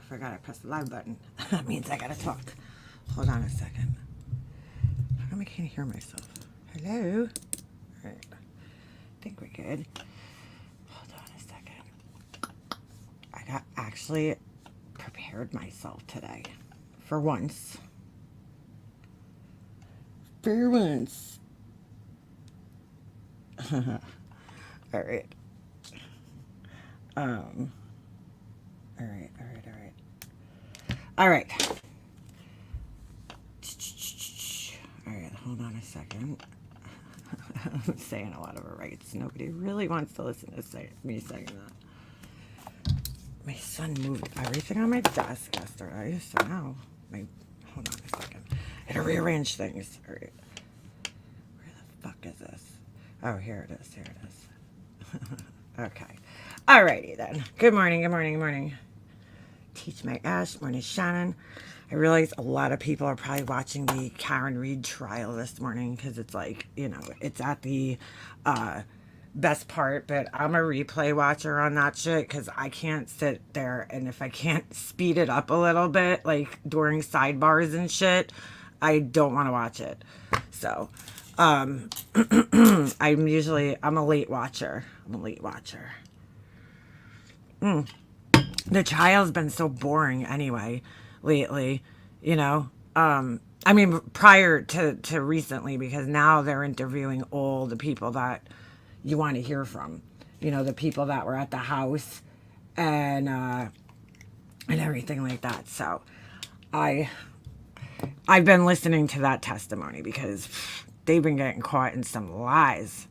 forgot I pressed the live button. That means I gotta talk. Hold on a second. How come I can't hear myself? Hello? Alright. I think we're good. Hold on a second. I got actually prepared myself today. For once. For once. Alright. Alright. Alright, hold on a second. I'm saying a lot of her rights. Nobody really wants to listen to me saying that. My son moved everything on my desk yesterday, so now hold on a second. I had to rearrange things. Alright. Where the fuck is this? Oh, here it is. Okay. Alrighty then. Good morning. Teach my Ash. Morning, Shannon. I realize a lot of people are probably watching the Karen Reed trial this morning because it's like, it's at the best part, but I'm a replay watcher on that shit because I can't sit there, and if I can't speed it up a little bit, like during sidebars and shit, I don't want to watch it. So, I'm a late watcher. The trial's been so boring anyway lately, I mean, prior to recently, because now they're interviewing all the people that you want to hear from, the people that were at the house and everything like that. So I've been listening to that testimony because they've been getting caught in some lies.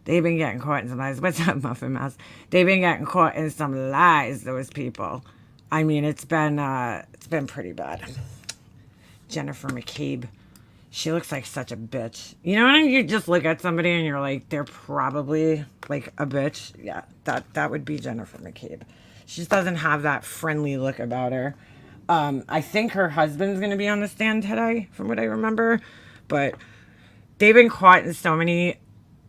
What's up, Muffin Mouse? They've been getting caught in some lies, those people. I mean, it's been pretty bad. Jennifer McCabe. She looks like such a bitch. You know when you just look at somebody and you're like, they're probably like a bitch? Yeah, that would be Jennifer McCabe. She just doesn't have that friendly look about her. I think her husband's going to be on the stand today, from what I remember. But they've been caught in so many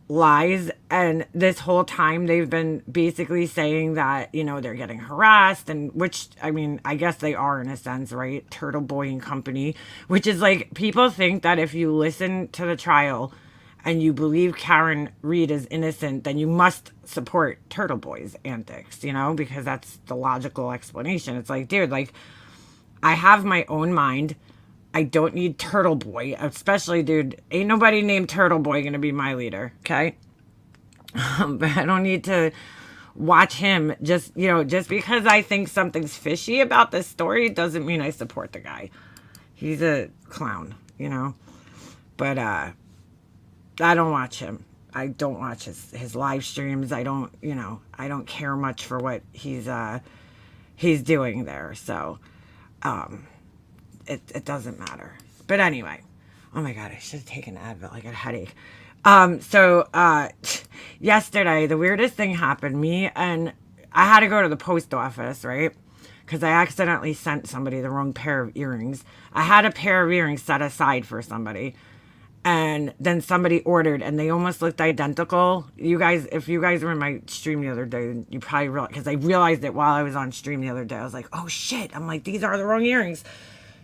lies, and this whole time they've been basically saying that they're getting harassed, and which I mean I guess they are in a sense, right? Turtle Boy and Company, which is like, people think that if you listen to the trial and you believe Karen Reed is innocent, then you must support Turtle Boy's antics, because that's the logical explanation. It's like, dude, like, I have my own mind. I don't need Turtle Boy, especially, dude, ain't nobody named Turtle Boy gonna be my leader, okay? But I don't need to watch him just because I think something's fishy about this story doesn't mean I support the guy. He's a clown, But I don't watch him. I don't watch his live streams. I don't care much for what he's doing there. So, it doesn't matter. But anyway, oh my God, I should have taken Advil. I got a headache. Yesterday, the weirdest thing happened. I had to go to the post office, right? Because I accidentally sent somebody the wrong pair of earrings. I had a pair of earrings set aside for somebody. And then somebody ordered, and they almost looked identical. You guys, if you guys were in my stream the other day, you probably realized, because I realized it while I was on stream the other day. I was like, oh shit. I'm like, these are the wrong earrings.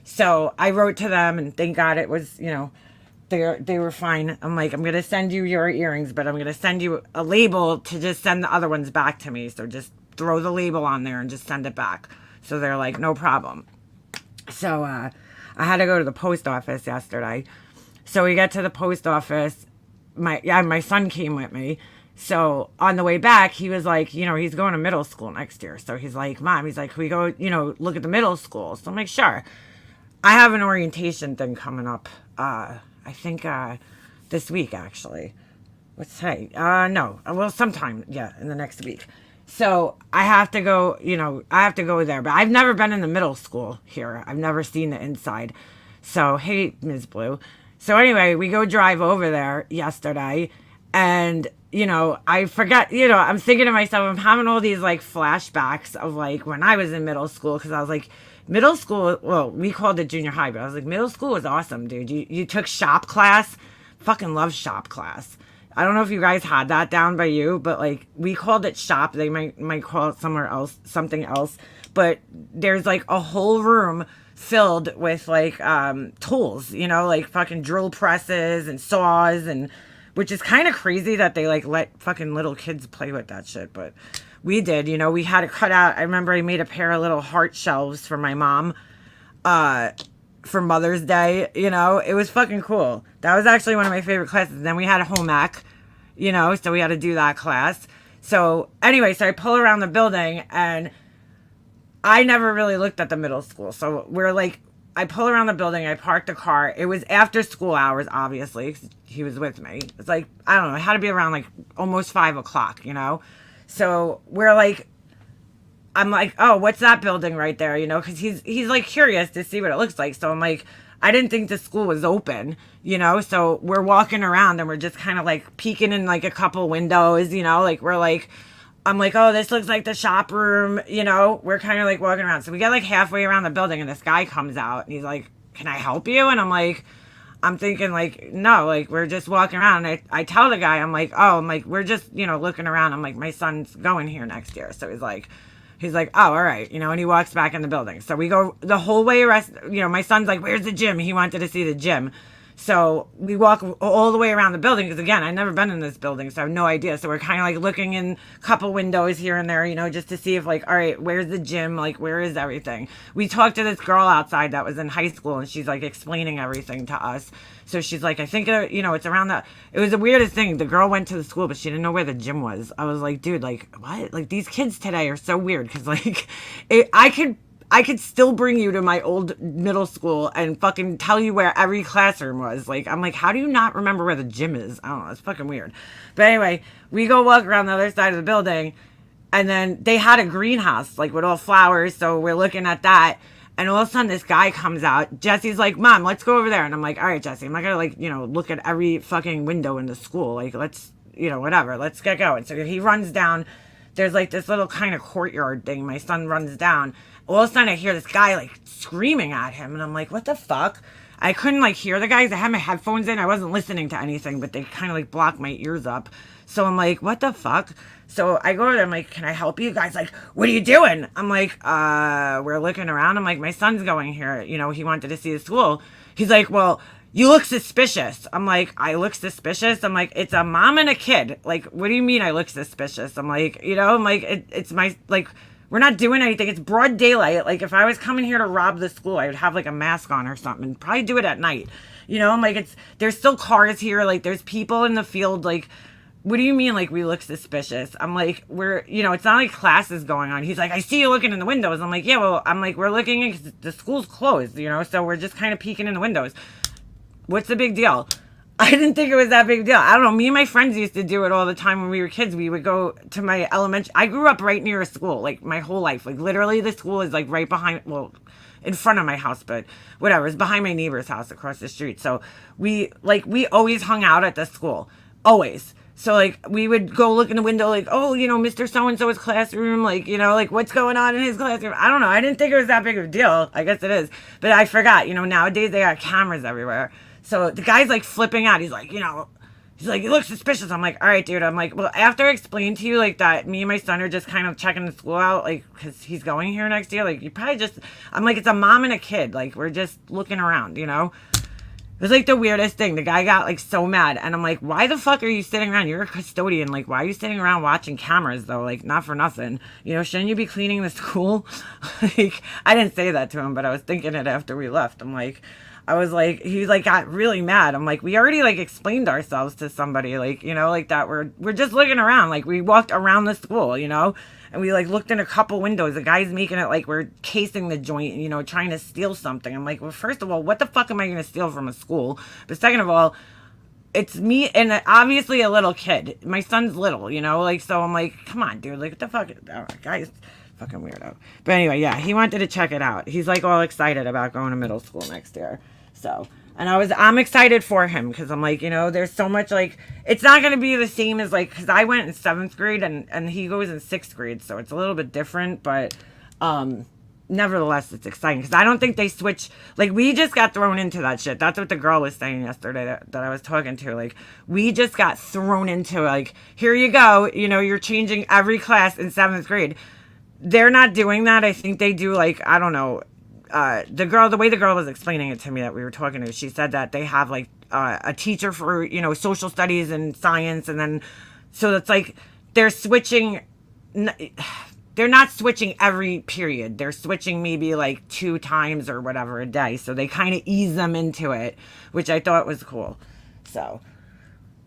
So I wrote to them, and thank God it was, they were fine. I'm like, I'm going to send you your earrings, but I'm going to send you a label to just send the other ones back to me. So just throw the label on there and just send it back. So they're like, no problem. So I had to go to the post office yesterday. So we got to the post office. My son came with me. So on the way back, he was like, he's going to middle school next year. So he's like, Mom, can we go, look at the middle school? So I'm like, sure. I have an orientation thing coming up, I think this week, actually. What's today? No. Well, sometime, in the next week. So I have to go, there. But I've never been in the middle school here. I've never seen the inside. So, hey, Ms. Blue. So anyway, we go drive over there yesterday. And, I forgot, I'm thinking to myself, I'm having all these, like, flashbacks of, like, when I was in middle school. Because I was like, middle school, well, we called it junior high, but I was like, middle school was awesome, dude. You took shop class. Fucking love shop class. I don't know if you guys had that down by you, but like we called it shop. They might call it somewhere else, something else. But there's like a whole room filled with like tools, you know, like fucking drill presses and saws, and which is kind of crazy that they like let fucking little kids play with that shit, but we did, you know. We had to cut out, I remember I made a pair of little heart shelves for my mom for Mother's Day, you know. It was fucking cool. That was actually one of my favorite classes. Then we had a home ec, you know, so we had to do that class. So anyway, so I pull around the building, and I never really looked at the middle school. So we're like, I pull around the building, I park the car. It was after school hours, obviously, 'cause he was with me. It's like, I don't know, it had to be around like almost 5 o'clock, you know? So we're like, I'm like, oh, what's that building right there? You know, because he's like curious to see what it looks like. So I'm like, I didn't think the school was open, you know? So we're walking around and we're just kind of like peeking in like a couple windows, you know? Like we're like, I'm like, oh, this looks like the shop room, you know? We're kind of like walking around. So we get like halfway around the building, and this guy comes out and he's like, can I help you? And I'm thinking like, no, like we're just walking around. And I tell the guy, I'm like, oh, I'm like, we're just, you know, looking around. I'm like, my son's going here next year. So he's like, oh, all right, you know, and he walks back in the building. So we go the whole way you know, my son's like, where's the gym? He wanted to see the gym. So we walk all the way around the building, because again, I've never been in this building, so I have no idea. So we're kind of like looking in a couple windows here and there, you know, just to see if like, all right, where's the gym? Like, where is everything? We talked to this girl outside that was in high school, and she's like explaining everything to us. So she's like, I think, you know, it's around that. It was the weirdest thing. The girl went to the school, but she didn't know where the gym was. I was like, dude, like, what? Like, these kids today are so weird, because like, I could still bring you to my old middle school and fucking tell you where every classroom was. Like, I'm like, how do you not remember where the gym is? I don't know. It's fucking weird. But anyway, we go walk around the other side of the building, and then they had a greenhouse, like with all flowers. So we're looking at that. And all of a sudden, this guy comes out. Jesse's like, Mom, let's go over there. And I'm like, all right, Jesse, I'm not going to, like, you know, look at every fucking window in the school. Like, let's, you know, whatever. Let's get going. So he runs down. There's like this little kind of courtyard thing. My son runs down. All of a sudden I hear this guy like screaming at him, and I'm like, what the fuck? I couldn't like hear the guys. I had my headphones in. I wasn't listening to anything, but they kind of like blocked my ears up. So I'm like, what the fuck? So I go to them, like, can I help you? Guys like, what are you doing? I'm like, we're looking around. I'm like, my son's going here. You know, he wanted to see the school. He's like, well, you look suspicious. I'm like, I look suspicious? I'm like, it's a mom and a kid. Like, what do you mean I look suspicious? I'm like, you know, I'm like, it's my, like, we're not doing anything. It's broad daylight. Like, if I was coming here to rob the school, I would have like a mask on or something, and probably do it at night. You know, I'm like, there's still cars here. Like, there's people in the field. Like, what do you mean, like, we look suspicious? I'm like, you know, it's not like class is going on. He's like, I see you looking in the windows. I'm like, yeah, well, I'm like, we're looking, the school's closed, you know, so we're just kind of peeking in the windows. What's the big deal? I didn't think it was that big a deal. I don't know. Me and my friends used to do it all the time when we were kids. We would go to my elementary. I grew up right near a school, like my whole life. Like literally the school is like right behind, well, in front of my house, but whatever. It's behind my neighbor's house across the street. So we always hung out at the school. Always. So like we would go look in the window like, oh, you know, Mr. So-and-so's classroom, like, you know, like what's going on in his classroom? I don't know. I didn't think it was that big of a deal. I guess it is. But I forgot, you know, nowadays they got cameras everywhere. So the guy's like flipping out. He's like, you know, he's like, you look suspicious. I'm like, all right, dude. I'm like, well, after I explained to you like that me and my son are just kind of checking the school out, like, because he's going here next year. Like, you probably just, I'm like, it's a mom and a kid. Like, we're just looking around, you know? It was like the weirdest thing. The guy got like so mad. And I'm like, why the fuck are you sitting around? You're a custodian. Like, why are you sitting around watching cameras though? Like, not for nothing. You know, shouldn't you be cleaning the school? Like, I didn't say that to him, but I was thinking it after we left. I was like, he like got really mad. I'm like, we already like explained ourselves to somebody, like, you know, like that we're just looking around. Like we walked around the school, you know, and we like looked in a couple windows. The guy's making it like we're casing the joint, you know, trying to steal something. I'm like, well, first of all, what the fuck am I going to steal from a school? But second of all, it's me and obviously a little kid. My son's little, you know, like, so I'm like, come on, dude, like what the fuck? Oh, guys, fucking weirdo. But anyway, yeah, he wanted to check it out. He's like all excited about going to middle school next year. So, and I'm excited for him because I'm like, you know, there's so much like, it's not going to be the same as like, because I went in 7th grade and he goes in 6th grade. So it's a little bit different, but not nevertheless, it's exciting because I don't think they switch. Like, we just got thrown into that shit. That's what the girl was saying yesterday that I was talking to. Like, we just got thrown into, like, here you go. You know, you're changing every class in 7th grade. They're not doing that. I think they do, like, I don't know. The way the girl was explaining it to me that we were talking to, she said that they have, like, a teacher for, you know, social studies and science. And then, so it's like they're switching. They're not switching every period. They're switching maybe like 2 times or whatever a day. So they kind of ease them into it, which I thought was cool. So,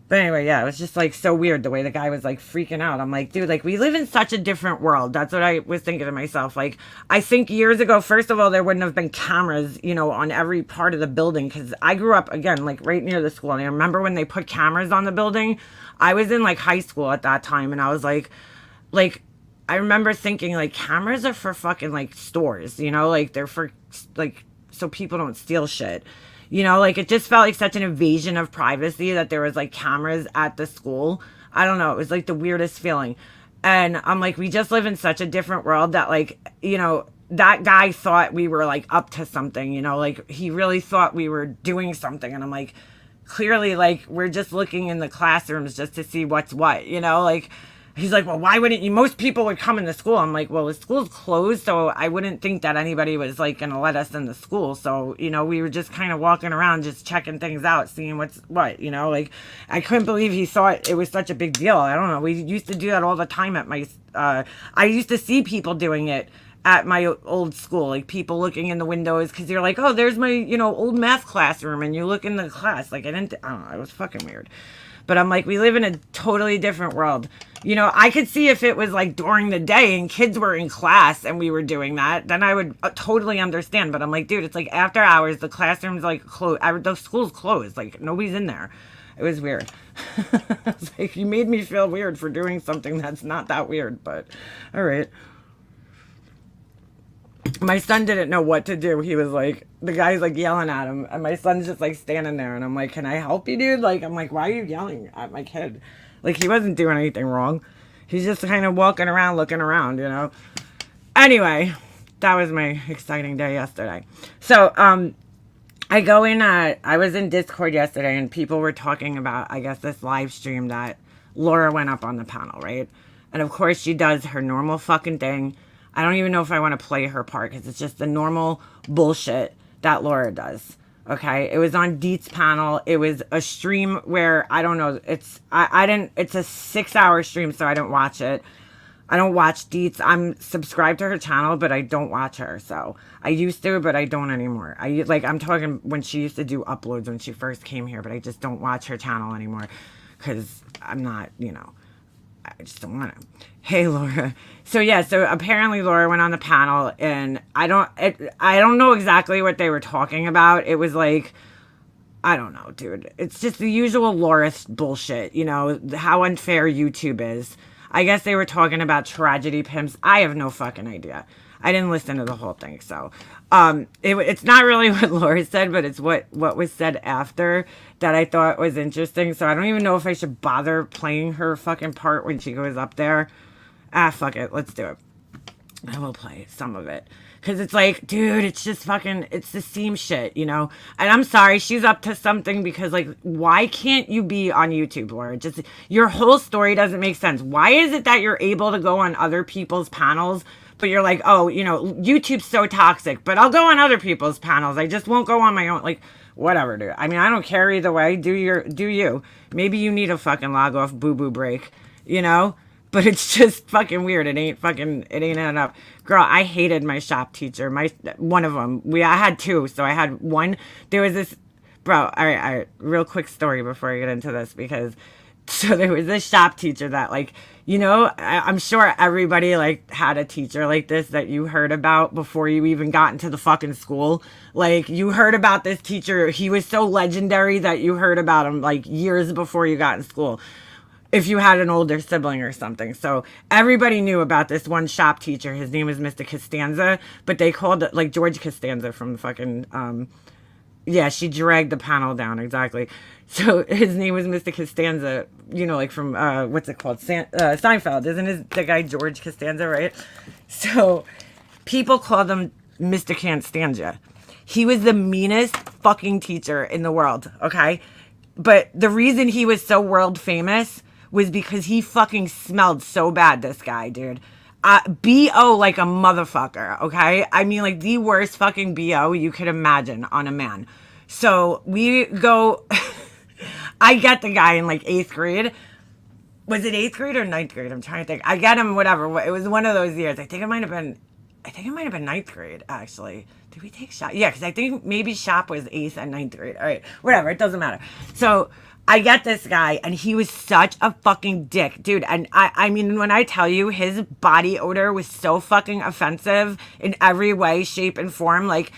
but anyway, yeah, it was just like so weird the way the guy was like freaking out. I'm like, dude, like we live in such a different world. That's what I was thinking to myself. Like, I think years ago, first of all, there wouldn't have been cameras, you know, on every part of the building. Cause I grew up again, like right near the school. And I remember when they put cameras on the building, I was in like high school at that time. And I was like, I remember thinking, like, cameras are for fucking, like, stores, you know? Like, they're for, like, so people don't steal shit. You know, like, it just felt like such an invasion of privacy that there was, like, cameras at the school. I don't know. It was, like, the weirdest feeling. And I'm like, we just live in such a different world that, like, you know, that guy thought we were, like, up to something, you know? Like, he really thought we were doing something. And I'm like, clearly, like, we're just looking in the classrooms just to see what's what, you know? Like, he's like, well, why wouldn't you? Most people would come in the school. I'm like, well, the school's closed, so I wouldn't think that anybody was, like, going to let us in the school. So, you know, we were just kind of walking around, just checking things out, seeing what's what, you know? Like, I couldn't believe he thought it was such a big deal. I don't know. We used to do that all the time at my, I used to see people doing it at my old school, like people looking in the windows because you're like, oh, there's my, you know, old math classroom, and you look in the class. Like, I don't know, it was fucking weird. But I'm like, we live in a totally different world. You know, I could see if it was like during the day and kids were in class and we were doing that, then I would totally understand. But I'm like, dude, it's like after hours, the classroom's like closed, the school's closed, like nobody's in there. It was weird. It's like, you made me feel weird for doing something that's not that weird, but all right. My son didn't know what to do. He was like, the guy's like yelling at him, and my son's just like standing there, and I'm like, can I help you, dude? Like, I'm like, why are you yelling at my kid? Like, he wasn't doing anything wrong. He's just kind of walking around, looking around, you know? Anyway, that was my exciting day yesterday. So, I go in, I was in Discord yesterday, and people were talking about, I guess, this live stream that Laura went up on the panel, right? And of course, she does her normal fucking thing. I don't even know if I want to play her part because it's just the normal bullshit that Laura does. Okay, it was on Deet's panel. It was a stream where I don't know. It's a 6-hour stream, so I didn't watch it. I don't watch Deet's. I'm subscribed to her channel, but I don't watch her. So I used to, but I don't anymore. I'm talking when she used to do uploads when she first came here, but I just don't watch her channel anymore because I'm not, you know. I just don't want to. Hey, Laura. So yeah, so apparently Laura went on the panel, and I don't know exactly what they were talking about. It was like, I don't know, dude. It's just the usual Laura bullshit, you know, how unfair YouTube is. I guess they were talking about tragedy pimps. I have no fucking idea. I didn't listen to the whole thing, so it's not really what Laura said, but it's what was said after that I thought was interesting. So I don't even know if I should bother playing her fucking part when she goes up there. Ah, fuck it, let's do it. I will play some of it because it's like, dude, it's just fucking, it's the same shit, you know. And I'm sorry, she's up to something because, like, why can't you be on YouTube, Laura? Just your whole story doesn't make sense. Why is it that you're able to go on other people's panels? But you're like, oh, you know, YouTube's so toxic, but I'll go on other people's panels. I just won't go on my own. Like, whatever, dude. I mean, I don't care either way. Do you. Maybe you need a fucking log off boo-boo break, you know? But it's just fucking weird. It ain't adding up. Girl, I hated my shop teacher. One of them. I had 2, so I had one. There was this, bro, all right, real quick story before I get into this, because, so there was this shop teacher that, like, you know, I'm sure everybody, like, had a teacher like this that you heard about before you even got into the fucking school. Like, you heard about this teacher. He was so legendary that you heard about him, like, years before you got in school, if you had an older sibling or something. So everybody knew about this one shop teacher. His name was Mr. Costanza, but they called it, like, George Costanza from the fucking, yeah, she dragged the panel down, exactly. So his name was Mr. Costanza, you know, like from, what's it called? Seinfeld, isn't the guy George Costanza, right? So People called him Mr. Can't Stand Ya. He was the meanest fucking teacher in the world, okay? But the reason he was so world famous was because he fucking smelled so bad, this guy, dude. BO like a motherfucker, okay? I mean, like the worst fucking BO you could imagine on a man. So we go, I get the guy in like 8th grade. Was it 8th grade or 9th grade? I'm trying to think. I get him, whatever. It was one of those years. I think it might have been 9th grade, actually. Did we take shop? Yeah, because I think maybe shop was 8th and 9th grade. All right, whatever. It doesn't matter. So I get this guy, and he was such a fucking dick, dude. And I mean, when I tell you his body odor was so fucking offensive in every way, shape, and form, like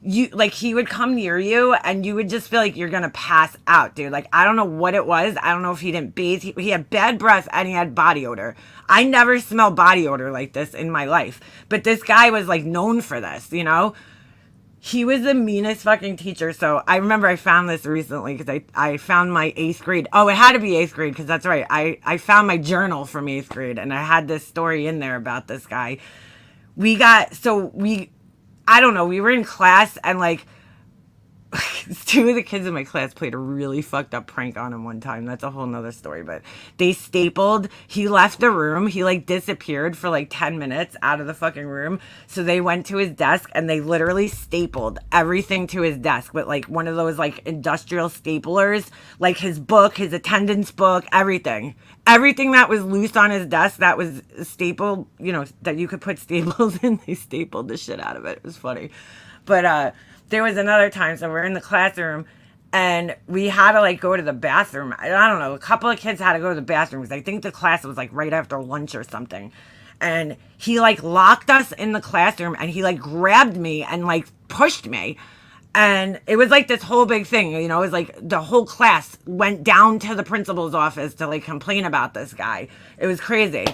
he would come near you and you would just feel like you're gonna pass out, dude. Like, I don't know what it was. I don't know if he didn't bathe. He had bad breath and he had body odor. I never smelled body odor like this in my life. But this guy was like known for this, you know? He was the meanest fucking teacher. So I remember I found this recently because I found my 8th grade. Oh, it had to be 8th grade because that's right. I found my journal from 8th grade and I had this story in there about this guy. I don't know, we were in class and like 2 of the kids in my class played a really fucked up prank on him one time. That's a whole nother story, but he left the room. He like disappeared for like 10 minutes out of the fucking room. So they went to his desk and they literally stapled everything to his desk with like one of those like industrial staplers, like his book, his attendance book, everything. Everything that was loose on his desk that was stapled, you know, that you could put staples in, they stapled the shit out of it. It was funny. But there was another time, so we're in the classroom, and we had to, like, go to the bathroom. I don't know, a couple of kids had to go to the bathroom, because I think the class was, like, right after lunch or something. And he, like, locked us in the classroom, and he, like, grabbed me and, like, pushed me. And it was, like, this whole big thing, you know? It was, like, the whole class went down to the principal's office to, like, complain about this guy. It was crazy.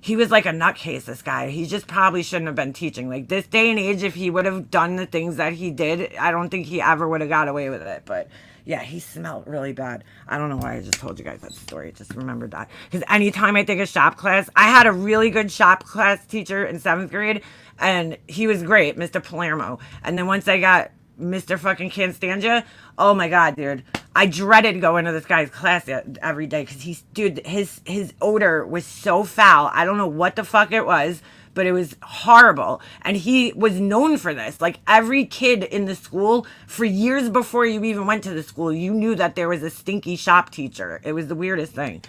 He was like a nutcase, this guy. He just probably shouldn't have been teaching. Like, this day and age, if he would have done the things that he did, I don't think he ever would have got away with it. But, yeah, he smelled really bad. I don't know why I just told you guys that story. Just remembered that. Because anytime I take a shop class, I had a really good shop class teacher in 7th grade, and he was great, Mr. Palermo. And then once I got Mr. fucking Can't Stand Ya, oh my God, dude. I dreaded going to this guy's class every day because his odor was so foul. I don't know what the fuck it was, but it was horrible. And he was known for this. Like, every kid in the school, for years before you even went to the school, you knew that there was a stinky shop teacher. It was the weirdest thing.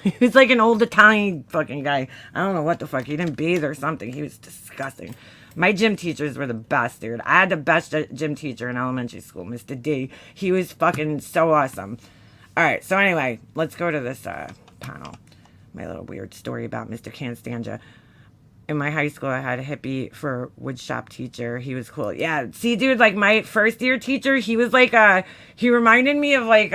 He was like an old Italian fucking guy. I don't know what the fuck. He didn't bathe or something. He was disgusting. My gym teachers were the best, dude. I had the best gym teacher in elementary school, Mr. D. He was fucking so awesome. All right, so anyway, let's go to this panel. My little weird story about Mr. Can't Stand Ya. In my high school, I had a hippie for woodshop teacher. He was cool. Yeah, see, dude, like my first year teacher, he was like, he reminded me of like,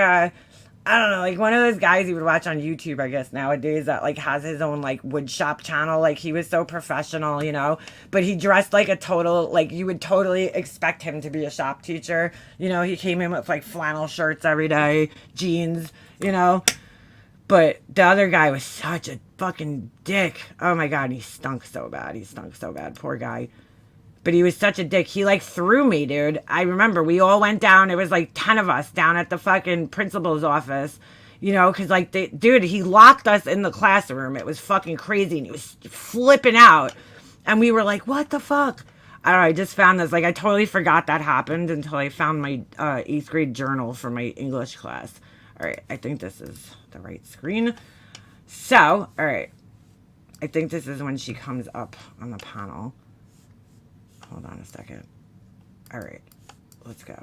I don't know, like one of those guys you would watch on YouTube, I guess, nowadays that like has his own like wood shop channel. Like he was so professional, you know, but he dressed like a total, like you would totally expect him to be a shop teacher. You know, he came in with like flannel shirts every day, jeans, you know, but the other guy was such a fucking dick. Oh my God. He stunk so bad. Poor guy. But he was such a dick. He like threw me, dude. I remember we all went down. It was like 10 of us down at the fucking principal's office, you know, because like, dude, he locked us in the classroom. It was fucking crazy. And he was flipping out. And we were like, what the fuck? I don't know. I just found this. Like, I totally forgot that happened until I found my 8th grade journal for my English class. All right. I think this is the right screen. So, all right. I think this is when she comes up on the panel. Hold on a second. All right, let's go.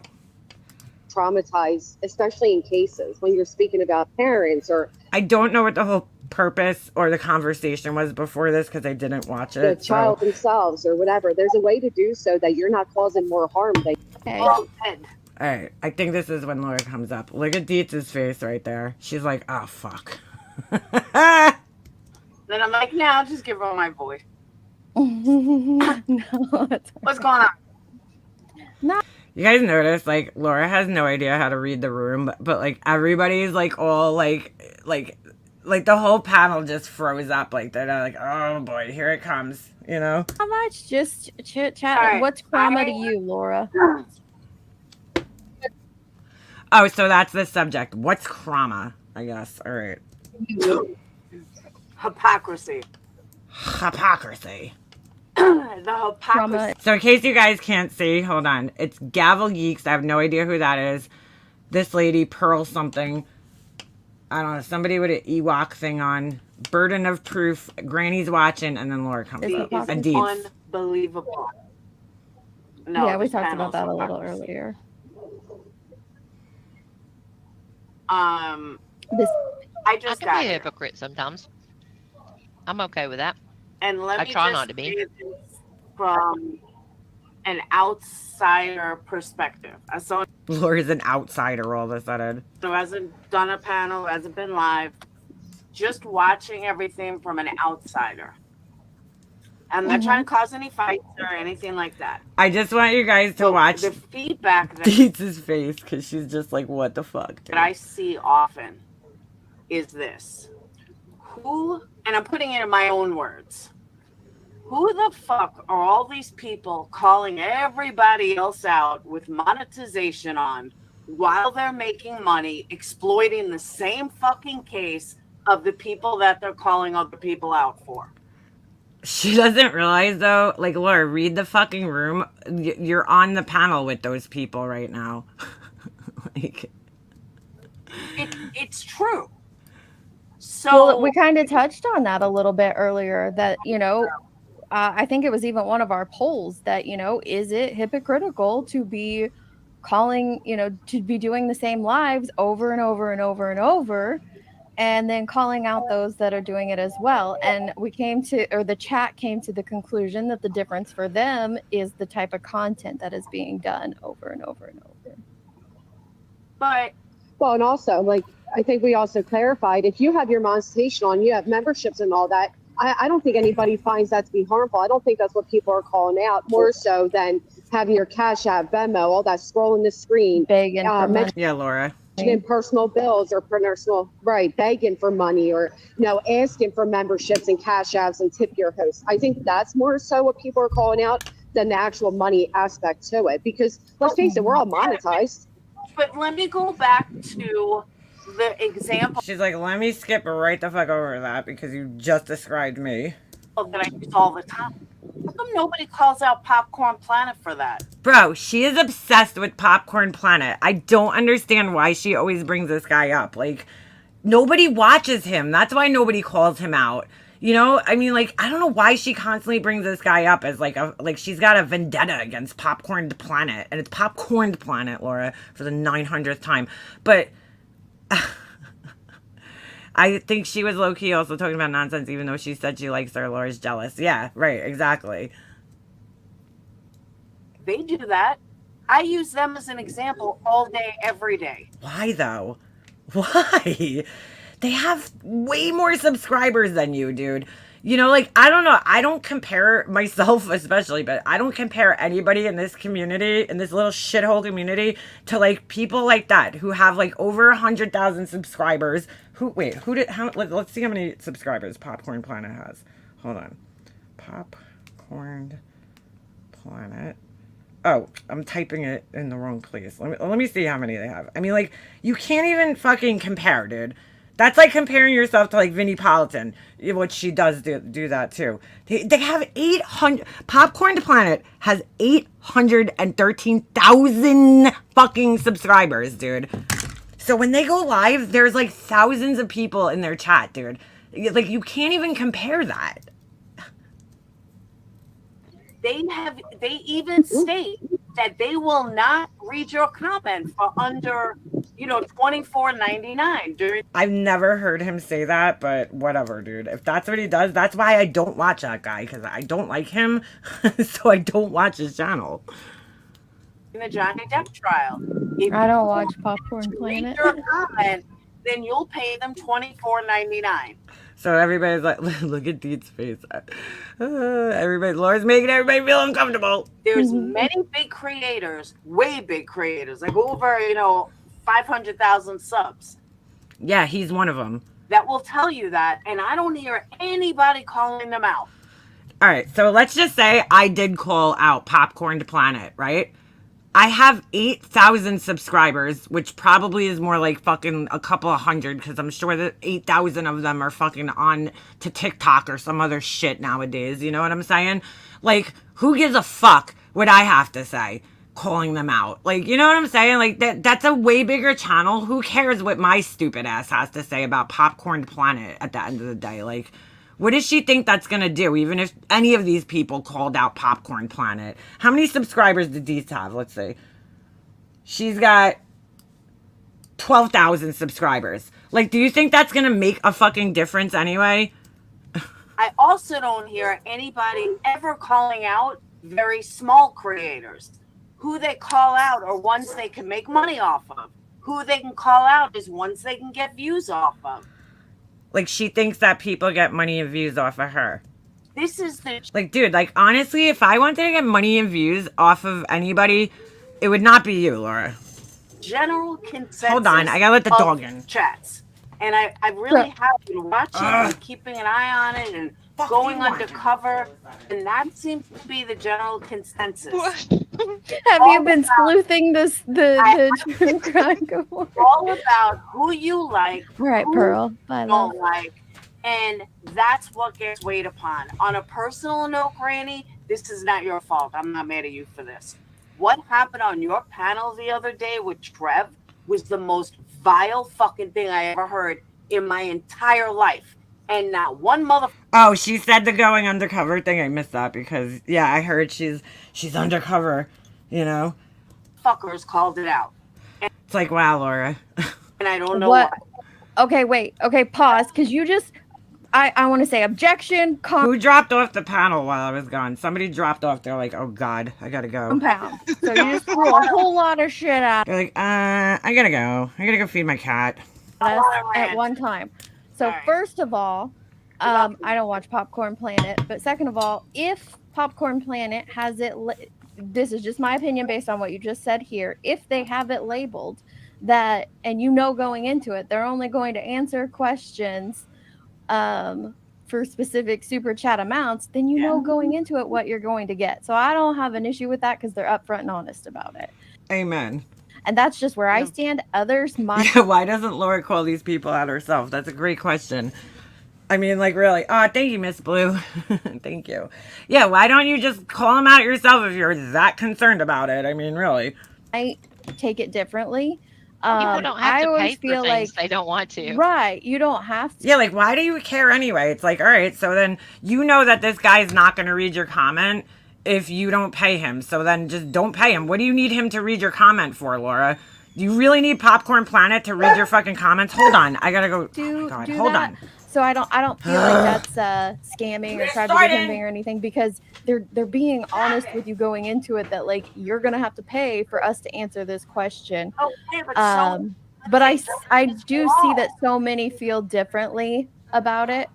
Traumatized, especially in cases when you're speaking about parents or... I don't know what the whole purpose or the conversation was before this because I didn't watch it. The child themselves or whatever. There's a way to do so that you're not causing more harm. All right, I think this is when Laura comes up. Look at Dietz's face right there. She's like, oh, fuck. Then I'm like, no, I'll just give her my voice. No, what's going on? No. You guys notice, like, Laura has no idea how to read the room, but like, everybody's, like, all, like, like the whole panel just froze up. Like they're like, oh boy, here it comes. You know? How much? Just chit chat. All right, What's trauma to you, Laura? Oh, so that's the subject. What's trauma? I guess. All right. Hypocrisy. Hypocrisy. The hypocrisy. Trauma. So in case you guys can't see, hold on. It's Gavel Geeks. I have no idea who that is. This lady, Pearl something. I don't know. Somebody with an Ewok thing on. Burden of proof. Granny's watching, and then Laura comes Is it up. possible? And Deeds. Unbelievable. No, Yeah, we this talked panel's about that a little hypocrisy. earlier. I I just can got be a here. hypocrite sometimes. I'm okay with that. And let I me try just not to be. say this from an outsider perspective, as someone Laura's an outsider all of a sudden. who hasn't done a panel, who hasn't been live, just watching everything from an outsider. I'm not trying to cause any fights or anything like that. I just want you guys to So watch the feedback that Deeds' face because she's just like, what the fuck, dude? I see often is this. Who, and I'm putting it in my own words, who the fuck are all these people calling everybody else out with monetization on while they're making money, exploiting the same fucking case of the people that they're calling other people out for? She doesn't realize though, like, Laura, read the fucking room. You're on the panel with those people right now. Like, It's true. So Well, we kind of touched on that a little bit earlier. That I think it was even one of our polls that is it hypocritical to be calling to be doing the same lives over and over and over and over, and then calling out those that are doing it as well. And the chat came to the conclusion that the difference for them is the type of content that is being done over and over and over. but Well, and also, like, I think we also clarified, if you have your monetization on, you have memberships and all that, I don't think anybody finds that to be harmful. I don't think that's what people are calling out, more so than having your Cash App, Venmo, all that scrolling the screen, Begging for money. yeah, Laura. mentioning personal bills or personal, right, begging for money, or, asking for memberships and Cash Apps and tip your host. I think that's more so what people are calling out than the actual money aspect to it. Because let's face it, we're all monetized. But let me go back to the example She's like, let me skip right the fuck over that because you just described me. that I use all the time. How come nobody calls out Popcorn Planet for that? Bro, she is obsessed with Popcorn Planet. I don't understand why she always brings this guy up. Like, nobody watches him. That's why nobody calls him out. I mean, like, I don't know why she constantly brings this guy up as like she's got a vendetta against Popcorn Planet, and it's Popcorn Planet, Laura, for the 900th time. But I think she was low-key also talking about nonsense, even though she said she likes her. Laura's jealous. Yeah, right, exactly. They do that. I use them as an example all day, every day. Why though? Why? They have way more subscribers than you, dude. Like, I don't know. I don't compare myself, especially, but I don't compare anybody in this community, in this little shithole community, to like people like that who have like over 100,000 subscribers. Let's see how many subscribers Popcorn Planet has. Hold on. Popcorn Planet. Oh, I'm typing it in the wrong place. Let me see how many they have. I mean, like, you can't even fucking compare, dude. That's like comparing yourself to like Vinnie Politan, which she does do that too. They have 800. Popcorn Planet has 813,000 fucking subscribers, dude. So when they go live, there's like thousands of people in their chat, dude. Like, you can't even compare that. They even state that they will not read your comment for under, $24.99 during. I've never heard him say that, but whatever, dude. If that's what he does, that's why I don't watch that guy, because I don't like him, so I don't watch his channel. The Johnny Depp trial. If I don't watch Popcorn you read Planet. your comment, then you'll pay them $24.99. So everybody's like, look at Deed's face. Laura's making everybody feel uncomfortable. There's many big creators, way big creators, like over 500,000 subs. Yeah, he's one of them. that will tell you that, and I don't hear anybody calling them out. All right, so let's just say I did call out Popcorn Planet, right? I have 8,000 subscribers, which probably is more like fucking a couple of hundred, because I'm sure that 8,000 of them are fucking on to TikTok or some other shit nowadays. You know what I'm saying? Like, who gives a fuck what I have to say? Calling them out. Like, you know what I'm saying? Like, that's a way bigger channel. Who cares what my stupid ass has to say about Popcorn Planet at the end of the day? Like, what does she think that's going to do, even if any of these people called out Popcorn Planet? How many subscribers did these have? Let's see. She's got 12,000 subscribers. Like, do you think that's going to make a fucking difference anyway? I also don't hear anybody ever calling out very small creators. Who they call out are ones they can make money off of. Who they can call out is ones they can get views off of. Like, she thinks that people get money and views off of her. This is the Like, dude, like, honestly, if I wanted to get money and views off of anybody, it would not be you, Laura. general consensus. Hold on, I gotta let the of dog in. Chats. And I really have been watching and keeping an eye on it and going undercover. And that seems to be the general consensus. Have you been sleuthing the true crime? All about who you like, Right, who Pearl. Bye, you love. don't like. And that's what gets weighed upon. On a personal note, Granny, this is not your fault. I'm not mad at you for this. What happened on your panel the other day with Trev was the most vile fucking thing I ever heard in my entire life. And not one motherfucker. Oh, she said the going undercover thing. I missed that because, yeah, I heard she's undercover, you know? Fuckers called it out. It's like, wow, Laura. And I don't know What? why. Okay, wait. Okay, pause. Because you just, I want to say objection, Who dropped off the panel while I was gone? Somebody dropped off. They're like, oh, God, I gotta go. compound. So you just threw a whole lot of shit at They're like, I gotta go. I gotta go feed my cat. us at one time. So Alright. first of all, I don't watch Popcorn Planet. But second of all, if Popcorn Planet has it, this is just my opinion based on what you just said here. If they have it labeled that, and you know going into it, they're only going to answer questions for specific super chat amounts, then you know going into it what you're going to get. So I don't have an issue with that because they're upfront and honest about it. Amen. And that's just where I stand. Others might. Yeah, why doesn't Laura call these people out herself? That's a great question. I mean, like, really. Oh, thank you, Miss Blue. Thank you. Yeah, why don't you just call them out yourself if you're that concerned about it? I mean, really. I take it differently. People don't have I to always pay for feel things like they don't want to. right, you don't have to. Yeah, like, why do you care anyway? It's like, all right, so then you know that this guy's not going to read your comment if you don't pay him. So then just don't pay him. What do you need him to read your comment for, Laura? Do you really need Popcorn Planet to read your fucking comments? Hold on. I got to go. Oh, my God. Hold on. So I don't feel like that's scamming or trying to be pimping or anything because they're being honest with you going into it that like you're gonna have to pay for us to answer this question. Oh, yeah, but But I do see that so many feel differently about it.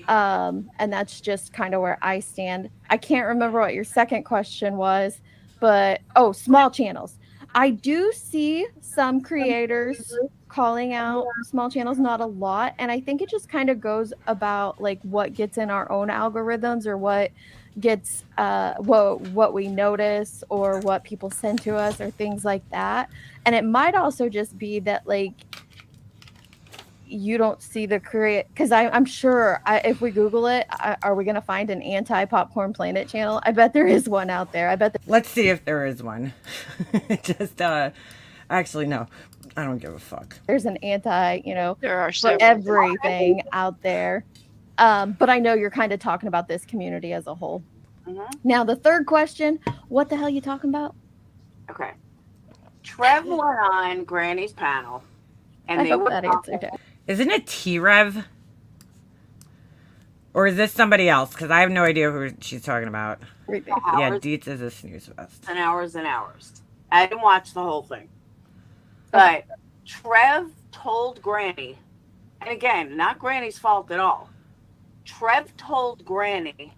And that's just kind of where I stand. I can't remember what your second question was, but small channels. I do see some creators calling out small channels, not a lot. And I think it just kind of goes about like what gets in our own algorithms or what gets what we notice or what people send to us or things like that. And it might also just be that like you don't see the create because I'm sure if we Google it, are we going to find an anti-Popcorn Planet channel? I bet there is one out there. I bet. Let's see if there is one. Just, actually, no. I don't give a fuck. There's an anti, There are for several. everything out there. But I know you're kind of talking about this community as a whole. Mhm. Now, the third question, what the hell you talking about? Okay. Trev went on Granny's panel, and I they hope were that talking- answered it. Isn't it T-Rev? Or is this somebody else? Because I have no idea who she's talking about. Right there. Yeah, hours Dietz is a snooze fest. and hours and hours. I didn't watch the whole thing. But Trev told Granny, and again, not Granny's fault at all. Trev told Granny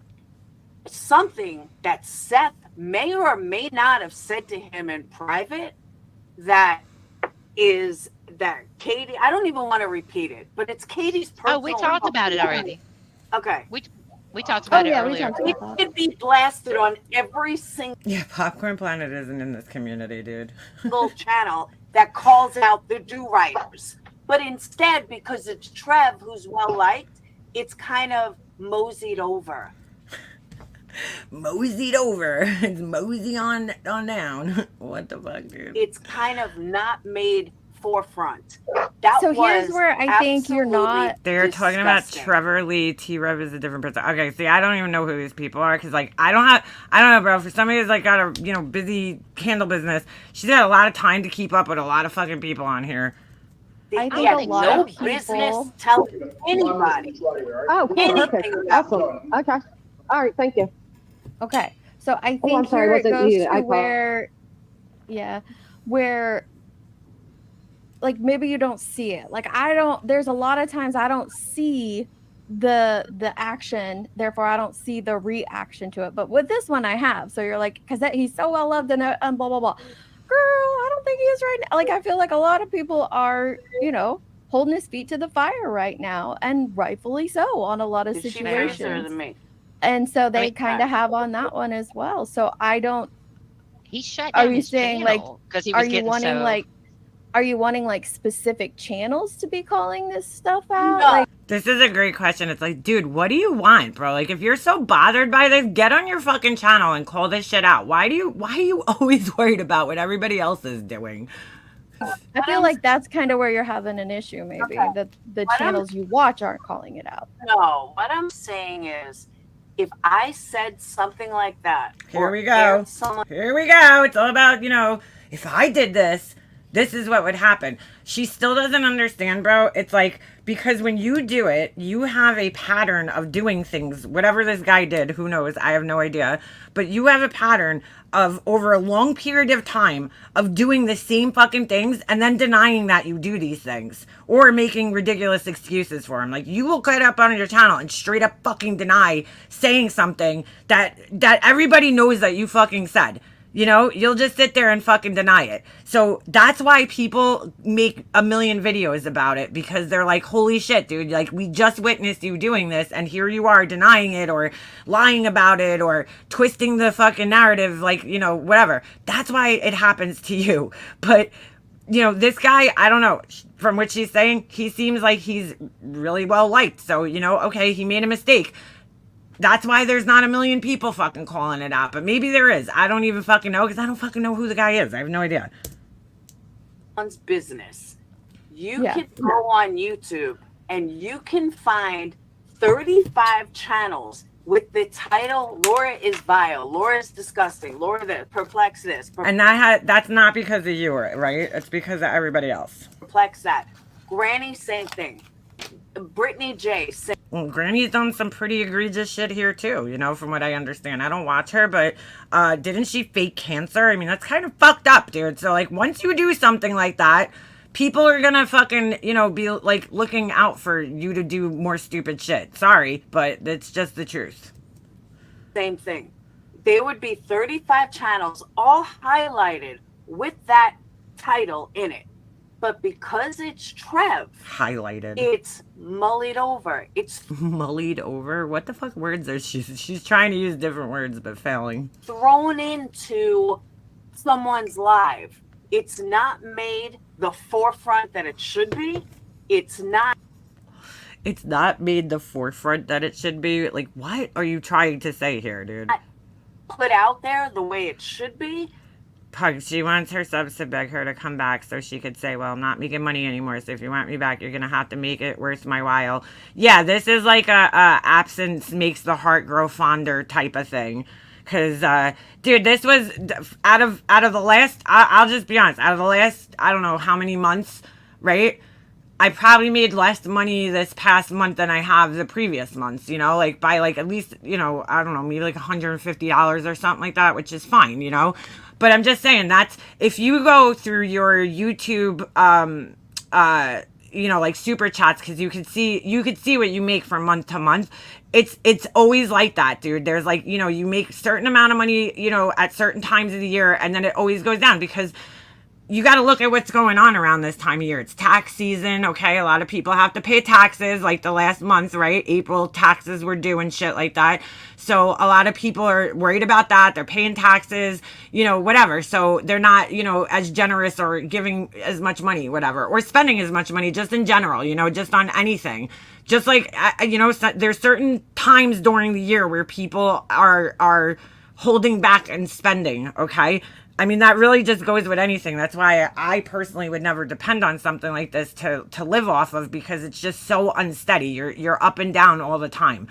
something that Seth may or may not have said to him in private that is that Katie, I don't even want to repeat it, but it's Katie's personal. Oh, we talked about it already. Okay. We talked about it we earlier. talked It about that. should be blasted on every single Yeah, Popcorn Planet isn't in this community, dude. channel that calls out the do-writers. But instead, because it's Trev who's well-liked, it's kind of moseyed over. Moseyed over. It's mosey on down. What the fuck, dude? It's kind of not made forefront. So here's where I think you're not. They're talking about disgusting. Trevor Lee. T-Rev is a different person. Okay, see, I don't even know who these people are because, like, I don't know, bro. For somebody who's, like, got a, busy candle business, she's got a lot of time to keep up with a lot of fucking people on here. I think had a lot no of people- business telling anybody. Oh, cool, Anything perfect. about Awesome. Okay. All right, thank you. Okay, so I Oh, I'm think sorry, here I it wasn't goes muted. to I where like maybe you don't see it. Like there's a lot of times I don't see the action, therefore I don't see the reaction to it. But with this one I have. So you're like, because he's so well loved and blah blah blah. Girl, I don't think he is right now. Like I feel like a lot of people are, holding his feet to the fire right now, and rightfully so on a lot of Is she nicer situations. than me? And so they mean, kind of have on that one as well. So I don't. He shut Are down you his saying, like, channel because he was getting Are you wanting like specific channels to be calling this stuff out? No. Like, This is a great question. It's like, dude, what do you want, bro? Like, if you're so bothered by this, get on your fucking channel and call this shit out. Why are you always worried about what everybody else is doing? I feel like that's kind of where you're having an issue, maybe Okay. that the What channels you watch aren't calling it out. No, what I'm saying is, if I said something like that, Here or we go. aired someone, Here we go. It's all about, if I did this, this is what would happen. She still doesn't understand, bro. It's like, because when you do it, you have a pattern of doing things. Whatever this guy did, who knows? I have no idea. But you have a pattern of, over a long period of time, of doing the same fucking things and then denying that you do these things. Or making ridiculous excuses for them. Like, you will get up on your channel and straight up fucking deny saying something that everybody knows that you fucking said. You'll just sit there and fucking deny it. So that's why people make a million videos about it, because they're like, holy shit, dude, like, we just witnessed you doing this and here you are denying it or lying about it or twisting the fucking narrative, like, whatever. That's why it happens to you. But, this guy, I don't know, from what she's saying, he seems like he's really well liked. So, okay, he made a mistake. That's why there's not a million people fucking calling it out. But maybe there is. I don't even fucking know, because I don't fucking know who the guy is. I have no idea. someone's business. You Yeah. can go on YouTube and you can find 35 channels with the title "Laura is vile," "Laura is disgusting," "Laura this," "Perplex this," And that's not because of you, right? It's because of everybody else. "Perplex that." Granny, same thing. Brittany J, same. Well, Granny's done some pretty egregious shit here too, from what I understand. I don't watch her, but didn't she fake cancer? I mean, that's kind of fucked up, dude. So, like, once you do something like that, people are gonna fucking, be, like, looking out for you to do more stupid shit. Sorry, but it's just the truth. Same thing. There would be 35 channels all highlighted with that title in it. But because it's Trev, Highlighted. it's mullied over. It's Mullied over? What the fuck words are she's trying to use different words but failing. thrown into someone's live. It's not made the forefront that it should be. It's not made the forefront that it should be. Like, what are you trying to say here, dude? put out there the way it should be. Pug, she wants her subs to beg her to come back so she could say, well, I'm not making money anymore, so if you want me back, you're gonna have to make it worth my while. Yeah, this is like a absence makes the heart grow fonder type of thing. Because, dude, this was out of the last, I'll just be honest, out of the last, I don't know how many months, right? I probably made less money this past month than I have the previous months, like by like at least, I don't know, maybe like $150 or something like that, which is fine, But I'm just saying that's, if you go through your YouTube, like super chats, because you could see what you make from month to month. It's always like that, dude. There's like, you make certain amount of money, at certain times of the year, and then it always goes down because you got to look at what's going on around this time of year. It's tax season, okay? A lot of people have to pay taxes, like the last month, right? April taxes were due and shit like that. So a lot of people are worried about that. They're paying taxes, whatever. So they're not, as generous or giving as much money, whatever, or spending as much money just in general, just on anything. Just like, there's certain times during the year where people are holding back and spending, okay? I mean, that really just goes with anything. That's why I personally would never depend on something like this to live off of, because it's just so unsteady. You're up and down all the time.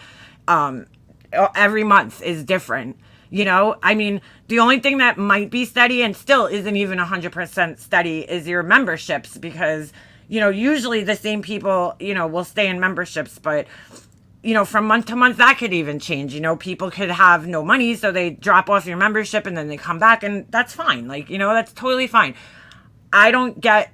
Every month is different. I mean, the only thing that might be steady and still isn't even 100% steady is your memberships, because, usually the same people, will stay in memberships, but from month to month, that could even change. People could have no money, so they drop off your membership and then they come back, and that's fine. Like, that's totally fine. I don't get,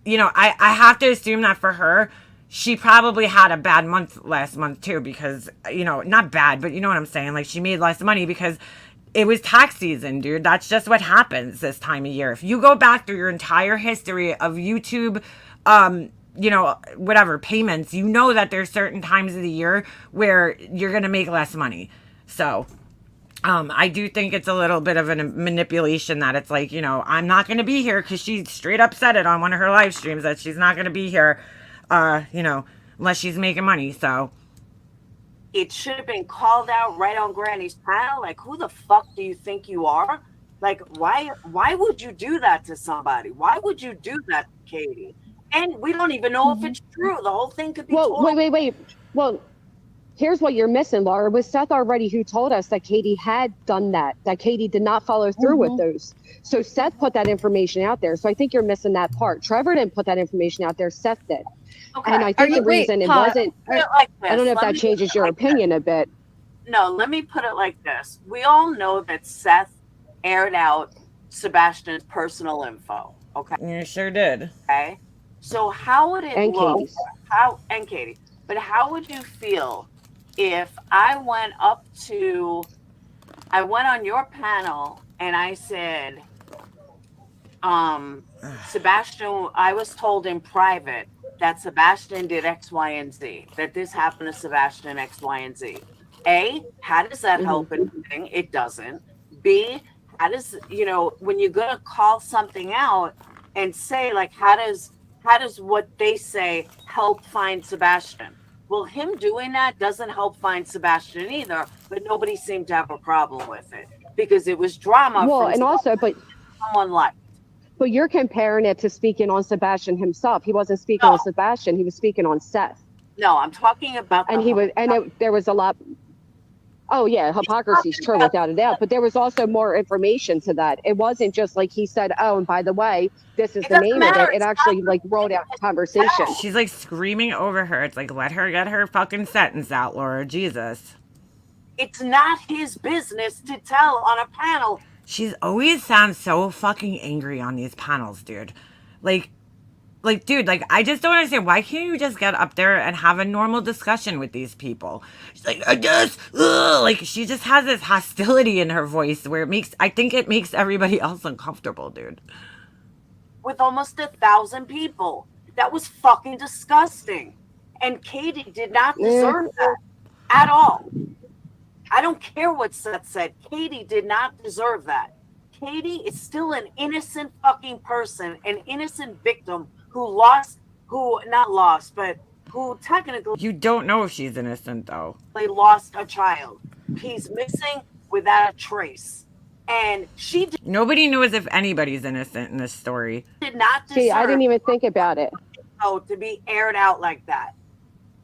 I have to assume that for her, she probably had a bad month last month too, because, not bad, but you know what I'm saying? Like, she made less money because it was tax season, dude. That's just what happens this time of year. If you go back through your entire history of YouTube, whatever payments, that there's certain times of the year where you're going to make less money. So, I do think it's a little bit of a manipulation that it's like, I'm not going to be here, because she straight up said it on one of her live streams that she's not going to be here, unless she's making money. So it should have been called out right on Granny's panel. Like, who the fuck do you think you are? Like, why would you do that to somebody? Why would you do that, Katie? And we don't even know if it's true. The whole thing could be wait. Well, here's what you're missing, Laura. It was Seth already who told us that Katie had done that Katie did not follow through with those. So Seth put that information out there. So I think you're missing that part. Trevor didn't put that information out there. Seth did. Okay. And I think the reason it wasn't, I don't know if that changes your opinion a bit. No, let me put it like this. We all know that Seth aired out Sebastian's personal info. Okay. You sure did. Okay. So how would it look? Katie's. And Katie, but how would you feel if I went on your panel and I said, Sebastian, I was told in private that Sebastian did X, Y, and Z, that this happened to Sebastian X, Y, and Z. A, how does that help anything? It doesn't. B, how does, when you're going to call something out and say, like, how does what they say help find Sebastian? Well, him doing that doesn't help find Sebastian either, but nobody seemed to have a problem with it because it was drama. Well, and also, but someone liked. But you're comparing it to speaking on Sebastian himself. He wasn't speaking on Sebastian. He was speaking on Seth. No, I'm talking about. There was a lot. Oh yeah, hypocrisy is true without a doubt. But there was also more information to that. It wasn't just like he said, "Oh, and by the way, this is the name of it." It actually rolled out the conversation. She's like screaming over her. It's like, let her get her fucking sentence out, Laura. Jesus. It's not his business to tell on a panel. She's always sounds so fucking angry on these panels, dude. Dude, I just don't understand. Why can't you just get up there and have a normal discussion with these people? She's like, I just, she just has this hostility in her voice where I think it makes everybody else uncomfortable, dude. With almost 1,000 people. That was fucking disgusting. And Katie did not deserve that at all. I don't care what Seth said. Katie did not deserve that. Katie is still an innocent fucking person, an innocent victim who technically... You don't know if she's innocent, though. They lost a child. He's missing without a trace. And nobody knows if anybody's innocent in this story. Did not deserve... See, I didn't even think about it. To be aired out like that.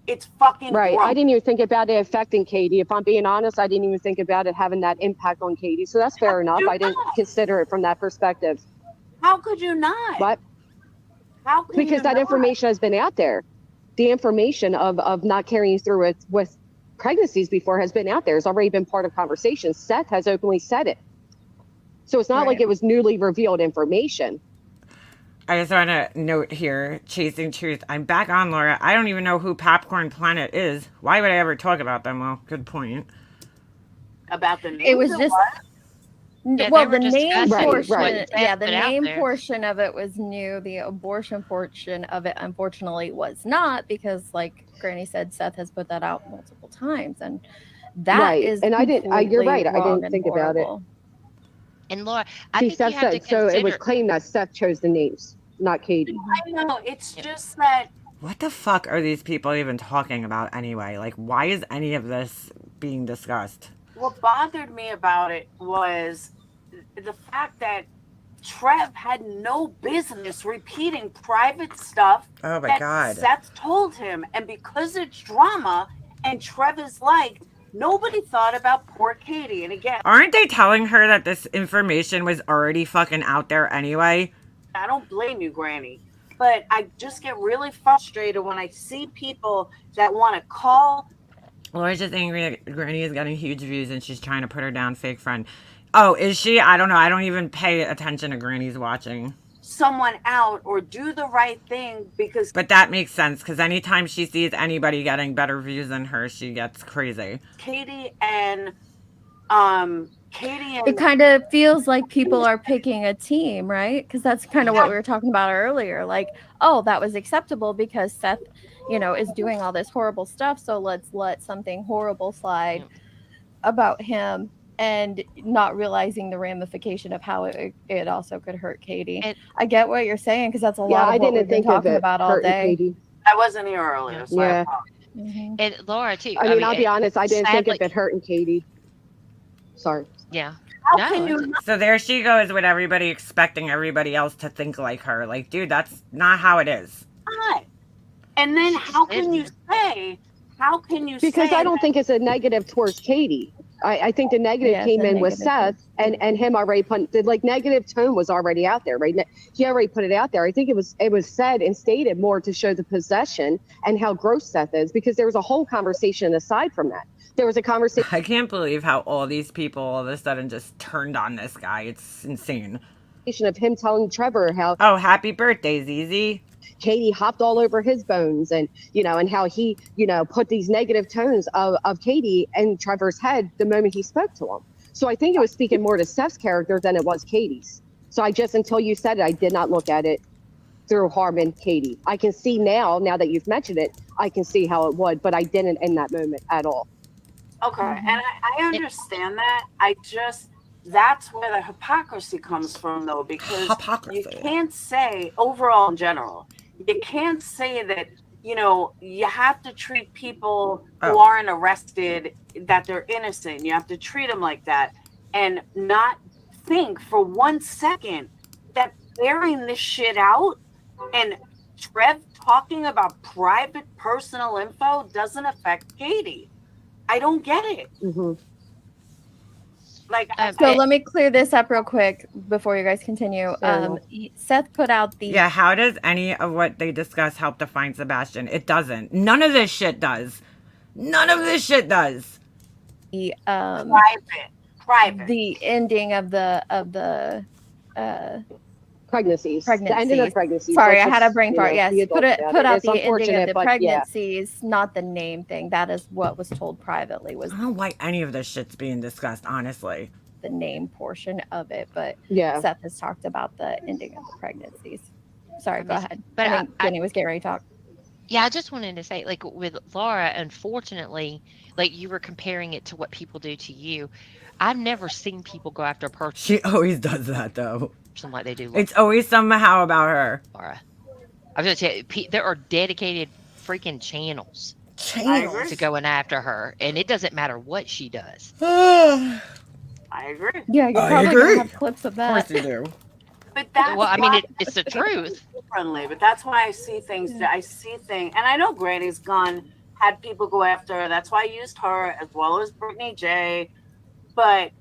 It's fucking right. gross. I didn't even think about it affecting Katie. If I'm being honest, I didn't even think about it having that impact on Katie. So that's fair enough. I didn't consider it from that perspective. How could you not? What? Because that information has been out there. The information of not carrying through with pregnancies before has been out there. It's already been part of conversation. Seth has openly said it. So it's not like it was newly revealed information. I just want to note here, Chasing Truth. I'm back on, Laura. I don't even know who Popcorn Planet is. Why would I ever talk about them? Well, good point. About the name? It was just... Yeah, Well, they the were name discussing portion, Right. yeah, Seth the put out name there. portion of it was new. The abortion portion of it, unfortunately, was not because, like Granny said, Seth has put that out multiple times, and that Right. is And you're completely right. I wrong didn't and think about it. horrible. And Laura, I See, think you Seth have to said, so it was consider. claimed that Seth chose the names, not Katie. I know. It's Yep. just that What the fuck are these people even talking about anyway? Like, why is any of this being discussed? what bothered me about it was the fact that Trev had no business repeating private stuff Oh my that God. Seth told him. And because it's drama and Trev is liked, nobody thought about poor Katie. And again, Aren't they telling her that this information was already fucking out there anyway? I don't blame you, Granny. But I just get really frustrated when I see people that want to call. Laura's just angry that Granny is getting huge views and she's trying to put her down, fake friend. Oh, is she? I don't know. I don't even pay attention to Granny's watching. Someone out or do the right thing because But that makes sense because anytime she sees anybody getting better views than her, she gets crazy. Katie and It kind of feels like people are picking a team, right? Because that's kind of what we were talking about earlier. Like, oh, that was acceptable because Seth, is doing all this horrible stuff. So let's let something horrible slide about him, and not realizing the ramification of how it also could hurt Katie. I get what you're saying because that's a lot of what we've been talking about all day. Katie. I wasn't here earlier, so Yeah. And Laura too. I mean, I'll be honest, I didn't think sadly- of it hurting Katie. Sorry. Yeah. how No, can you So there she goes with everybody expecting everybody else to think like her. Like, dude, that's not how it is. not? And then how can you say? Because I don't that- think it's a negative towards Katie. I think the negative Yeah, came the in with negative Seth and him already put the negative tone was already out there, right? He already put it out there. I think it was said and stated more to show the possession and how gross Seth is, because there was a whole conversation aside from that. There was a conversation I can't believe how all these people all of a sudden just turned on this guy. It's insane. of him telling Trevor how Oh, happy birthday, Zizi. Katie hopped all over his bones, and and how he put these negative tones of Katie in Trevor's head the moment he spoke to him. So I think it was speaking more to Seth's character than it was Katie's. So I just, until you said it, I did not look at it through Harmon Katie. I can see now that you've mentioned it, I can see how it would, but I didn't in that moment at all. Okay, and I understand that. That's where the hypocrisy comes from, though, because Hypocrisy. you can't say overall in general. You can't say that you have to treat people who aren't arrested that they're innocent. You have to treat them like that, and not think for 1 second that airing this shit out and Trev talking about private personal info doesn't affect Katie. I don't get it. Mm-hmm. Like, So let me clear this up real quick before you guys continue. Seth put out the Yeah, how does any of what they discuss help to find Sebastian? It doesn't. None of this shit does. None of this shit does. private. the ending of the Pregnancies. The ending of pregnancies. Sorry, Let's I had a just, brain fart. Yes, be put adults about out It's the ending of unfortunate, the but pregnancies, not the name thing. That is what was told privately, was I don't know why any of this shit's being discussed, honestly. the name portion of it. But Yeah. Seth has talked about the ending of the pregnancies. Sorry, go ahead. But I think Jenny was getting ready to talk. Yeah, I just wanted to say, like with Laura, unfortunately, like you were comparing it to what people do to you. I've never seen people go after a person She always does that, though. like they do It's always somehow about her. Laura. I was going to say, there are dedicated freaking channels agree. to going after her, and it doesn't matter what she does. I agree. Yeah, you're I probably agree. gonna have clips of Of that. course you do. But that's Well, I mean, why it's the truth. friendly. But that's why I see things. And I know Granny's had people go after her. That's why I used her as well as Brittany J. But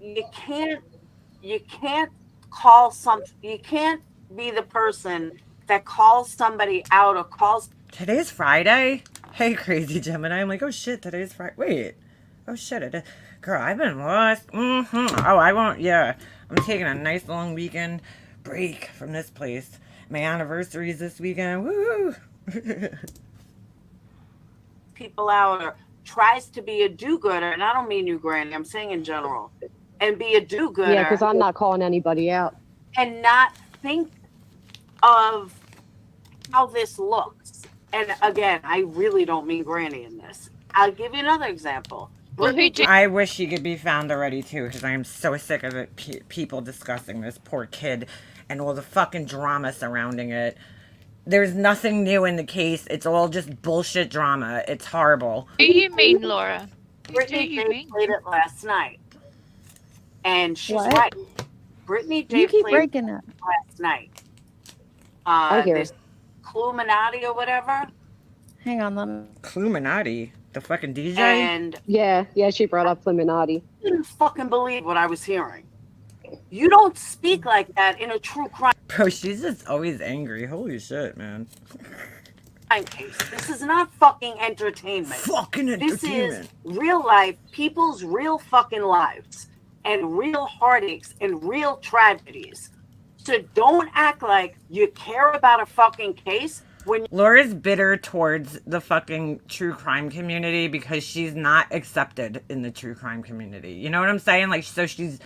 you can't call you can't be the person that calls somebody out or calls. Today's Friday? Hey, crazy Gemini. I'm like, oh shit, today's Friday. Wait. Oh shit, it is. Girl, I've been lost. Mm-hmm. Oh, I won't. Yeah. I'm taking a nice long weekend break from this place. My anniversary is this weekend. Woo! People out or tries to be a do-gooder, and I don't mean you, Granny. I'm saying in general. and be a do-gooder. Yeah, because I'm not calling anybody out. And not think of how this looks. And again, I really don't mean Granny in this. I'll give you another example. Well, who do- I wish she could be found already too, because I am so sick of it. People discussing this poor kid and all the fucking drama surrounding it. There's nothing new in the case. It's all just bullshit drama. It's horrible. Who do you mean, Laura? Who do Brittany you J mean? played it last night. And she's What? right. Brittany J You keep played breaking up. it last night. I hear This Cluminati or whatever. Hang on, let me. Cluminati, the fucking DJ. And Yeah, she brought up Illuminati. I didn't fucking believe what I was hearing. You don't speak like that in a true crime Bro, she's just always angry. Holy shit, man. case. This is not fucking entertainment. Fucking This is entertainment. real life, people's real fucking lives, and real heartaches and real tragedies. So don't act like you care about a fucking case when Laura's bitter towards the fucking true crime community because she's not accepted in the true crime community. You know what I'm saying? Like, so she's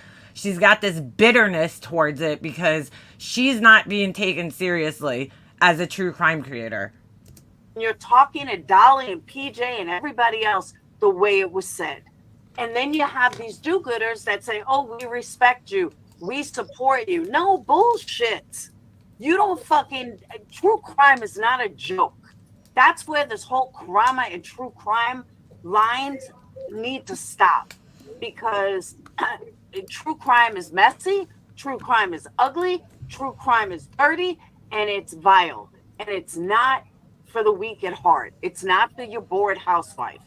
got this bitterness towards it because she's not being taken seriously as a true crime creator. you're talking to Dolly and PJ and everybody else the way it was said. And then you have these do-gooders that say, oh, we respect you. We support you. No bullshit. You don't fucking, true crime is not a joke. That's where this whole crime and true crime lines need to stop, because true crime is messy, true crime is ugly, true crime is dirty, and it's vile. And it's not for the weak at heart. It's not for your bored housewife.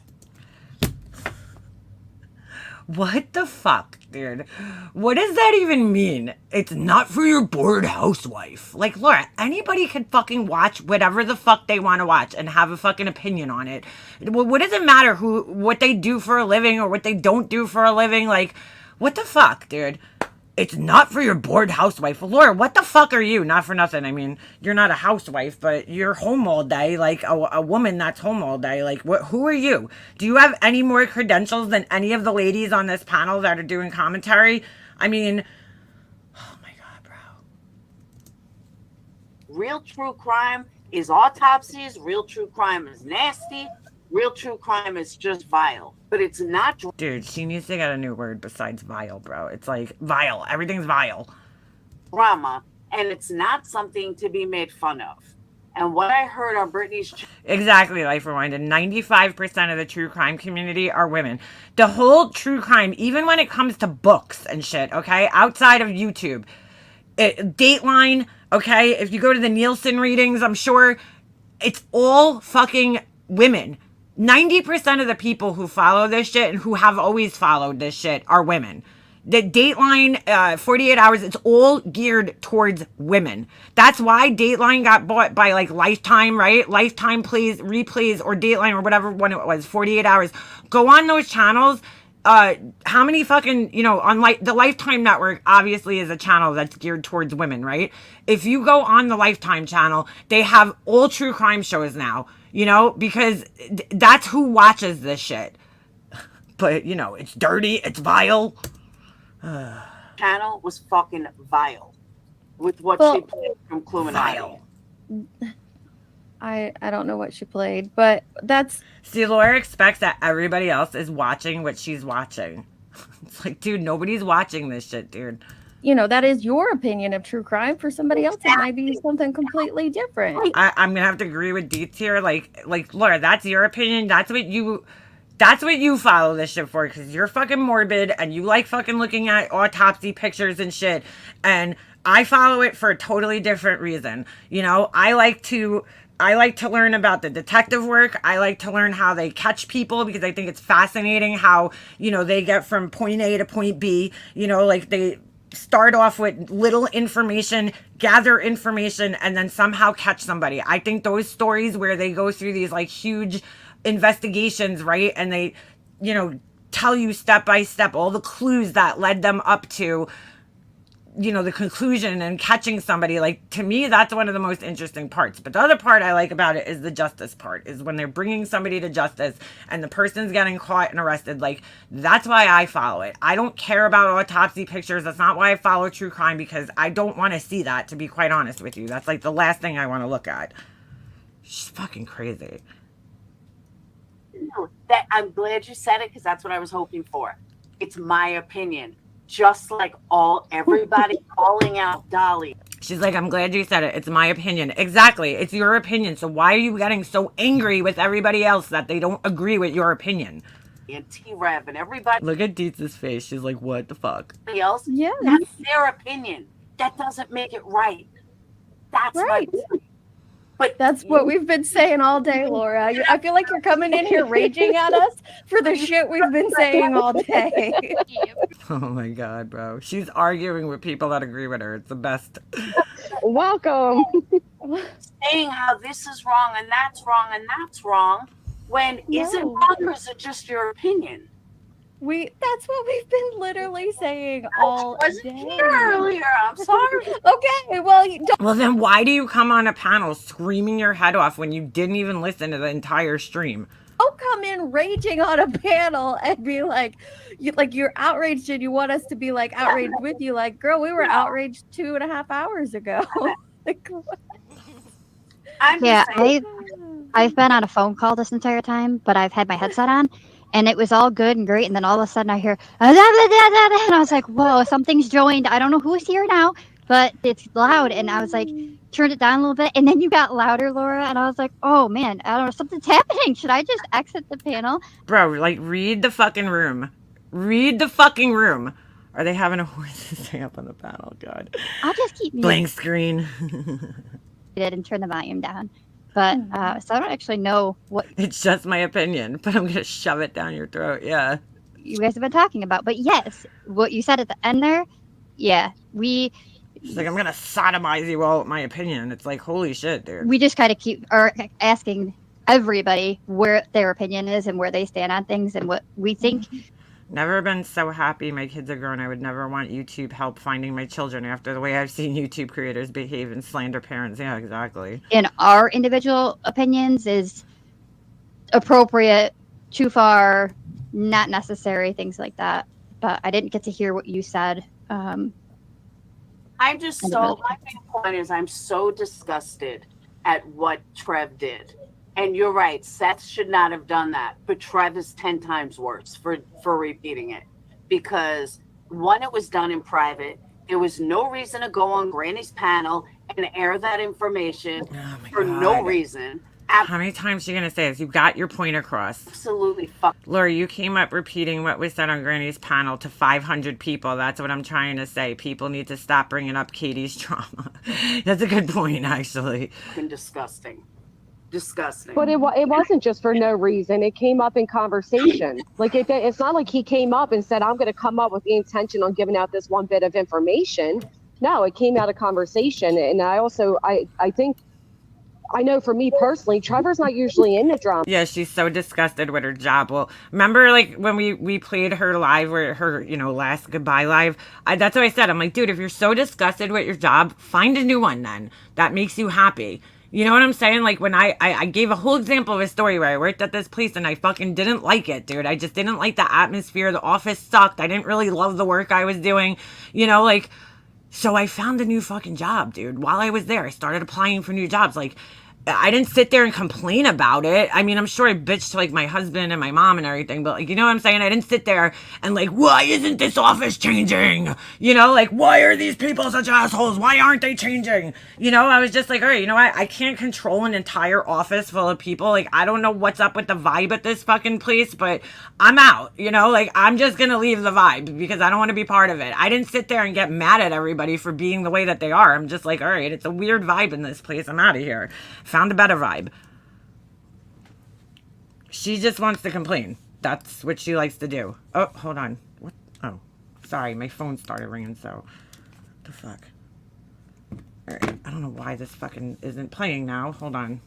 What the fuck, dude? What does that even mean? It's not for your bored housewife. Like, Laura, anybody can fucking watch whatever the fuck they want to watch and have a fucking opinion on it. What does it matter what they do for a living or what they don't do for a living? Like, what the fuck, dude? It's not for your bored housewife. Laura, what the fuck are you? Not for nothing. I mean, you're not a housewife, but you're home all day, like a woman that's home all day. Like, who are you? Do you have any more credentials than any of the ladies on this panel that are doing commentary? I mean, oh my God, bro. Real true crime is autopsies. Real true crime is nasty. Real true crime is just vile. But it's not Dude, she needs to get a new word besides vile, bro. It's like vile. Everything's vile. drama, and it's not something to be made fun of. And what I heard on Britney's Exactly, Life Rewinded. 95% of the true crime community are women. The whole true crime, even when it comes to books and shit, okay, outside of YouTube, Dateline, okay, if you go to the Nielsen readings, I'm sure it's all fucking women. 90% of the people who follow this shit and who have always followed this shit are women. The Dateline, 48 Hours, it's all geared towards women. That's why Dateline got bought by like Lifetime, right? Lifetime replays, or Dateline, or whatever one it was, 48 Hours. Go on those channels. How many fucking, on the Lifetime network obviously is a channel that's geared towards women, right? If you go on the Lifetime channel, they have all true crime shows now, because that's who watches this shit. But, it's dirty, it's vile. channel was fucking vile with what she played from Cluminati. Vile. I don't know what she played, but that's See, Laura expects that everybody else is watching what she's watching. It's like, dude, nobody's watching this shit, dude. that is your opinion of true crime. For somebody else, it might be something completely different. I'm gonna have to agree with Deets here. Like Laura, that's your opinion. That's what you follow this shit for, because you're fucking morbid and you like fucking looking at autopsy pictures and shit. And I follow it for a totally different reason. I like to learn about the detective work. I like to learn how they catch people, because I think it's fascinating how, they get from point A to point B. Like they start off with little information, gather information, and then somehow catch somebody. I think those stories where they go through these like huge investigations, right? And they, tell you step by step all the clues that led them up to the conclusion and catching somebody. Like, to me, that's one of the most interesting parts. But the other part I like about it is the justice part, is when they're bringing somebody to justice and the person's getting caught and arrested. Like, that's why I follow it. I don't care about autopsy pictures. That's not why I follow true crime, because I don't want to see that, to be quite honest with you. That's like the last thing I want to look at. She's fucking crazy. No, that I'm glad you said it, because that's what I was hoping for. It's my opinion. Just like everybody calling out Dolly. She's like, I'm glad you said it. It's my opinion. Exactly. It's your opinion. So why are you getting so angry with everybody else that they don't agree with your opinion? And T-Rev and everybody. Look at Dietz's face. She's like, what the fuck? Else? Yeah. That's their opinion. That doesn't make it right. That's Right. my point. But That's what we've been saying all day, Laura. I feel like you're coming in here raging at us for the shit we've been saying all day. Oh my God, bro. She's arguing with people that agree with her. It's the best. Welcome. saying how this is wrong and that's wrong and that's wrong, when is it No. wrong or is it just your opinion? That's what we've been literally saying all I wasn't day. here earlier. I'm sorry. Okay, well, you don't. Well, then why do you come on a panel screaming your head off when you didn't even listen to the entire stream? Don't come in raging on a panel and be like, you're outraged and you want us to be like outraged with you. Like, girl, we were outraged 2.5 hours ago. Like, I'm Yeah, just saying, I've been on a phone call this entire time, but I've had my headset on, and it was all good and great. And then all of a sudden I hear, and I was like, whoa, something's joined. I don't know who's here now, but it's loud. And I was like, turned it down a little bit. And then you got louder, Laura. And I was like, oh, man, I don't know. Something's happening. Should I just exit the panel? Bro, like, read the fucking room. Read the fucking room. Are they having a horse to stay up on the panel? God. I'll just keep Blank screen. muted and turn the volume down. But so I don't actually know what It's just my opinion, but I'm going to shove it down your throat. Yeah. you guys have been talking about. But yes, what you said at the end there, yeah, She's like, I'm going to sodomize you all with my opinion. It's like, holy shit, dude. we just kind of keep asking everybody where their opinion is and where they stand on things and what we think. Never been so happy my kids are grown. I would never want YouTube help finding my children after the way I've seen YouTube creators behave and slander parents. Yeah, exactly. In our individual opinions is appropriate, too far, not necessary, things like that. But I didn't get to hear what you said. I'm just I so, don't know. my big point is I'm so disgusted at what Trev did. And you're right, Seth should not have done that, but Trev is 10 times worse for repeating it. Because one, it was done in private. There was no reason to go on Granny's panel and air that information Oh my for God. no reason. How many times are you going to say this? You got your point across. Absolutely fuck. Laura, you came up repeating what was said on Granny's panel to 500 people. That's what I'm trying to say. People need to stop bringing up Katie's trauma. That's a good point, actually. Fucking disgusting. Disgusting. But it wasn't just for no reason. It came up in conversation. Like it's not like he came up and said, I'm going to come up with the intention on giving out this one bit of information. No, it came out of conversation. And I think, I know for me personally, Trevor's not usually in the drama. Yeah, she's so disgusted with her job. Well, remember, like, when we played her live, where her, last goodbye live? That's what I said. I'm like, dude, if you're so disgusted with your job, find a new one then. That makes you happy. You know what I'm saying? Like, when I gave a whole example of a story where I worked at this place and I fucking didn't like it, dude. I just didn't like the atmosphere. The office sucked. I didn't really love the work I was doing. So I found a new fucking job, dude. While I was there, I started applying for new jobs. Like, I didn't sit there and complain about it. I mean, I'm sure I bitched to, like, my husband and my mom and everything, but, like, you know what I'm saying? I didn't sit there and, like, why isn't this office changing? Like, why are these people such assholes? Why aren't they changing? I was just like, all right, you know what? I can't control an entire office full of people. Like, I don't know what's up with the vibe at this fucking place, but I'm out, Like, I'm just gonna leave the vibe because I don't want to be part of it. I didn't sit there and get mad at everybody for being the way that they are. I'm just like, all right, it's a weird vibe in this place. I'm out of here. Found a better vibe. She just wants to complain. That's what she likes to do. Oh, hold on. What? Oh, sorry. My phone started ringing, so. What the fuck? Alright. I don't know why this fucking isn't playing now. Hold on.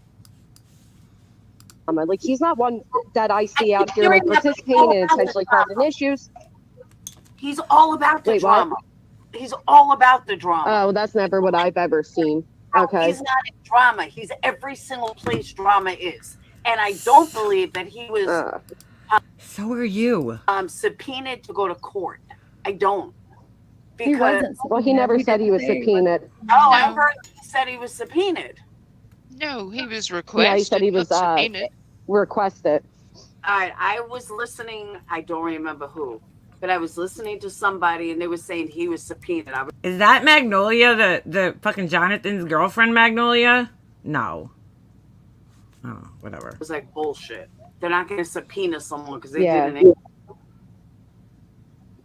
Like he's not one that I see out here like participating and essentially causing issues. He's all about the Wait, what? drama. He's all about the drama. Oh, that's never what I've ever seen. Okay. He's not in drama. He's every single place drama is. And I don't believe that he was So are you. subpoenaed to go to court. I don't. He Because wasn't. Well, he never said he was didn't say subpoenaed. I No. heard he said he was subpoenaed. No, he was requested. Yeah, he said he was not subpoenaed. requested. All right, I was listening. I don't remember who, but I was listening to somebody, and they were saying he was subpoenaed. I was Is that Magnolia, the fucking Jonathan's girlfriend, Magnolia? No. Oh, whatever. like, bullshit. They're not going to subpoena someone because they Yeah. didn't.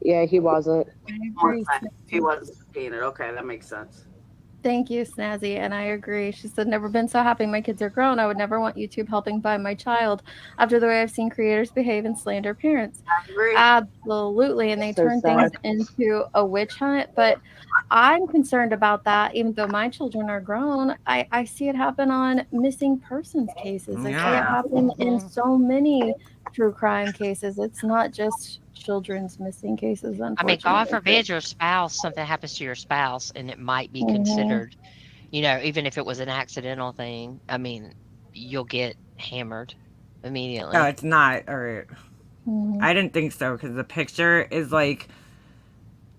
Yeah, he wasn't. I agree. He wasn't subpoenaed. Okay, that makes sense. Thank you, Snazzy, and I agree. She said, never been so happy my kids are grown. I would never want YouTube helping by my child after the way I've seen creators behave and slander parents. I agree. Absolutely, and they So turn sad. things into a witch hunt. But I'm concerned about that, even though my children are grown. I see it happen on missing persons cases. I see it Yeah. happen in so many true crime cases. It's not just children's missing cases, I mean, unfortunately. God forbid your spouse, something happens to your spouse, and it might be Mhm. considered, even if it was an accidental thing. I mean, you'll get hammered immediately. No, it's not. All right. Mhm. I didn't think so because the picture is like,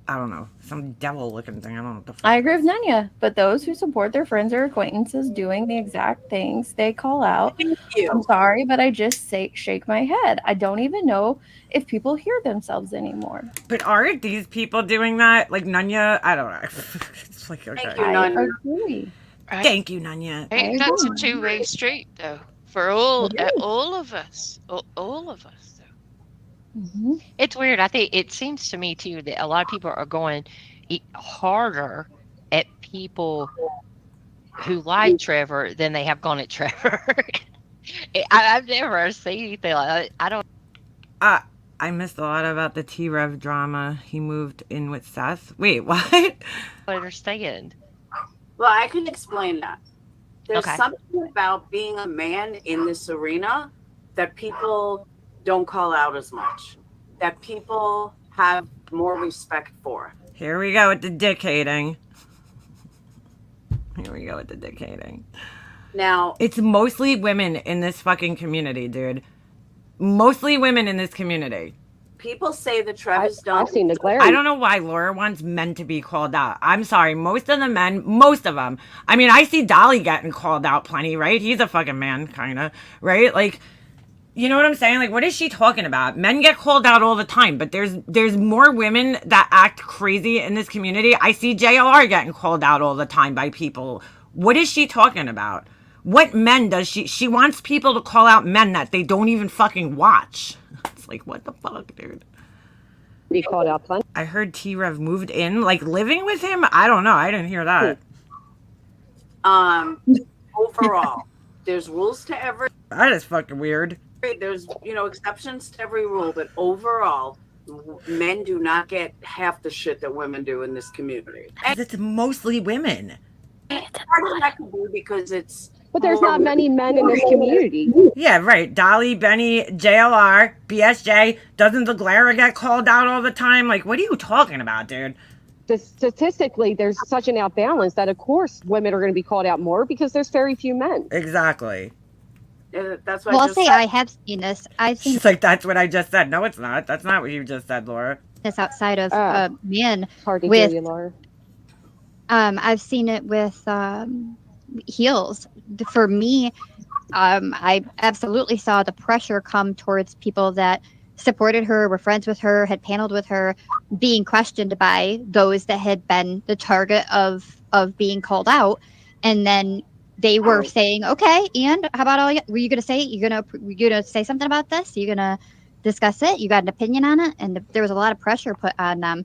I don't know, some devil looking thing. I don't know what the fuck. I agree with Nanya, but those who support their friends or acquaintances doing the exact things they call out, Thank I'm you. sorry, but I just shake my head. I don't even know if people hear themselves anymore. But aren't these people doing that? Like Nunya? I don't know. It's like, okay. Thank you, I Nanya. agree. Right? Thank you, Nunya. Right? I That's a agree. two-way street, though, for all It is. all of us. All of us. Though. Mhm. It's weird. I think it seems to me too that a lot of people are going harder at people who like Trevor than they have gone at Trevor. I've never seen anything like that. I don't I missed a lot about the T-Rev drama. He moved in with Seth. Wait, what? understand. Well, I can explain that. There's Okay. something about being a man in this arena that people don't call out as much, that people have more respect for. Here we go with the dick hating. Now, It's mostly women in this fucking community, dude. Mostly women in this community. people say that Trevor's done. I've seen the glare. I don't know why Laura wants men to be called out. I'm sorry. Most of them. I mean, I see Dolly getting called out plenty, right? He's a fucking man, kind of, right? Like, you know what I'm saying? Like, what is she talking about? Men get called out all the time, but there's more women that act crazy in this community. I see JLR getting called out all the time by people. What is she talking about? What men does she wants people to call out men that they don't even fucking watch. It's like, what the fuck, dude? Be called out plenty. I heard T-Rev moved in, like living with him. I don't know. I didn't hear that. Overall, there's rules to every. That is fucking weird. There's exceptions to every rule, but overall, men do not get half the shit that women do in this community. And 'Cause it's mostly women. part of that could be because it's. But there's not many men in this community. Yeah, right. Dolly, Benny, JLR, BSJ. Doesn't the Glara get called out all the time? Like, what are you talking about, dude? Statistically, there's such an outbalance that, of course, women are going to be called out more because there's very few men. Exactly. That's what Well, I I'll just say said. I have seen this. I've seen She's like, that's what I just said. No, it's not. That's not what you just said, Laura. this outside of men. It's hard to With- hear you, Laura. I've seen it with heels. For me, I absolutely saw the pressure come towards people that supported her, were friends with her, had paneled with her, being questioned by those that had been the target of being called out, and then they were saying, "Okay, and how about all? Were you going to say you're gonna say something about this? You're gonna discuss it? You got an opinion on it?" And there was a lot of pressure put on them,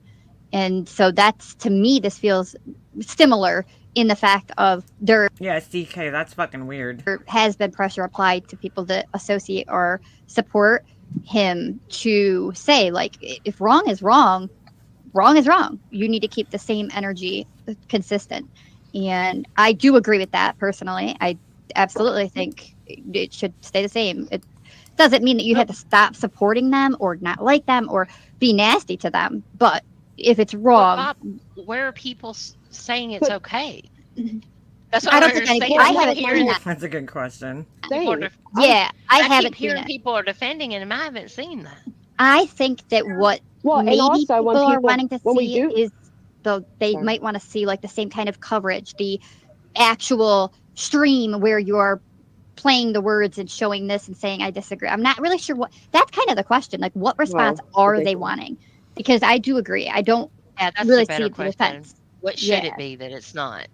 and so that's, to me, this feels similar in the fact of there Yeah, CK, that's fucking weird. has been pressure applied to people that associate or support him to say, like, if wrong is wrong, wrong is wrong. You need to keep the same energy consistent. And I do agree with that personally. I absolutely think it should stay the same. It doesn't mean that you have to stop supporting them or not like them or be nasty to them. But if it's But wrong. Bob, where are people saying it's But- okay? That's what I I don't don't think understand. I I keep haven't hearing seen that. That's a good question. people are Thing. def- Yeah, I I keep haven't seen hearing it. people are defending it, and I haven't seen that. I think that what Well, and maybe also people when are wanting to when we see do, is they Sorry. might want to see like the same kind of coverage, the actual stream where you're playing the words and showing this and saying I disagree. I'm not really sure what that's kind of the question. Like what response are they ridiculous. wanting? Because I do agree. I don't Yeah, that's really a better see the question. defense. What should Yeah. it be that it's not?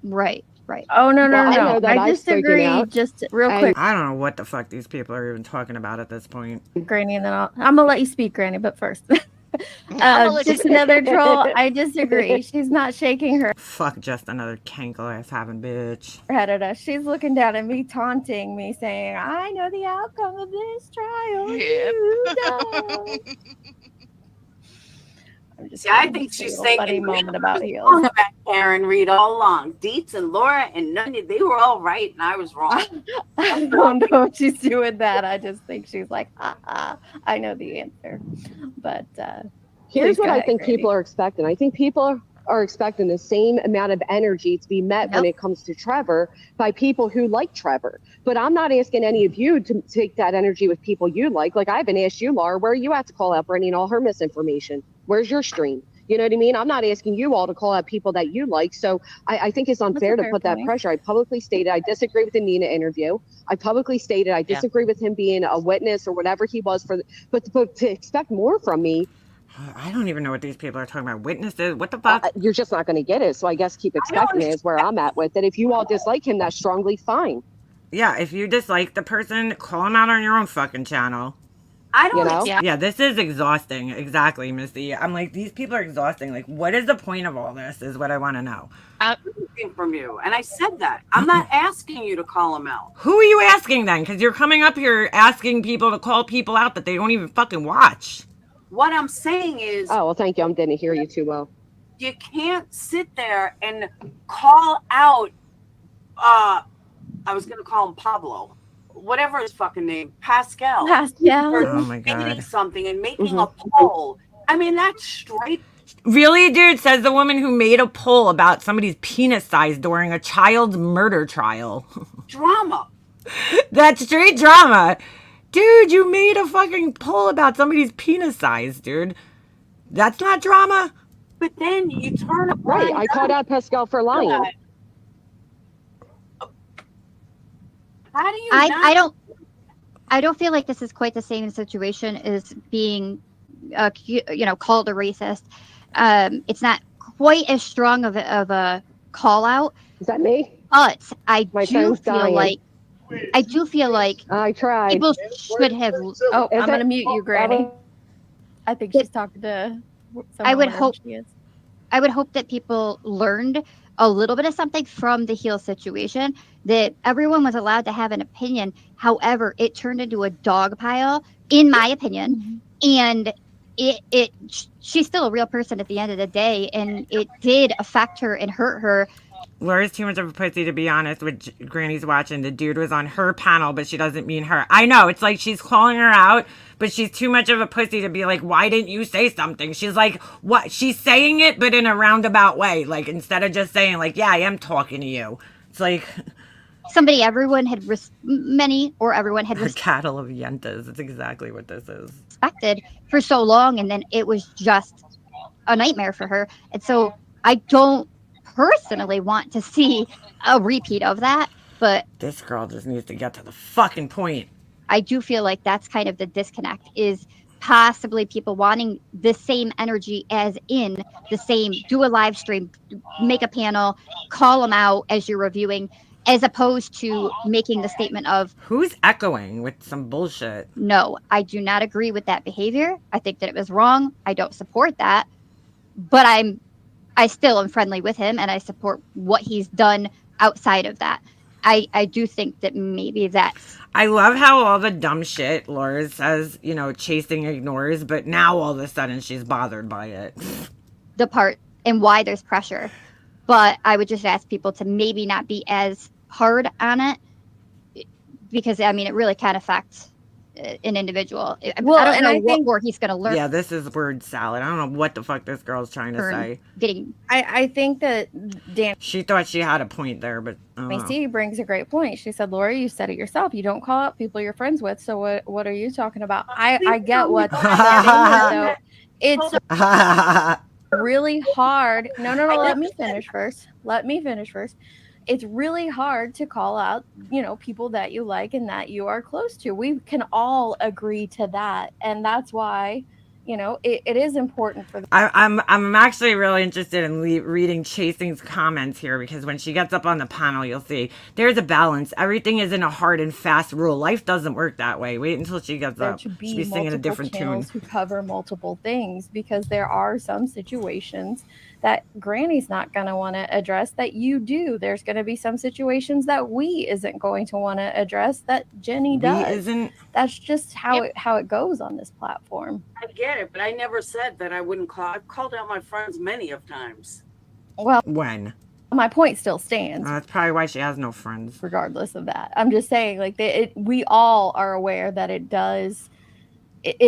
Right. Oh no, Well, I know no. that I I've spoken disagree. out, Just real and- quick, I don't know what the fuck these people are even talking about at this point. Granny, and then I'm gonna let you speak, Granny. But first, I'ma let you just another troll. I disagree. She's not shaking her Fuck just another cankle ass having bitch. head at us. She's looking down at me, taunting me, saying, "I know the outcome of this trial. Yep. You don't." I'm just Yeah, I kidding. think Just a she's little thinking funny we moment about heels. wrong about Karen Reed all along. Dietz and Laura and Nunya, they were all right, and I was wrong. I don't know if she's doing that. I just think she's like, I know the answer. But here's please what go I ahead, think Granny. people are expecting. I think people are expecting the same amount of energy to be met when Yep. it comes to Trevor by people who like Trevor. But I'm not asking any of you to take that energy with people you like. Like I haven't asked you, Laura, where are you at to call out Brittany and all her misinformation? Where's your stream? You know what I mean? I'm not asking you all to call out people that you like. So I think it's unfair to fair put that point. pressure. I publicly stated I disagree with the Nina interview. I publicly stated I disagree with him being a witness or whatever he was for. But to expect more from me, I don't even know what these people are talking about. Witnesses? What the fuck? you're just not going to get it. So I guess keep expecting it is where I'm at with it. If you all dislike him that strongly, fine. Yeah, if you dislike the person, call them out on your own fucking channel. I don't You know? Yeah. Yeah, this is exhausting. Exactly, Missy. I'm like, these people are exhausting. Like, what is the point of all this is what I want to know. expect from you, and I said that. I'm not asking you to call him out. Who are you asking then? Because you're coming up here asking people to call people out that they don't even fucking watch. What I'm saying is, Oh, well, thank you. I didn't hear you too well. you can't sit there and call out. I was gonna call him Pablo, whatever his fucking name, Pascal. Pascal. Oh my Making god. something and making a poll. I mean, that's straight Really, dude? Says the woman who made a poll about somebody's penis size during a child's murder trial. drama. That's straight drama. Dude, you made a fucking poll about somebody's penis size, dude. That's not drama? But then you turn a Right. I called out Pascal for lying. How do you? I don't feel like this is quite the same situation as being called a racist. It's not quite as strong of a call out, Is that me? but I My do phone's feel dying. like I tried. people should have. Oh, Is I'm going it- to mute you, Granny. I think she's talking to someone. I would wherever hope- she is. I would hope that people learned a little bit of something from the heel situation, that everyone was allowed to have an opinion. However, it turned into a dog pile, in my opinion, and she's still a real person at the end of the day, and it did affect her and hurt her. Laura's too much of a pussy, to be honest, with Granny's watching. The dude was on her panel, but she doesn't mean her. I know, it's like she's calling her out, but she's too much of a pussy to be like, why didn't you say something? She's like, what? She's saying it, but in a roundabout way. Like, instead of just saying, like, yeah, I am talking to you. It's like Everyone had a cattle of yentas. That's exactly what this is. respected for so long, and then it was just a nightmare for her. And so I don't personally want to see a repeat of that, but This girl just needs to get to the fucking point. I do feel like that's kind of the disconnect, is possibly people wanting the same energy, as in the same, do a live stream, make a panel, call them out as you're reviewing, as opposed to making the statement of, Who's echoing with some bullshit? no, I do not agree with that behavior. I think that it was wrong. I don't support that, but I still am friendly with him, and I support what he's done outside of that. I do think that maybe that's I love how all the dumb shit Laura says, chasing ignores, but now all of a sudden she's bothered by it. the part and why there's pressure. But I would just ask people to maybe not be as hard on it, because I mean, it really can affect an individual. Well, I don't and know I what think- more he's going to learn. Yeah, this is word salad. I don't know what the fuck this girl's trying to say. Getting I think that Dan She thought she had a point there, but I don't know. C brings a great point. She said, Lori, you said it yourself. You don't call out people you're friends with. So what are you talking about? I get what though. It's really hard. No, let me finish first. It's really hard to call out, people that you like and that you are close to. We can all agree to that. And that's why, it is important for I'm actually really interested in reading Chasing's comments here, because when she gets up on the panel, you'll see there's a balance. Everything isn't a hard and fast rule. Life doesn't work that way. Wait until she gets there up. to She'll be be singing a multiple different tune. channels who cover multiple things, because there are some situations that Granny's not going to want to address that you do. There's going to be some situations that we isn't going to want to address that Jenny does. Isn't. That's just how it goes on this platform. I get it, but I never said that I wouldn't call. I've called out my friends many of times. Well, When? my point still stands. That's probably why she has no friends. Regardless of that, I'm just saying, like, we all are aware that it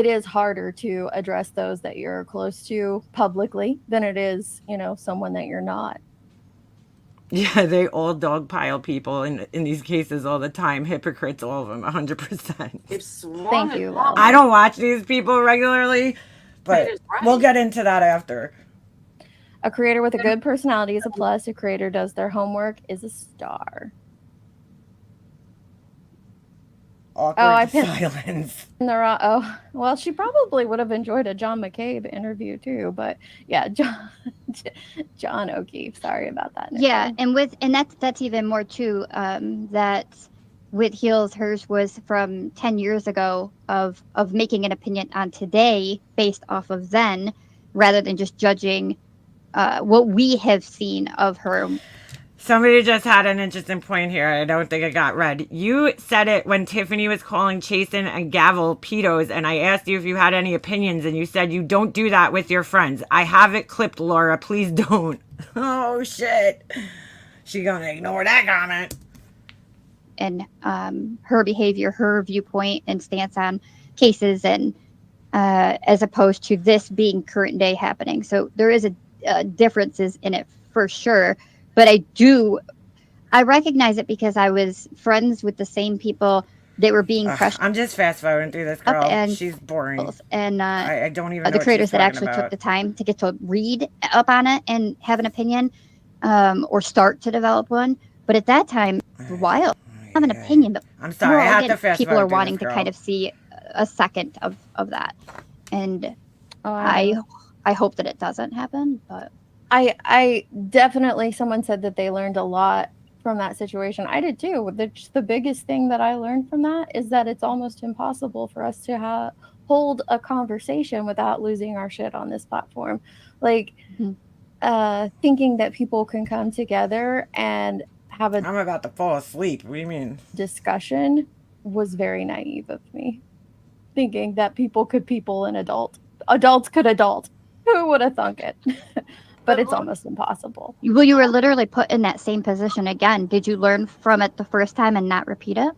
is harder to address those that you're close to publicly than it is, someone that you're not. Yeah, they all dogpile people in these cases all the time. Hypocrites, all of them, 100%. Thank you. I don't watch these people regularly, but we'll get into that after. A creator with a good personality is a plus. A creator does their homework is a star. Awkward silence. Well, she probably would have enjoyed a John McCabe interview too, but yeah, John O'Keefe. Sorry about that, Nicole. Yeah, and that's even more too. That with Heels, hers was from 10 years ago of making an opinion on today based off of then, rather than just judging what we have seen of her. Somebody just had an interesting point here. I don't think it got read. You said it when Tiffany was calling Chasen and Gavel pedos, and I asked you if you had any opinions, and you said you don't do that with your friends. I have it clipped, Laura. Please don't. Oh, shit. She gonna ignore that comment. And her behavior, her viewpoint and stance on cases, and as opposed to this being current day happening. So there is a differences in it for sure. But I recognize it because I was friends with the same people that were being pressured. I'm just fast forwarding through this girl. And she's boring. And I don't even know the creators that actually about. took the time to get to read up on it and have an opinion, or start to develop one. But at that time, it was wild. I have an opinion, but I'm sorry. I have to fast people are forward wanting through this to kind of see a second of that, and I hope that it doesn't happen, but. I definitely, someone said that they learned a lot from that situation. I did too. The biggest thing that I learned from that is that it's almost impossible for us to hold a conversation without losing our shit on this platform. Like, thinking that people can come together and have I'm about to fall asleep. What do you mean? Discussion was very naive of me. Thinking that people could and adults could adult. Who would have thunk it? But it's almost impossible. Well, you were literally put in that same position again. Did you learn from it the first time and not repeat it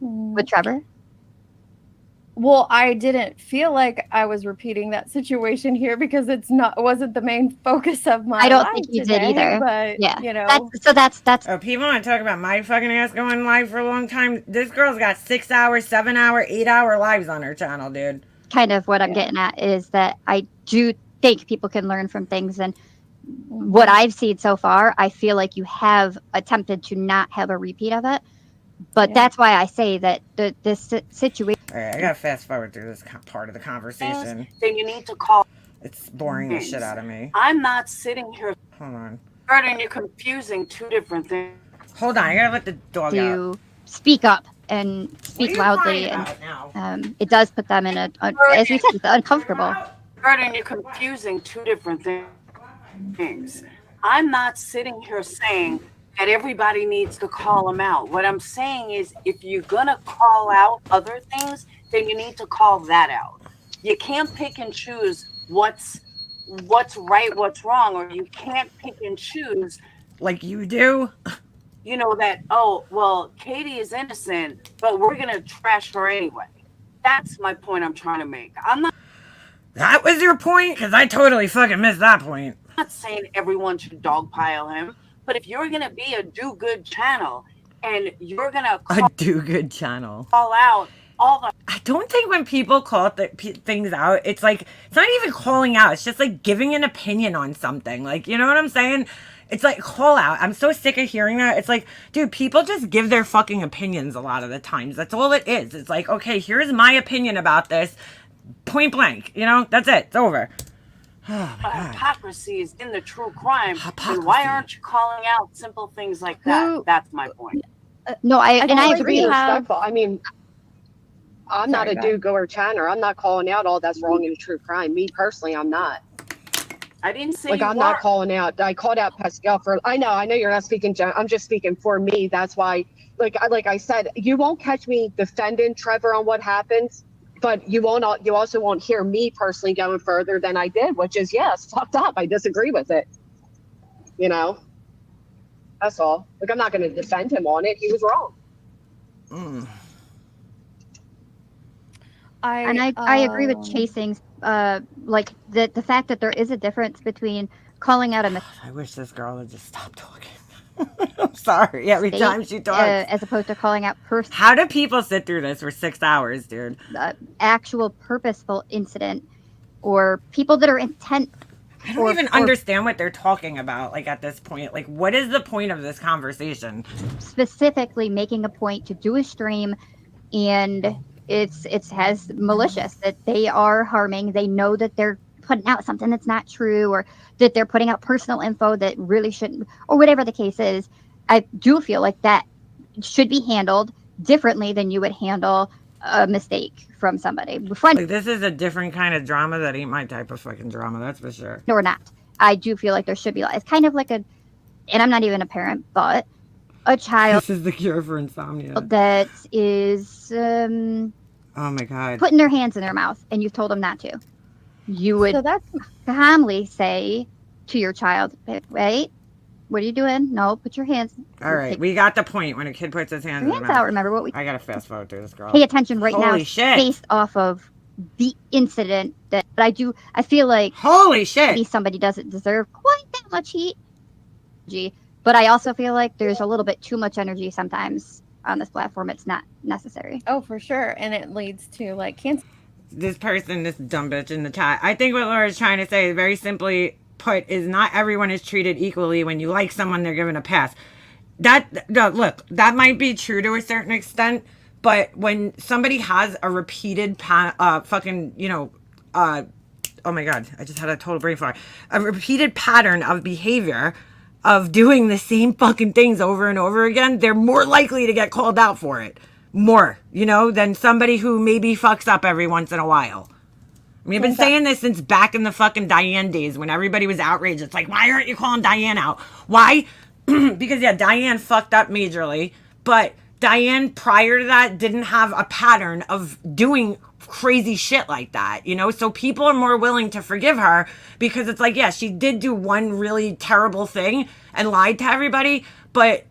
with Trevor? Well, I didn't feel like I was repeating that situation here because it wasn't the main focus of my life. I don't think you did either. But, yeah, that's. Oh, people want to talk about my fucking ass going live for a long time. This girl's got 6 hour, 7 hour, 8 hour lives on her channel, dude. Kind of what I'm getting at is that I do think people can learn from things, and what I've seen so far, I feel like you have attempted to not have a repeat of it, but that's why I say that this situation. All right, I gotta fast forward through this part of the conversation. Then you need to call. It's boring the shit out of me. I'm not sitting here. Hold on. And you're confusing two different things. Hold on, I gotta let the dog out. To speak up and speak loudly, and it does put them in as we said, uncomfortable. And you're confusing two different things. I'm not sitting here saying that everybody needs to call them out. What I'm saying is, if you're gonna call out other things, then you need to call that out. You can't pick and choose what's right, what's wrong, or you can't pick and choose like you do. That, oh, well, Katie is innocent, but we're gonna trash her anyway. That's my point I'm trying to make. I'm That was your point? Because I totally fucking missed that point. not saying everyone should dogpile him, but if you're going to be a do-good channel and you're going to A do-good channel. call out all the I don't think when people call things out, it's like, it's not even calling out. It's just like giving an opinion on something. Like, you know what I'm saying? It's like call out. I'm so sick of hearing that. It's like, dude, people just give their fucking opinions a lot of the times. That's all it is. It's like, okay, here's my opinion about this. Point blank. You know, that's it. It's over. Oh my God. hypocrisy is in the true crime. And Hypocrisy. why aren't you calling out simple things like that? Who- That's my point. No, I Like, agree. be respectful. I mean, I'm not Sorry, a go ahead. do-goer channel. I'm not calling out all that's wrong in a true crime. Me personally, I'm not. I didn't say Like, you I'm were. not calling out. I called out Pascal for. I know you're not speaking. I'm just speaking for me. That's why, like I said, you won't catch me defending Trevor on what happens, but you won't. You also won't hear me personally going further than I did, which is yes, fucked up. I disagree with it. You know, that's all. Like, I'm not going to defend him on it. He was wrong. Mm. I agree with chasing, like the fact that there is a difference between calling out a mistake I wish this girl would just stop talking. I'm sorry. Every time she talks. as opposed to calling out How do people sit through this for 6 hours, dude? actual purposeful incident, or people that are intent. I don't even understand what they're talking about, like, at this point. Like, what is the point of this conversation? Specifically making a point to do a stream, and it has malicious, that they are harming. They know that they're putting out something that's not true, or that they're putting out personal info that really shouldn't, or whatever the case is. I do feel like that should be handled differently than you would handle a mistake from somebody, friend Like, this is a different kind of drama that ain't my type of fucking drama, that's for sure. or not. I do feel like there should be, it's kind of like and I'm not even a parent, but a child This is the cure for insomnia. that is Oh my God. putting their hands in their mouth, and you've told them not to. You would So that's calmly say to your child, wait, what are you doing? No, put your hands. All right, Take we got the point when a kid puts his hands your in hands the out. mouth. Remember what we I gotta fast forward through this girl. pay attention right now Holy shit. based off of the incident that. But I feel like Holy maybe shit. somebody doesn't deserve quite that much heat. But I also feel like there's a little bit too much energy sometimes on this platform. It's not necessary. oh for sure, and it leads to like cancel. This person, this dumb bitch in the chat. I think what Laura's trying to say, very simply put, is not everyone is treated equally. When you like someone, they're given a pass. Look, that might be true to a certain extent, but when somebody has a repeated fucking, oh my God, I just had a total brain fart. A repeated pattern of behavior of doing the same fucking things over and over again, they're more likely to get called out for it. More, than somebody who maybe fucks up every once in a while. I mean, I've been saying this since back in the fucking Diane days when everybody was outraged. It's like, why aren't you calling Diane out? Why? Because, yeah, Diane fucked up majorly, but Diane prior to that didn't have a pattern of doing crazy shit like that, so people are more willing to forgive her because it's like, yeah, she did do one really terrible thing and lied to everybody, but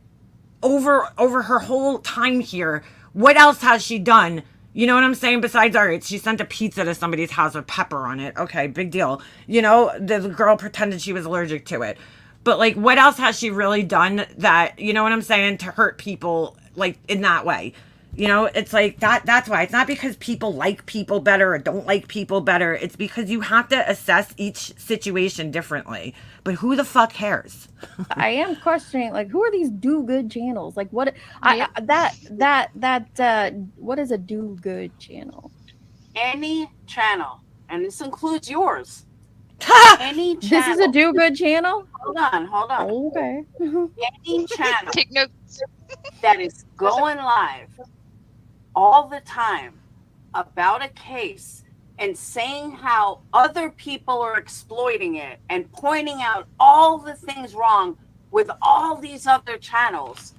over her whole time here, what else has she done? You know what I'm saying? Besides, all right, she sent a pizza to somebody's house with pepper on it. Okay, big deal. The girl pretended she was allergic to it. But, like, what else has she really done that, you know what I'm saying, to hurt people, like, in that way? It's like, that's why. It's not because people like people better or don't like people better. It's because you have to assess each situation differently. But who the fuck cares? I am questioning, like, who are these do good channels? Like, what? What is a do good channel? Any channel, and this includes yours. Any channel. This is a do good channel. Hold on. Okay. Any channel Take notes. that is going live all the time about a case and saying how other people are exploiting it and pointing out all the things wrong with all these other channels.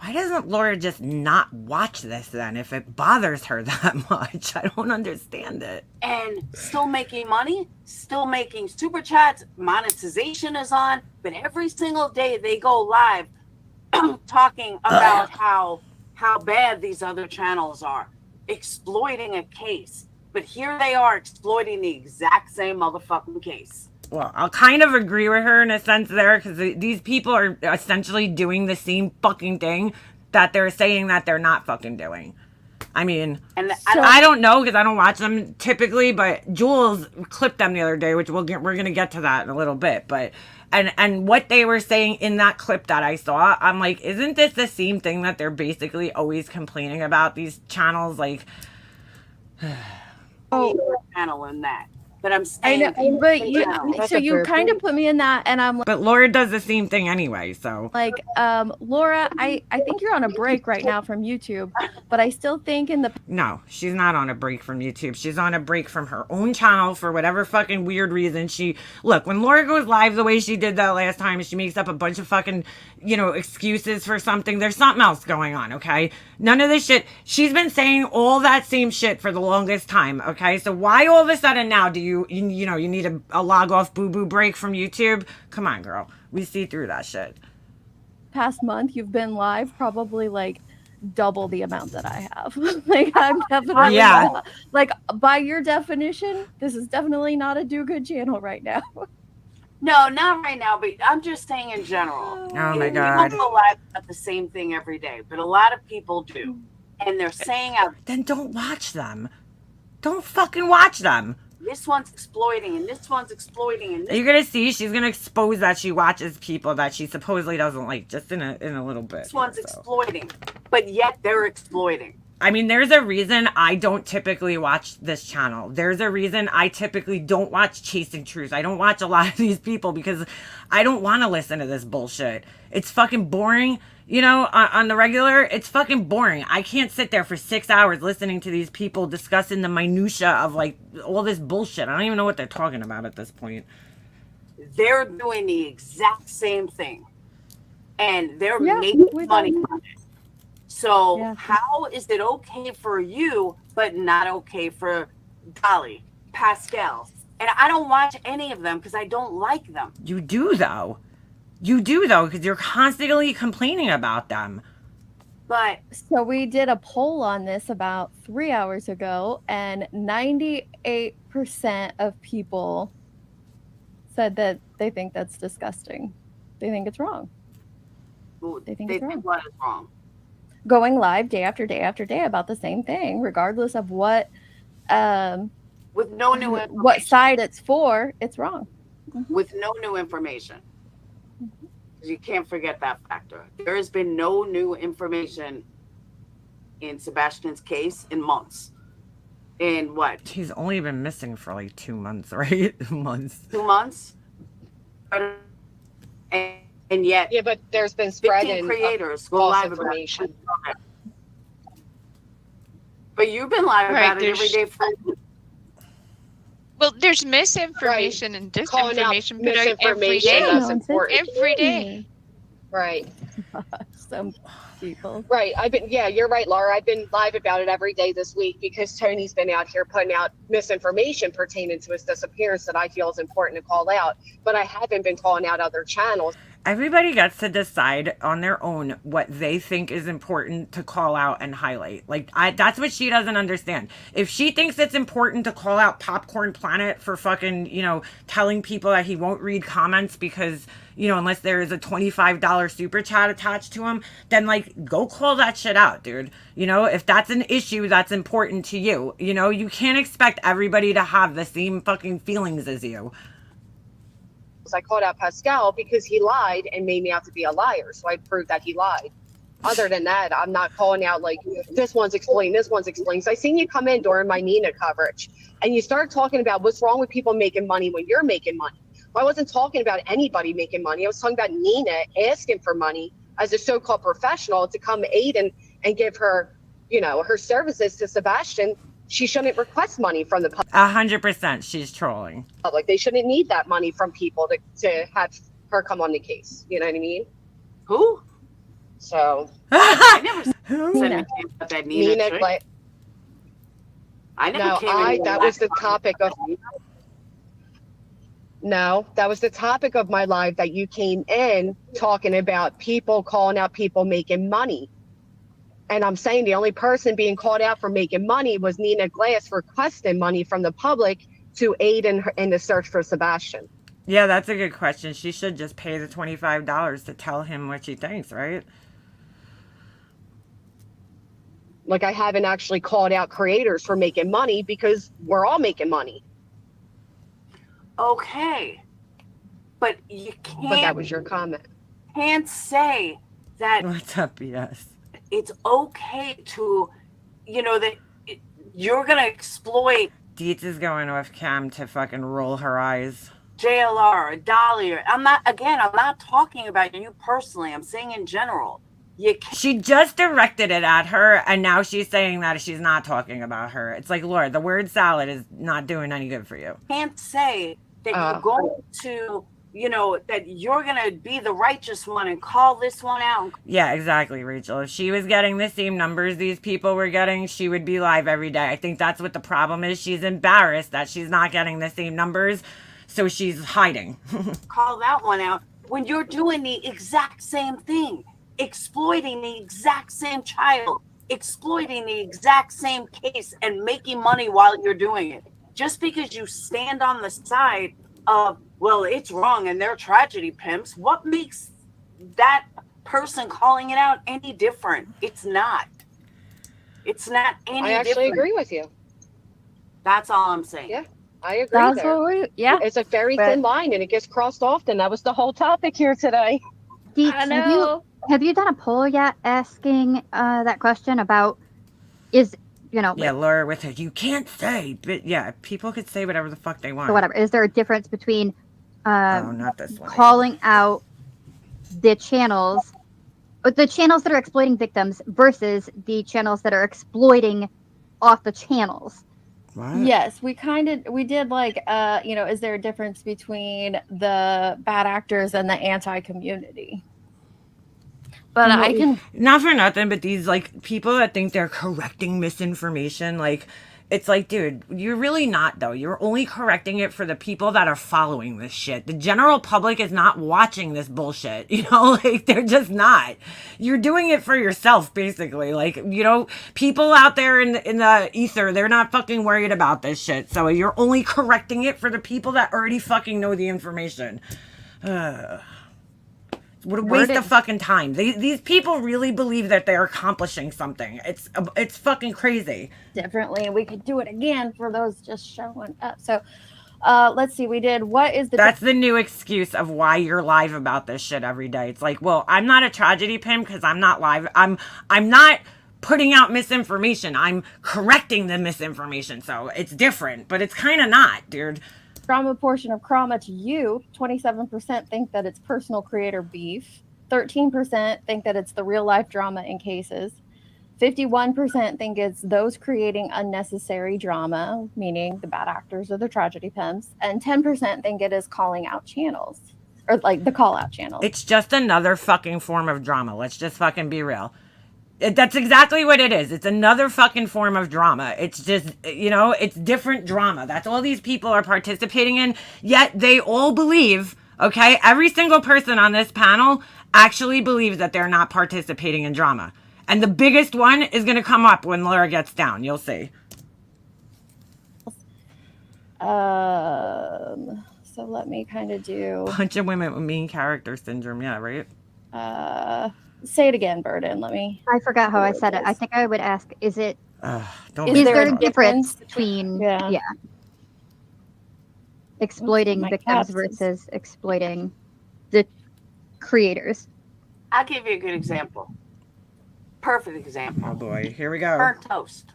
Why doesn't Laura just not watch this then if it bothers her that much? I don't understand it. And still making money, still making super chats, monetization is on, but every single day they go live talking about how bad these other channels are. exploiting a case. But here they are exploiting the exact same motherfucking case. Well, I'll kind of agree with her in a sense there, because these people are essentially doing the same fucking thing that they're saying that they're not fucking doing. I mean, And I don't know because I don't watch them typically, but Jules clipped them the other day, which we're gonna get to that in a little bit. But and what they were saying in that clip that I saw, I'm like, isn't this the same thing that they're basically always complaining about, these channels? Like, channel in that. But I'm I saying, know, but you, That's so a you fair kind of point. put me in that, and I'm but Laura does the same thing anyway. So like, Laura, I think you're on a break right now from YouTube, but I still think in the no, she's not on a break from YouTube. She's on a break from her own channel for whatever fucking weird reason. Look, when Laura goes live the way she did that last time, she makes up a bunch of fucking, excuses for something. There's something else going on, okay? None of this shit. She's been saying all that same shit for the longest time, okay? So why all of a sudden now do you need a log off boo-boo break from YouTube? Come on, girl. We see through that shit. past month you've been live probably like double the amount that I have. Like I'm definitely Yeah. like by your definition, this is definitely not a do-good channel right now. no, not right now, but I'm just saying in general. Oh my We God. don't go live about the same thing every day, but a lot of people do. And they're saying out, Then don't watch them. Don't fucking watch them. this one's exploiting and this one's exploiting and this You're gonna see she's gonna expose that she watches people that she supposedly doesn't like, just in a little bit. one's so. exploiting. But yet they're exploiting. I mean, there's a reason I don't typically watch this channel. There's a reason I typically don't watch Chasing Truth. I don't watch a lot of these people because I don't want to listen to this bullshit. It's fucking boring. On the regular, it's fucking boring. I can't sit there for 6 hours listening to these people discussing the minutia of like all this bullshit. I don't even know what they're talking about at this point. They're doing the exact same thing. And they're Yeah, making we money know. on it. So Yeah. how is it okay for you, but not okay for Dolly, Pascal? And I don't watch any of them because I don't like them. You do though. Because you're constantly complaining about them. But So we did a poll on this about 3 hours ago, and 98% of people said that they think that's disgusting. They think it's wrong. they think think it's wrong. what is wrong. Going live day after day after day about the same thing, regardless of what With no new information. what side it's for, it's wrong. With no new information. You can't forget that factor. There has been no new information in Sebastian's case in months. In what? He's only been missing for like 2 months, right? Months. 2 months? And yet, Yeah, but there's been 15 spreading creators go false live about it. information. But you've been live Right, about it every day for Well, there's misinformation and Calling out disinformation, but every misinformation, day. that's No, important. Every day. Right. Some people. Right. You're right, Laura. I've been live about it every day this week because Tony's been out here putting out misinformation pertaining to his disappearance that I feel is important to call out. But I haven't been calling out other channels. Everybody gets to decide on their own what they think is important to call out and highlight. That's what she doesn't understand. If she thinks it's important to call out Popcorn Planet for fucking, telling people that he won't read comments because, unless there is a $25 super chat attached to him, then go call that shit out, dude. If that's an issue that's important to you, you can't expect everybody to have the same fucking feelings as you. I called out Pascal because he lied and made me out to be a liar. So I proved that he lied. Other than that, I'm not calling out this one's explained, this one's explained. So I seen you come in during my Nina coverage and you start talking about what's wrong with people making money when you're making money. Well, I wasn't talking about anybody making money. I was talking about Nina asking for money as a so-called professional to come aid and give her, her services to Sebastian. She shouldn't request money from the 100% she's trolling. public. They shouldn't need that money from people to have her come on the case. You know what I mean? who? So I never said Who? anything about that Nina trick. I never No, came in that was the topic of. No, that was the topic of my live that you came in talking about people calling out people making money. And I'm saying the only person being called out for making money was Nina Glass for requesting money from the public to aid in the search for Sebastian. Yeah, that's a good question. She should just pay the $25 to tell him what she thinks, right? Like, I haven't actually called out creators for making money because we're all making money. Okay. But you But that was your comment. can't say that What's up, BS? it's okay to, that you're going to exploit Dietz is going off cam to fucking roll her eyes. JLR or Dolly. I'm not talking about you personally. I'm saying in general. You can't, She just directed it at her, and now she's saying that she's not talking about her. It's like, Lord, the word salad is not doing any good for you. say that you're going to, that you're going to be the righteous one and call this one out. Yeah, exactly, Rachel. If she was getting the same numbers these people were getting, she would be live every day. I think that's what the problem is. She's embarrassed that she's not getting the same numbers, so she's hiding. Call that one out when you're doing the exact same thing, exploiting the exact same child, exploiting the exact same case, and making money while you're doing it. Just because you stand on the side of, well, it's wrong and they're tragedy pimps, what makes that person calling it out any different? It's not. It's not any different. I actually agree with you. That's all I'm saying. Yeah, I agree That's there. what we, yeah. It's a very thin line, and it gets crossed often. That was the whole topic here today. Deets, I know. have you done a poll yet asking that question about is, Yeah, Laura with it. You can't say, but yeah, people could say whatever the fuck they want. or whatever. Is there a difference between not this one. calling out the channels that are exploiting victims versus the channels that are exploiting off the channels? What? Yes, we did like, is there a difference between the bad actors and the anti-community? But I can, Not for nothing, but these like people that think they're correcting misinformation, like it's like, dude, you're really not though. You're only correcting it for the people that are following this shit. The general public is not watching this bullshit, like they're just not. You're doing it for yourself, basically. Like, people out there in the ether, they're not fucking worried about this shit. So you're only correcting it for the people that already fucking know the information. What a waste of fucking time. These people really believe that they're accomplishing something. It's fucking crazy. differently, and we could do it again for those just showing up. So let's see, we did, what is the That's the new excuse of why you're live about this shit every day. It's like, well, I'm not a tragedy pimp because I'm not live. I'm not putting out misinformation. I'm correcting the misinformation. So it's different, but it's kind of not, dude. drama portion of Krama to you? 27% think that it's personal creator beef. 13% think that it's the real life drama in cases. 51% think it's those creating unnecessary drama, meaning the bad actors or the tragedy pimps. And 10% think it is calling out channels, or like the call out channels. It's just another fucking form of drama. Let's just fucking be real. That's exactly what it is. It's another fucking form of drama. It's just, it's different drama. That's all these people are participating in. Yet they all believe, okay, every single person on this panel actually believes that they're not participating in drama. And the biggest one is going to come up when Laura gets down. You'll see. So let me kind of do. Bunch of women with mean character syndrome. Yeah, right? Say it again, Burden. Let me. I forgot how I said it. I think I would ask, is there there a difference between exploiting My victims cats. versus exploiting the creators? I'll give you a good example. Perfect example. Oh boy, here we go. Burnt toast.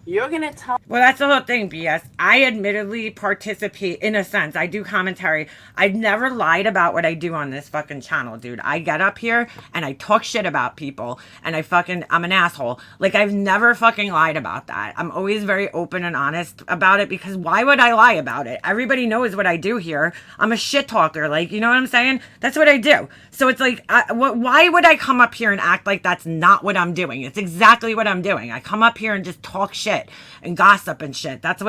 You're going to tell Well, that's the whole thing, BS. I admittedly participate, in a sense. I do commentary. I've never lied about what I do on this fucking channel, dude. I get up here and I talk shit about people and I'm an asshole. Like, I've never fucking lied about that. I'm always very open and honest about it because why would I lie about it? Everybody knows what I do here. I'm a shit talker. Like, you know what I'm saying? That's what I do. So it's like, why would I come up here and act like that's not what I'm doing? It's exactly what I'm doing. I come up here and just talk shit and gossip and shit. That's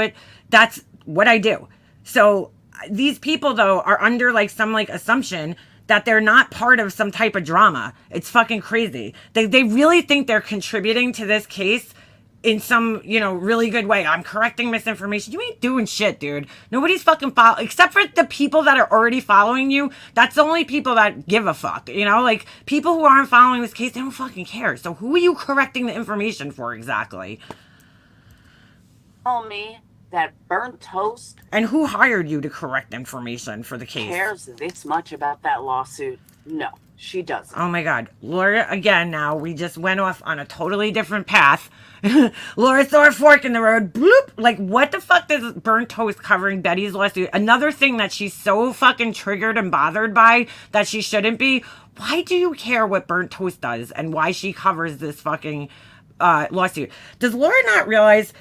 what I do. So these people though are under like some like assumption that they're not part of some type of drama. It's fucking crazy. They really think they're contributing to this case in some, really good way. I'm correcting misinformation. You ain't doing shit, dude. Nobody's fucking except for the people that are already following you. That's the only people that give a fuck, like people who aren't following this case, they don't fucking care. So who are you correcting the information for exactly? Tell me that burnt toast And who hired you to correct information for the case? cares this much about that lawsuit. No, she doesn't. Oh my God. Laura, again, now we just went off on a totally different path. Laura saw a fork in the road. Bloop. Like, what the fuck does burnt toast covering Betty's lawsuit? Another thing that she's so fucking triggered and bothered by that she shouldn't be. Why do you care what burnt toast does and why she covers this fucking lawsuit? Does Laura not realize...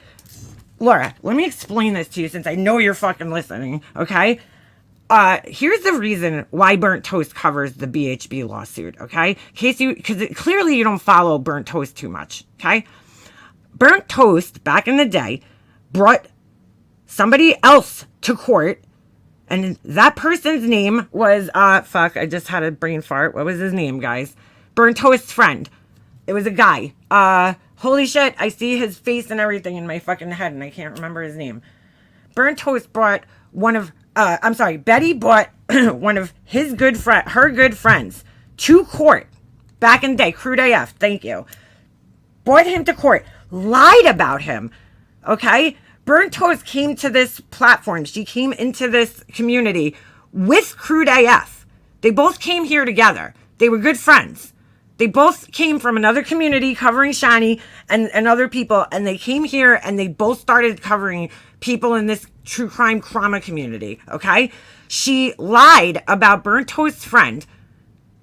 Laura, let me explain this to you since I know you're fucking listening, okay? Here's the reason why burnt toast covers the BHB lawsuit, okay? Because clearly you don't follow burnt toast too much, okay? Burnt toast, back in the day, brought somebody else to court, and that person's name was, fuck, I just had a brain fart. What was his name, guys? Burnt toast's friend. It was a guy. Holy shit, I see his face and everything in my fucking head, and I can't remember his name. Burnt toast brought Betty brought one of her good friends to court back in the day, Crude AF, thank you. Brought him to court, lied about him, okay? Burnt Toast came to this platform. She came into this community with Crude AF. They both came here together. They were good friends. They both came from another community covering Shani and other people, and they came here and they both started covering people in this true crime trauma community, okay? She lied about Burnt Toast's friend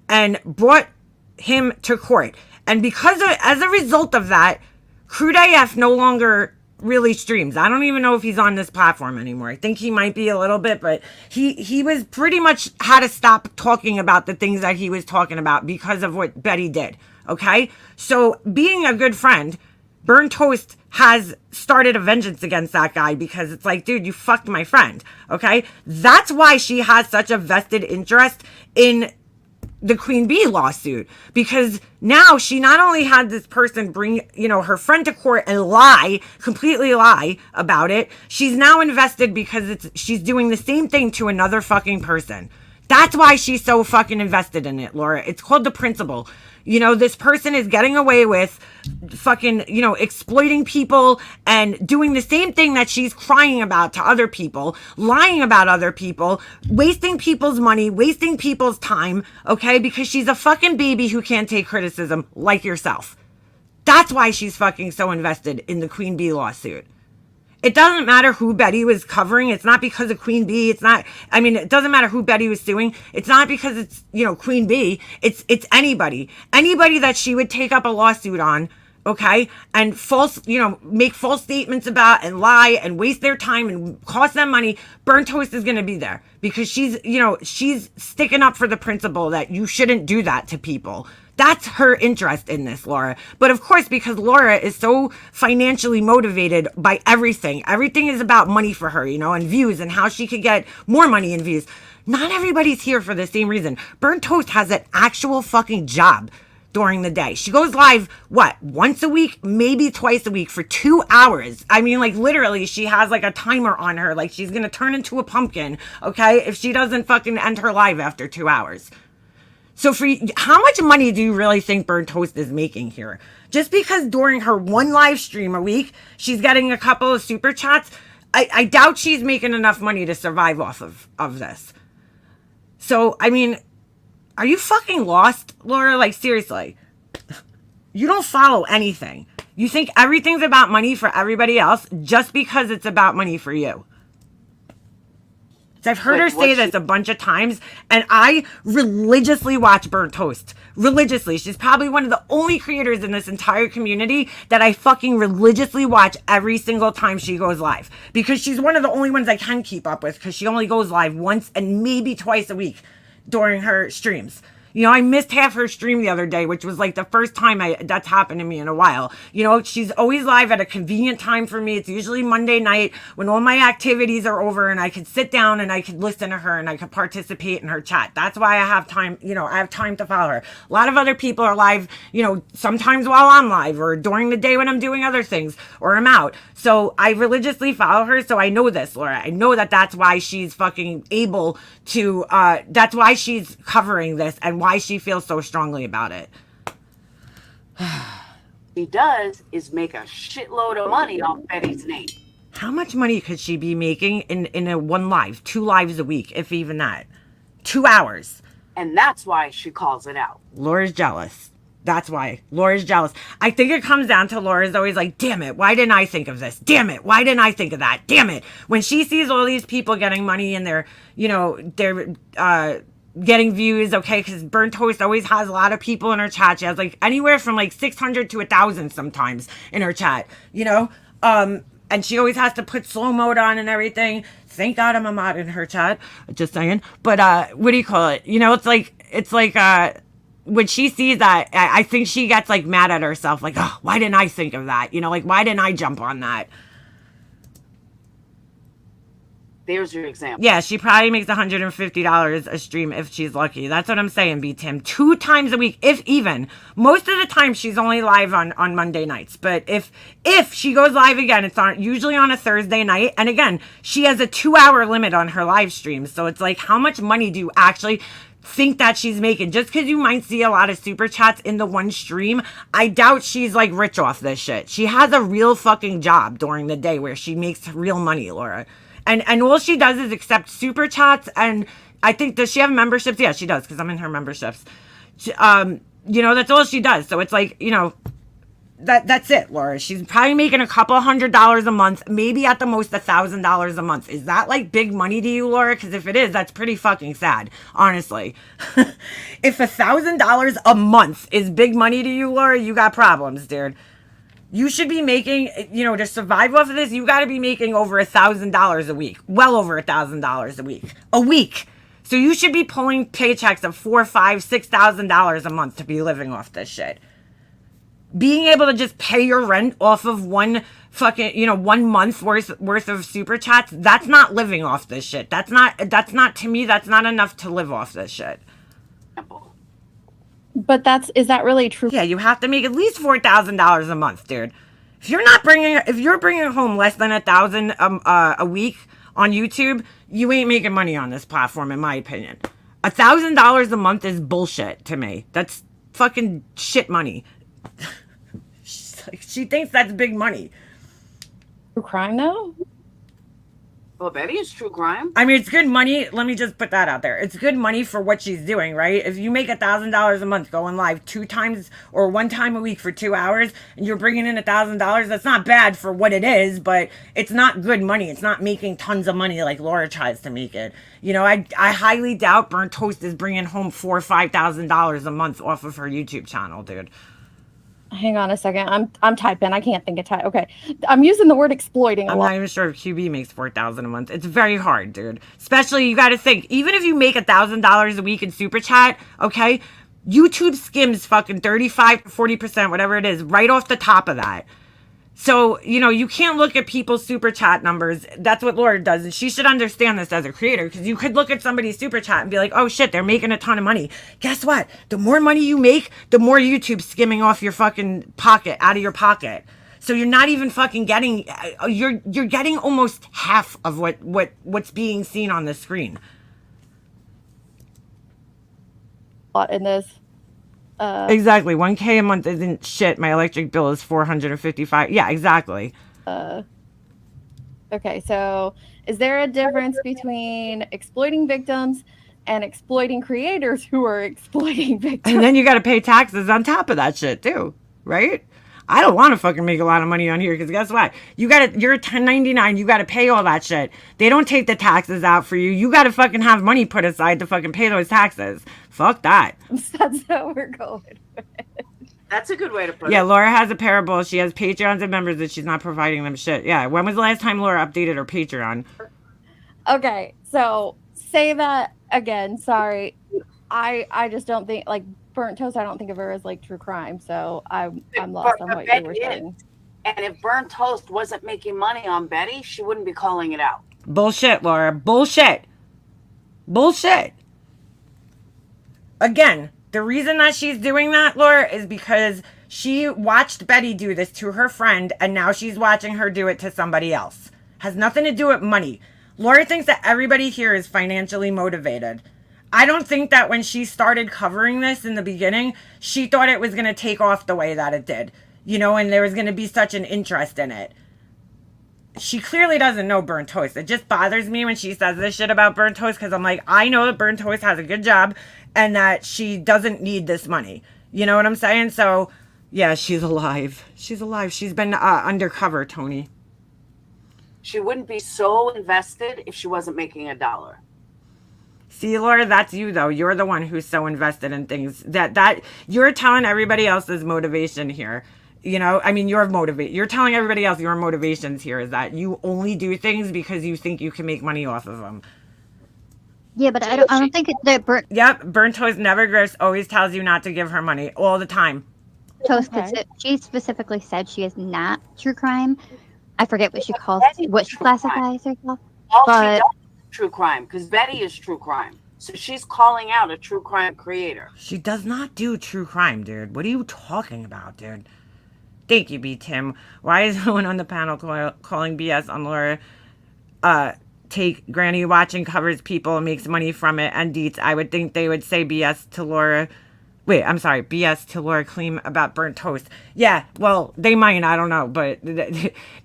and brought him to court. And as a result of that, Crude AF no longer really streams. I don't even know if he's on this platform anymore. I think he might be a little bit, but he was pretty much had to stop talking about the things that he was talking about because of what Betty did. Okay? So being a good friend, Burnt Toast has started a vengeance against that guy because it's like, dude, you fucked my friend. Okay? That's why she has such a vested interest in the Queen Bee lawsuit, because now she not only had this person bring, her friend to court and completely lie about it, she's now invested because she's doing the same thing to another fucking person. That's why she's so fucking invested in it, Laura. It's called the principle. This person is getting away with fucking, exploiting people and doing the same thing that she's crying about to other people, lying about other people, wasting people's money, wasting people's time, okay? Because she's a fucking baby who can't take criticism like yourself. That's why she's fucking so invested in the Queen Bee lawsuit. It doesn't matter who Betty was covering. It's not because of Queen Bee. It doesn't matter who Betty was suing. It's not because it's, Queen Bee. It's anybody. Anybody that she would take up a lawsuit on, okay? And make false statements about and lie and waste their time and cost them money. Burnt Toast is going to be there because she's sticking up for the principle that you shouldn't do that to people. That's her interest in this, Laura. But of course, because Laura is so financially motivated by everything is about money for her, and views and how she could get more money and views. Not everybody's here for the same reason. Burnt Toast has an actual fucking job during the day. She goes live, once a week, maybe twice a week for 2 hours. Literally, she has a timer on her. She's going to turn into a pumpkin, okay, if she doesn't fucking end her live after 2 hours. So how much money do you really think Burnt Toast is making here? Just because during her one live stream a week, she's getting a couple of super chats, I doubt she's making enough money to survive off of this. So, are you fucking lost, Laura? Seriously. You don't follow anything. You think everything's about money for everybody else just because it's about money for you. I've heard her say this a bunch of times, and I religiously watch Burnt Toast. Religiously. She's probably one of the only creators in this entire community that I fucking religiously watch every single time she goes live. Because she's one of the only ones I can keep up with, because she only goes live once and maybe twice a week during her streams. You know, I missed half her stream the other day, which was like the first time that's happened to me in a while. You know, she's always live at a convenient time for me. It's usually Monday night when all my activities are over and I could sit down and I could listen to her and I could participate in her chat. That's why I have time, you know, I have time to follow her. A lot of other people are live, you know, sometimes while I'm live or during the day when I'm doing other things or I'm out. So I religiously follow her. So I know this, Laura. I know that that's why she's fucking able to, that's why she's covering this and why she feels so strongly about it. He does is make a shitload of money off Betty's name. How much money could she be making in a one live, 2 lives a week, if even that? 2 hours. And that's why she calls it out. Laura's jealous. That's why. Laura's jealous. I think it comes down to Laura's always like, damn it, why didn't I think of this? Damn it, why didn't I think of that? Damn it. When she sees all these people getting money and they're, you know, they're getting views, okay, because Burnt Toast always has a lot of people in her chat. She has like anywhere from like 600 to 1,000 sometimes in her chat, you know? And she always has to put slow mode on and everything. Thank God I'm a mod in her chat. Just saying. But what do you call it? You know, it's like when she sees that, I think she gets like mad at herself. Like, oh, why didn't I think of that? You know, like, why didn't I jump on that? There's your example. Yeah, she probably makes $150 a stream if she's lucky. That's what I'm saying, B Tim. 2 times a week, if even. Most of the time, she's only live on Monday nights. But if she goes live again, it's usually on a Thursday night. And again, she has a 2-hour limit on her live streams. So it's like, how much money do you actually think that she's making? Just because you might see a lot of super chats in the one stream, I doubt she's like rich off this shit. She has a real fucking job during the day where she makes real money, Laura. And all she does is accept super chats. And I think, does she have memberships? Yeah, she does, because I'm in her memberships. You know, that's all she does. So it's like, you know, that's it, Laura. She's probably making a couple $100 a month, maybe at the most $1,000 a month. Is that like big money to you, Laura? Because if it is, that's pretty fucking sad, honestly. If $1,000 a month is big money to you, Laura, you got problems, dude. You should be making, you know, to survive off of this, you got to be making over $1,000 a week. Well over $1,000 a week. A week. So you should be pulling paychecks of $4,000, $5,000, $6,000 a month to be living off this shit. Being able to just pay your rent off of one fucking, you know, 1 month worth of super chats, that's not living off this shit. That's not, to me, that's not enough to live off this shit. But is that really true? Yeah, you have to make at least $4,000 a month, dude. If you're bringing home less than $1,000 a week on YouTube, you ain't making money on this platform, in my opinion. $1,000 a month is bullshit to me. That's fucking shit money. She thinks that's big money. True crime, though? Well, Betty is true crime. I mean, it's good money. Let me just put that out there. It's good money for what she's doing, right? If you make $1,000 a month going live 2 times or 1 time a week for 2 hours and you're bringing in $1,000, that's not bad for what it is, but it's not good money. It's not making tons of money like Laura tries to make it. You know, I highly doubt Burnt Toast is bringing home $4,000 or $5,000 a month off of her YouTube channel, dude. Hang on a second. I'm typing. I can't think of type. Okay. I'm using the word exploiting a I'm lot. not even sure if QB makes $4,000 a month. It's very hard, dude. Especially, you got to think, even if you make $1,000 a week in super chat, okay, YouTube skims fucking 35 to 40%, whatever it is, right off the top of that. So, you know, you can't look at people's super chat numbers. That's what Laura does. And she should understand this as a creator, because you could look at somebody's super chat and be like, oh shit, they're making a ton of money. Guess what? The more money you make, the more YouTube's skimming off your fucking pocket, out of your pocket. So you're not even fucking getting, you're getting almost half of what's being seen on the screen. In this. Exactly. 1K a month isn't shit. My electric bill is $455. Yeah, exactly. Okay, so is there a difference between exploiting victims and exploiting creators who are exploiting victims? And then you got to pay taxes on top of that shit too, right? I don't want to fucking make a lot of money on here, because guess what? You're a 1099. You got to pay all that shit. They don't take the taxes out for you. You got to fucking have money put aside to fucking pay those taxes. Fuck that. That's how we're going. That's a good way to put it. Yeah, Laura has a parable. She has Patreons and members that she's not providing them shit. Yeah, when was the last time Laura updated her Patreon? Okay, so say that again. Sorry. I just don't think like burnt toast. I don't think of her as like true crime. So I'm But lost on what you Betty were is. saying. And if Burnt Toast wasn't making money on Betty, she wouldn't be calling it out. Bullshit, Laura. Bullshit. Bullshit. Again, the reason that she's doing that, Laura, is because she watched Betty do this to her friend, and now she's watching her do it to somebody else. Has nothing to do with money. Laura thinks that everybody here is financially motivated. I don't think that when she started covering this in the beginning, she thought it was going to take off the way that it did. You know, and there was going to be such an interest in it. She clearly doesn't know Burnt Toast. It just bothers me when she says this shit about Burnt Toast because I'm like, I know that Burnt Toast has a good job and that she doesn't need this money. You know what I'm saying? So, yeah, she's alive. She's alive. She's been undercover, Tony. She wouldn't be so invested if she wasn't making $1. See, Laura, that's you though. You're the one who's so invested in things that you're telling everybody else's motivation here. You know, I mean, you're telling everybody else your motivations here is that you only do things because you think you can make money off of them. Yeah, but I don't think that burnt Yep, Burnt Toast never grows, always tells you not to give her money all the time. toast. Okay. She specifically said she is not true crime. I forget what she calls what she classifies herself. All she But- does is true crime because Betty is true crime. So she's calling out a true crime creator. She does not do true crime, dude. What are you talking about, dude? Thank you, B. Tim. Why is no one on the panel calling BS on Laura? Take Granny watching covers people and makes money from it and deets. I would think they would say BS to Laura. Wait, I'm sorry. BS to Laura Kleem about Burnt Toast. Yeah, well, they might. I don't know. But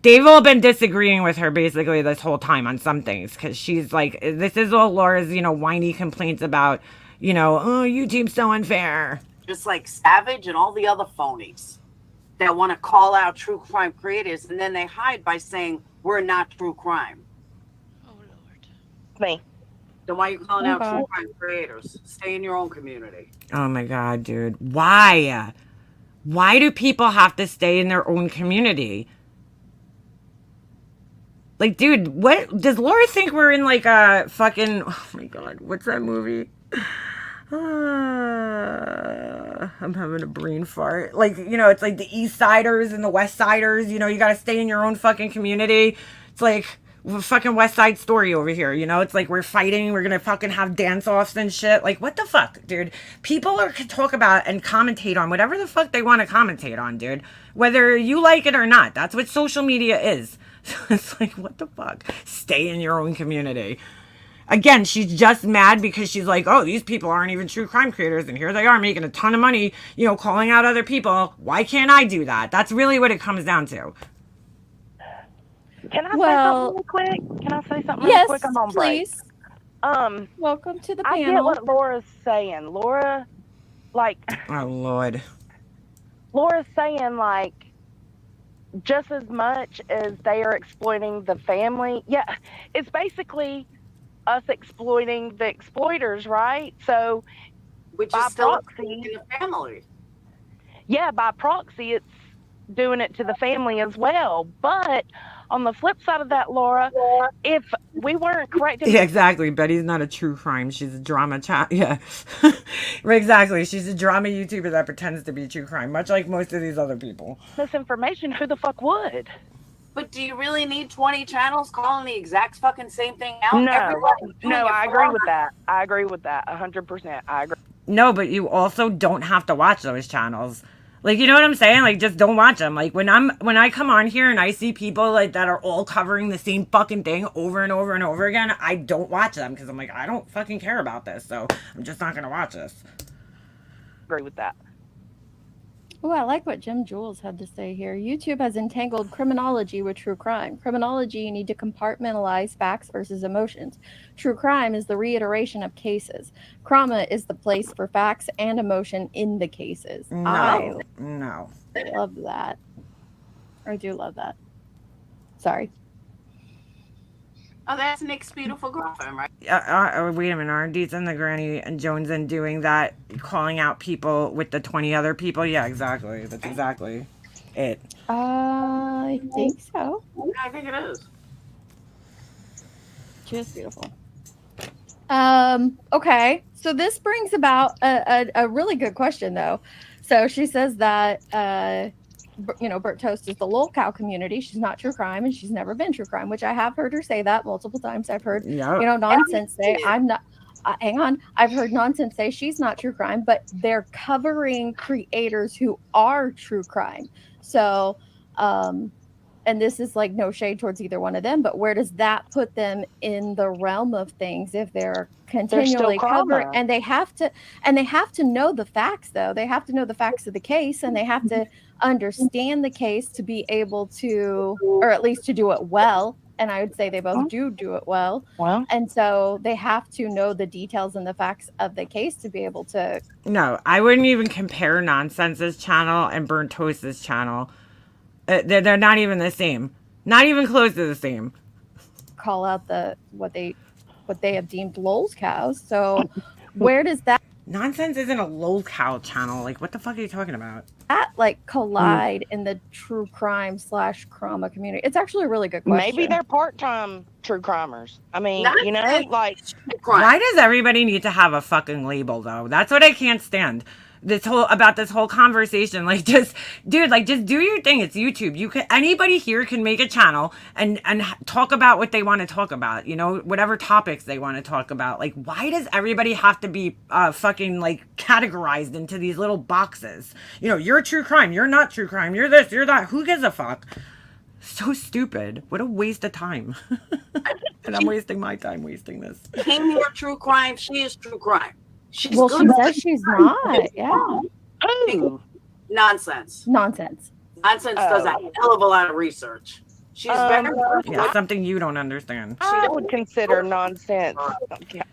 they've all been disagreeing with her basically this whole time on some things. Because she's like, this is all Laura's, whiny complaints about, oh, YouTube's so unfair. Just like Savage and all the other phonies that want to call out true crime creators and then they hide by saying we're not true crime. Oh Lord. Me. Then why are you calling out Okay. true crime creators? Stay in your own community. Oh my God, dude. Why? Why do people have to stay in their own community? Like, dude, what does Laura think we're in like a fucking, oh my God, what's that movie? I'm having a brain fart. Like, it's like the East Siders and the West Siders, you got to stay in your own fucking community. It's like fucking West Side Story over here, it's like we're fighting, we're gonna fucking have dance-offs and shit. Like, what the fuck, dude? People can talk about and commentate on whatever the fuck they want to commentate on, dude, whether you like it or not. That's what social media is. It's like, what the fuck? Stay in your own community. Again, she's just mad because she's like, oh, these people aren't even true crime creators, and here they are making a ton of money, calling out other people. Why can't I do that? That's really what it comes down to. Can I say Well- something real quick? Can I say something real Yes, quick? I'm on break. please. Welcome to the I get panel. what Laura's saying. Laura's Oh, Lord. saying just as much as they are exploiting the family. Yeah, it's basically us exploiting the exploiters, right? So Which By is still proxy. in the family. yeah, by proxy, it's doing it to the family as well. But on the flip side of that, Laura, if we weren't correcting Yeah, exactly. Betty's not a true crime. She's a drama chat. Yeah. Right, exactly. She's a drama YouTuber that pretends to be true crime, much like most of these other people. misinformation, who the fuck would? But do you really need 20 channels calling the exact fucking same thing out? No, Everybody's doing no, it I for agree them. with that. I agree with that 100%. I agree. No, but you also don't have to watch those channels. Like, you know what I'm saying? Like, just don't watch them. Like, when I come on here and I see people like that are all covering the same fucking thing over and over and over again, I don't watch them because I'm like, I don't fucking care about this, so I'm just not gonna watch this. Agree with that. Oh, I like what Jim Jules had to say here. YouTube has entangled criminology with true crime. Criminology, you need to compartmentalize facts versus emotions. True crime is the reiteration of cases. Crama is the place for facts and emotion in the cases. No, I no. love that. I do love that. Sorry. Oh, that's Nick's beautiful girlfriend, right? Wait a minute, are Deets and the Granny and Jones and doing that, calling out people with the 20 other people? Yeah, exactly. That's exactly it. I think so. I think it is. She is beautiful. Okay. So this brings about a really good question, though. So she says that, Bert Toast is the lolcow community. She's not true crime, and she's never been true crime, which I have heard her say that multiple times. I've heard, Yep. nonsense say I'm not. Hang on. I've heard nonsense say she's not true crime, but they're covering creators who are true crime. So, and this is like no shade towards either one of them, but where does that put them in the realm of things if they're continually covering, karma. and they have to know the facts, though. They have to know the facts of the case, and they have to understand the case to be able to, or at least to do it well. And I would say they both do it well. Well, And so they have to know the details and the facts of the case to be able to No, I wouldn't even compare Nonsense's channel and Burnt Toast's channel. They're not even the same. Not even close to the same. call out what they have deemed lol's cows. So where does that Nonsense isn't a lolcow channel. Like, what the fuck are you talking about? like collide in the true crime / trauma community? It's actually a really good question. maybe they're part-time true crimers. I mean, like, Why does everybody need to have a fucking label, though? That's what I can't stand. This whole conversation, like, just do your thing. It's YouTube. Anybody here can make a channel and talk about what they want to talk about, whatever topics they want to talk about. Like, why does everybody have to be fucking like categorized into these little boxes? You're true crime, you're not true crime, you're this, you're that. Who gives a fuck? So stupid. What a waste of time. And I'm wasting my time wasting this. Came here true crime. She is true crime. She's Well, good. she says she's not. Yeah. ooh, Nonsense. Nonsense. Nonsense does a hell of a lot of research. She's very Yeah, something you don't understand. I would consider nonsense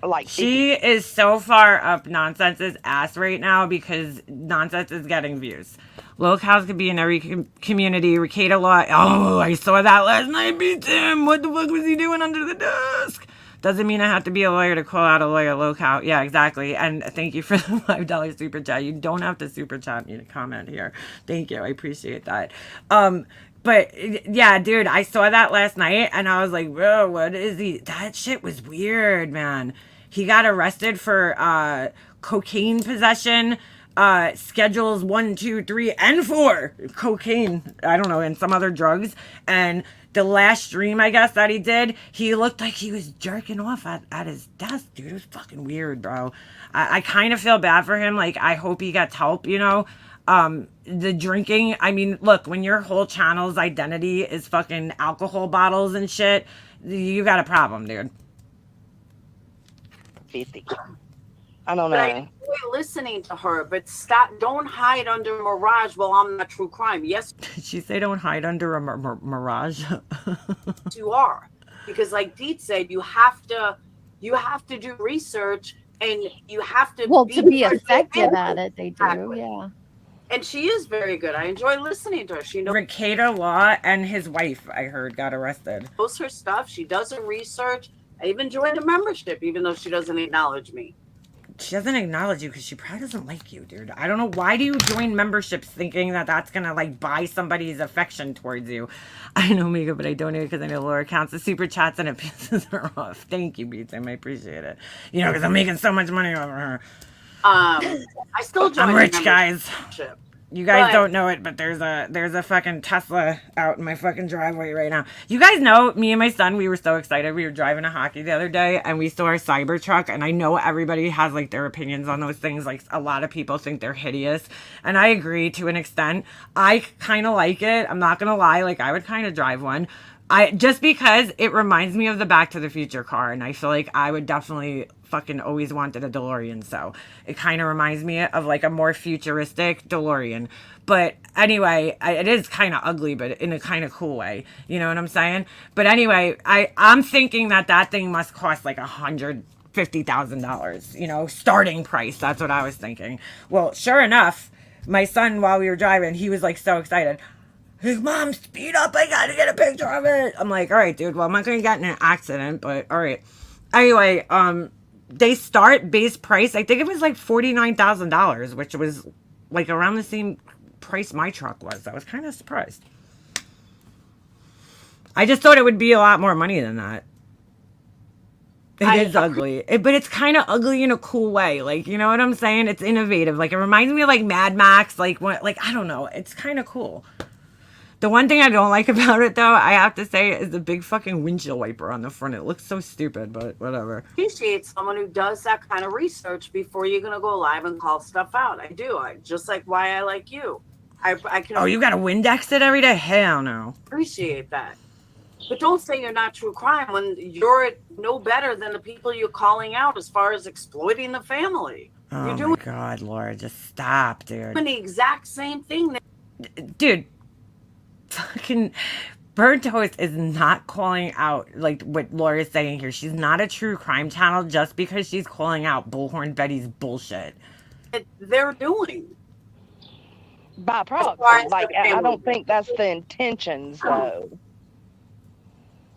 like She is so far up Nonsense's ass right now because Nonsense is getting views. Lil cows could be in every community. Ricada Law. Oh, I saw that last night. Beat him. What the fuck was he doing under the desk? Doesn't mean I have to be a lawyer to call out a lawyer. Low cow. Yeah, exactly. And thank you for the $5 super chat. You don't have to super chat me to comment here. Thank you. I appreciate that. But yeah, dude, I saw that last night and I was like, bro, what is he? That shit was weird, man. He got arrested for cocaine possession, schedules 1, 2, 3, and 4. Cocaine, I don't know, and some other drugs. And the last stream, I guess, that he did, he looked like he was jerking off at his desk, dude. It was fucking weird, bro. I kind of feel bad for him. Like, I hope he gets help, the drinking, I mean, look, when your whole channel's identity is fucking alcohol bottles and shit, you got a problem, dude. 50. I don't But I know. enjoy listening to her, but don't hide under mirage. Well, I'm not true crime. Yes, Did she say don't hide under a mirage? you are, because like Deet said, you have to do research and you have to Well, to be effective at it, they do. Exactly. Yeah. And she is very good. I enjoy listening to her. She Ricada Law and his wife, I heard, got arrested. knows her stuff. She does her research. I even joined the membership, even though she doesn't acknowledge me. She doesn't acknowledge you because she probably doesn't like you, dude. I don't know. Why do you join memberships thinking that that's going to, like, buy somebody's affection towards you? I know, Mika, but I donate because I know Laura counts the super chats and it pisses her off. Thank you, Beatsam. I appreciate it. Because I'm making so much money over her. I still join. I'm the rich, guys. membership. You guys But- don't know it, but there's a fucking Tesla out in my fucking driveway right now. You guys know, me and my son, we were so excited. We were driving a hockey the other day, and we saw our Cybertruck, and I know everybody has, like, their opinions on those things. Like, a lot of people think they're hideous, and I agree to an extent. I kind of like it. I'm not gonna lie. Like, I would kind of drive one. Just because it reminds me of the Back to the Future car, and I feel like I would definitely fucking always wanted a DeLorean, so it kind of reminds me of like a more futuristic DeLorean. But anyway, it is kind of ugly, but in a kind of cool way. You know what I'm saying? But anyway, I'm thinking that thing must cost like $150,000, starting price. That's what I was thinking. Well, sure enough, my son, while we were driving, he was like so excited. He's, Mom, speed up. I got to get a picture of it. I'm like, all right, dude. Well, I'm not going to get in an accident, but all right. Anyway, they start base price. I think it was like $49,000, which was like around the same price my truck was. I was kind of surprised. I just thought it would be a lot more money than that. It is ugly, but it's kind of ugly in a cool way. Like, you know what I'm saying? It's innovative. Like, it reminds me of like Mad Max. Like, what? Like, I don't know. It's kind of cool. The one thing I don't like about it, though, I have to say, is the big fucking windshield wiper on the front. It looks so stupid, but whatever. Appreciate someone who does that kind of research before you're gonna go live and call stuff out. I do. I just like why I like you. I can. Oh, you got to Windex it every day? Hell no. Appreciate that. But don't say you're not true crime when you're no better than the people you're calling out as far as exploiting the family. Oh You're my doing God, Laura, just stop, dude. the exact same thing. Dude, fucking Burnt Toast is not calling out like what Laura's saying here. She's not a true crime channel just because she's calling out Bullhorn Betty's bullshit. That they're doing. By proxy. far as Like, the I family. don't think that's the intentions, though.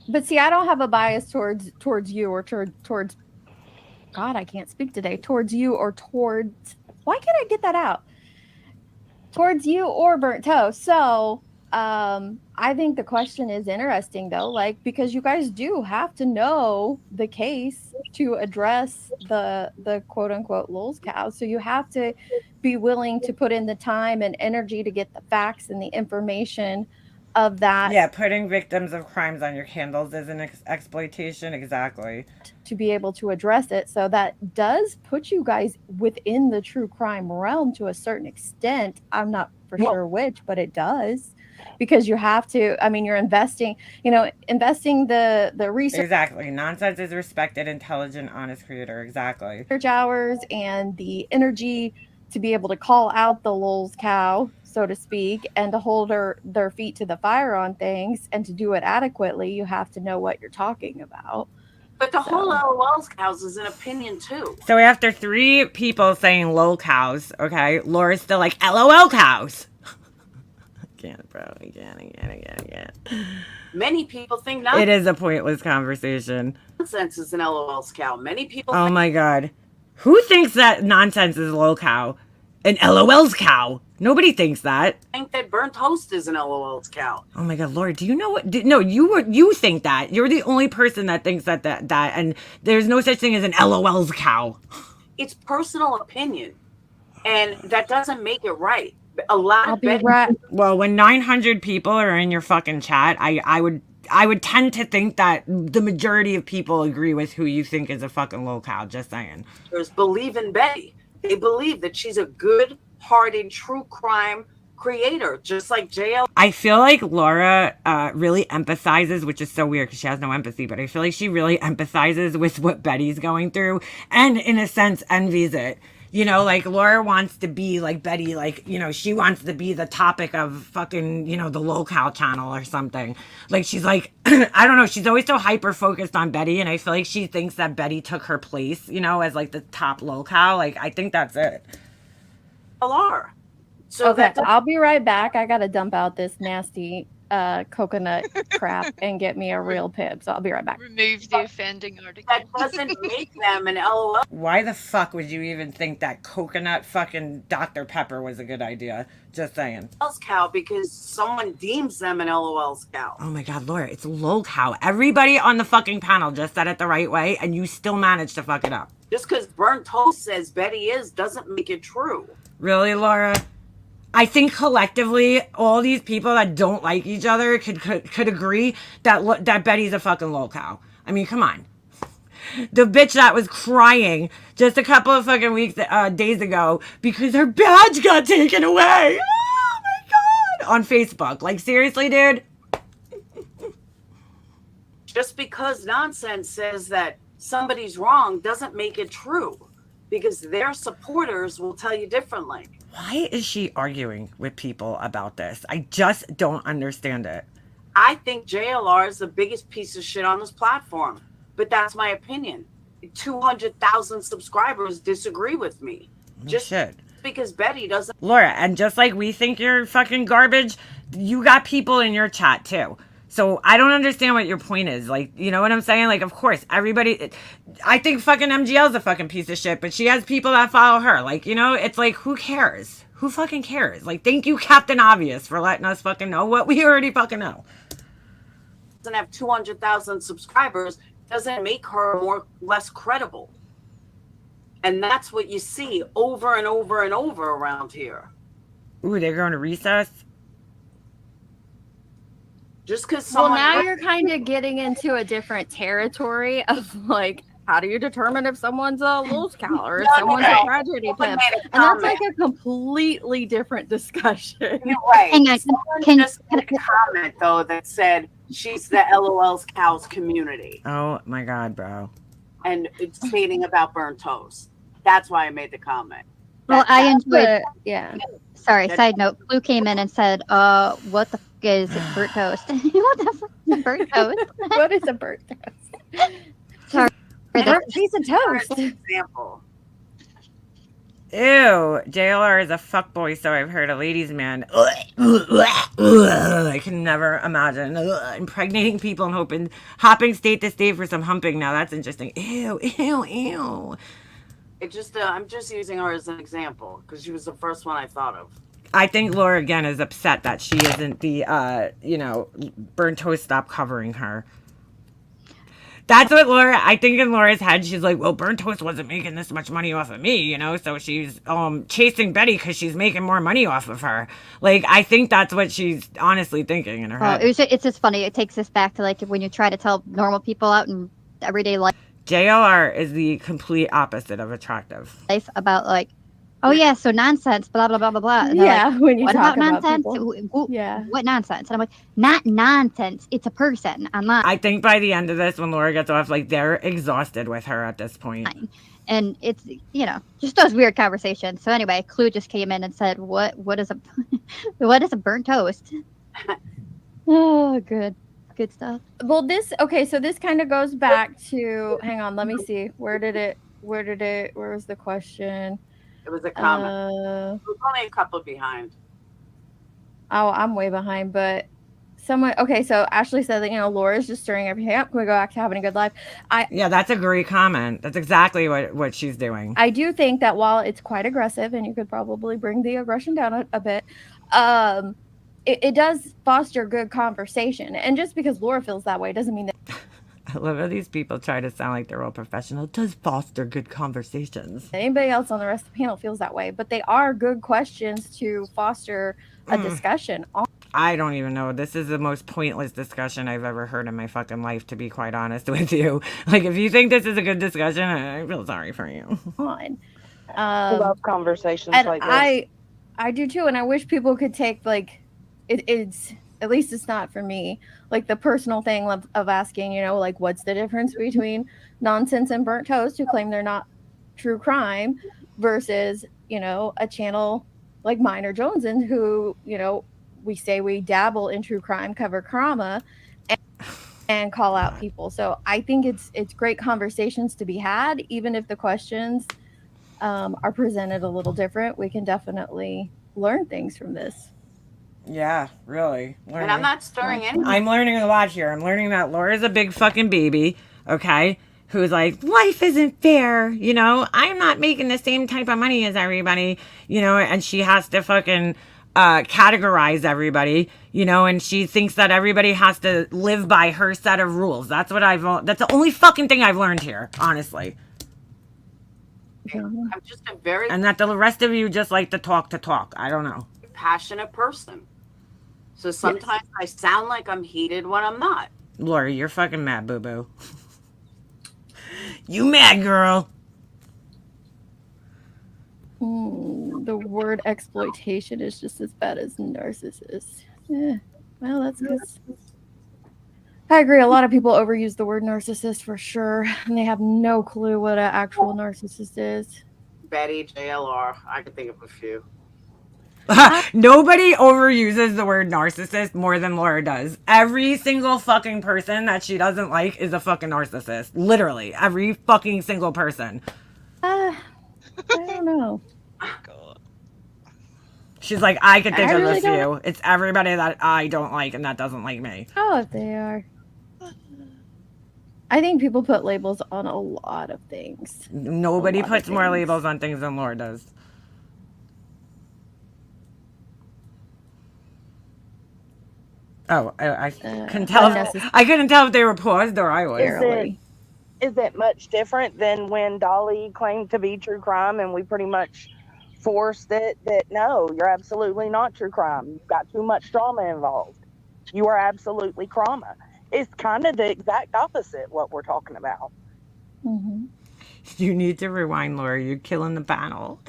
But see, I don't have a bias towards you or towards God, I can't speak today. Towards you or towards why can't I get that out? Towards you or Burnt Toast. So I think the question is interesting though, like because you guys do have to know the case to address the quote unquote lulz cow. So you have to be willing to put in the time and energy to get the facts and the information of that. Yeah, putting victims of crimes on your candles is an exploitation. Exactly. To be able to address it. So that does put you guys within the true crime realm to a certain extent. I'm not for sure which, but it does. Because you have to, I mean, you're investing the research. Exactly. Nonsense is respected, intelligent, honest creator. Exactly. Hours and the energy to be able to call out the lulz cow, so to speak, and to hold their feet to the fire on things and to do it adequately, you have to know what you're talking about. But the whole LOL's cows is an opinion too. So after 3 people saying lol cows, okay, Laura's still like LOL cows. Again, bro. Again. Many people think It is a pointless conversation. nonsense is an LOL's cow. Many people Oh my God. Who thinks that nonsense is lol cow? An LOL's cow. Nobody thinks that. think that burnt toast is an LOL's cow. Oh my God, Laura, do you know what? No, you think that. You're the only person that thinks that, and there's no such thing as an LOL's cow. It's personal opinion, and that doesn't make it right. A lot I'll of be right. Well, when 900 people are in your fucking chat, I would tend to think that the majority of people agree with who you think is a fucking lol cow. Just saying. betters believe in Betty. They believe that she's a good-hearted, true crime creator, just like JL. I feel like Laura really empathizes, which is so weird because she has no empathy, but I feel like she really empathizes with what Betty's going through and in a sense envies it. You know, like Laura wants to be like Betty, like, you know, she wants to be the topic of fucking, you know, the locale channel or something. Like, she's like, I don't know, she's always so hyper focused on Betty, and I feel like she thinks that Betty took her place, you know, as like the top locale. Like, I think that's it. are. So Okay, that I'll be right back. I gotta dump out this nasty coconut crap and get me a real pib. So I'll be right back. Remove the offending article. that doesn't make them an LOL Why the fuck would you even think that coconut fucking Dr. Pepper was a good idea? Just saying. cow because someone deems them an LOL's cow. Oh my God, Laura, it's locale. Everybody on the fucking panel just said it the right way, and you still managed to fuck it up. Just because burnt toast says Betty is doesn't make it true. Really, Laura? I think collectively, all these people that don't like each other could agree that Betty's a fucking locale. I mean, come on. The bitch that was crying just a couple of fucking days ago because her badge got taken away. Oh my God. On Facebook. Like, seriously, dude? Just because nonsense says that somebody's wrong doesn't make it true, because their supporters will tell you differently. Why is she arguing with people about this? I just don't understand it. I think JLR is the biggest piece of shit on this platform, but that's my opinion. 200,000 subscribers disagree with me. Just Shit. because Betty doesn't. Laura, and just like we think you're fucking garbage, you got people in your chat too. So I don't understand what your point is. Like, you know what I'm saying? Like, of course, everybody, I think fucking MGL's a fucking piece of shit, but she has people that follow her. Like, you know, it's like, who cares? Who fucking cares? Like, thank you, Captain Obvious, for letting us fucking know what we already fucking know. Doesn't have 200,000 subscribers doesn't make her less credible. And that's what you see over and over and over around here. Ooh, they're going to recess. Just because Well, someone. now you're kind of getting into a different territory of like, how do you determine if someone's a loose cow or if someone's a tragedy pimp? And that's like a completely different discussion. You're right. Hang on, Someone just made a comment though that said she's the LOL's cows community, Oh my god, bro. and it's stating about burnt toast. That's why I made the comment. Well, I enjoyed. But, yeah. Sorry, side note. Blue came in and said, what the f is burnt toast? What the fuck is burnt toast? What is a burnt toast? Sorry. Burnt piece of toast. Example. Ew, JLR is a fuckboy, so I've heard. A ladies' man. I can never imagine impregnating people and hopping state to state for some humping. Now that's interesting. Ew, ew, ew. It just I'm just using her as an example because she was the first one I thought of. I think Laura again is upset that she isn't the burnt toast stop covering her. That's what Laura, I think in Laura's head, she's like, well, burnt toast wasn't making this much money off of me, so she's chasing Betty because she's making more money off of her. Like, I think that's what she's honestly thinking in her head. It's just funny. It takes us back to like when you try to tell normal people out in everyday life JLR is the complete opposite of attractive. about like, oh yeah, so nonsense, blah blah blah blah blah. And Yeah, like, when you what talk about about nonsense? people. Yeah. What nonsense? And I'm like, not nonsense. It's a person. I'm not. I think by the end of this, when Laura gets off, like, they're exhausted with her at this point. And it's just those weird conversations. So anyway, Clue just came in and said, what is a what is a burnt toast? Oh, good stuff. Well, so this kind of goes back to, hang on, let me see. Where was the question? It was a comment. It was only a couple behind. Oh, I'm way behind, but okay, so Ashley said that, Laura's just stirring everything up. Can we go back to having a good life? Yeah, that's a great comment. That's exactly what she's doing. I do think that while it's quite aggressive, and you could probably bring the aggression down a bit, it does foster good conversation. And just because Laura feels that way doesn't mean that. I love how these people try to sound like they're all professional. It does foster good conversations. Anybody else on the rest of the panel feels that way, but they are good questions to foster a discussion on. I don't even know. This is the most pointless discussion I've ever heard in my fucking life, to be quite honest with you. Like, if you think this is a good discussion, I feel sorry for you. I love conversations like this. I do too, and I wish people could take like it's at least it's not for me, like the personal thing of asking, like what's the difference between nonsense and burnt toast, who claim they're not true crime, versus a channel like mine or Jones's, who we say we dabble in true crime, cover trauma, and call out people. So I think it's great conversations to be had, even if the questions are presented a little different. We can definitely learn things from this. Yeah, really. And I'm not stirring anything. I'm learning a lot here. I'm learning that Laura's a big fucking baby, okay? Who's like, life isn't fair, I'm not making the same type of money as everybody, and she has to fucking categorize everybody, and she thinks that everybody has to live by her set of rules. That's the only fucking thing I've learned here, honestly. I'm just a very And that the rest of you just like to talk. I don't know. passionate person. So sometimes I sound like I'm heated when I'm not. Laura, you're fucking mad, boo-boo. You mad, girl. The word exploitation is just as bad as narcissist. Well, that's because I agree. A lot of people overuse the word narcissist for sure, and they have no clue what an actual narcissist is. Betty, JLR, I can think of a few. Nobody overuses the word narcissist more than Laura does. Every single fucking person that she doesn't like is a fucking narcissist. Literally. Every fucking single person. I don't know. God. She's like, I could think I of really a few. It's everybody that I don't like and that doesn't like me. Oh, if they are. I think people put labels on a lot of things. Nobody A lot of puts more things. labels on things than Laura does. Oh, I couldn't tell. unnecessary. I couldn't tell if they were paused or I was. Is it isn't much different than when Dolly claimed to be true crime and we pretty much forced it that no, you're absolutely not true crime. You've got too much drama involved. You are absolutely trauma. It's kind of the exact opposite what we're talking about. Mm-hmm. You need to rewind, Laura. You're killing the panel.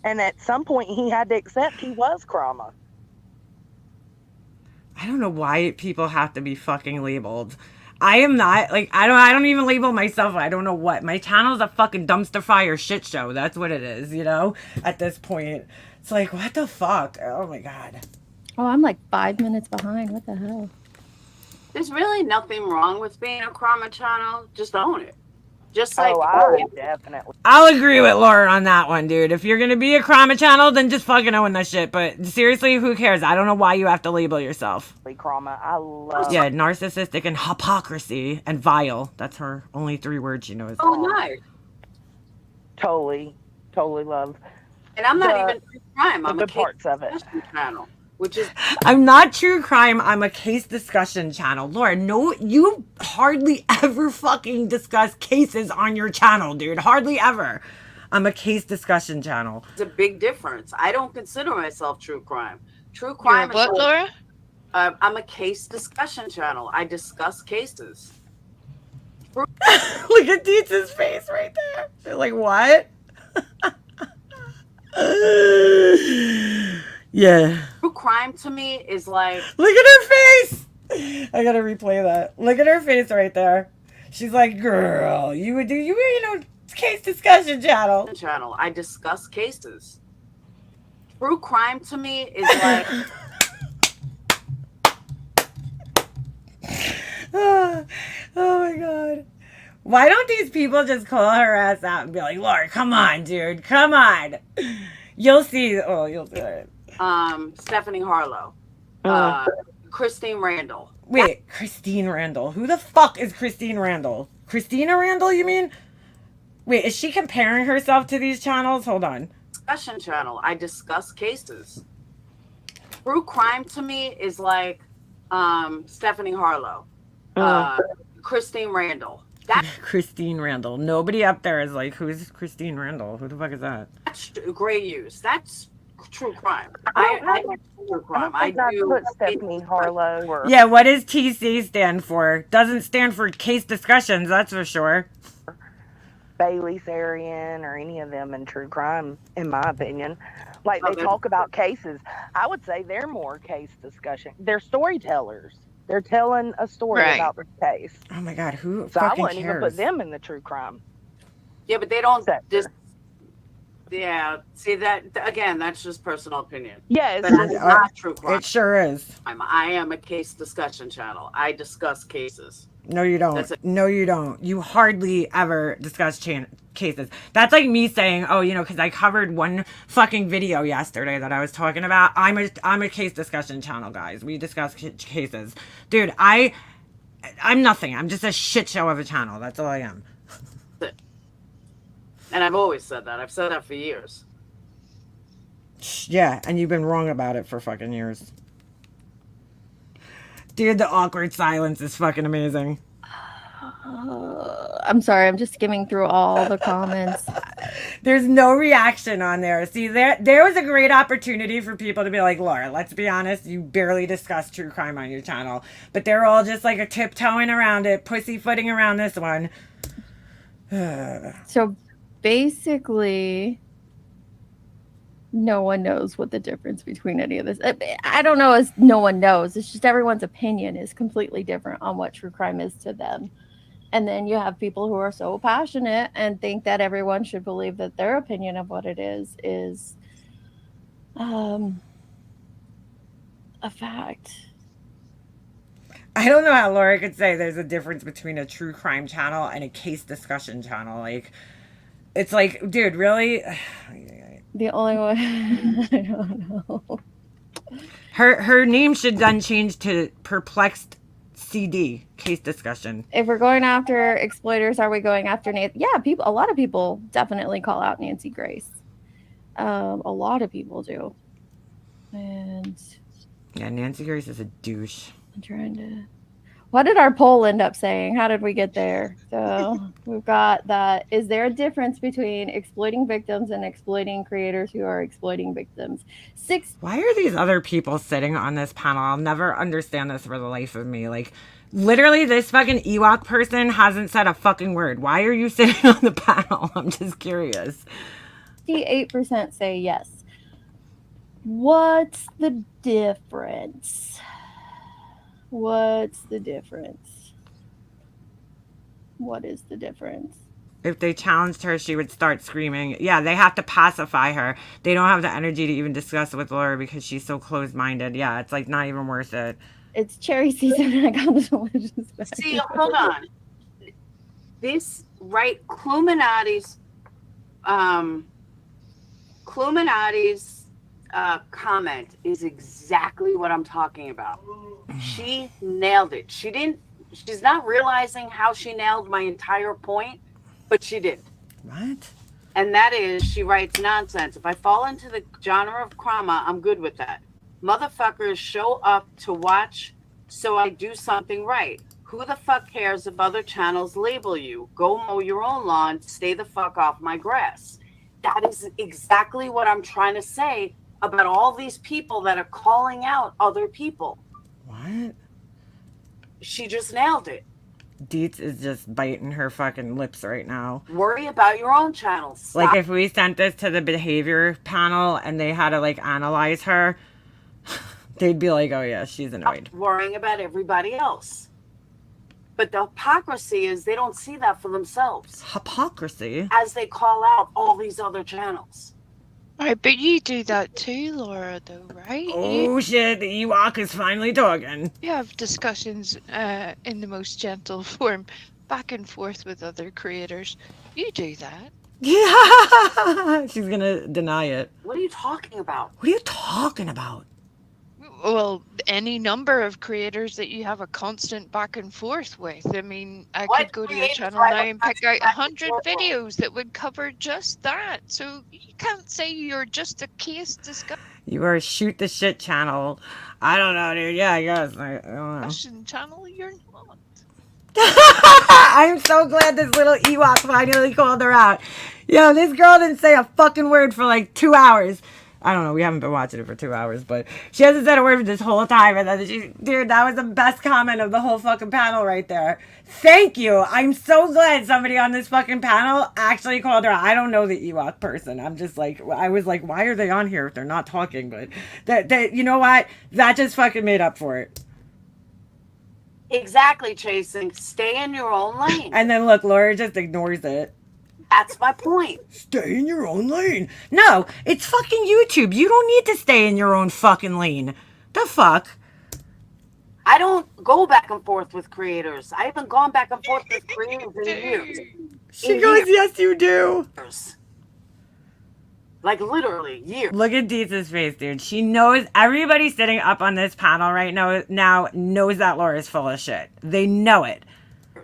And at some point, he had to accept he was trauma. I don't know why people have to be fucking labeled. I am not like I don't even label myself. I don't know what. My channel's a fucking dumpster fire shit show. That's what it is, you know? At this point. It's like, what the fuck? Oh my god. Oh, I'm like 5 minutes behind. What the hell? There's really nothing wrong with being a trauma channel. Just own it. Just like I definitely. I'll agree with Laura on that one, dude. If you're gonna be a trauma channel, then just fucking own that shit. But seriously, who cares? I don't know why you have to label yourself. Trauma. I love. Yeah, narcissistic and hypocrisy and vile. That's her only 3 words she knows. oh nice. Totally love. And I'm not even true crime. The I'm good a parts of it. channel, which is I'm not true crime. I'm a case discussion channel. Laura, no, you hardly ever fucking discuss cases on your channel, dude. Hardly ever. I'm a case discussion channel. a big difference. I don't consider myself true crime. True crime You're a what, Laura? I'm a case discussion channel. I discuss cases. Look at Dietz's face right there. They're like, what? Yeah. True crime to me is like, Look at her face. I gotta replay that. Look at her face right there. She's like, girl, you would do, you know, case discussion channel. I discuss cases. True crime to me is like, oh my god. Why don't these people just call her ass out and be like, Laura, come on, dude, come on. You'll see. Oh, you'll see it. Stephanie Harlow, Christine Randall. Wait, Christine Randall. Who the fuck is Christine Randall? Christina Randall, you mean? Wait, is she comparing herself to these channels? Hold on. Discussion channel. I discuss cases. True crime to me is like Stephanie Harlow, Christine Randall. Christine Randall. Nobody up there is like, who's Christine Randall? Who the fuck is that? That's great use. That's true crime. I true crime. I do put Stephanie Harlow. Or Yeah, what does TC stand for? Doesn't stand for case discussions, that's for sure. Bailey Sarian or any of them in true crime, in my opinion. Like, they talk about cases. I would say they're more case discussion. They're storytellers. They're telling a story about the case. Oh my god, who So I fucking wouldn't even cares? put them in the true crime. Yeah, but they don't sector. just. Yeah, see that again. That's just personal opinion. Yeah, But it's not true crime. It sure is. I am a case discussion channel. I discuss cases. No, you don't. That's it. No, you don't. You hardly ever discuss cases. That's like me saying, oh, you know, because I covered one fucking video yesterday that I was talking about. I'm a case discussion channel, guys. We discuss cases. Dude, I'm nothing. I'm just a shit show of a channel. That's all I am. And I've always said that. I've said that for years. Yeah, and you've been wrong about it for fucking years. Dude, the awkward silence is fucking amazing. I'm sorry. I'm just skimming through all the comments. There's no reaction on there. See, there was a great opportunity for people to be like, Laura, let's be honest, you barely discuss true crime on your channel. But they're all just like a tiptoeing around it, pussyfooting around this one. So basically, no one knows what the difference between any of this. I don't know as no one knows. It's just everyone's opinion is completely different on what true crime is to them. And then you have people who are so passionate and think that everyone should believe that their opinion of what it is a fact. I don't know how Laura could say there's a difference between a true crime channel and a case discussion channel. Like, it's like, dude, really? The only one I don't know. Her name should then change to Perplexed CD, case discussion. If we're going after exploiters, are we going after Nancy? Yeah, a lot of people definitely call out Nancy Grace. A lot of people do. And yeah, Nancy Grace is a douche. I'm trying to. What did our poll end up saying? How did we get there? So we've got that. Is there a difference between exploiting victims and exploiting creators who are exploiting victims? Why are these other people sitting on this panel? I'll never understand this for the life of me. Like, literally, this fucking Ewok person hasn't said a fucking word. Why are you sitting on the panel? I'm just curious. 68% say yes. What's the difference? What's the difference? What is the difference? If they challenged her, she would start screaming. Yeah, they have to pacify her. They don't have the energy to even discuss it with Laura because she's so closed-minded. Yeah, it's like not even worth it. It's cherry season and I got the delicious bag. See, hold on. This, right, Cluminati's comment is exactly what I'm talking about. She nailed it. She's not realizing how she nailed my entire point, but she did. What? And that is, she writes nonsense. If I fall into the genre of crama, I'm good with that. Motherfuckers show up to watch, so I do something right. Who the fuck cares if other channels label you? Go mow your own lawn, stay the fuck off my grass. That is exactly what I'm trying to say about all these people that are calling out other people. What? She just nailed it. Dietz is just biting her fucking lips right now. Worry about your own channels. Stop. Like, if we sent this to the behavior panel and they had to, like, analyze her, they'd be like, oh, yeah, she's annoyed. Worrying about everybody else. But the hypocrisy is they don't see that for themselves. Hypocrisy? As they call out all these other channels. Right, but you do that too, Laura, though, right? Oh, shit, the Ewok is finally talking. You have discussions in the most gentle form, back and forth with other creators. You do that. Yeah, she's gonna deny it. What are you talking about? What are you talking about? Well, any number of creators that you have a constant back and forth with. I mean, I What could go to your creators channel do I now have and pick constant out back and 100 forth with? videos that would cover just that. So you can't say you're just a case You are a shoot the shit channel. I don't know, dude. Yeah, I guess. I don't know. discussion channel. You're not. I'm so glad this little Ewok finally called her out. Yo, this girl didn't say a fucking word for like 2 hours. I don't know. We haven't been watching it for 2 hours, but she hasn't said a word for this whole time. And then dude, that was the best comment of the whole fucking panel right there. Thank you. I'm so glad somebody on this fucking panel actually called her out. I don't know the Ewok person. I'm just like, I was like, why are they on here if they're not talking? But that you know what? That just fucking made up for it. Exactly, Chasing. Stay in your own lane. And then look, Laura just ignores it. That's my point. Stay in your own lane. No, it's fucking YouTube. You don't need to stay in your own fucking lane. The fuck? I don't go back and forth with creators. I haven't gone back and forth with creators in years. She goes, yes, you do. Like literally years. Look at Dietz's face, dude. She knows everybody sitting up on this panel right now knows that Laura's full of shit. They know it.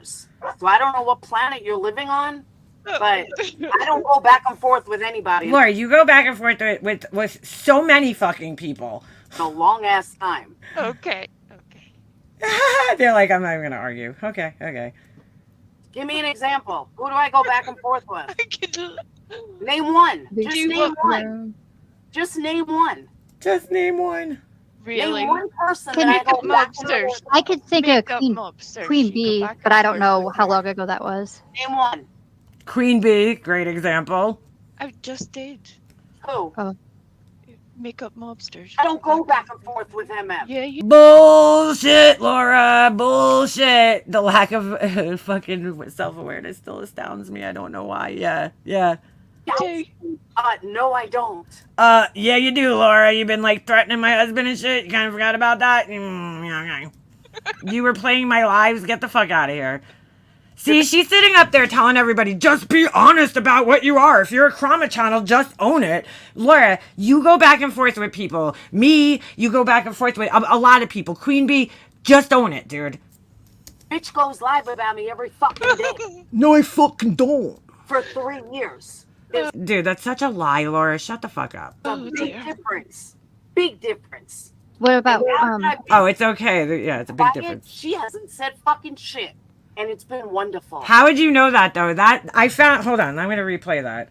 So I don't know what planet you're living on, but I don't go back and forth with anybody. Laura, you go back and forth with so many fucking people. A long ass time. Okay. They're like, I'm not even gonna argue. Okay. Give me an example. Who do I go back and forth with? Name one. Just name one. Just name one. Just name one. Really? Name one person Can that I you go back and mobsters? forth. I could think of Makeup mobsters. Queen You go Bee, back but and I don't forth know with how her. long ago that was. Name one. Queen Bee, great example. I just did. Who? Makeup mobsters. I don't go back and forth with MF. Yeah, you Bullshit, Laura. Bullshit. The lack of fucking self-awareness still astounds me. I don't know why. Yeah. do. No, I don't. Yeah, you do, Laura. You've been like threatening my husband and shit. You kind of forgot about that. You were playing my lives. Get the fuck out of here. See, she's sitting up there telling everybody, just be honest about what you are. If you're a Chroma channel, just own it. Laura, you go back and forth with people. Me, you go back and forth with a lot of people. Queen Bee, just own it, dude. Bitch goes live about me every fucking day No, I fucking don't. for 3 years. Dude, that's such a lie, Laura. Shut the fuck up. There's a big difference. Big difference. What about Oh, it's okay. Yeah, it's a big quiet, difference. she hasn't said fucking shit. And it's been wonderful. How would you know that though? That I found. Hold on, I'm gonna replay that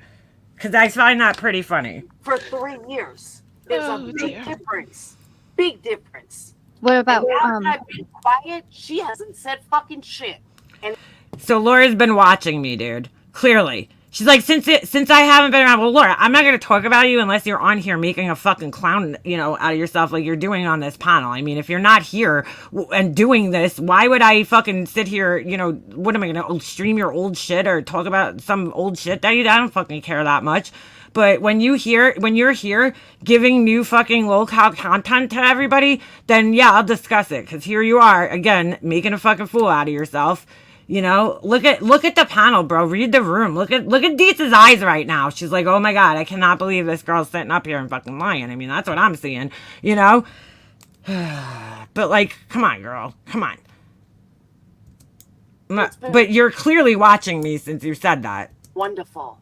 because I find that pretty funny. For 3 years. There's a Oh, big dear. difference. Big difference. what about And now that I've been quiet, she hasn't said fucking shit. And So Laura's been watching me, dude. Clearly. She's like, since I haven't been around, well, Laura, I'm not going to talk about you unless you're on here making a fucking clown, out of yourself like you're doing on this panel. I mean, if you're not here and doing this, why would I fucking sit here, what am I going to stream your old shit or talk about some old shit that you, I don't fucking care that much. But when you're here giving new fucking low-cal content to everybody, then yeah, I'll discuss it. Because here you are, again, making a fucking fool out of yourself. Look at the panel, bro. Read the room. Look at Dietz's eyes right now. She's like, oh my God, I cannot believe this girl's sitting up here and fucking lying. I mean, that's what I'm seeing, But like, come on, girl. Come on. But you're clearly watching me since you said that. wonderful.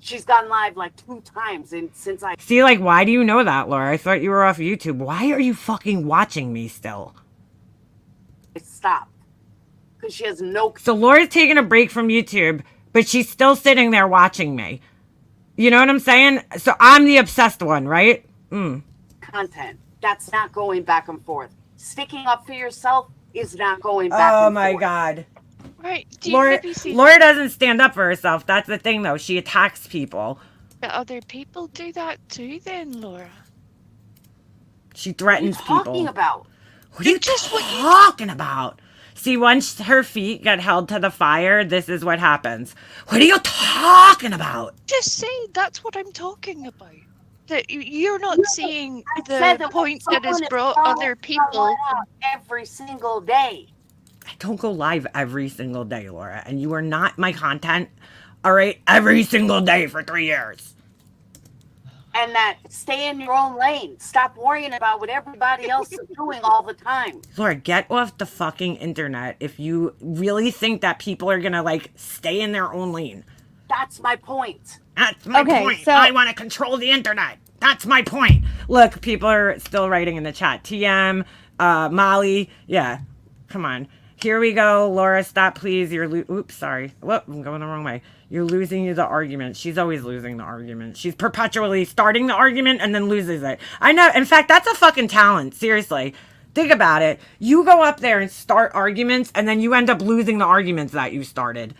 She's gone live like 2 times since I See, like, why do you know that, Laura? I thought you were off YouTube. Why are you fucking watching me still? stopped. Because she has no So Laura's taking a break from YouTube, but she's still sitting there watching me. You know what I'm saying? So I'm the obsessed one, right? content. That's not going back and forth. Sticking up for yourself is not going back and forth. Oh my God. Right. Do you Laura maybe see doesn't stand up for herself. That's the thing, though. She attacks people. that other people do that too then, Laura? She What are you threatens talking people. about? What are you talking about? See, once her feet get held to the fire, this is what happens. What are you talking about? Just say that's what I'm talking about. That you're not seeing Said the that point that has someone is brought following other her people. around every single day. I don't go live every single day, Laura, and you are not my content, all right, every single day for 3 years. And that stay in your own lane. Stop worrying about what everybody else is doing all the time. Laura, get off the fucking internet if you really think that people are gonna, like, stay in their own lane. That's my point. That's my Okay, point. so- I want to control the internet. That's my point. Look, people are still writing in the chat. TM, Molly, yeah, come on. Here we go. Laura, stop, please. Oops, sorry. Whoop, I'm going the wrong way. You're losing the argument. She's always losing the argument. She's perpetually starting the argument and then loses it. I know. In fact, that's a fucking talent. Seriously. Think about it. You go up there and start arguments and then you end up losing the arguments that you started.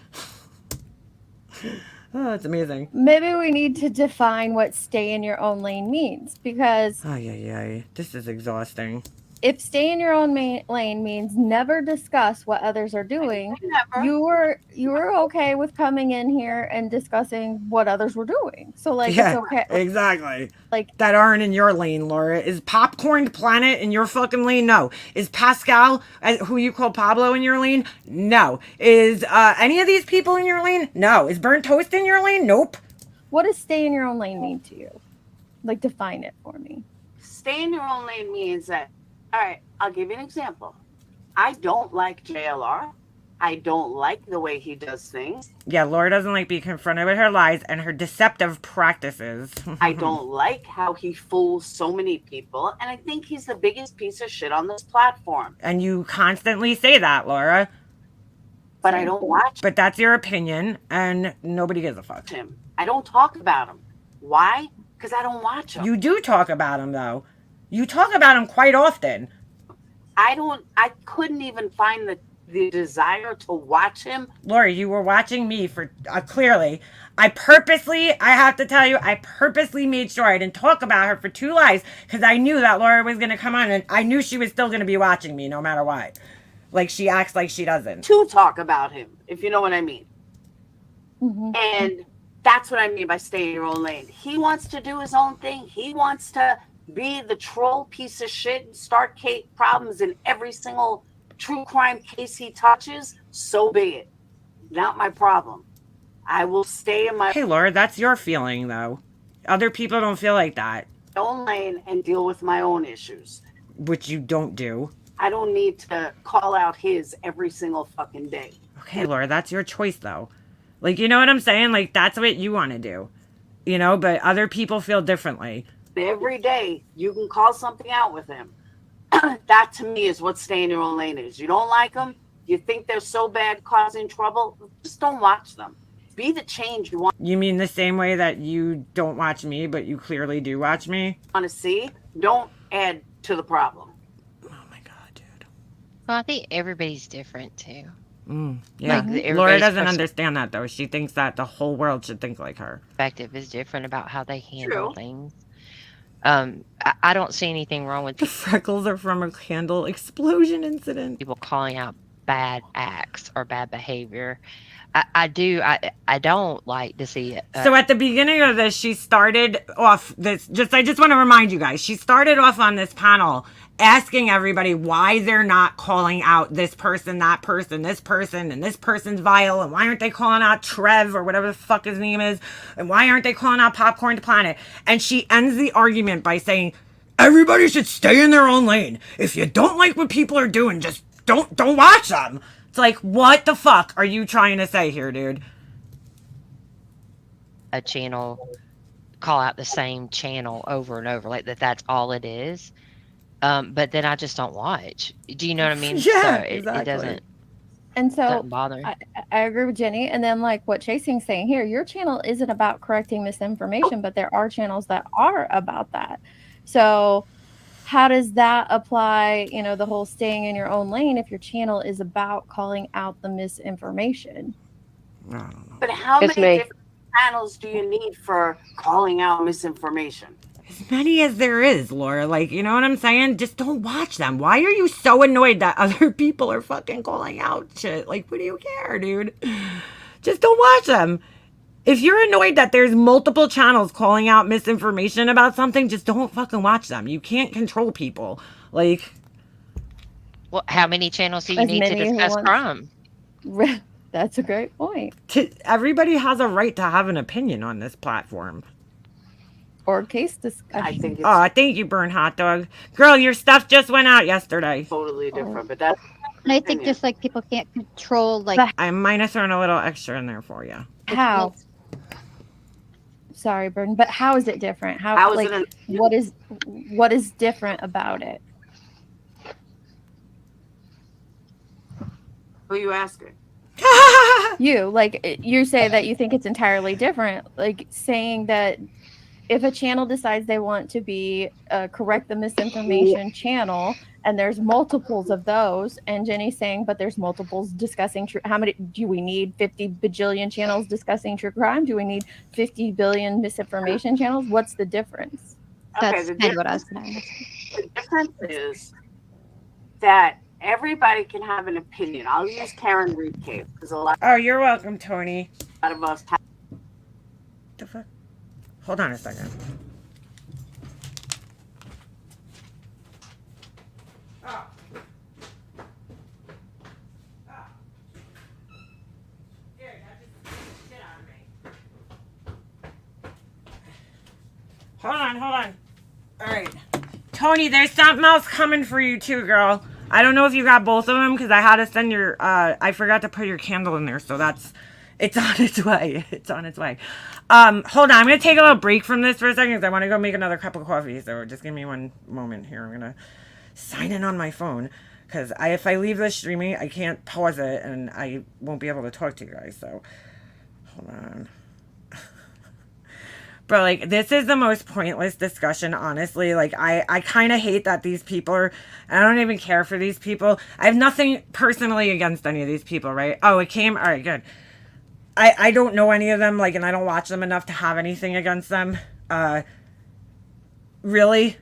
Oh, it's amazing. Maybe we need to define what stay in your own lane means, because Ay. This is exhausting. if stay in your own lane means never discuss what others are doing, Never. you were okay with coming in here and discussing what others were doing. So like Yeah, it's okay. exactly. Like That aren't in your lane, Laura. Is Popcorn Planet in your fucking lane? No. Is Pascal, who you call Pablo, in your lane? No. Is any of these people in your lane? No. Is Burnt Toast in your lane? Nope. what does stay in your own lane mean to you? Like define it for me. Stay in your own lane means that, all right, I'll give you an example. I don't like JLR. I don't like the way he does things. Yeah, Laura doesn't like being confronted with her lies and her deceptive practices. I don't like how he fools so many people. And I think he's the biggest piece of shit on this platform. And you constantly say that, Laura. But I don't watch But that's your opinion, and nobody gives a fuck. him. I don't talk about him. Why? Because I don't watch him. You do talk about him, though. You talk about him quite often. I couldn't even find the desire to watch him. Laura, you were watching me for clearly. I have to tell you, I purposely made sure I didn't talk about her for 2 lives because I knew that Laura was going to come on and I knew she was still going to be watching me no matter what. Like she acts like she doesn't. To talk about him, if you know what I mean. Mm-hmm. And that's what I mean by stay in your own lane. He wants to do his own thing. He wants to be the troll piece of shit and start problems in every single true crime case he touches. So be it. Not my problem. I will stay in my Hey, Laura, that's your feeling, though. Other people don't feel like that, own lane and deal with my own issues. which you don't do. I don't need to call out his every single fucking day. Okay, Laura, that's your choice, though. Like, you know what I'm saying? Like, that's what you want to do. But other people feel differently. Every day you can call something out with him. That to me is what stay in your own lane is. You don't like them, you think they're so bad causing trouble, just don't watch them. Be the change you want You mean the same way that you don't watch me, but you clearly do watch me? to see. Don't add to the problem. Oh my God, dude. Well, I think everybody's different too. Yeah. Like, Laura everybody's doesn't personal understand that, though. She thinks that the whole world should think like her. perspective is different about how they handle True. things. I don't see anything wrong with The freckles are from a candle explosion incident. people calling out bad acts or bad behavior. I don't like to see it. So at the beginning of this, she started off this. I just want to remind you guys, she started off on this panel asking everybody why they're not calling out this person, that person, this person, and this person's vile, and why aren't they calling out Trev or whatever the fuck his name is, and why aren't they calling out Popcorn to Planet? And she ends the argument by saying, everybody should stay in their own lane. If you don't like what people are doing, just don't watch them. It's like, what the fuck are you trying to say here, dude? A channel call out the same channel over and over, like that's all it is. But then I just don't watch. Do you know what I mean? Yeah, So exactly. it doesn't And so doesn't bother. I agree with Jenny. And then, like what Chasing's saying here, your channel isn't about correcting misinformation, but there are channels that are about that. So how does that apply, the whole staying in your own lane if your channel is about calling out the misinformation? I don't know. But how It's many me. different channels do you need for calling out misinformation? As many as there is, Laura. Like, you know what I'm saying? Just don't watch them. Why are you so annoyed that other people are fucking calling out shit? Like, what do you care, dude? Just don't watch them. If you're annoyed that there's multiple channels calling out misinformation about something, just don't fucking watch them. You can't control people. Like, Well, how many channels do you As need to many who discuss wants- crime? That's a great point. everybody has a right to have an opinion on this platform. Or case discussion. I think it's Oh, thank you, Burn Hot Dog. Girl, your stuff just went out yesterday. totally different. But that's And I think opinion. just like people can't control like I might have thrown a little extra in there for you. How? Sorry, Burden, but how is it different? How is like, it what is different about it? who you asking? You say that you think it's entirely different, like saying that if a channel decides they want to be correct the misinformation channel, and there's multiples of those, and Jenny's saying, but there's multiples discussing true. How many do we need? 50 bajillion channels discussing true crime? Do we need 50 billion misinformation channels? What's the difference? that's the kind of what I was going to ask. The difference is that everybody can have an opinion. I'll use Karen Reed case because a lot Oh, you're welcome, Tony. of us have. The fuck? Hold on a second. Hold on. All right. Tony, there's something else coming for you too, girl. I don't know if you got both of them because I had to send your, I forgot to put your candle in there. So it's on its way. It's on its way. Hold on. I'm going to take a little break from this for a second because I want to go make another cup of coffee. So just give me one moment here. I'm going to sign in on my phone because if I leave this streaming, I can't pause it and I won't be able to talk to you guys. So hold on. But, like, this is the most pointless discussion, honestly. Like, I kind of hate that these people are... I don't even care for these people. I have nothing personally against any of these people, right? Oh, it came? All right, good. I don't know any of them, like, and I don't watch them enough to have anything against them. Really?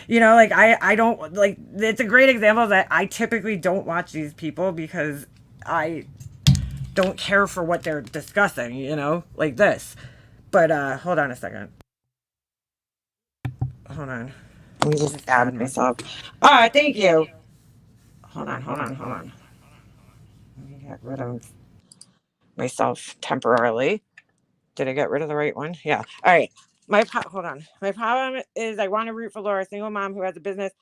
You know, like, I don't... Like, it's a great example that I typically don't watch these people because I don't care for what they're discussing, you know? Like this. But, hold on a second. Hold on. Let me just add myself. Alright, thank you. Hold on. Let me get rid of myself temporarily. Did I get rid of the right one? Yeah. Alright. Hold on. My problem is I want to root for Laura, a single mom who has a business.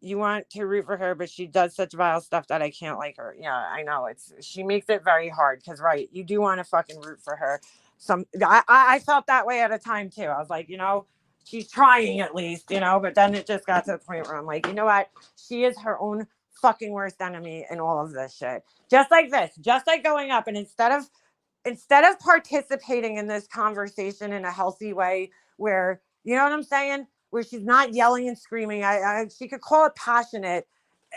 You want to root for her, but she does such vile stuff that I can't like her. Yeah, I know. She makes it very hard because, right, you do want to fucking root for her. I felt that way at a time too. I was like, you know, she's trying at least, you know, but then it just got to the point where I'm like, you know what? She is her own fucking worst enemy in all of this shit. Just like this, just like going up and instead of participating in this conversation in a healthy way where, you know what I'm saying? Where she's not yelling and screaming. She could call it passionate,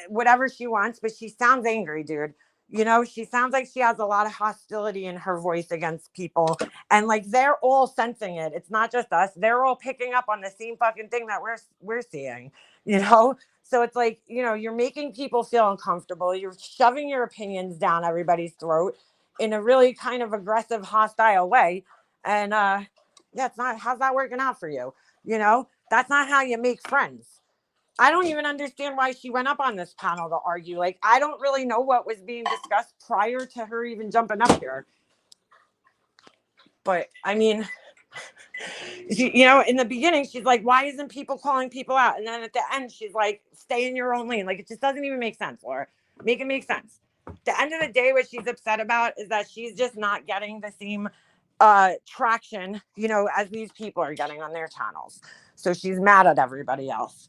whatever she wants, but she sounds angry, dude. You know, she sounds like she has a lot of hostility in her voice against people. And like they're all sensing it. It's not just us. They're all picking up on the same fucking thing that we're seeing, you know? So it's like, you know, you're making people feel uncomfortable. You're shoving your opinions down everybody's throat in a really kind of aggressive, hostile way. And yeah, it's not, how's that working out for you? You know, that's not how you make friends. I don't even understand why she went up on this panel to argue. Like, I don't really know what was being discussed prior to her even jumping up here. But I mean, you know, in the beginning, she's like, why isn't people calling people out? And then at the end, she's like, stay in your own lane. Like, it just doesn't even make sense, Laura. Make it make sense. At the end of the day, what she's upset about is that she's just not getting the same traction, you know, as these people are getting on their channels. So she's mad at everybody else.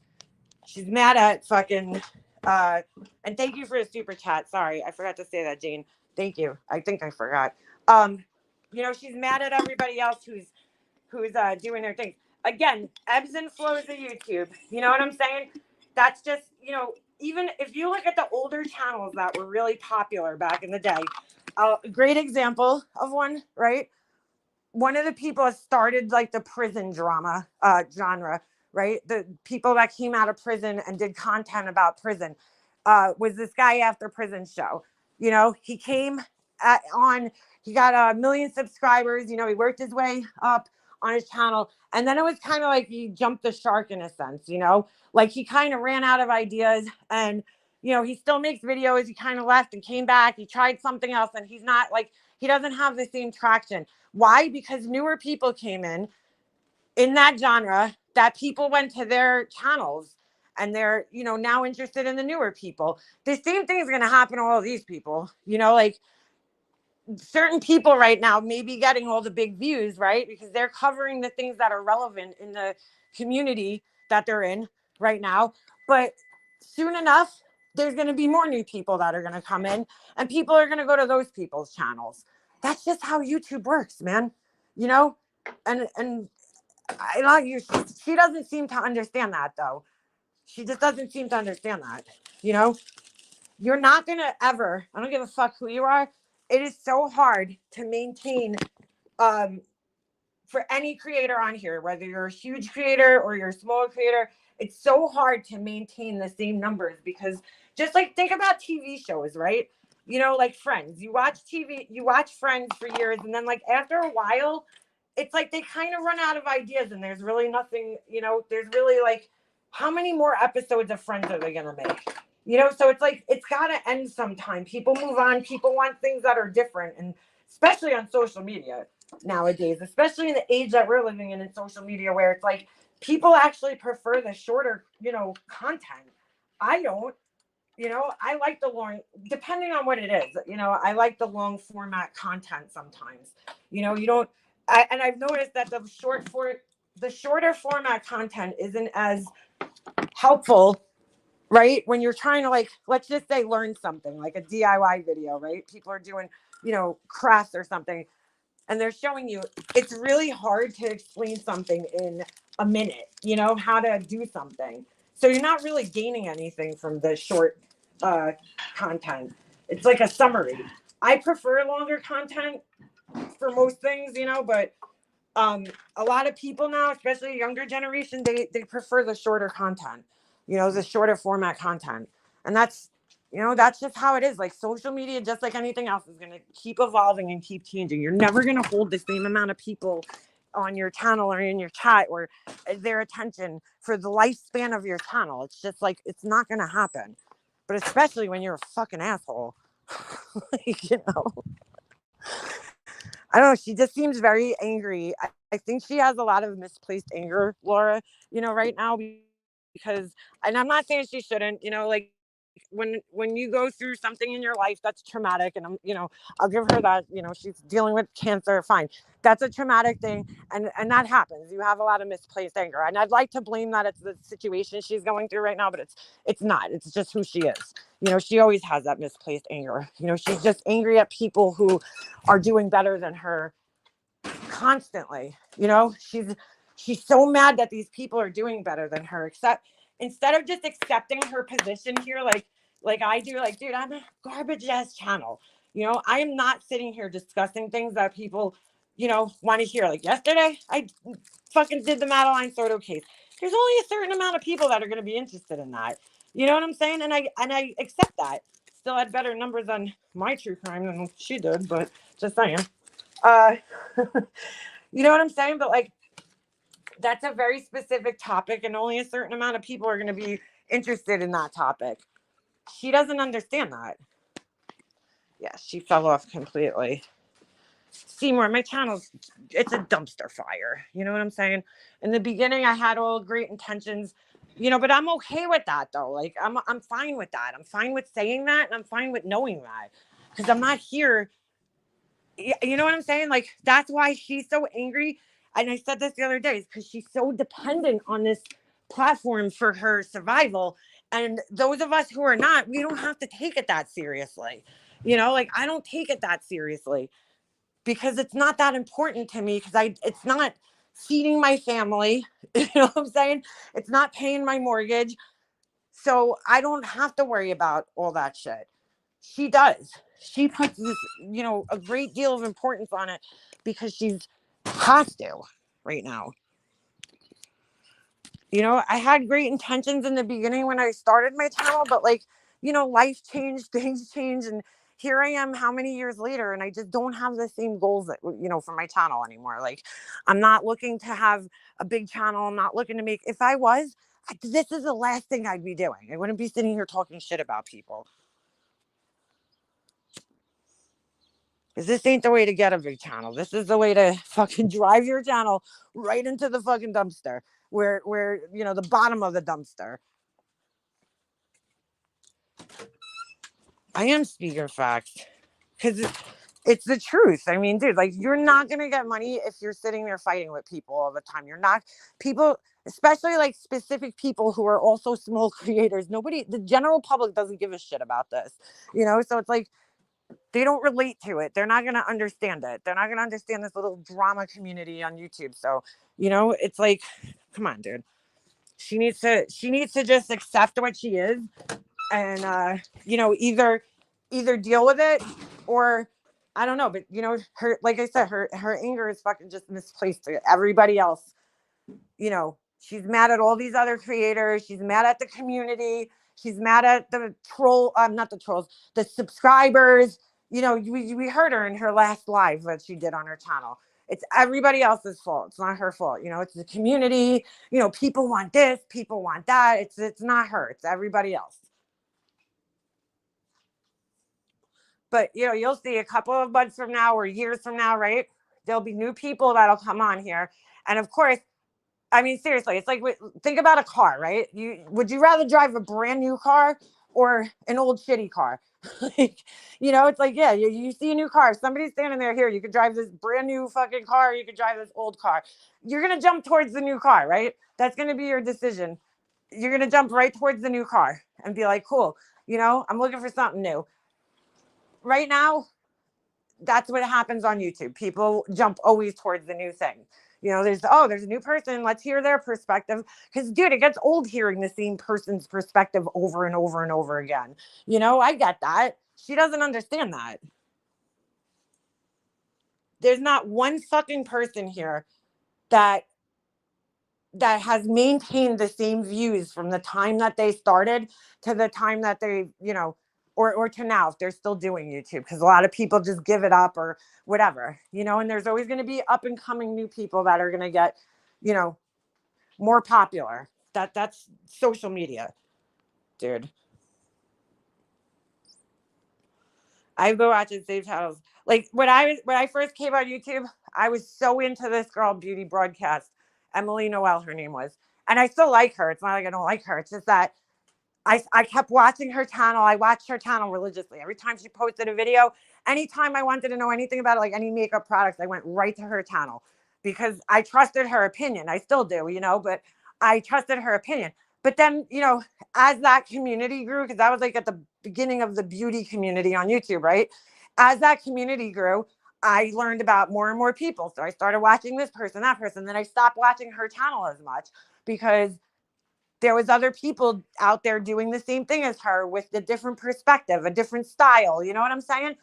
She's mad at fucking, and thank you for the super chat. Sorry, I forgot to say that, Jane. Thank you. I think I forgot. You know, she's mad at everybody else who's doing their things. Again, ebbs and flows of YouTube. You know what I'm saying? That's just, you know, even if you look at the older channels that were really popular back in the day, a great example of one, right? One of the people that started like the prison drama genre, right? The people that came out of prison and did content about prison was this guy after prison show. You know, he came he got 1 million subscribers. You know, he worked his way up on his channel. And then it was kind of like he jumped the shark in a sense, you know, like he kind of ran out of ideas and, you know, he still makes videos. He kind of left and came back. He tried something else and he's not like, he doesn't have the same traction. Why? Because newer people came in that genre that people went to their channels and they're, you know, now interested in the newer people. The same thing is going to happen to all of these people, you know, like certain people right now may be getting all the big views, right? Because they're covering the things that are relevant in the community that they're in right now. But soon enough, there's going to be more new people that are going to come in and people are going to go to those people's channels. That's just how YouTube works, man. You know, and I love you. She doesn't seem to understand that though. She just doesn't seem to understand that, you know? You're not going to ever, I don't give a fuck who you are. It is so hard to maintain for any creator on here, whether you're a huge creator or you're a small creator, it's so hard to maintain the same numbers because just like think about TV shows, right? You know, like Friends. You watch TV, you watch Friends for years, and then like after a while, it's like they kind of run out of ideas and there's really nothing, you know, there's really like how many more episodes of Friends are they gonna make? You know, so it's like it's gotta end sometime. People move on, people want things that are different, and especially on social media nowadays, especially in the age that we're living in social media, where it's like people actually prefer the shorter, you know, content. I don't, you know, I like the long, depending on what it is, you know, I like the long format content sometimes. You know, you don't, and I've noticed that the shorter format content isn't as helpful, right? When you're trying to like, let's just say learn something like a DIY video, right? People are doing, you know, crafts or something and they're showing you it's really hard to explain something in a minute, you know, how to do something. So you're not really gaining anything from the short content. It's like a summary. I prefer longer content for most things, you know, but a lot of people now, especially younger generation, they prefer the shorter content, you know, the shorter format content. And that's, you know, that's just how it is. Like social media, just like anything else, is going to keep evolving and keep changing. You're never going to hold the same amount of people on your channel or in your chat or their attention for the lifespan of your channel. It's just like, it's not going to happen. But especially when you're a fucking asshole, like, you know. I don't know. She just seems very angry. I think she has a lot of misplaced anger, Laura, you know, right now because, and I'm not saying she shouldn't, you know, like when you go through something in your life that's traumatic, and I'll give her that, she's dealing with cancer, fine, that's a traumatic thing, and that happens. You have a lot of misplaced anger, and I'd like to blame that it's the situation she's going through right now, but it's not. It's just who she is. She always has that misplaced anger. She's just angry at people who are doing better than her constantly. She's so mad that these people are doing better than her, except instead of just accepting her position here, like I do, like, dude, I'm a garbage ass channel. I am not sitting here discussing things that people, want to hear. Like yesterday, I fucking did the Madeline Soto case. There's only a certain amount of people that are going to be interested in that. You know what I'm saying? And I accept that. Still had better numbers on my true crime than she did, but just saying. You know what I'm saying? But like, that's a very specific topic, and only a certain amount of people are going to be interested in that topic. She doesn't understand that. Yeah, she fell off completely. Seymour, my channel's, it's a dumpster fire. You know what I'm saying? In the beginning, I had all great intentions, but I'm okay with that though. Like, I'm fine with that. I'm fine with saying that, and I'm fine with knowing that, because I'm not here. You know what I'm saying? Like, that's why she's so angry. And I said this the other day, is because she's so dependent on this platform for her survival. And those of us who are not, we don't have to take it that seriously. Like, I don't take it that seriously because it's not that important to me, because it's not feeding my family. You know what I'm saying? It's not paying my mortgage. So I don't have to worry about all that shit. She does. She puts this, a great deal of importance on it because she's has to right now. I had great intentions in the beginning when I started my channel, but like, life changed, things changed, and here I am how many years later, and I just don't have the same goals that, for my channel anymore. Like, I'm not looking to have a big channel. I'm not looking to make, if I was, this is the last thing I'd be doing. I wouldn't be sitting here talking shit about people. Because this ain't the way to get a big channel. This is the way to fucking drive your channel right into the fucking dumpster, where the bottom of the dumpster. I am speaking facts because it's the truth. I mean, dude, like, you're not gonna get money if you're sitting there fighting with people all the time. You're not, people, especially like specific people who are also small creators. The general public doesn't give a shit about this, So it's like, they don't relate to it. They're not going to understand it. They're not going to understand this little drama community on YouTube. So, it's like, come on, dude. She needs to just accept what she is, and, either deal with it, or I don't know. But, her, like I said, her anger is fucking just misplaced to everybody else. She's mad at all these other creators. She's mad at the community. She's mad at the not the trolls, the subscribers. We heard her in her last live that she did on her channel. It's everybody else's fault. It's not her fault. It's the community. People want this, people want that. It's not her. It's everybody else. But, you'll see a couple of months from now or years from now, right? There'll be new people that'll come on here. And of course, I mean, seriously, it's like, think about a car, right? Would you rather drive a brand new car or an old shitty car? Like, it's like, yeah, you see a new car. If somebody's standing there, here, you could drive this brand new fucking car. You could drive this old car. You're going to jump towards the new car, right? That's going to be your decision. You're going to jump right towards the new car and be like, cool, I'm looking for something new. Right now, that's what happens on YouTube. People jump always towards the new thing. There's a new person. Let's hear their perspective. Because, dude, it gets old hearing the same person's perspective over and over and over again. I get that. She doesn't understand that. There's not one fucking person here that has maintained the same views from the time that they started to the time that they, or to now, if they're still doing YouTube, because a lot of people just give it up or whatever, and there's always going to be up and coming new people that are going to get, more popular. That's social media, dude. I go out to save titles. Like, when I first came on YouTube, I was so into this girl, Beauty Broadcast, Emily Noel, her name was. And I still like her. It's not like I don't like her. It's just that I kept watching her channel. I watched her channel religiously. Every time she posted a video, anytime I wanted to know anything about it, like any makeup products, I went right to her channel because I trusted her opinion. I still do, but I trusted her opinion. But then, as that community grew, because I was like at the beginning of the beauty community on YouTube, right? As that community grew, I learned about more and more people. So I started watching this person, that person. Then I stopped watching her channel as much because there was other people out there doing the same thing as her with a different perspective, a different style. You know what I'm saying?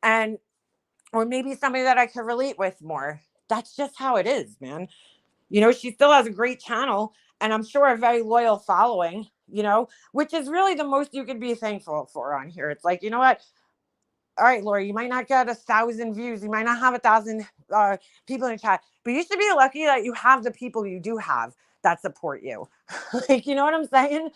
And, or maybe somebody that I could relate with more. That's just how it is, man. She still has a great channel and I'm sure a very loyal following, which is really the most you could be thankful for on here. It's like, you know what? All right, Lori, you might not get 1,000 views. You might not have 1,000 people in the chat, but you should be lucky that you have the people you do have that support you. Like, you know what I'm saying?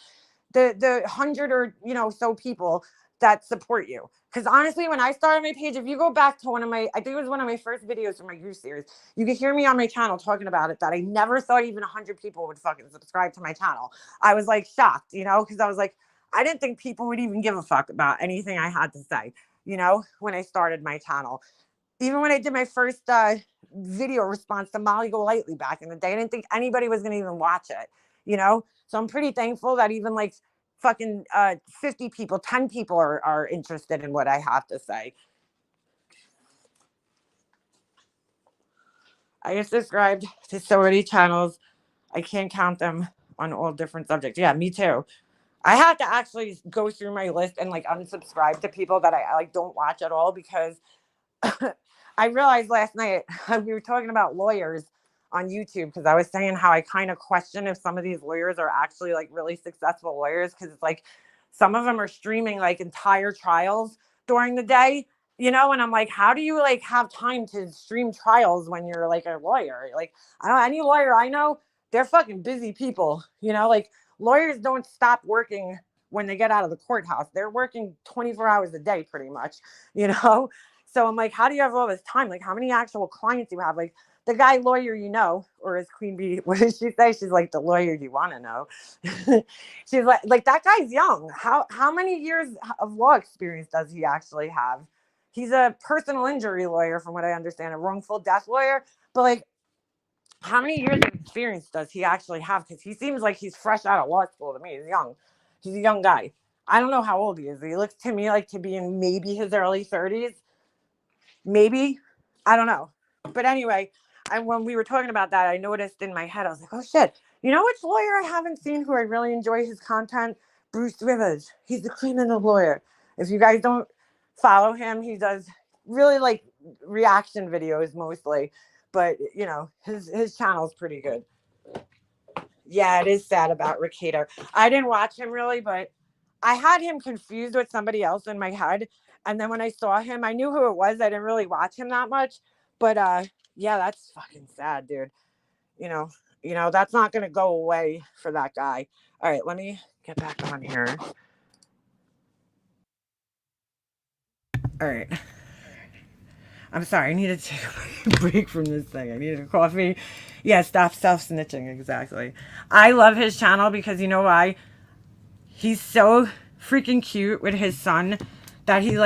The 100 or, so people that support you. Because honestly, when I started my page, if you go back to I think it was one of my first videos from my Goose series, you can hear me on my channel talking about it, that I never thought even 100 people would fucking subscribe to my channel. I was like shocked, because I was like, I didn't think people would even give a fuck about anything I had to say, when I started my channel. Even when I did my first video response to Molly Golightly back in the day, I didn't think anybody was going to even watch it, So I'm pretty thankful that even like fucking 50 people, 10 people are interested in what I have to say. I just described to so many channels. I can't count them on all different subjects. Yeah, me too. I had to actually go through my list and like unsubscribe to people that I like don't watch at all because I realized last night we were talking about lawyers on YouTube because I was saying how I kind of question if some of these lawyers are actually like really successful lawyers because it's like some of them are streaming like entire trials during the day, and I'm like, how do you like have time to stream trials when you're like a lawyer? Like, I don't any lawyer I know, they're fucking busy people, like lawyers don't stop working when they get out of the courthouse. They're working 24 hours a day pretty much, So I'm like, how do you have all this time? Like, how many actual clients do you have? Like, the guy lawyer, or as Queen Bee, what did she say? She's like, the lawyer you want to know. She's like that guy's young. How many years of law experience does he actually have? He's a personal injury lawyer, from what I understand, a wrongful death lawyer. But like, how many years of experience does he actually have? Because he seems like he's fresh out of law school to me. He's young. He's a young guy. I don't know how old he is. He looks to me like to be in maybe his early 30s. Maybe, I don't know. But anyway, when we were talking about that, I noticed in my head, I was like, oh shit, you know which lawyer I haven't seen who I really enjoy his content? Bruce Rivers. He's the criminal lawyer. If you guys don't follow him, he does really like reaction videos mostly. But his channel's pretty good. Yeah, it is sad about Ricado. I didn't watch him really, but I had him confused with somebody else in my head. And then when I saw him, I knew who it was. I didn't really watch him that much. But yeah, that's fucking sad, dude. That's not gonna go away for that guy. All right, let me get back on here. All right. I'm sorry, I needed to take a break from this thing. I needed a coffee. Yeah, stop self-snitching, exactly. I love his channel because you know why? He's so freaking cute with his son that he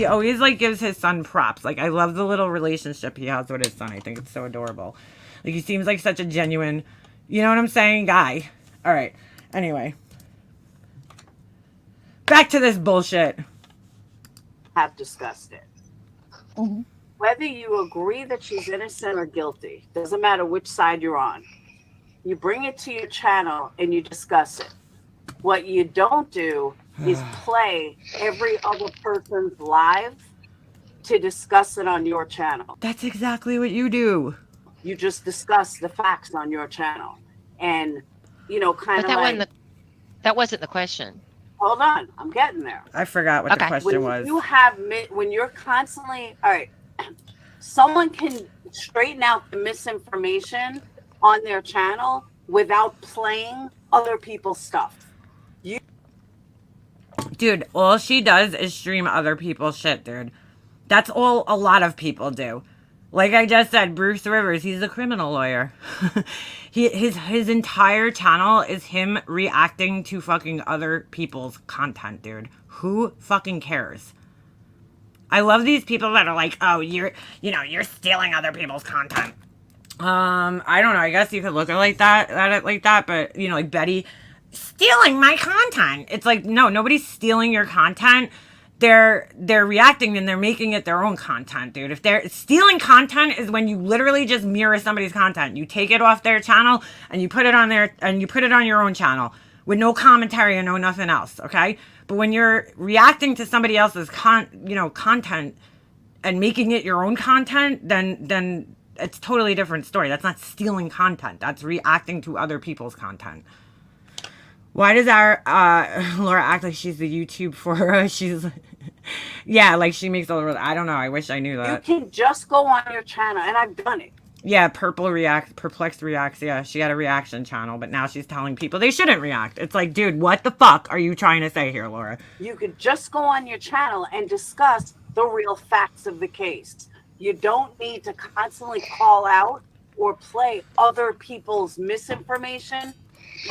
always like gives his son props. Like, I love the little relationship he has with his son. I think it's so adorable. Like, he seems like such a genuine, you know what I'm saying, guy. All right. Anyway, back to this bullshit. Have discussed it. Mm-hmm. Whether you agree that she's innocent or guilty, doesn't matter which side you're on. You bring it to your channel and you discuss it. What you don't do is play every other person's live to discuss it on your channel. That's exactly what you do. You just discuss the facts on your channel. And, kind of like... That wasn't the question. Hold on. I'm getting there. I forgot what the question was. When you're constantly... All right. Someone can straighten out the misinformation on their channel without playing other people's stuff. Dude, all she does is stream other people's shit, dude. That's all a lot of people do. Like I just said, Bruce Rivers, he's a criminal lawyer. His entire channel is him reacting to fucking other people's content, dude. Who fucking cares? I love these people that are like, oh, you're stealing other people's content. I don't know. I guess you could look at it like that, but like Betty stealing my content. It's like, no, nobody's stealing your content. They're reacting and they're making it their own content, dude. If they're stealing content is when you literally just mirror somebody's content. You take it off their channel and you put it on your own channel with no commentary and no nothing else, okay? But when you're reacting to somebody else's content and making it your own content, then it's a totally different story. That's not stealing content. That's reacting to other people's content. Why does our Laura act like she's the YouTube for her? She's yeah, like she makes all the. I don't know. I wish I knew that. You can just go on your channel, and I've done it. Yeah, Perplexed Reacts. Yeah, she had a reaction channel, but now she's telling people they shouldn't react. It's like, dude, what the fuck are you trying to say here, Laura? You could just go on your channel and discuss the real facts of the case. You don't need to constantly call out or play other people's misinformation.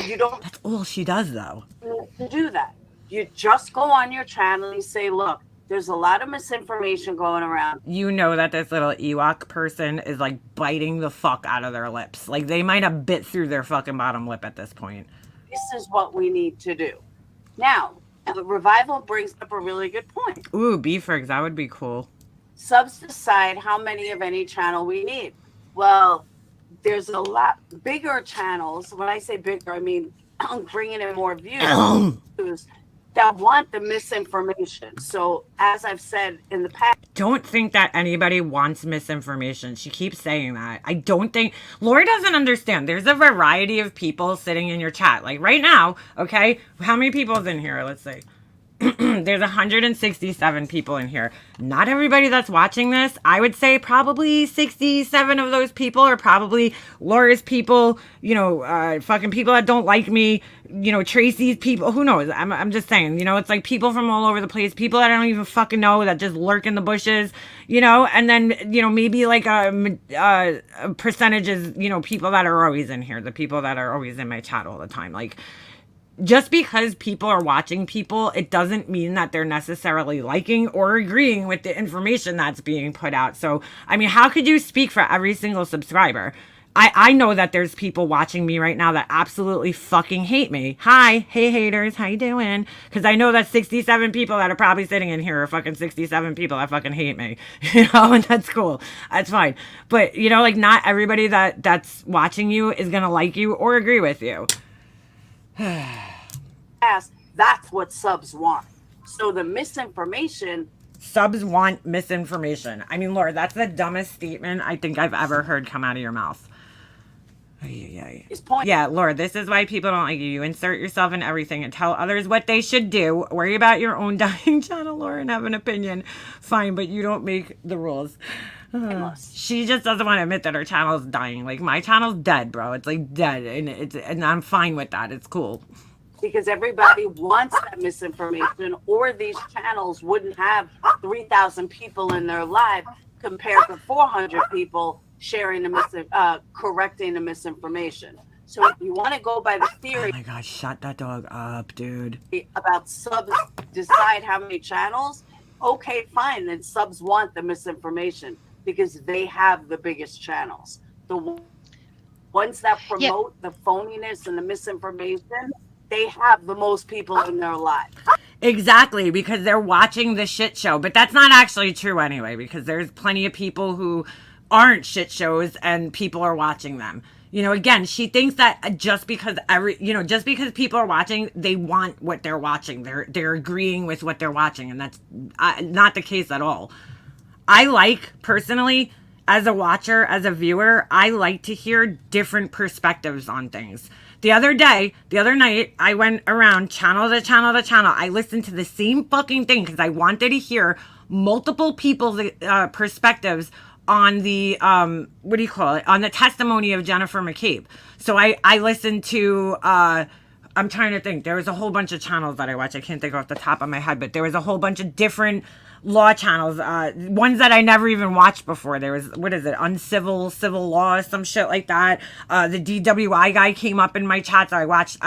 You don't. That's all she does, though. Need to do that. You just go on your channel and say, look, there's a lot of misinformation going around. You know that this little Ewok person is like biting the fuck out of their lips. Like they might have bit through their fucking bottom lip at this point. This is what we need to do. Now, the revival brings up a really good point. Ooh, beefrigs, that would be cool. Subs decide how many of any channel we need. Well, there's a lot bigger channels. When I say bigger, I mean bringing in more views that want the misinformation. So as I've said in the past, Don't think that anybody wants misinformation. She keeps saying that. I don't think Laura doesn't understand. There's a variety of people sitting in your chat. Like right now, okay? How many people's in here? Let's see. There's 167 people in here. Not everybody that's watching this. I would say probably 67 of those people are probably Laura's people, fucking people that don't like me, Tracy's people. Who knows? I'm just saying, it's like people from all over the place, people that I don't even fucking know that just lurk in the bushes, and then, maybe like a percentage is, people that are always in here, the people that are always in my chat all the time. Like, just because people are watching people, it doesn't mean that they're necessarily liking or agreeing with the information that's being put out. So, I mean, how could you speak for every single subscriber? I know that there's people watching me right now that absolutely fucking hate me. Hi, hey haters, how you doing? Because I know that 67 people that are probably sitting in here are fucking 67 people that fucking hate me. And that's cool. That's fine. But, like not everybody that's watching you is going to like you or agree with you. That's what subs want. So the misinformation. Subs want misinformation. I mean, Laura, that's the dumbest statement I think I've ever heard come out of your mouth. Yeah, Laura, this is why people don't like you. You insert yourself in everything and tell others what they should do. Worry about your own dying channel, Laura, and have an opinion. Fine, but you don't make the rules. She just doesn't want to admit that her channel's dying. Like, my channel's dead, bro. It's like dead, and I'm fine with that. It's cool. Because everybody wants that misinformation, or these channels wouldn't have 3,000 people in their live compared to 400 people sharing correcting the misinformation. So if you want to go by the theory, oh my God, shut that dog up, dude. About subs decide how many channels, okay, fine. Then subs want the misinformation because they have the biggest channels. The ones that promote the phoniness and the misinformation, they have the most people in their lives. Exactly, because they're watching the shit show. But that's not actually true anyway, because there's plenty of people who aren't shit shows and people are watching them. Again, she thinks that just because just because people are watching, they want what they're watching. They're agreeing with what they're watching, and that's not the case at all. I like, personally, as a watcher, as a viewer, I like to hear different perspectives on things. The other night, I went around channel to channel to channel. I listened to the same fucking thing because I wanted to hear multiple people's perspectives on the, on the testimony of Jennifer McCabe. So I listened to, I'm trying to think. There was a whole bunch of channels that I watched. I can't think off the top of my head, but there was a whole bunch of different law channels, ones that I never even watched before. There was, what is it, Uncivil Civil Law, some shit like that. The DWI guy came up in my chat, so I watched,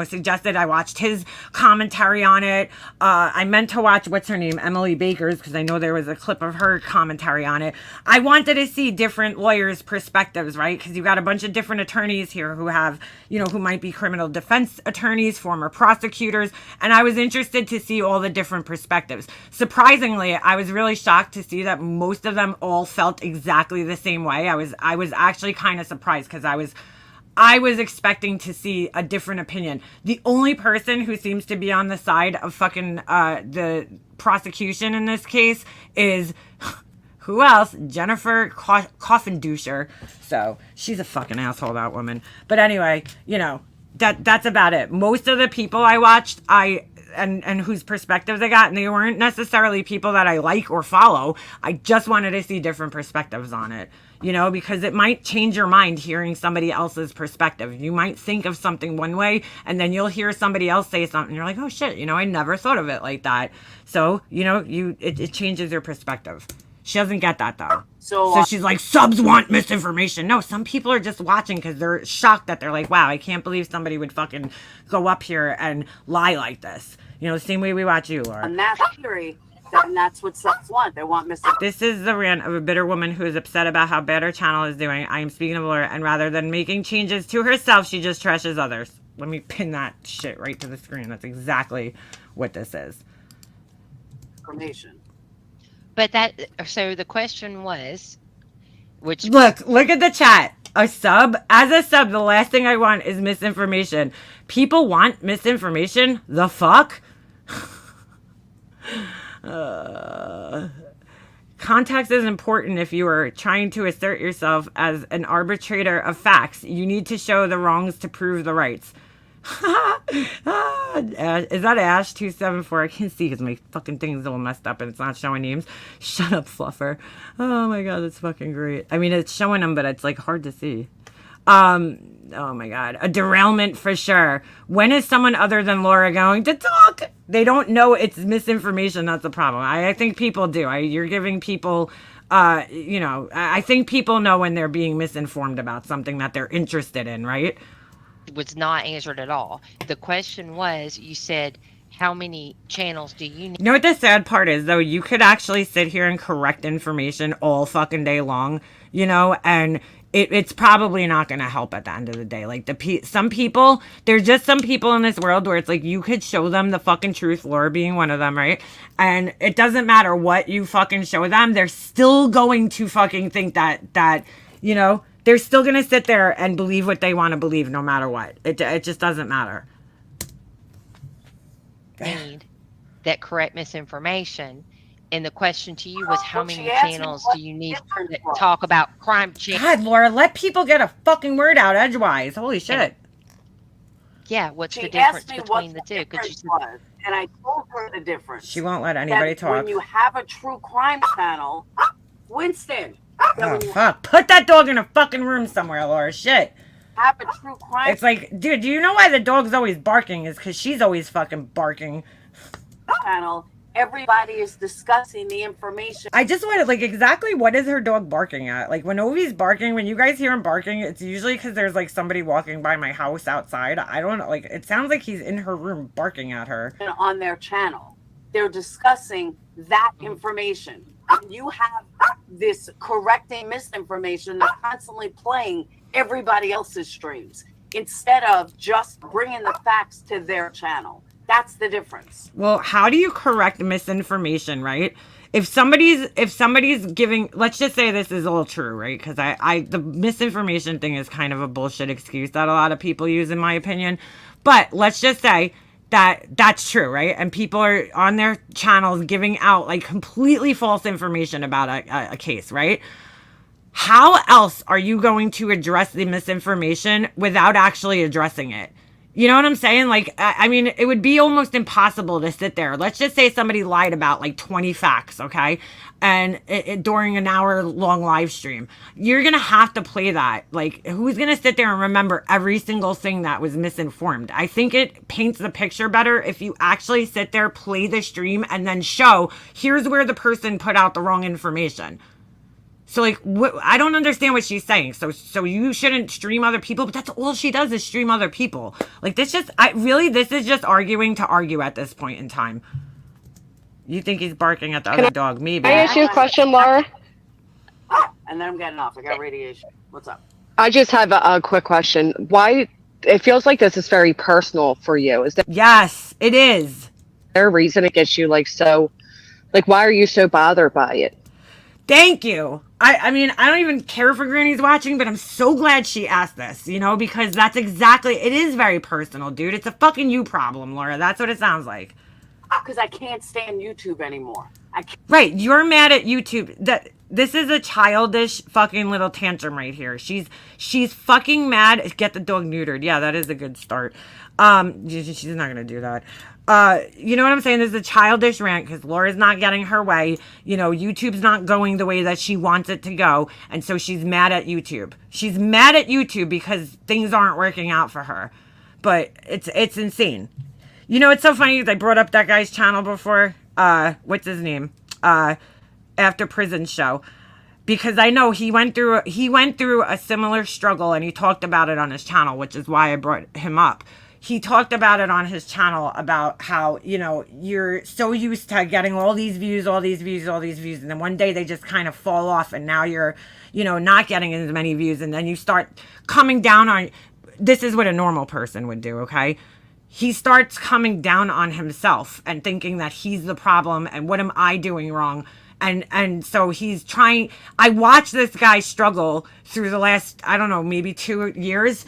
suggested I watched his commentary on it. I meant to watch, what's her name, Emily Baker's, because I know there was a clip of her commentary on it. I wanted to see different lawyers' perspectives, right? Because you've got a bunch of different attorneys here who have, who might be criminal defense attorneys, former prosecutors, and I was interested to see all the different perspectives. Surprisingly, I was really shocked to see that most of them all felt exactly the same way. I was actually kind of surprised because I was expecting to see a different opinion. The only person who seems to be on the side of fucking the prosecution in this case is who else? Jennifer Coffindusher. So she's a fucking asshole, that woman. But anyway, that's about it. Most of the people I watched, and whose perspectives I got, and they weren't necessarily people that I like or follow. I just wanted to see different perspectives on it, because it might change your mind hearing somebody else's perspective. You might think of something one way, and then you'll hear somebody else say something, and you're like, oh shit, I never thought of it like that. So, it changes your perspective. She doesn't get that though. So she's like, subs want misinformation. No, some people are just watching because they're shocked that they're like, wow, I can't believe somebody would fucking go up here and lie like this. The same way we watch you, Laura. And that's theory. And that's what subs want. They want misinformation. This is the rant of a bitter woman who is upset about how bad her channel is doing. I am speaking of Laura, and rather than making changes to herself, she just trashes others. Let me pin that shit right to the screen. That's exactly what this is. Information. But so the question was, which look at the chat. As a sub, the last thing I want is misinformation. People want misinformation? The fuck? Context is important if you are trying to assert yourself as an arbitrator of facts. You need to show the wrongs to prove the rights. Is that Ash274? I can't see because my fucking thing's all messed up and it's not showing names. Shut up, Fluffer. Oh my god, that's fucking great. I mean, it's showing them, but it's like hard to see. Oh my god, a derailment for sure. When is someone other than Laura going to talk? They don't know it's misinformation. That's the problem. I think people do. You're giving people I think people know when they're being misinformed about something that they're interested in, right? was not answered at all. The question was, you said, how many channels do you need? You know what the sad part is, though? You could actually sit here and correct information all fucking day long, and it's probably not going to help at the end of the day. Like, some people, there's just some people in this world where it's like, you could show them the fucking truth, Laura being one of them, right? And it doesn't matter what you fucking show them, they're still going to fucking think that they're still going to sit there and believe what they want to believe no matter what. It just doesn't matter. Need that correct misinformation. And the question to you was, how many channels do you need to talk about crime? God, Laura, let people get a fucking word out edgewise. Holy shit. Yeah, what's the difference between the two? And I told her the difference. She won't let anybody talk. When you have a true crime channel, Winston. Oh, fuck. Put that dog in a fucking room somewhere, Laura. Shit. Have a true crime. It's like, dude, do you know why the dog's always barking? Is because she's always fucking barking. Channel. Everybody is discussing the information. I just wanted, exactly what is her dog barking at? Like, when Ovi's barking, when you guys hear him barking, it's usually because there's, somebody walking by my house outside. I don't know. It sounds like he's in her room barking at her. On their channel. They're discussing that information. You have this correcting misinformation that's constantly playing everybody else's streams instead of just bringing the facts to their channel. That's the difference. Well, how do you correct misinformation, right? If somebody's giving, let's just say this is all true, right? Because the misinformation thing is kind of a bullshit excuse that a lot of people use, in my opinion. But let's just say that's true, right? And people are on their channels giving out completely false information about a case, right? How else are you going to address the misinformation without actually addressing it? You know what I'm saying? Like, I mean, it would be almost impossible to sit there. Let's just say somebody lied about like 20 facts, okay? And during an hour long live stream, you're going to have to play that. Like, who's going to sit there and remember every single thing that was misinformed? I think it paints the picture better if you actually sit there, play the stream, and then show here's where the person put out the wrong information. So like, I don't understand what she's saying. So you shouldn't stream other people, but that's all she does is stream other people. Like this this is just arguing to argue at this point in time. You think he's barking at the other dog? Maybe. Can I ask you a question, Laura? And then I'm getting off. I got radiation. What's up? I just have a quick question. Why, it feels like this is very personal for you. Is Yes, it is. there a reason it gets you like so, like why are you so bothered by it? Thank you. I mean, I don't even care if Granny's watching, but I'm so glad she asked this, you know, because that's exactly, it is very personal, dude. It's a fucking you problem, Laura. That's what it sounds like. Because I can't stand YouTube anymore. I can't. Right, you're mad at YouTube. This is a childish fucking little tantrum right here. She's fucking mad. Get the dog neutered. Yeah, that is a good start. She's not gonna do that. You know what I'm saying? This is a childish rant because Laura's not getting her way. You know, YouTube's not going the way that she wants it to go, and so she's mad at YouTube. She's mad at YouTube because things aren't working out for her. But it's insane. You know, it's so funny because I brought up that guy's channel before. What's his name? After Prison Show. Because I know he went through a similar struggle and he talked about it on his channel, which is why I brought him up. He talked about it on his channel about how, you know, you're so used to getting all these views, and then one day they just kind of fall off and now you're, you know, not getting as many views, and then you start coming down on, this is what a normal person would do, okay? He starts coming down on himself and thinking that he's the problem and what am I doing wrong? And so he's trying, I watched this guy struggle through the last, I don't know, maybe 2 years,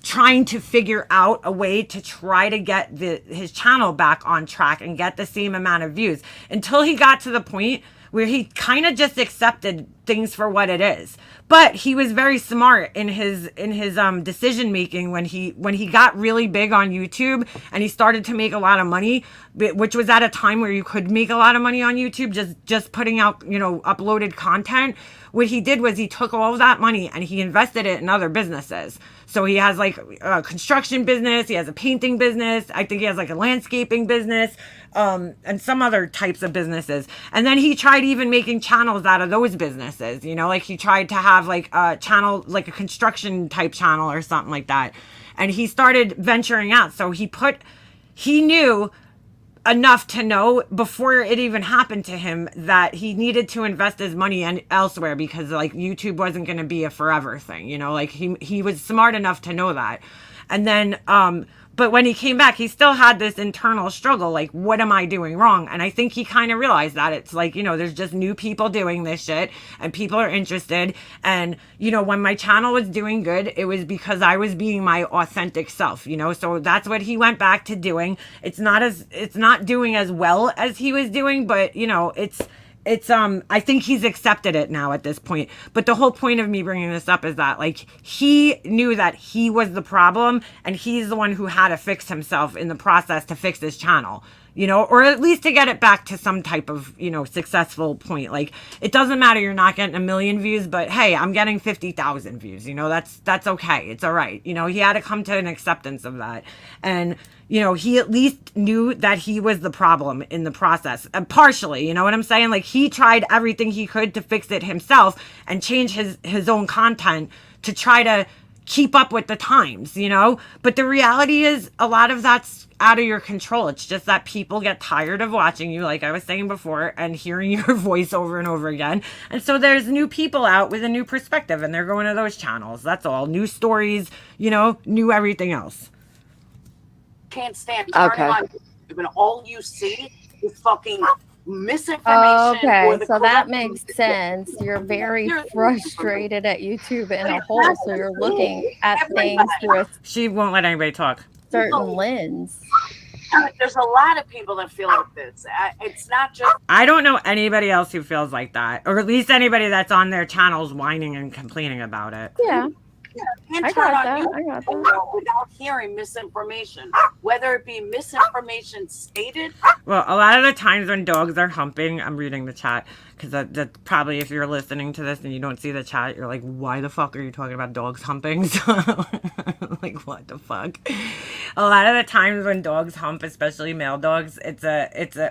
trying to figure out a way to try to get his channel back on track and get the same amount of views until he got to the point where he kind of just accepted things for what it is. But he was very smart in his decision making when he got really big on YouTube and he started to make a lot of money, which was at a time where you could make a lot of money on YouTube just putting out, you know, uploaded content. What he did was he took all of that money and he invested it in other businesses. So he has like a construction business, he has a painting business, I think he has like a landscaping business, and some other types of businesses. And then he tried even making channels out of those businesses, you know, like he tried to have like a channel, like a construction type channel or something like that. And he started venturing out. So he knew enough to know before it even happened to him that he needed to invest his money elsewhere because like YouTube wasn't going to be a forever thing, you know, like he was smart enough to know that. And then, but when he came back, he still had this internal struggle, like, what am I doing wrong? And I think he kind of realized that it's like, you know, there's just new people doing this shit and people are interested. And, you know, when my channel was doing good, it was because I was being my authentic self, you know, so that's what he went back to doing. It's not doing as well as he was doing, but, you know, it's I think he's accepted it now at this point. But the whole point of me bringing this up is that like he knew that he was the problem and he's the one who had to fix himself in the process to fix his channel, you know, or at least to get it back to some type of, you know, successful point. Like it doesn't matter you're not getting 1 million views, but hey, I'm getting 50,000 views, you know, that's okay. It's all right. You know, he had to come to an acceptance of that. And you know, he at least knew that he was the problem in the process. Partially, you know what I'm saying? Like, he tried everything he could to fix it himself and change his own content to try to keep up with the times, you know? But the reality is a lot of that's out of your control. It's just that people get tired of watching you, like I was saying before, and hearing your voice over and over again. And so there's new people out with a new perspective, and they're going to those channels. That's all. New stories, you know, new everything else. Can't stand turning on YouTube and all you see is fucking misinformation. Okay, so that makes sense. You're very frustrated at YouTube in a whole, so you're looking at things through a She won't let anybody talk. certain lens. There's a lot of people that feel like this. It's not just. I don't know anybody else who feels like that, or at least anybody that's on their channels whining and complaining about it. Yeah. can't I turn got on that. I got that. YouTube without hearing misinformation, whether it be misinformation stated. Well, a lot of the times when dogs are humping, I'm reading the chat because that probably if you're listening to this and you don't see the chat, you're like, why the fuck are you talking about dogs humping? So, like, what the fuck? A lot of the times when dogs hump, especially male dogs,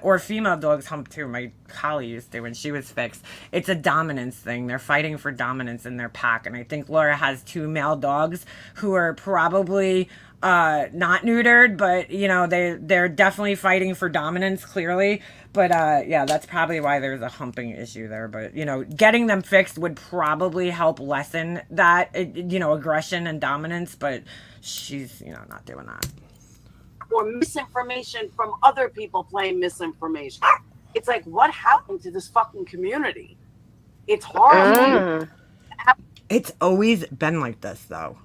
or female dogs hump too. My collie used to when she was fixed. It's a dominance thing. They're fighting for dominance in their pack, and I think Laura has 2 male dogs who are probably not neutered, but you know they're definitely fighting for dominance clearly. But yeah, that's probably why there's a humping issue there. But you know, getting them fixed would probably help lessen that aggression and dominance. But she's not doing that. Or misinformation from other people playing misinformation. It's like, what happened to this fucking community? It's horrible. It's always been like this though.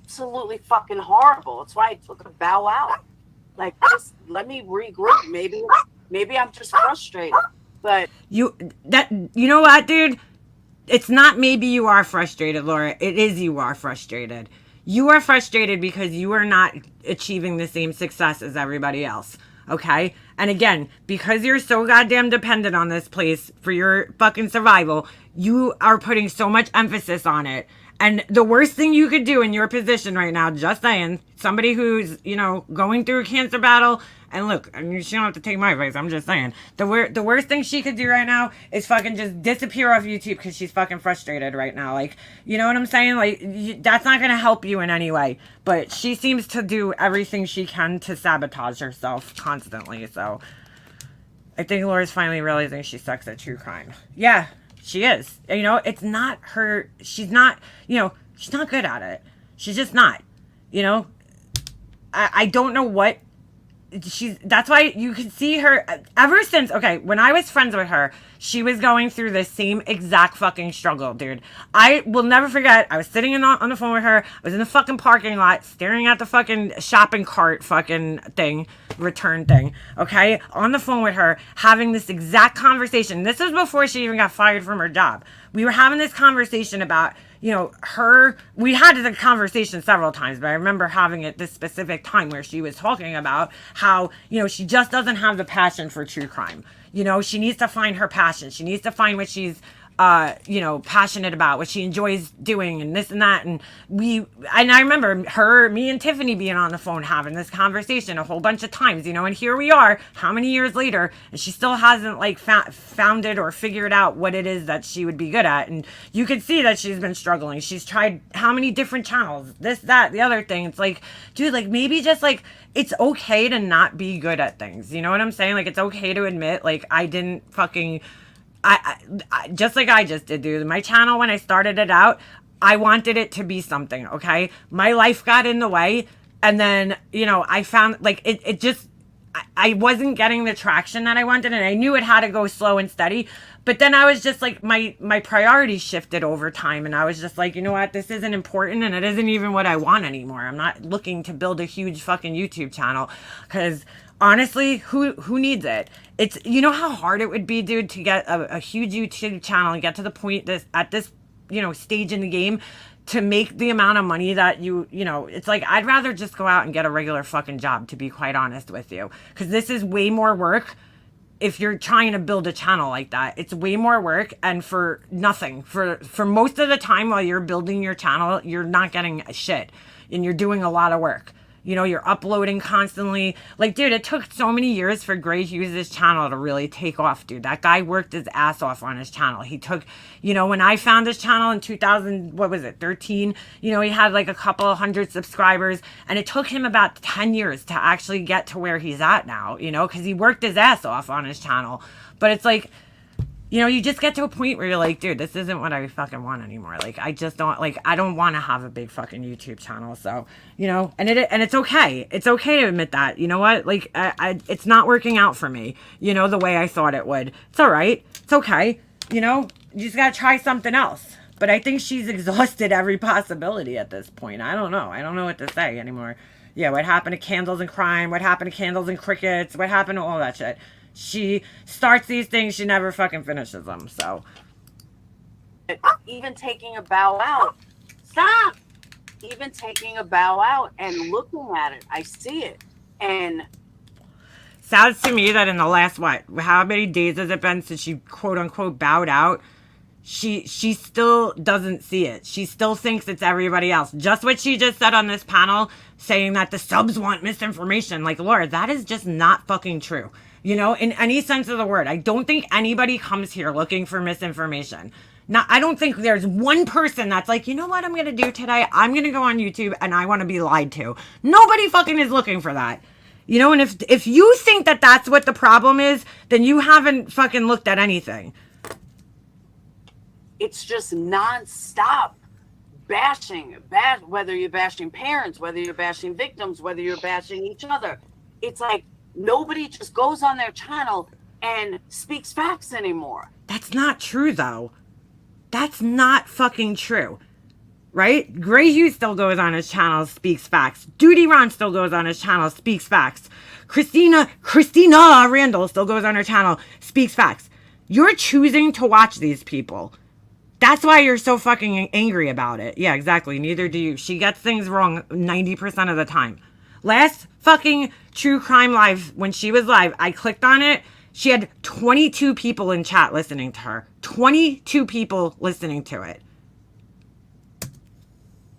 Absolutely fucking horrible. That's why I took a bow out. Like, just let me regroup. Maybe I'm just frustrated. But you know what, dude? It's not maybe you are frustrated, Laura. It is you are frustrated. You are frustrated because you are not achieving the same success as everybody else. Okay? And again, because you're so goddamn dependent on this place for your fucking survival, you are putting so much emphasis on it. And the worst thing you could do in your position right now, just saying, somebody who's, going through a cancer battle, and look, I mean, she don't have to take my advice, I'm just saying, the worst thing she could do right now is fucking just disappear off YouTube because she's fucking frustrated right now. Like, you know what I'm saying? Like, that's not going to help you in any way. But she seems to do everything she can to sabotage herself constantly, so I think Laura's finally realizing she sucks at true crime. Yeah. She is. It's not her. She's not, she's not good at it. She's just not. I don't know what that's why you can see her ever since, okay, when I was friends with her, she was going through the same exact fucking struggle, dude. I will never forget, I was sitting on the phone with her, I was in the fucking parking lot, staring at the fucking shopping cart fucking thing, return thing, okay, on the phone with her, having this exact conversation. This was before she even got fired from her job. We were having this conversation about, we had the conversation several times, but I remember having it this specific time where she was talking about how, she just doesn't have the passion for true crime. She needs to find her passion. She needs to find what she's, passionate about, what she enjoys doing and this and that. And I remember me and Tiffany being on the phone having this conversation a whole bunch of times, and here we are, how many years later, and she still hasn't found it or figured out what it is that she would be good at. And you could see that she's been struggling. She's tried how many different channels, this, that, the other thing. It's like, dude, maybe just it's okay to not be good at things. You know what I'm saying? It's okay to admit, I didn't fucking, I just like I just did, dude. My channel, when I started it out, I wanted it to be something, okay? My life got in the way, and then, I found, it just, I wasn't getting the traction that I wanted, and I knew it had to go slow and steady, but then I was just, my priorities shifted over time, and I was just like, you know what, this isn't important, and it isn't even what I want anymore. I'm not looking to build a huge fucking YouTube channel, because honestly, who needs it? It's, how hard it would be, dude, to get a huge YouTube channel and get to the point at this stage in the game to make the amount of money that it's like, I'd rather just go out and get a regular fucking job, to be quite honest with you, because this is way more work. If you're trying to build a channel like that, it's way more work, and for nothing. For most of the time while you're building your channel, you're not getting shit, and you're doing a lot of work. You're uploading constantly. Dude, it took so many years for Gray Hughes' channel to really take off, dude. That guy worked his ass off on his channel. He took, when I found his channel in 13, he had a couple of hundred subscribers, and it took him about 10 years to actually get to where he's at now, because he worked his ass off on his channel. But it's like, you just get to a point where you're like, dude, this isn't what I fucking want anymore. I just don't, I don't want to have a big fucking YouTube channel. So, and it's okay. It's okay to admit that. You know what? It's not working out for me, the way I thought it would. It's all right. It's okay. You just got to try something else. But I think she's exhausted every possibility at this point. I don't know. I don't know what to say anymore. Yeah, what happened to Candles and Crime? What happened to Candles and Crickets? What happened to all that shit? She starts these things, she never fucking finishes them, so. Even taking a bow out. Stop! even taking a bow out and looking at it. I see it. And sounds to me that in the last, how many days has it been since she quote unquote bowed out? She still doesn't see it. She still thinks it's everybody else. Just what she just said on this panel, saying that the subs want misinformation. Like, Laura, that is just not fucking true. You know, in any sense of the word. I don't think anybody comes here looking for misinformation. Now, I don't think there's one person that's like, you know what I'm going to do today? I'm going to go on YouTube and I want to be lied to. Nobody fucking is looking for that. You know, and if you think that that's what the problem is, then you haven't fucking looked at anything. it's just nonstop bashing, whether you're bashing parents, whether you're bashing victims, whether you're bashing each other. It's like nobody just goes on their channel and speaks facts anymore. That's not true, though. That's not fucking true. Right? Gray Hughes still goes on his channel, speaks facts. Duty Ron still goes on his channel, speaks facts. Christina Randall still goes on her channel, speaks facts. You're choosing to watch these people. That's why you're so fucking angry about it. Yeah, exactly. Neither do you. She gets things wrong 90% of the time. Last fucking True Crime Live, when she was live, I clicked on it. She had 22 people in chat listening to her. 22 people listening to it.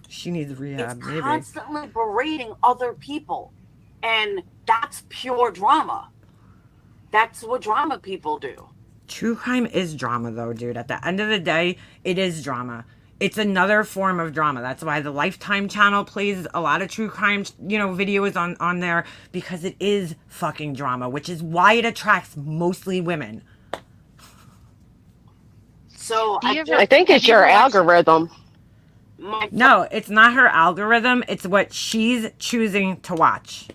She needs rehab, it's maybe. Constantly berating other people. And that's pure drama. That's what drama people do. True crime is drama, though, dude. At the end of the day, it is drama. It's another form of drama. That's why the Lifetime channel plays a lot of true crime, videos on there, because it is fucking drama, which is why it attracts mostly women. So I think it's your algorithm. No, it's not her algorithm. It's what she's choosing to watch.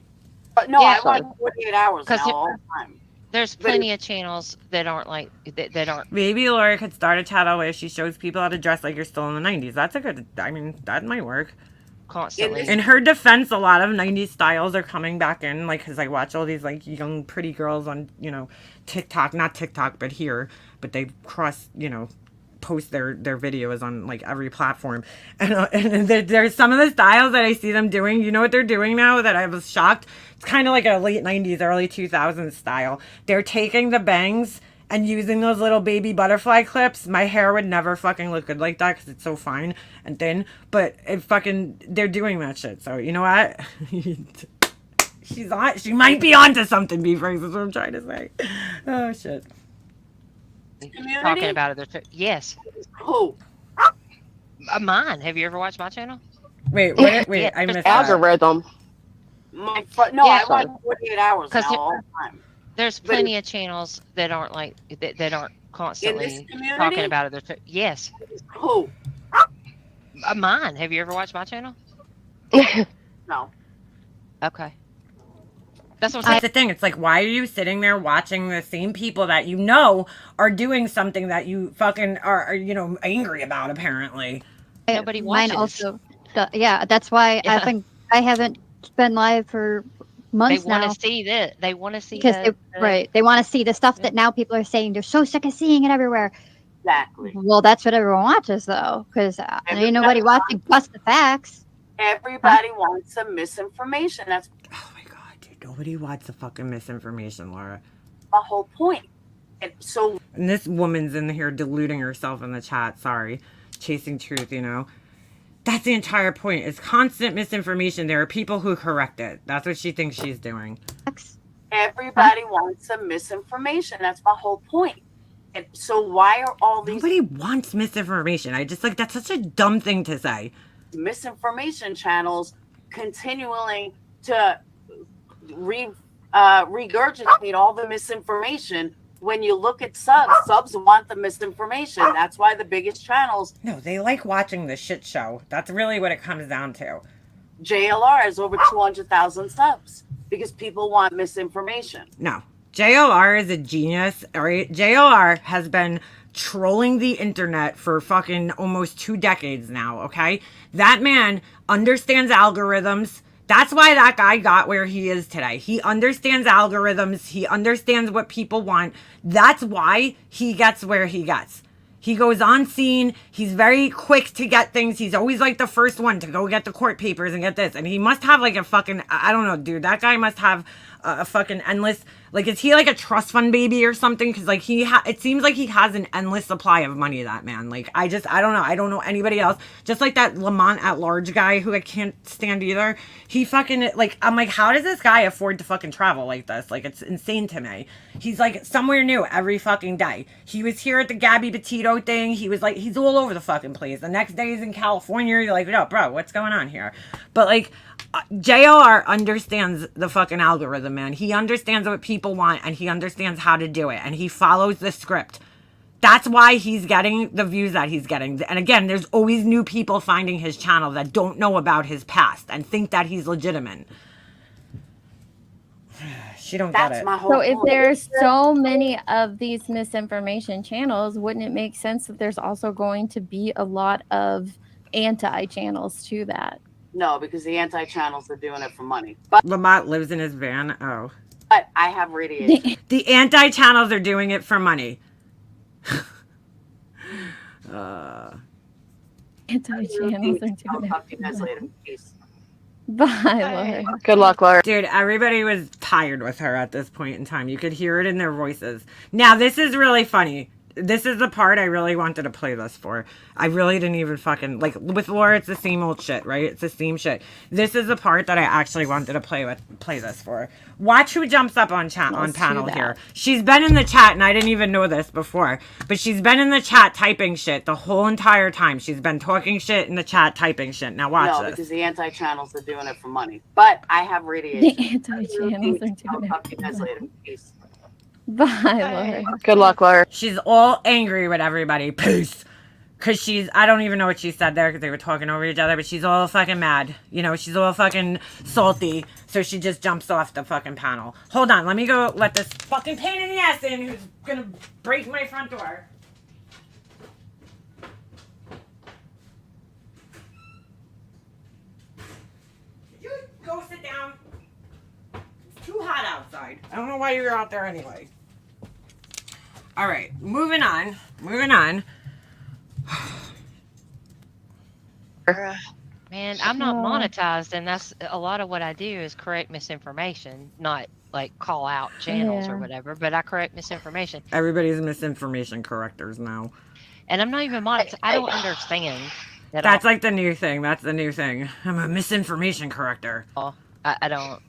But no, Yeah. I watch 48 hours now 'Cause all the time. There's plenty of channels that aren't like that aren't. Maybe Laura could start a channel where she shows people how to dress like you're still in the 90s. That's a good, that might work. Constantly. In her defense, a lot of 90s styles are coming back in, like, because I watch all these, like, young, pretty girls on, TikTok, not TikTok, but here, but they post their videos on, like, every platform. And there's some of the styles that I see them doing. You know what they're doing now that I was shocked? It's kind of like a late 90s, early 2000s style. They're taking the bangs and using those little baby butterfly clips. My hair would never fucking look good like that because it's so fine and thin. But they're doing that shit. So you know what? She might be onto something, B-Franks, is what I'm trying to say. Oh shit. Community? Talking about it. Yes. Who? Mine. Have you ever watched my channel? Wait, Yeah, I missed that. Algorithm. I Yeah. watch 48 hours now 'Cause all the time. There's plenty of channels that aren't like that aren't constantly community? talking about it. Yes. Who? Mine. Have you ever watched my channel? No. Okay. That's what I'm That's saying. the thing. It's like, why are you sitting there watching the same people that you know are doing something that you fucking are angry about, apparently? Nobody Mine watches. also, yeah, that's why Yeah. I haven't been live for They months want now. to see that. They want to see Because they want to see the stuff Yeah. that now people are saying they're so sick of seeing it everywhere. Exactly. Well, that's what everyone watches though, because ain't nobody watching Bust the Facts. Everybody wants some misinformation. That's Oh my god, dude. Nobody wants the fucking misinformation, Laura. the whole point. And so And this woman's in here deluding herself in the chat. Sorry. Chasing truth, That's the entire point. It's constant misinformation. There are people who correct it. That's what she thinks she's doing. everybody wants some misinformation. That's the whole point. And so why are all these Nobody wants misinformation. I just that's such a dumb thing to say. misinformation channels continuing to regurgitate all the misinformation? When you look at subs want the misinformation. That's why the biggest channels, No, they like watching the shit show. That's really what it comes down to. JLR has over 200,000 subs because people want misinformation. No. JLR is a genius, all right? JLR has been trolling the internet for fucking almost 2 decades now, okay? That man understands algorithms. That's why that guy got where he is today. He understands algorithms. He understands what people want. That's why he gets where he gets. He goes on scene. He's very quick to get things. He's always like the first one to go get the court papers and get this. And he must have like a fucking, I don't know, dude. That guy must have a fucking endless, like, is he like a trust fund baby or something? Because like it seems like he has an endless supply of money, that man. Like, I don't know. I don't know anybody else. Just like that Lamont at large guy who I can't stand either. He fucking, like, I'm like, how does this guy afford to fucking travel like this? Like, it's insane to me. He's like somewhere new every fucking day. He was here at the Gabby Petito thing. He was like, he's all over the fucking place. The next day he's in California. You're like, no, bro, what's going on here? But like, JR understands the fucking algorithm, man. He understands what people want and he understands how to do it. And he follows the script. That's why he's getting the views that he's getting. And again, there's always new people finding his channel that don't know about his past and think that he's legitimate. She don't get it. My whole So if point. there's so many of these misinformation channels, wouldn't it make sense that there's also going to be a lot of anti-channels to that? No, because the anti-channels are doing it for money. But Lamont lives in his van. Oh. I have radiation. The anti-channels are doing it for money. Anti-channels are I'll doing talk to you guys it. later. Peace. Bye, Laura. Good luck, Laura. Dude, everybody was tired with her at this point in time. You could hear it in their voices. Now, this is really funny. This is the part I really wanted to play this for. I really didn't even fucking, like, with Laura, it's the same old shit, right? It's the same shit. This is the part that I actually wanted to play this for. Watch who jumps up on panel here. She's been in the chat, and I didn't even know this before, but she's been in the chat typing shit the whole entire time. She's been talking shit in the chat, typing shit. Now watch No, this. because the anti-channels are doing it for money. But I have radiation. The anti-channels are I'll doing talk to you it. guys later. Peace. Bye, Laura. Good luck, Laura. She's all angry with everybody. Peace. Because I don't even know what she said there because they were talking over each other, but she's all fucking mad. You know, she's all fucking salty. So she just jumps off the fucking panel. Hold on, let me go let this fucking pain in the ass in who's gonna break my front door. Did you go sit down? It's too hot outside. I don't know why you're out there anyway. All right, moving on. Man, I'm not monetized, and that's a lot of what I do is correct misinformation, not like call out channels or whatever, but I correct misinformation. Everybody's misinformation correctors now. And I'm not even monetized. I don't understand that. That's like the new thing. That's the new thing. I'm a misinformation corrector. I don't.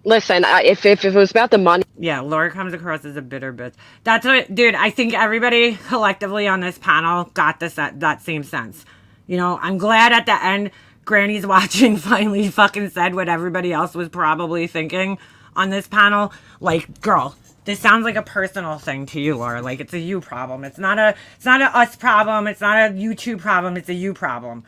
Listen, if it was about the money, Yeah, Laura comes across as a bitter bitch. That's what, dude, I think everybody collectively on this panel got that same sense. You know, I'm glad at the end, Granny's watching finally fucking said what everybody else was probably thinking on this panel. Like, girl, this sounds like a personal thing to you, Laura. Like, it's a you problem. It's not a us problem. It's not a YouTube problem. It's a you problem.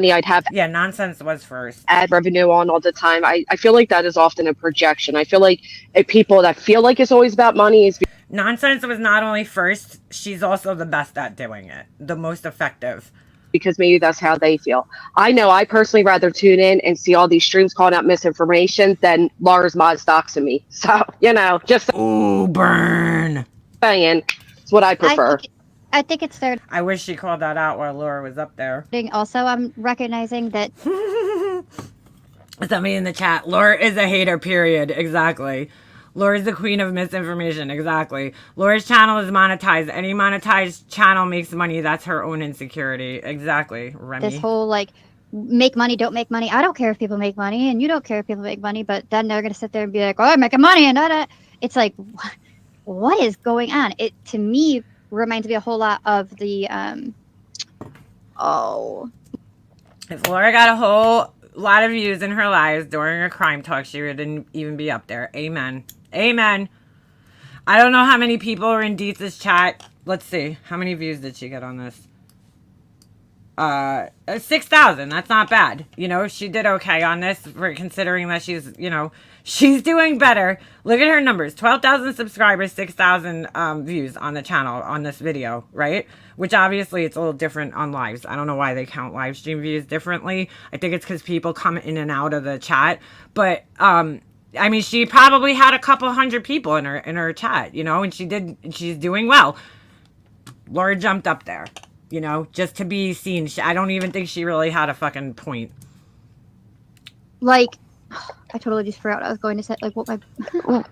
I'd have Yeah, nonsense was first. ad revenue on all the time. I feel like that is often a projection. I feel like people that feel like it's always about money is Nonsense was not only first, she's also the best at doing it. The most effective. because maybe that's how they feel. I know I personally rather tune in and see all these streams calling out misinformation than Laura's mod stocks in me. So, you know, just Ooh, burn. saying it's what I prefer. I think it's fair. I wish she called that out while Laura was up there. Also, I'm recognizing that Somebody in the chat, Laura is a hater, period. Exactly. Laura's the queen of misinformation. Exactly. Laura's channel is monetized. Any monetized channel makes money. That's her own insecurity. Exactly. Remy. this whole like make money, don't make money. I don't care if people make money, and you don't care if people make money, but then they're gonna sit there and be like, "Oh, I'm making money," and da. It's like, what is going on? It to me reminds me a whole lot of the If Laura got a whole lot of views in her lives during a crime talk, she wouldn't even be up there. Amen. Amen. I don't know how many people are in Dietz's chat. Let's see. How many views did she get on this? 6,000. That's not bad. You know, she did okay on this for considering that she's, you know, she's doing better. Look at her numbers. 12,000 subscribers, 6,000 views on the channel on this video, right? Which obviously it's a little different on lives. I don't know why they count live stream views differently. I think it's because people come in and out of the chat. But I mean, she probably had a couple hundred people in her chat, you know, and she's doing well. Laura jumped up there, you know, just to be seen. I don't even think she really had a fucking point. Like, I totally just forgot what I was going to say. Like, what my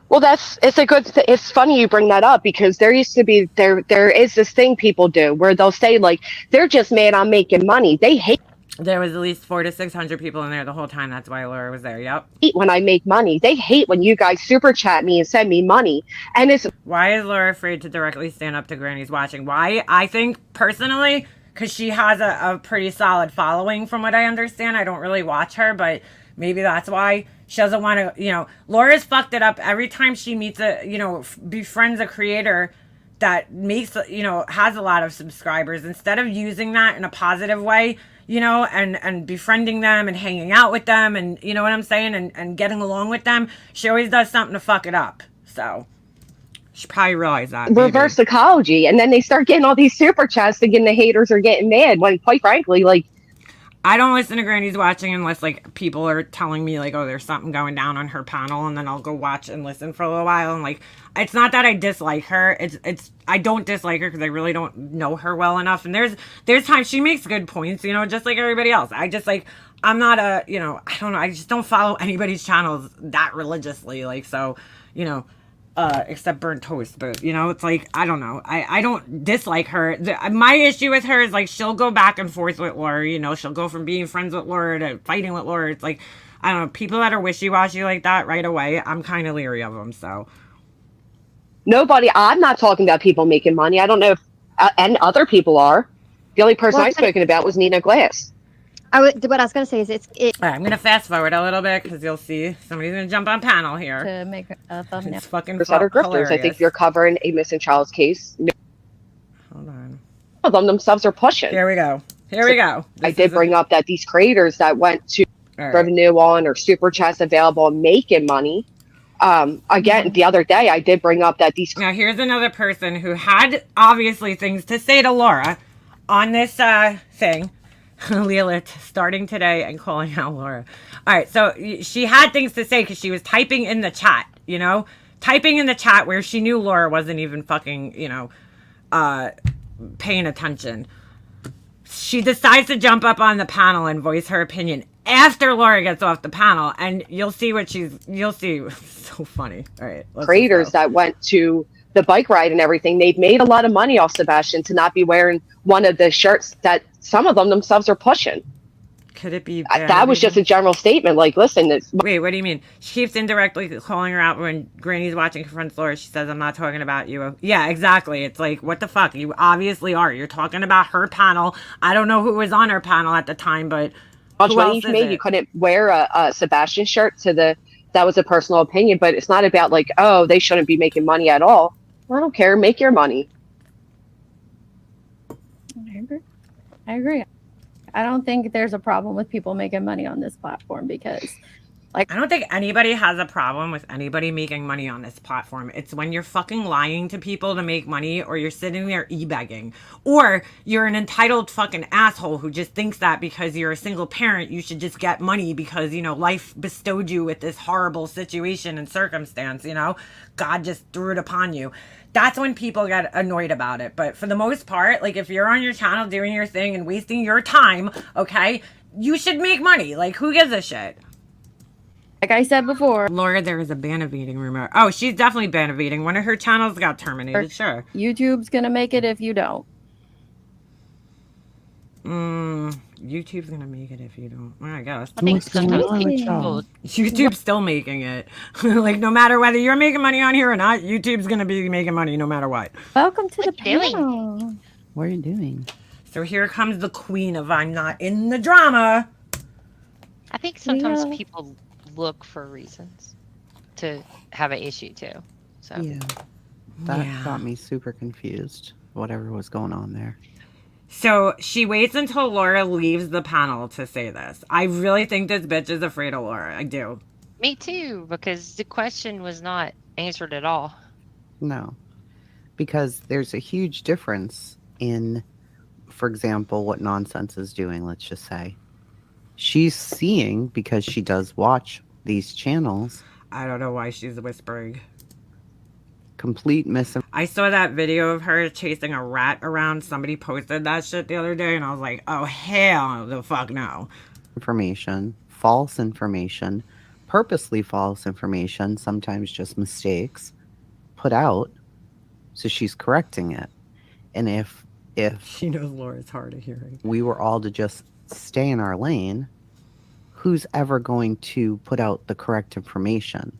Well, it's funny you bring that up because there is this thing people do where they'll say like they're just mad I'm making money. They hate There was at least 400 to 600 people in there the whole time. That's why Laura was there. Yep. when I make money. They hate when you guys super chat me and send me money. And it's Why is Laura afraid to directly stand up to Granny's watching? Why? I think personally, because she has a pretty solid following from what I understand. I don't really watch her, but maybe that's why she doesn't want to, you know, Laura's fucked it up every time she meets befriends a creator that makes, you know, has a lot of subscribers. Instead of using that in a positive way, you know, and befriending them and hanging out with them and, you know what I'm saying, and getting along with them, she always does something to fuck it up. So she probably realized that. reverse psychology. And then they start getting all these super chats thinking the haters are getting mad when quite frankly, like, I don't listen to Granny's watching unless like people are telling me like, oh, there's something going down on her panel, and then I'll go watch and listen for a little while. And like, it's not that I dislike her. It's I don't dislike her because I really don't know her well enough. And there's times she makes good points, you know, just like everybody else. I just like I'm not a, you know, I don't know. I just don't follow anybody's channels that religiously. Like, so, you know. Except burnt toast, but you know, it's like I don't know. I don't dislike her. My issue with her is like she'll go back and forth with Laura. You know, she'll go from being friends with Laura to fighting with Laura. It's like I don't know, people that are wishy-washy like that right away. I'm kind of leery of them. So I'm not talking about people making money. I don't know if and other people are. The only person I've spoken about was Nina Glass. what I was going to say is all right, I'm gonna fast forward a little bit because you'll see somebody's gonna jump on panel here to make a thumbnail. It's fucking Grifters. I think you're covering a missing child's case. Hold on. Of them themselves are pushing. Here we go. I did bring up that these creators that went to revenue on or super chats available and making money. Again, the other day I did bring up that these. Now here's another person who had obviously things to say to Laura on this thing. Lilith starting today and calling out Laura. All right, so she had things to say because she was typing in the chat, you know, typing in the chat where she knew Laura wasn't even fucking, you know, paying attention. She decides to jump up on the panel and voice her opinion after Laura gets off the panel, and you'll see you'll see. It's so funny. All right, creators that went to the bike ride and everything, they've made a lot of money off Sebastian to not be wearing one of the shirts that some of them themselves are pushing. Could it be that was just a general statement like, listen, wait, what do you mean? She keeps indirectly calling her out when Granny's watching confronts Laura. She says, I'm not talking about you. Yeah, exactly. It's like, what the fuck? You obviously are. You're talking about her panel. I don't know who was on her panel at the time, but who else is it? You couldn't wear a Sebastian shirt that was a personal opinion, but it's not about like, oh, they shouldn't be making money at all. I don't care. Make your money. I agree. I don't think there's a problem with people making money on this platform because, like, I don't think anybody has a problem with anybody making money on this platform. It's when you're fucking lying to people to make money, or you're sitting there e-begging, or you're an entitled fucking asshole who just thinks that because you're a single parent, you should just get money because, you know, life bestowed you with this horrible situation and circumstance, you know, God just threw it upon you. That's when people get annoyed about it. But for the most part, like, if you're on your channel doing your thing and wasting your time, okay, you should make money. Like, who gives a shit? Like I said before, Laura, there is a ban of eating rumor. Oh, she's definitely ban of eating. One of her channels got terminated, sure. YouTube's gonna make it if you don't. YouTube's gonna make it if you don't. I guess. I think sometimes people... YouTube's still making it. Like, no matter whether you're making money on here or not, YouTube's gonna be making money no matter what. Welcome to the panel. What are you doing? So here comes the queen of I'm not in the drama. I think sometimes people look for reasons to have an issue too. So yeah, that got me super confused. Whatever was going on there. So she waits until Laura leaves the panel to say this. I really think this bitch is afraid of Laura. I do. Me too, because the question was not answered at all. No, because there's a huge difference in, for example, what Nonsense is doing. Let's just say she's seeing, because she does watch these channels. I don't know why she's whispering. complete misinformation. I saw that video of her chasing a rat around. Somebody posted that shit the other day, and I was like, oh, hell the fuck no. False information, purposely false information, sometimes just mistakes put out. So she's correcting it. And if She knows Laura's hard of hearing. we were all to just stay in our lane, who's ever going to put out the correct information?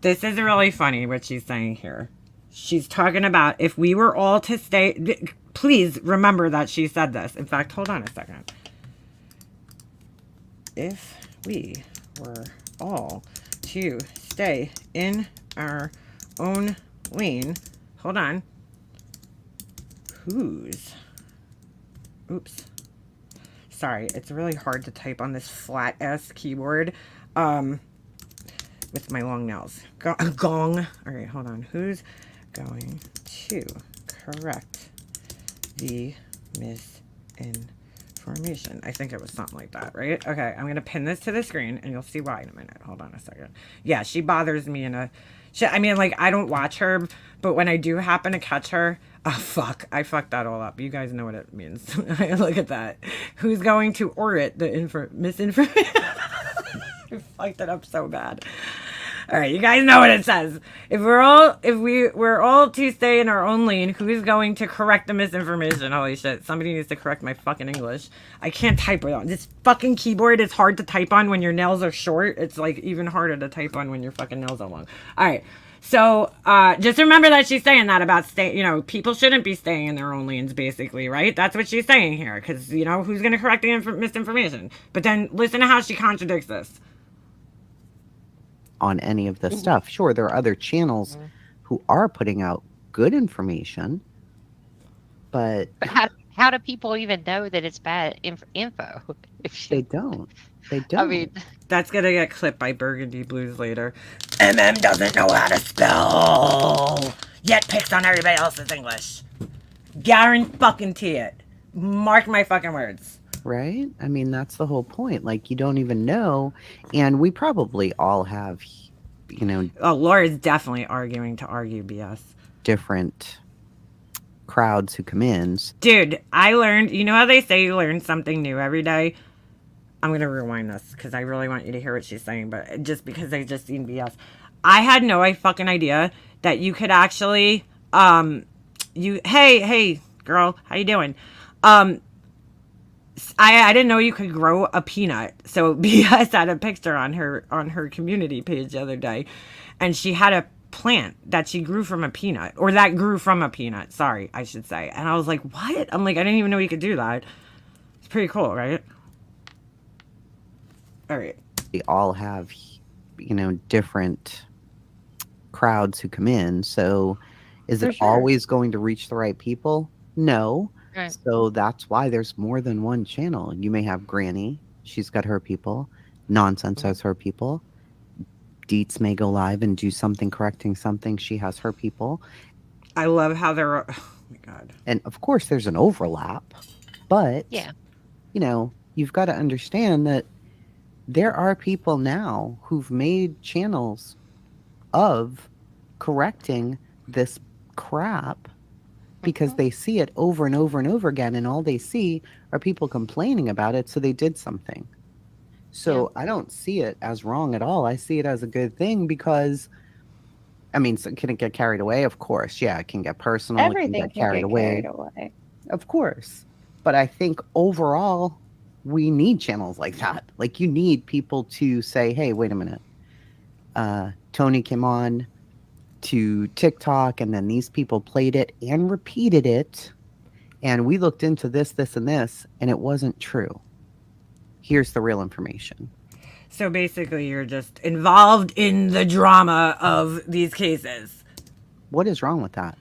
This is really funny what she's saying here. She's talking about if we were all to stay. Please remember that she said this. In fact, hold on a second. If we were all to stay in our own lane. Hold on. Whose? Oops. Sorry, it's really hard to type on this flat ass keyboard with my long nails. Gong. All right, hold on. Who's going to correct the misinformation? I think it was something like that, right? Okay, I'm going to pin this to the screen and you'll see why in a minute. Hold on a second. Yeah, she bothers me in a... I mean, like, I don't watch her, but when I do happen to catch her... Oh, fuck. I fucked that all up. You guys know what it means. Look at that. Who's going to orbit the misinformation? I fucked it up so bad. All right, you guys know what it says. If we're all to stay in our own lane, who's going to correct the misinformation? Holy shit, somebody needs to correct my fucking English. I can't type it on. This fucking keyboard is hard to type on when your nails are short. It's like even harder to type on when your fucking nails are long. All right. So, just remember that she's saying that about people shouldn't be staying in their own lanes, basically, right? That's what she's saying here, because, who's going to correct the misinformation? But then listen to how she contradicts this. On any of this stuff. Sure, there are other channels who are putting out good information, but How do people even know that it's bad info? They don't. I mean, that's going to get clipped by Burgundy Blues later. MM doesn't know how to spell, yet picks on everybody else's English. Guarantee it. Mark my fucking words. Right? I mean, that's the whole point. Like, you don't even know. And we probably all have, Oh, Laura's definitely arguing to argue BS. Different crowds who come in. Dude, I learned, how they say you learn something new every day? I'm going to rewind this because I really want you to hear what she's saying, but just because I just seen BS. I had no fucking idea that you could actually, hey, girl, how you doing? I didn't know you could grow a peanut. So BS had a picture on her community page the other day, and she had a plant that she grew from a peanut, or that grew from a peanut. Sorry, I should say. And I was like, what? I'm like, I didn't even know you could do that. It's pretty cool, right? All right. We all have, different crowds who come in. So is it always going to reach the right people? No. Right. So that's why there's more than one channel. You may have Granny. She's got her people. Nonsense has her people. Deets may go live and do something correcting something. She has her people. I love how they're... Oh, my God. And, of course, there's an overlap. But, you've got to understand that there are people now who've made channels of correcting this crap because they see it over and over and over again, and all they see are people complaining about it, so they did something. So I don't see it as wrong at all. I see it as a good thing because, so can it get carried away? Of course. Yeah, it can get personal. Everything it can get carried away. Of course. But I think overall, we need channels like that. Like, you need people to say, hey, wait a minute. Tony came on to TikTok, and then these people played it and repeated it. And we looked into this, and this, and it wasn't true. Here's the real information. So basically, you're just involved in the drama of these cases. What is wrong with that?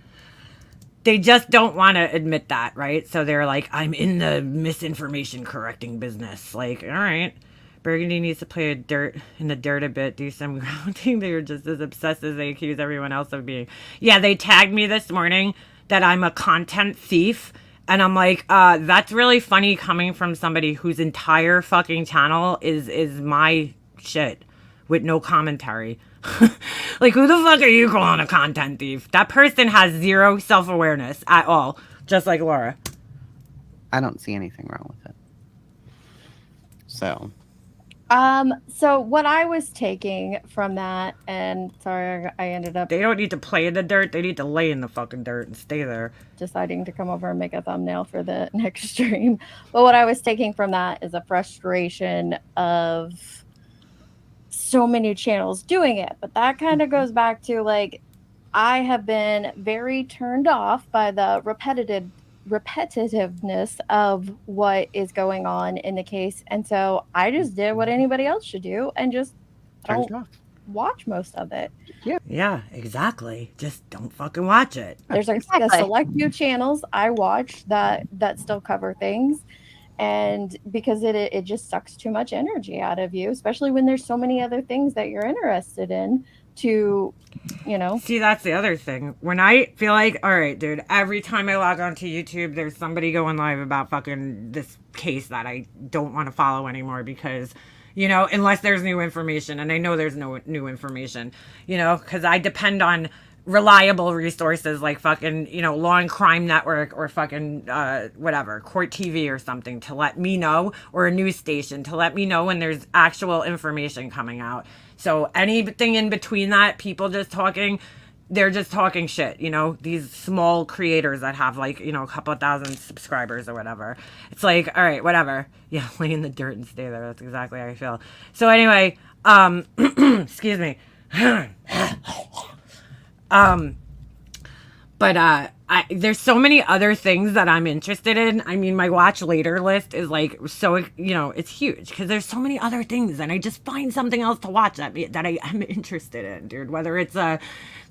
They just don't want to admit that, right? So they're like, I'm in the misinformation correcting business. Like, all right, Burgundy needs to play in the dirt a bit, do some grounding. They're just as obsessed as they accuse everyone else of being. Yeah, they tagged me this morning that I'm a content thief. And I'm like, that's really funny coming from somebody whose entire fucking channel is my shit. with no commentary. Like, who the fuck are you calling a content thief? That person has zero self-awareness at all, just like Laura. I don't see anything wrong with it. So what I was taking from that, and sorry, I ended up They don't need to play in the dirt. They need to lay in the fucking dirt and stay there. deciding to come over and make a thumbnail for the next stream. But what I was taking from that is a frustration of so many channels doing it. But that kind of goes back to, like, I have been very turned off by the repetitiveness of what is going on in the case, and so I just did what anybody else should do and just turn it don't off. watch most of it. Yeah, exactly. Just don't fucking watch it. There's a select few channels I watch that still cover things, and because it just sucks too much energy out of you, especially when there's so many other things that you're interested in to, you know. See, that's the other thing. When I feel like, all right, dude, every time I log onto YouTube, there's somebody going live about fucking this case that I don't want to follow anymore because, you know, unless there's new information, and I know there's no new information, you know, because I depend on reliable resources like fucking, you know, Law and Crime Network or fucking whatever, Court TV or something to let me know, or a news station to let me know when there's actual information coming out. So anything in between that, people just talking, they're just talking shit, you know, these small creators that have like, you know, a couple of thousand subscribers or whatever. It's like, all right, whatever. Yeah, lay in the dirt and stay there. That's exactly how I feel. So anyway, excuse me. But there's so many other things that I'm interested in. I mean, my watch later list is like so, you know, it's huge because there's so many other things, and I just find something else to watch that I am interested in, dude. Whether it's a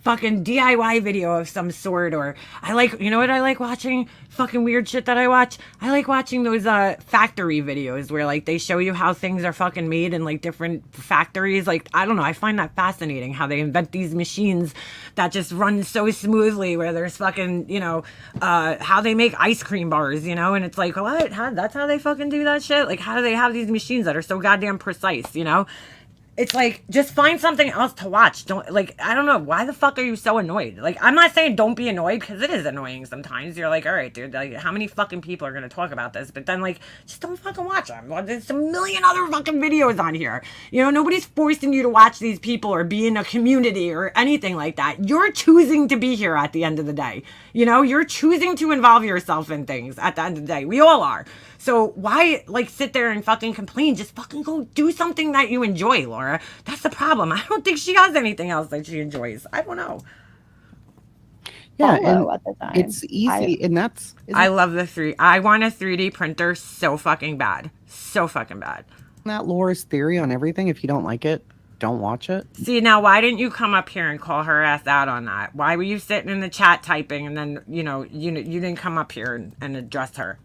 fucking DIY video of some sort, or I like, you know what I like watching? Fucking weird shit that I watch. I like watching those factory videos where like they show you how things are fucking made in like different factories. Like, I don't know, I find that fascinating how they invent these machines that just run so smoothly, where there's fucking, you know, how they make ice cream bars, you know, and it's like, what? That's how they fucking do that shit? Like, how do they have these machines that are so goddamn precise, you know? It's like, just find something else to watch. Don't, like, I don't know. Why the fuck are you so annoyed? Like, I'm not saying don't be annoyed, because it is annoying sometimes. You're like, all right, dude, like, how many fucking people are going to talk about this? But then, like, just don't fucking watch them. Well, there's a million other fucking videos on here. You know, nobody's forcing you to watch these people or be in a community or anything like that. You're choosing to be here at the end of the day. You know, you're choosing to involve yourself in things at the end of the day. We all are. So why, like, sit there and fucking complain? Just fucking go do something that you enjoy, Laura. That's the problem. I don't think she has anything else that she enjoys. I don't know. Yeah, Follow at the time. it's easy, and that's. I love I want a 3D printer so fucking bad. So fucking bad. Not Laura's theory on everything. If you don't like it, don't watch it. See, now, why didn't you come up here and call her ass out on that? Why were you sitting in the chat typing and then, you know, you didn't come up here and address her?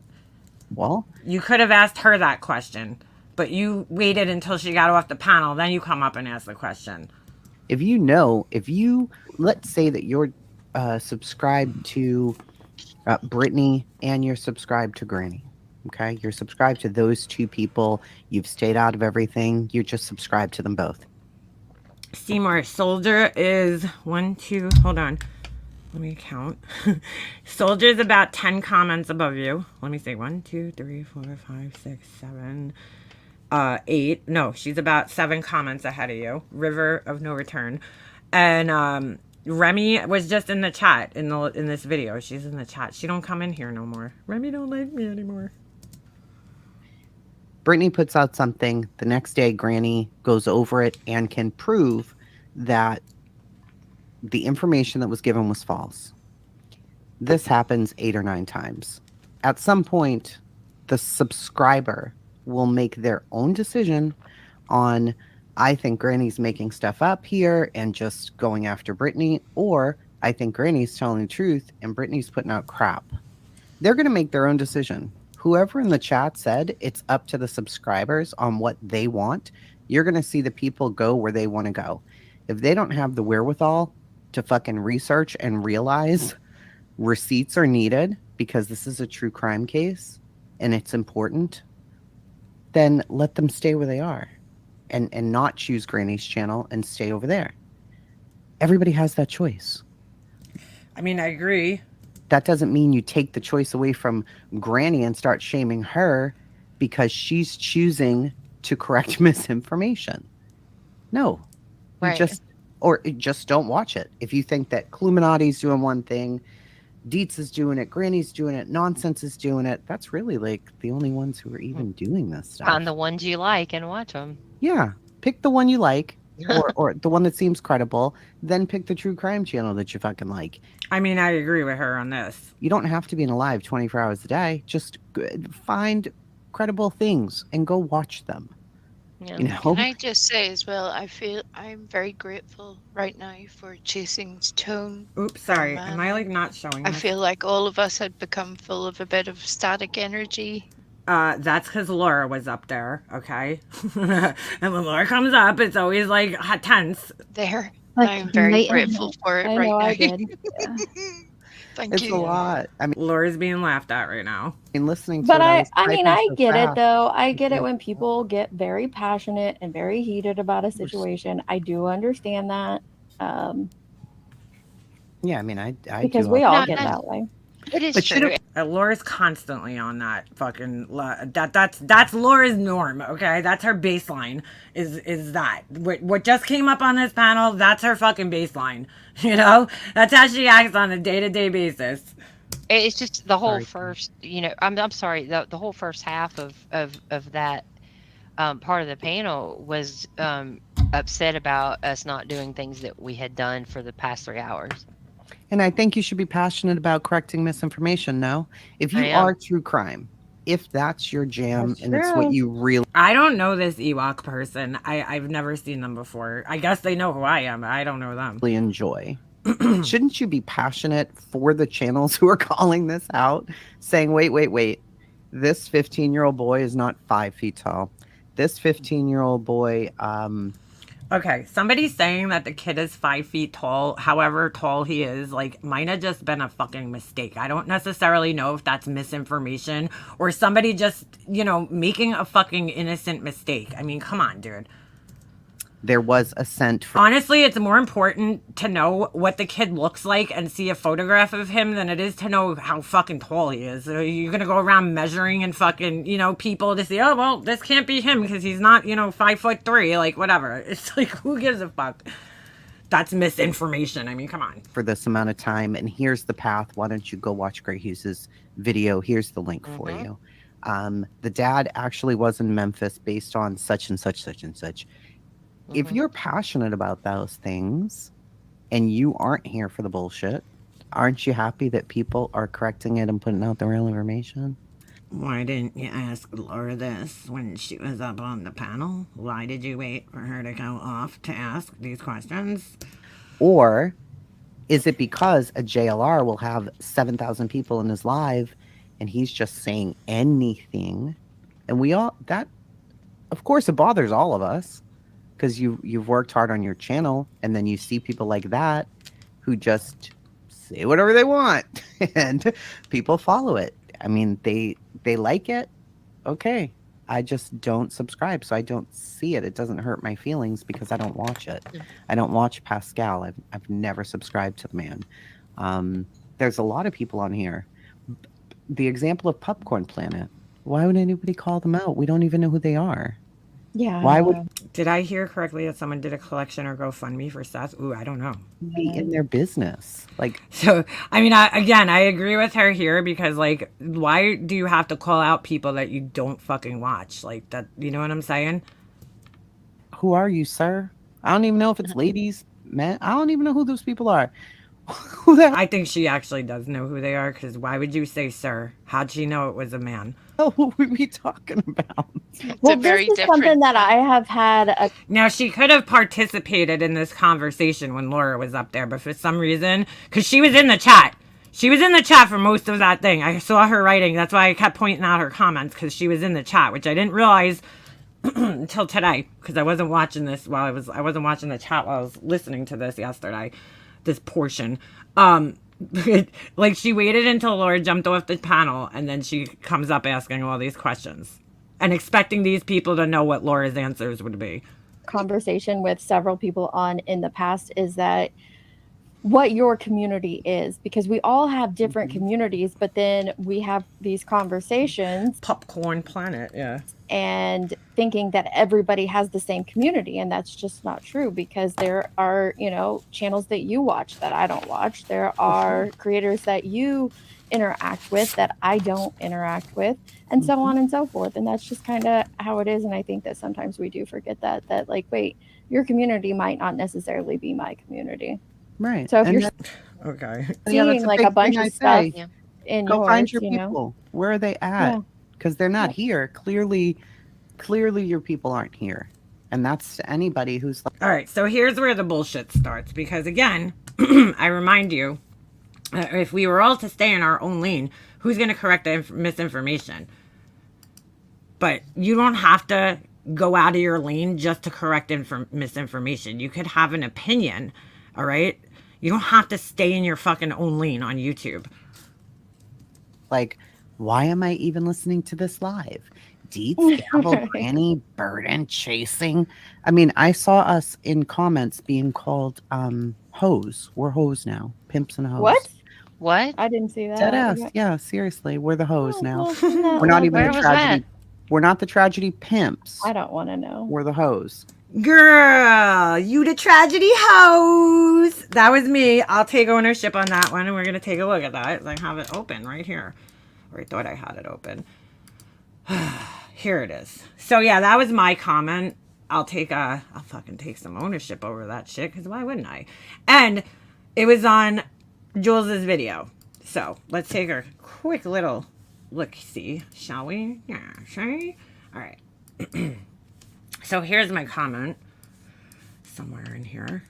Well, you could have asked her that question, but you waited until she got off the panel, then you come up and ask the question. if you let's say that you're subscribed to Brittany and you're subscribed to Granny, okay? You're subscribed to those two people. You've stayed out of everything. You're just subscribed to them both. Seymour Soldier is 1, 2, hold on. Let me count. Soldier's about 10 comments above you. Let me see. 1, 2, 3, 4, 5, 6, 7, 8. No, she's about 7 comments ahead of you. River of No Return. And Remy was just in the chat in this video. She's in the chat. She don't come in here no more. Remy don't like me anymore. Brittany puts out something. The next day, Granny goes over it and can prove that the information that was given was false. This happens 8 or 9 times. At some point, the subscriber will make their own decision on, I think Granny's making stuff up here and just going after Brittany, or I think Granny's telling the truth and Brittany's putting out crap. They're going to make their own decision. Whoever in the chat said it's up to the subscribers on what they want, you're going to see the people go where they want to go. If they don't have the wherewithal to fucking research and realize receipts are needed because this is a true crime case and it's important, then let them stay where they are. and not choose Granny's channel and stay over there. Everybody has that choice. I mean, I agree. That doesn't mean you take the choice away from Granny and start shaming her because she's choosing to correct misinformation. No. You Right. just don't watch it. If you think that Cluminati's doing one thing, Dietz is doing it, Granny's doing it, Nonsense is doing it, that's really like the only ones who are even doing this stuff. Find the ones you like and watch them. Yeah. Pick the one you like or the one that seems credible, then pick the true crime channel that you fucking like. I mean, I agree with her on this. You don't have to be in a live 24 hours a day. Just find credible things and go watch them. Yeah. You know? Can I just say as well, I feel I'm very grateful right now for Chasing's tone. Oops, sorry. Am I like not showing I this? feel like all of us had become full of a bit of static energy. That's because Laura was up there, okay? And when Laura comes up, it's always like hot tense. There. Like, I'm very right- grateful for it I right know now. I did. Yeah. Thank It's you. a lot. I mean, Laura's being laughed at right now. listening to But it, I was mean, typing I so get it fast. though. I get it when people get very passionate and very heated about a situation. I do understand that. Yeah, I mean, I Because do we all- all No, get no. that way. It is But you true. don't- Laura's constantly on that fucking that's Laura's norm, okay? That's her baseline. Is that what just came up on this panel? That's her fucking baseline. You know, that's how she acts on a day-to-day basis. It's just the whole Sorry. first, I'm sorry, the whole first half of that part of the panel was upset about us not doing things that we had done for the past 3 hours. And I think you should be passionate about correcting misinformation. No, if you I am. are true crime, if that's your jam That's and it's what true. you really I don't know this Ewok person. I've never seen them before. I guess they know who I am, but I don't know them. enjoy, shouldn't you be passionate for the channels who are calling this out, saying, wait, this 15-year-old boy is not 5 feet tall. This 15-year-old boy, Okay, somebody saying that the kid is 5 feet tall, however tall he is, like, might have just been a fucking mistake. I don't necessarily know if that's misinformation or somebody just, making a fucking innocent mistake. I mean, come on, dude. there was a scent from Honestly, it's more important to know what the kid looks like and see a photograph of him than it is to know how fucking tall he is. So you're going to go around measuring and fucking, people to see, oh, well, this can't be him because he's not, 5'3", like, whatever. It's like, who gives a fuck? That's misinformation. I mean, come on. for this amount of time, and here's the path. Why don't you go watch Gray Hughes's video? Here's the link for you. The dad actually was in Memphis based on such and such, such and such. If you're passionate about those things and you aren't here for the bullshit, aren't you happy that people are correcting it and putting out the real information? Why didn't you ask Laura this when she was up on the panel? Why did you wait for her to go off to ask these questions? Or is it because a JLR will have 7,000 people in his live and he's just saying anything? And that, of course, it bothers all of us because you've worked hard on your channel and then you see people like that who just say whatever they want and people follow it. I mean, they like it. Okay. I just don't subscribe, so I don't see it. It doesn't hurt my feelings because I don't watch it. I don't watch Pascal. I've never subscribed to the man. There's a lot of people on here. The example of Popcorn Planet. Why would anybody call them out? We don't even know who they are. Yeah. Why would Did I hear correctly that someone did a collection or GoFundMe for Seth? Ooh, I don't know. be in their business? Like, So, I mean, I agree with her here because, like, why do you have to call out people that you don't fucking watch? Like, that, you know what I'm saying? who are you, sir? I don't even know if it's ladies, men. I don't even know who those people are. Who the I think she actually does know who they are because why would you say sir? How'd she know it was a man? hell would we be talking about? It's Well, a very this is something different. that I have had a Now, she could have participated in this conversation when Laura was up there, but for some reason, because she was in the chat. She was in the chat for most of that thing. I saw her writing. That's why I kept pointing out her comments because she was in the chat, which I didn't realize until today because I wasn't watching this while I wasn't watching the chat while I was listening to this yesterday. This portion. Like she waited until Laura jumped off the panel and then she comes up asking all these questions and expecting these people to know what Laura's answers would be. conversation with several people on in the past is that what your community is, because we all have different communities, but then we have these conversations Popcorn Planet, yeah. and thinking that everybody has the same community, and that's just not true, because there are, you know, channels that you watch that I don't watch. There are creators that you interact with that I don't interact with, and so on and so forth. And that's just kind of how it is. And I think that sometimes we do forget that like, wait, your community might not necessarily be my community. Right. So if And you're that- Okay. seeing like a big bunch thing I of stuff say. Yeah. in Go yours, find your you know, people. Where are they at? Yeah. Because they're not here. Clearly your people aren't here. And that's to anybody who's like, All right, so here's where the bullshit starts. Because again, I remind you, if we were all to stay in our own lane, who's going to correct the misinformation? But you don't have to go out of your lane just to correct misinformation. You could have an opinion, all right? You don't have to stay in your fucking own lane on YouTube. like, why am I even listening to this live? Deets, Gavel, Granny, Burden, Chasing. I mean, I saw us in comments being called hoes. We're hoes now. Pimps and hoes. What? I didn't see that. Dead ass. Yeah, seriously. We're the hoes now. Well, We're not even Where the was tragedy. that? We're not the tragedy pimps. I don't want to know. We're the hoes. Girl, you the tragedy hoes. That was me. I'll take ownership on that one, and we're going to take a look at that. I have it open right here. Or I thought I had it open. Here it is. So, yeah, that was my comment. I'll fucking take some ownership over that shit, because why wouldn't I? And it was on Jules's video. So, let's take a quick little look-see, shall we? Yeah, shall we? All right. So here's my comment. Somewhere in here.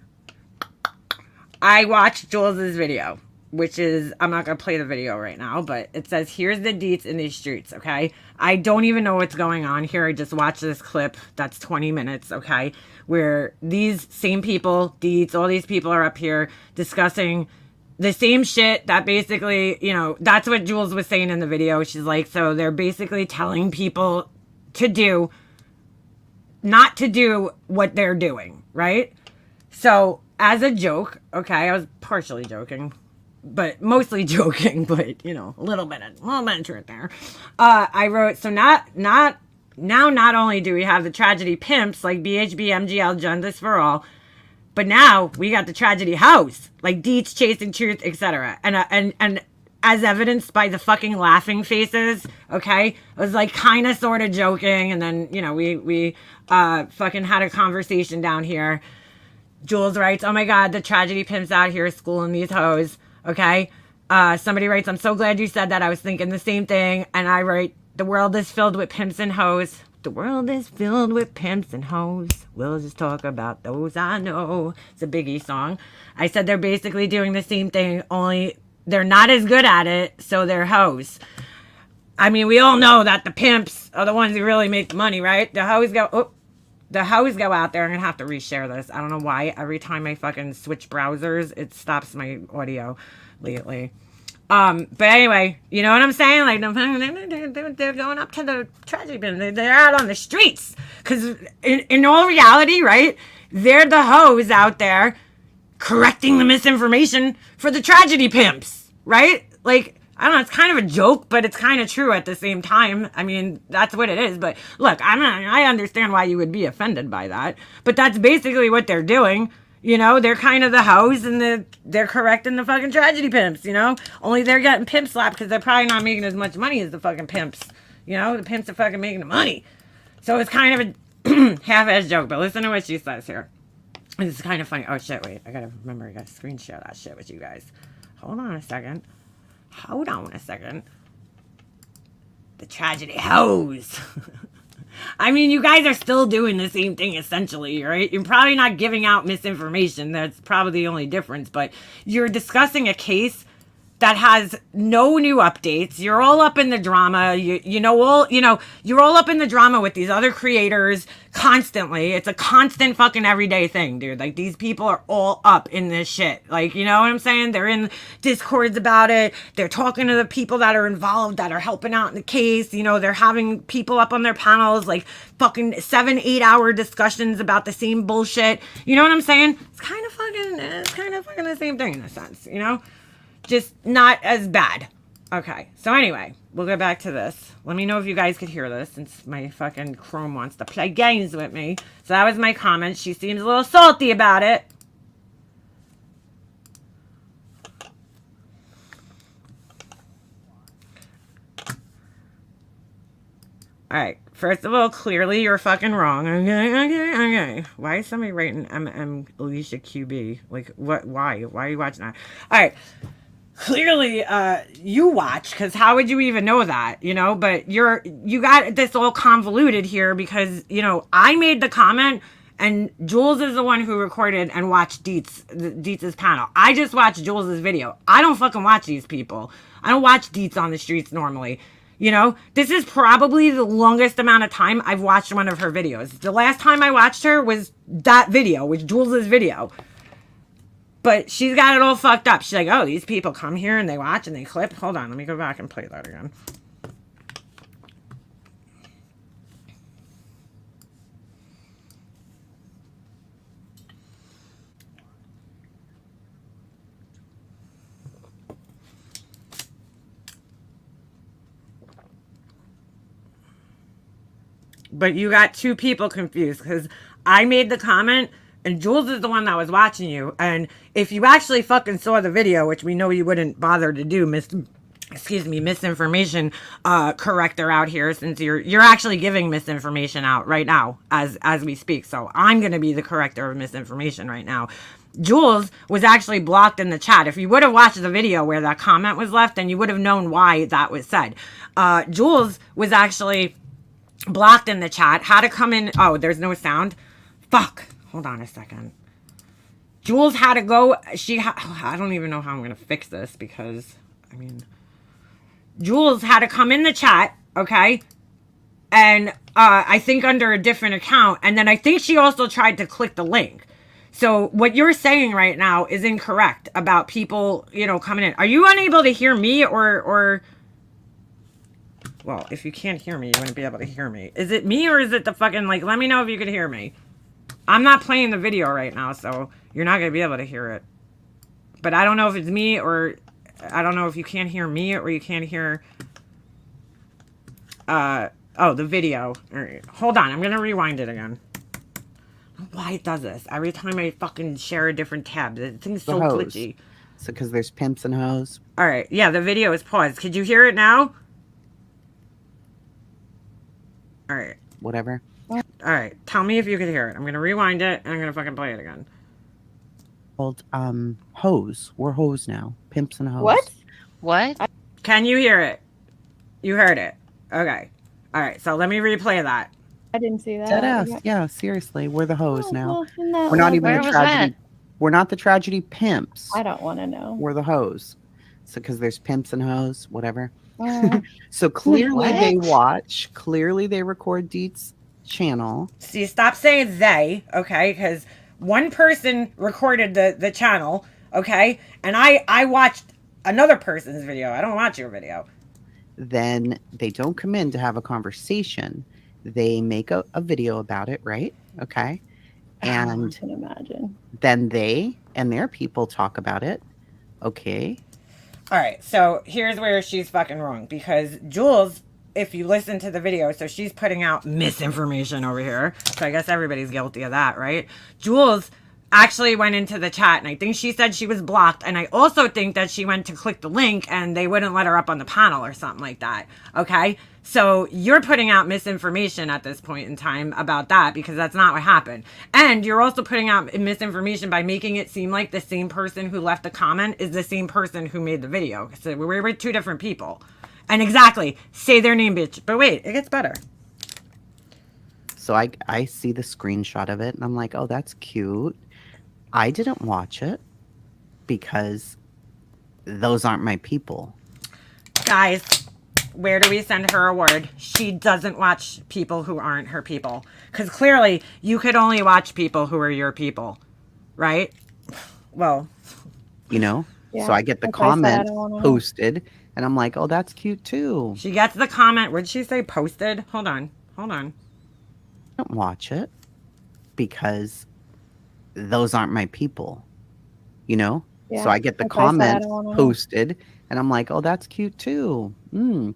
I watched Jules's video, which is, I'm not going to play the video right now, but it says, here's the deets in these streets, okay? I don't even know what's going on here. I just watched this clip that's 20 minutes, okay? Where these same people, deets, all these people are up here discussing the same shit that basically, you know, that's what Jules was saying in the video. She's like, so they're basically telling people not to do what they're doing, right? So, as a joke, okay, I was partially joking, but mostly joking, but, you know, a little bit of truth there. I wrote, so not only do we have the tragedy pimps, like BHB, MGL, Justice for All, but now we got the tragedy house, like Deets, Chasing Truth, etc. And as evidenced by the fucking laughing faces, okay? I was like kind of sort of joking, and then, you know, we fucking had a conversation down here. Jules writes, oh my God, the tragedy pimps out here schooling these hoes, okay? Somebody writes, I'm so glad you said that. I was thinking the same thing. And I write, the world is filled with pimps and hoes. The world is filled with pimps and hoes. We'll just talk about those I know. It's a Biggie song. I said they're basically doing the same thing, only they're not as good at it, so they're hoes. I mean, we all know that the pimps are the ones who really make the money, right? The hoes go out there. I'm going to have to reshare this. I don't know why. Every time I fucking switch browsers, it stops my audio lately. But anyway, you know what I'm saying? Like, they're going up to the tragedy bin. They're out on the streets. Because in all reality, right, they're the hoes out there correcting the misinformation for the tragedy pimps, right? Like, I don't know, it's kind of a joke, but it's kind of true at the same time. I mean, that's what it is. But look, I understand why you would be offended by that. But that's basically what they're doing. You know, they're kind of the hoes, and they're correcting the fucking tragedy pimps, you know? Only they're getting pimp slapped because they're probably not making as much money as the fucking pimps. You know, the pimps are fucking making the money. So it's kind of a half-ass joke, but listen to what she says here. This is kind of funny. Oh, shit, wait. I gotta remember, I gotta screen share that shit with you guys. Hold on a second. The tragedy hoes. I mean, you guys are still doing the same thing, essentially, right? You're probably not giving out misinformation. That's probably the only difference. But you're discussing a case that has no new updates. You're all up in the drama. You're all up in the drama with these other creators constantly. It's a constant fucking everyday thing, dude. Like, these people are all up in this shit. Like, you know what I'm saying? They're in discords about it. They're talking to the people that are involved, that are helping out in the case. You know, they're having people up on their panels, like fucking 7-8 hour discussions about the same bullshit. You know what I'm saying? It's kind of fucking the same thing in a sense, you know? Just not as bad. Okay, so anyway, we'll go back to this. Let me know if you guys could hear this, since my fucking Chrome wants to play games with me. So that was my comment. She seems a little salty about it. Alright, first of all, clearly you're fucking wrong. Okay. Why is somebody writing MM Alicia QB? Like, what? Why? Why are you watching that? Alright. Clearly, you watch, because how would you even know that, you know? But you got this all convoluted here because, you know, I made the comment and Jules is the one who recorded and watched Dietz's panel. I just watched Jules's video. I don't fucking watch these people. I don't watch Dietz on the streets normally. You know, this is probably the longest amount of time I've watched one of her videos. The last time I watched her was that video, was Jules's video. But she's got it all fucked up. She's like, oh, these people come here and they watch and they clip. Hold on, let me go back and play that again. But you got two people confused because I made the comment and Jules is the one that was watching you. And if you actually fucking saw the video, which we know you wouldn't bother to do, misinformation corrector out here, since you're actually giving misinformation out right now as we speak. So I'm going to be the corrector of misinformation right now. Jules was actually blocked in the chat. If you would have watched the video where that comment was left, then you would have known why that was said. Jules was actually blocked in the chat. Had to come in. Oh, there's no sound. Fuck. Hold on a second. Jules had to go. I don't even know how I'm going to fix this because, I mean, Jules had to come in the chat, okay? And I think under a different account. And then I think she also tried to click the link. So what you're saying right now is incorrect about people, you know, coming in. Are you unable to hear me or... Well, if you can't hear me, you wouldn't be able to hear me. Is it me or is it the fucking, like, let me know if you can hear me. I'm not playing the video right now, so you're not going to be able to hear it. But I don't know if it's me or I don't know if you can't hear me or you can't hear the video. Right. Hold on, I'm going to rewind it again. I don't know why it does this. Every time I fucking share a different tab, the thing's so glitchy. So because there's pimps and hoes. All right, yeah, the video is paused. Could you hear it now? All right. Whatever. All right. Tell me if you can hear it. I'm going to rewind it, and I'm going to fucking play it again. Called hoes. We're hoes now. Pimps and hoes. What? Can you hear it? You heard it. Okay. All right. So let me replay that. I didn't see that. Deadass. Yeah, seriously. We're the hoes now. Well, We're not even Where the was tragedy. that? We're not the tragedy pimps. I don't want to know. We're the hoes. So because there's pimps and hoes, whatever. So clearly they watch. Clearly they record Deet's channel. See, stop saying they, okay? Because one person recorded the channel, okay? And I watched another person's video. I don't watch your video. Then they don't come in to have a conversation. They make a video about it, right? Okay. And I can imagine. then they and their people talk about it. Okay. All right, so here's where she's fucking wrong because Jules, if you listen to the video, so she's putting out misinformation over here. So I guess everybody's guilty of that, right? Jules actually went into the chat and I think she said she was blocked. And I also think that she went to click the link and they wouldn't let her up on the panel or something like that. Okay. So you're putting out misinformation at this point in time about that because that's not what happened. And you're also putting out misinformation by making it seem like the same person who left the comment is the same person who made the video. So we're with two different people. And exactly, say their name, bitch. But wait, it gets better. So I see the screenshot of it and I'm like, oh, that's cute. I didn't watch it because those aren't my people. Guys, where do we send her a word? She doesn't watch people who aren't her people. Because clearly, you could only watch people who are your people. Right? Well, you know? Yeah, so I get the that's why I said I comment don't wanna know. posted, and I'm like, oh, that's cute too. she gets the comment. What'd she say? Posted? Hold on. Don't watch it because those aren't my people, you know? Yeah, so I get the that's why I said I comment don't wanna know. posted, and I'm like, oh, that's cute too. And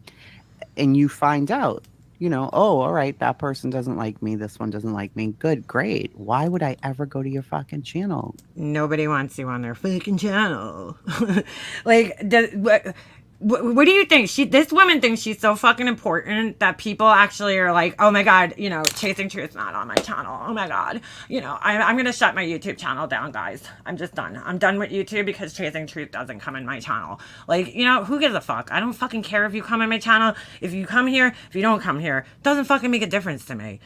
you find out, you know, oh, all right, that person doesn't like me. This one doesn't like me. Good, great. Why would I ever go to your fucking channel? Nobody wants you on their fucking channel. Like, what do you think? This woman thinks she's so fucking important that people actually are like, oh my God, you know, Chasing Truth's not on my channel. Oh my God. You know, I'm going to shut my YouTube channel down, guys. I'm just done. I'm done with YouTube because Chasing Truth doesn't come in my channel. Like, you know, who gives a fuck? I don't fucking care if you come in my channel. If you come here, if you don't come here, it doesn't fucking make a difference to me.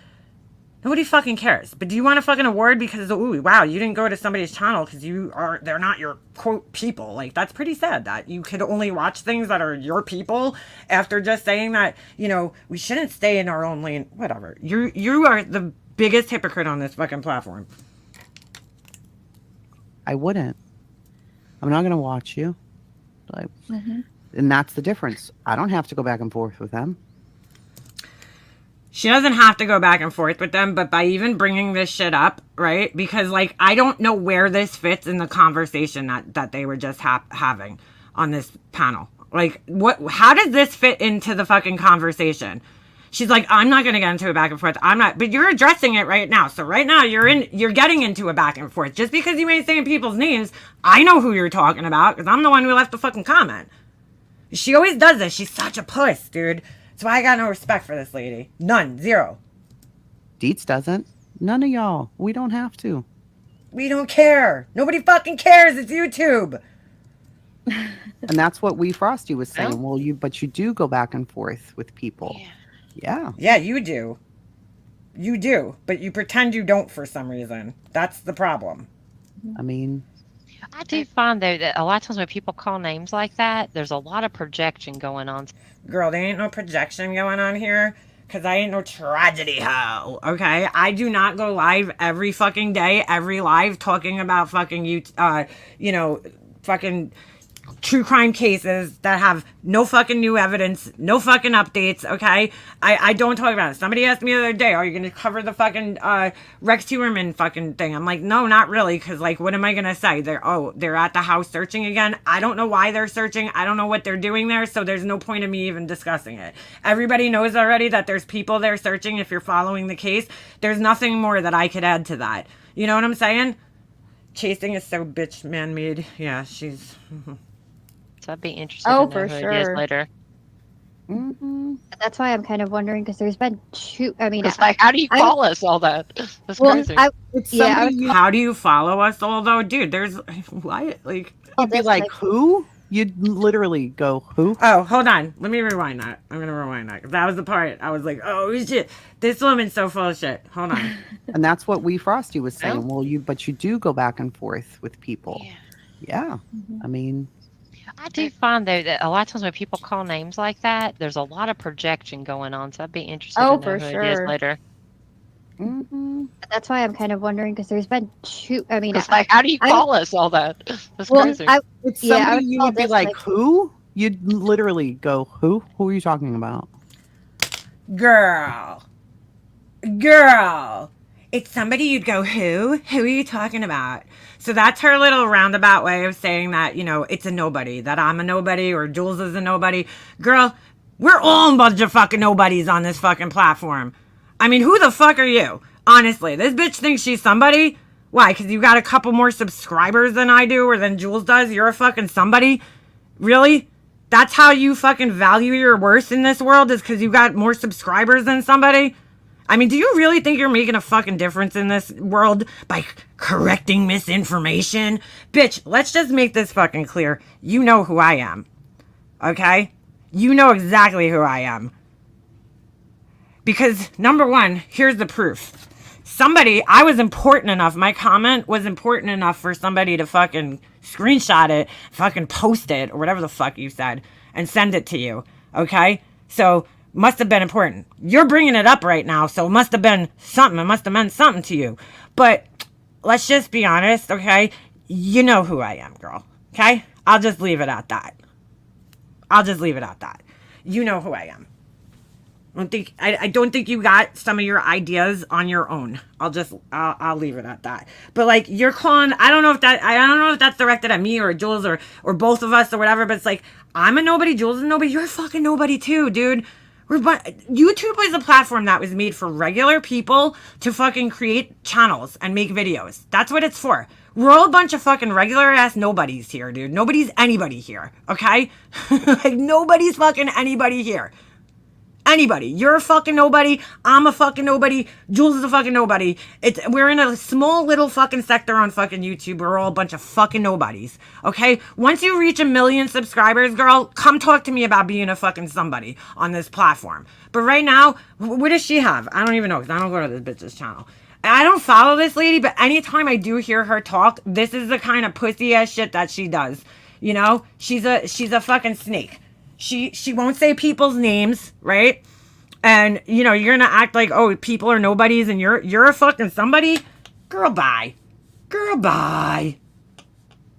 Nobody fucking cares. But do you want a fucking award because, ooh, wow, you didn't go to somebody's channel because they're not your, quote, people. Like, that's pretty sad that you could only watch things that are your people after just saying that, you know, we shouldn't stay in our own lane. Whatever. You are the biggest hypocrite on this fucking platform. I wouldn't. I'm not going to watch you. Like, and that's the difference. I don't have to go back and forth with them. She doesn't have to go back and forth with them, but by even bringing this shit up, right? Because, like, I don't know where this fits in the conversation that they were just having on this panel. Like, how does this fit into the fucking conversation? She's like, I'm not going to get into a back and forth. I'm not, but you're addressing it right now. So right now you're getting into a back and forth. Just because you ain't saying people's names, I know who you're talking about because I'm the one who left the fucking comment. She always does this. She's such a puss, dude. That's why I got no respect for this lady. None. Zero. Dietz doesn't. None of y'all. We don't have to. We don't care. Nobody fucking cares. It's YouTube. And that's what Wee Frosty was saying. Well, you do go back and forth with people. Yeah. Yeah, you do. You do. But you pretend you don't for some reason. That's the problem. I mean, I do find, though, that a lot of times when people call names like that, there's a lot of projection going on. Girl, there ain't no projection going on here. Because I ain't no tragedy hoe, okay? I do not go live every fucking day, every live, talking about fucking, fucking true crime cases that have no fucking new evidence, no fucking updates, okay? I don't talk about it. Somebody asked me the other day, are you going to cover the fucking Rex Heuermann fucking thing? I'm like, no, not really, because, like, what am I going to say? They're at the house searching again. I don't know why they're searching. I don't know what they're doing there, so there's no point of me even discussing it. Everybody knows already that there's people there searching if you're following the case. There's nothing more that I could add to that. You know what I'm saying? Chasing is so bitch man-made. Yeah, she's... So I'd be interested to know for who it is sure. later. That's why I'm kind of wondering because there's been two. I mean, It's like, how do you call us all that? That's crazy. How do you follow us all though? Dude, there's why like you'd be like, who? You'd literally go, who? Oh, hold on. Let me rewind that. I'm gonna rewind that. 'Cause that was the part I was like, oh shit. This woman's so full of shit. Hold on. And that's what Wee Frosty was saying. Well, you do go back and forth with people. Yeah. I mean, I do find, though, that a lot of times when people call names like that, there's a lot of projection going on. So I'd be interested to know for who it is sure. later. That's why I'm kind of wondering because there's been two. I mean, It's like, how do you call us all that? That's crazy. it's somebody you would be like, who? You'd literally go, who? Who are you talking about? Girl. It's somebody you'd go, who? Who are you talking about? So that's her little roundabout way of saying that, you know, it's a nobody, that I'm a nobody or Jules is a nobody. Girl, we're all a bunch of fucking nobodies on this fucking platform. I mean, who the fuck are you? Honestly, this bitch thinks she's somebody. Why? Because you got a couple more subscribers than I do or than Jules does? You're a fucking somebody? Really? That's how you fucking value your worth in this world is because you got more subscribers than somebody? I mean, do you really think you're making a fucking difference in this world by correcting misinformation? Bitch, let's just make this fucking clear. You know who I am. Okay? You know exactly who I am. Because, number one, here's the proof. I was important enough, my comment was important enough for somebody to fucking screenshot it, fucking post it, or whatever the fuck you said, and send it to you. Okay? So, must have been important. You're bringing it up right now, so it must have been something. It must have meant something to you. But let's just be honest, okay? You know who I am, girl. Okay? I'll just leave it at that. You know who I am. I don't think you got some of your ideas on your own. I'll leave it at that. But like, you're calling, I don't know if that's directed at me or Jules or both of us or whatever, but it's like, I'm a nobody, Jules is a nobody, you're a fucking nobody too, dude. YouTube is a platform that was made for regular people to fucking create channels and make videos. That's what it's for. We're all a bunch of fucking regular ass nobodies here, dude. Nobody's anybody here, okay? Like, nobody's fucking anybody here. Anybody. You're a fucking nobody. I'm a fucking nobody. Jules is a fucking nobody. We're in a small little fucking sector on fucking YouTube. We're all a bunch of fucking nobodies. Okay? Once you reach 1 million subscribers, girl, come talk to me about being a fucking somebody on this platform. But right now, what does she have? I don't even know, because I don't go to this bitch's channel. I don't follow this lady, but anytime I do hear her talk, this is the kind of pussy ass shit that she does. You know? She's a fucking snake. She won't say people's names, right? And, you know, you're gonna act like, oh, people are nobodies and you're a fucking somebody? Girl, bye.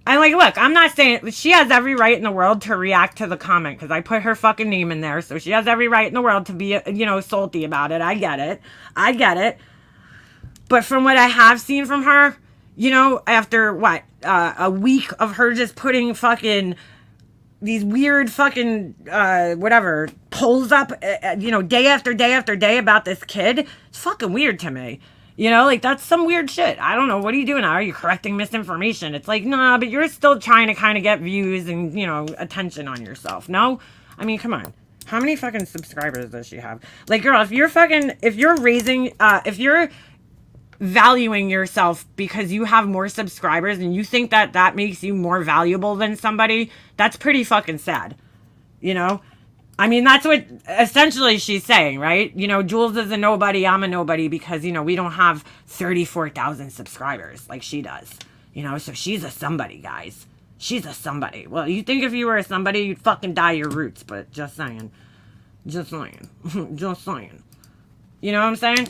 And like, look, I'm not saying, she has every right in the world to react to the comment, because I put her fucking name in there, so she has every right in the world to be, you know, salty about it. I get it. But from what I have seen from her, you know, after a week of her just putting fucking these weird fucking whatever polls up, you know, day after day after day about this kid, it's fucking weird to me. You know, like, that's some weird shit. I don't know. What are you doing now? Are you correcting misinformation? It's like, nah, but you're still trying to kind of get views and, you know, attention on yourself. No? I mean, come on. How many fucking subscribers does she have? Like, girl, if you're valuing yourself because you have more subscribers and you think that makes you more valuable than somebody, that's pretty fucking sad. You know? I mean, that's what essentially she's saying, right? You know, Jules is a nobody, I'm a nobody because, you know, we don't have 34,000 subscribers like she does. You know, so she's a somebody, guys. She's a somebody. Well, you think if you were a somebody, you'd fucking dye your roots, but just saying. Just saying. You know what I'm saying?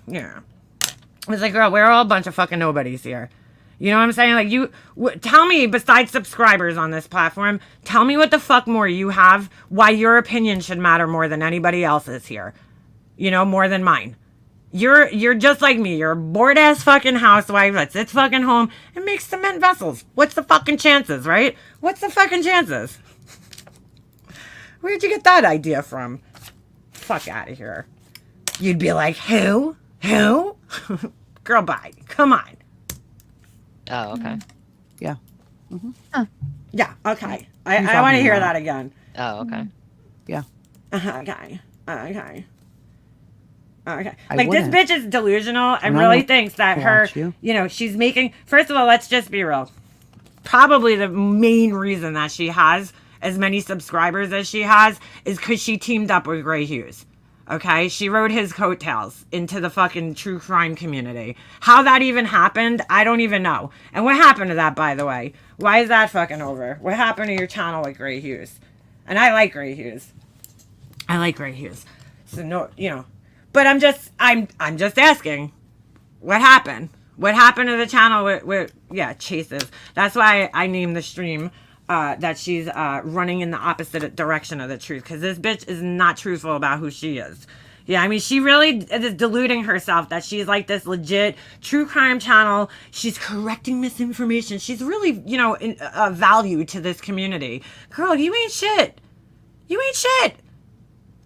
Yeah. It's like, girl, we're all a bunch of fucking nobodies here. You know what I'm saying? Like, tell me, besides subscribers on this platform, tell me what the fuck more you have, why your opinion should matter more than anybody else's here. You know, more than mine. You're just like me. You're a bored-ass fucking housewife that sits fucking home and makes cement vessels. What's the fucking chances, right? What's the fucking chances? Where'd you get that idea from? Fuck out of here. You'd be like, who? Girl, bye. Come on. Oh, okay. Yeah. Mm-hmm. Yeah, okay. I want to hear that again. Oh, okay. Yeah. Okay. I Like, this wouldn't. bitch is delusional and And I really won't thinks that watch you. you know, she's making... First of all, let's just be real. Probably the main reason that she has as many subscribers as she has is because she teamed up with Gray Hughes. Okay? She rode his coattails into the fucking true crime community. How that even happened, I don't even know. And what happened to that, by the way? Why is that fucking over? What happened to your channel with Gray Hughes? And I like Gray Hughes. So, no, you know... But I'm just asking, what happened? What happened to the channel with Chases? That's why I named the stream that she's running in the opposite direction of the truth. Because this bitch is not truthful about who she is. Yeah, I mean, she really is deluding herself that she's like this legit true crime channel. She's correcting misinformation. She's really, you know, a value to this community. Girl, you ain't shit.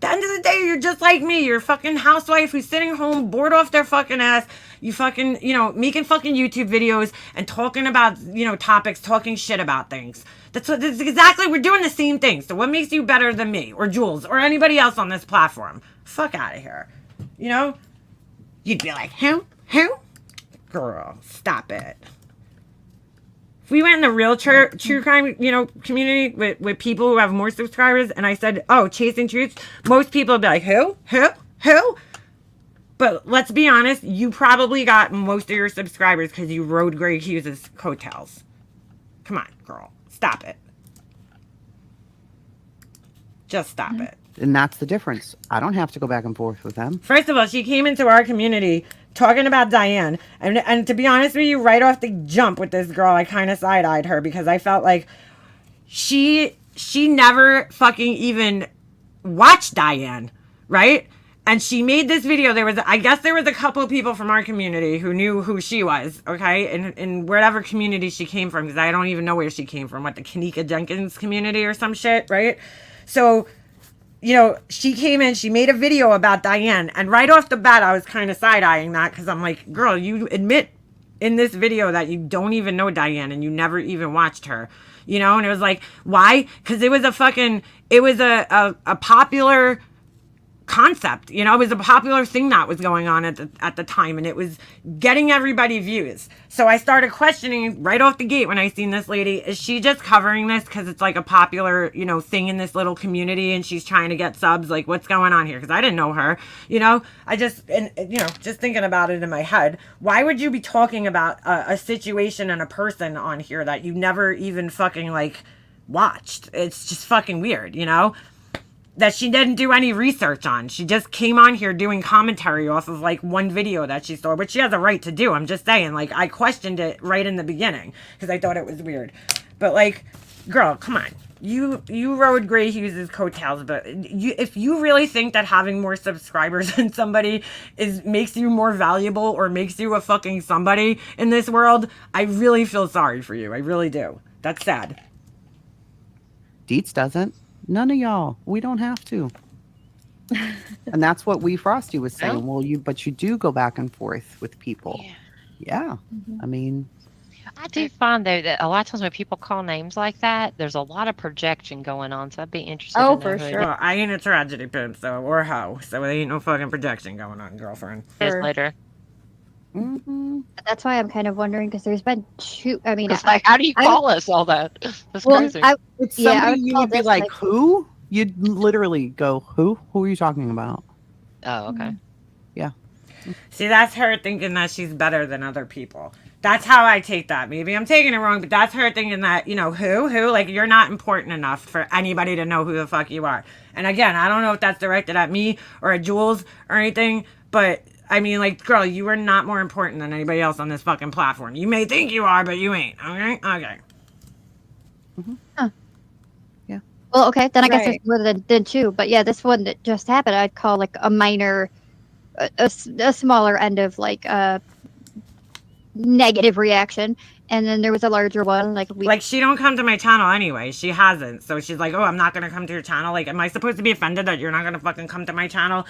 At the end of the day, you're just like me. You're a fucking housewife who's sitting home, bored off their fucking ass. You fucking, you know, making fucking YouTube videos and talking about, you know, topics, talking shit about things. That's exactly, we're doing the same thing. So what makes you better than me or Jules or anybody else on this platform? Fuck out of here. You know? You'd be like, who? Girl, stop it. If we went in the real true crime, you know, community with people who have more subscribers, and I said, oh, Chasing Truth, most people would be like, who? But let's be honest, you probably got most of your subscribers because you rode Greg Hughes' coattails. Come on, girl. Stop it. Just stop it. And that's the difference. I don't have to go back and forth with them. First of all, she came into our community talking about Diane. And to be honest with you, right off the jump with this girl, I kind of side-eyed her because I felt like she never fucking even watched Diane, right? And she made this video. I guess there was a couple of people from our community who knew who she was, okay? In whatever community she came from, because I don't even know where she came from. What, the Kanika Jenkins community or some shit, right? So, you know, she came in, she made a video about Diane, and right off the bat, I was kind of side-eyeing that, because I'm like, girl, you admit in this video that you don't even know Diane, and you never even watched her, you know? And it was like, why? Because it was a popular concept, you know, it was a popular thing that was going on at the time, and it was getting everybody views. So I started questioning right off the gate when I seen this lady, is she just covering this because it's like a popular, you know, thing in this little community and she's trying to get subs? Like, what's going on here? Because I didn't know her, you know. Just thinking about it in my head, why would you be talking about a situation and a person on here that you never even fucking like watched? It's just fucking weird, you know, that she didn't do any research on. She just came on here doing commentary off of like one video that she saw, which she has a right to do. I'm just saying, like, I questioned it right in the beginning because I thought it was weird. But like, girl, come on. You rode Gray Hughes' coattails, but if you really think that having more subscribers than somebody makes you more valuable or makes you a fucking somebody in this world, I really feel sorry for you. I really do. That's sad. Dietz doesn't. None of y'all. We don't have to. And that's what Frosty was saying. Well, you do go back and forth with people. Yeah. I mean, I do find though that a lot of times when people call names like that, there's a lot of projection going on. So I'd be interested. Oh, to know for who sure. Well, I ain't a tragedy pimp, or hoe, so there ain't no fucking projection going on, girlfriend. it is later. That's why I'm kind of wondering, because there's been two. I mean, It's like, how do you call us all that? That's crazy. it's somebody I would you call would be this, like, like- who? You'd literally go, who? Who are you talking about? Oh, okay. Yeah. See, that's her thinking that she's better than other people. That's how I take that. Maybe I'm taking it wrong, but that's her thinking that, you know, who? Like, you're not important enough for anybody to know who the fuck you are. And again, I don't know if that's directed at me or at Jules or anything, but I mean, like, girl, you are not more important than anybody else on this fucking platform. You may think you are, but you ain't. Okay? Okay. Huh. Yeah. Well, okay, then I guess Right. there's more than two. But yeah, this one that just happened, I'd call like a minor, a smaller end of like a negative reaction. And then there was a larger one, like she don't come to my channel anyway. She hasn't. So she's like, oh, I'm not going to come to your channel. Like, am I supposed to be offended that you're not going to fucking come to my channel?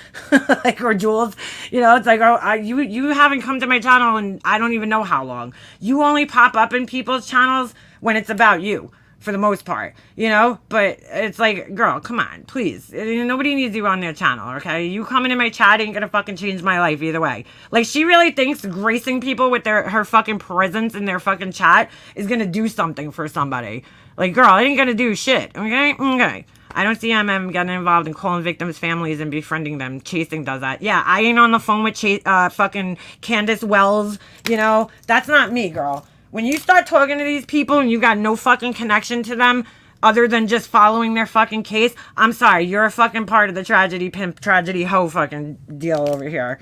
Like, or Jules, you know, it's like, oh, you haven't come to my channel and I don't even know how long. You only pop up in people's channels when it's about you, for the most part, you know? But it's like, girl, come on, please. Nobody needs you on their channel, okay? You coming in my chat ain't gonna fucking change my life either way. Like, she really thinks gracing people with her fucking presence in their fucking chat is gonna do something for somebody. Like, girl, it ain't gonna do shit, okay? Okay. I don't see MM getting involved in calling victims' families and befriending them. Chasing does that. Yeah, I ain't on the phone with fucking Candace Wells, you know? That's not me, girl. When you start talking to these people and you got no fucking connection to them other than just following their fucking case, I'm sorry, you're a fucking part of the tragedy pimp, tragedy hoe fucking deal over here.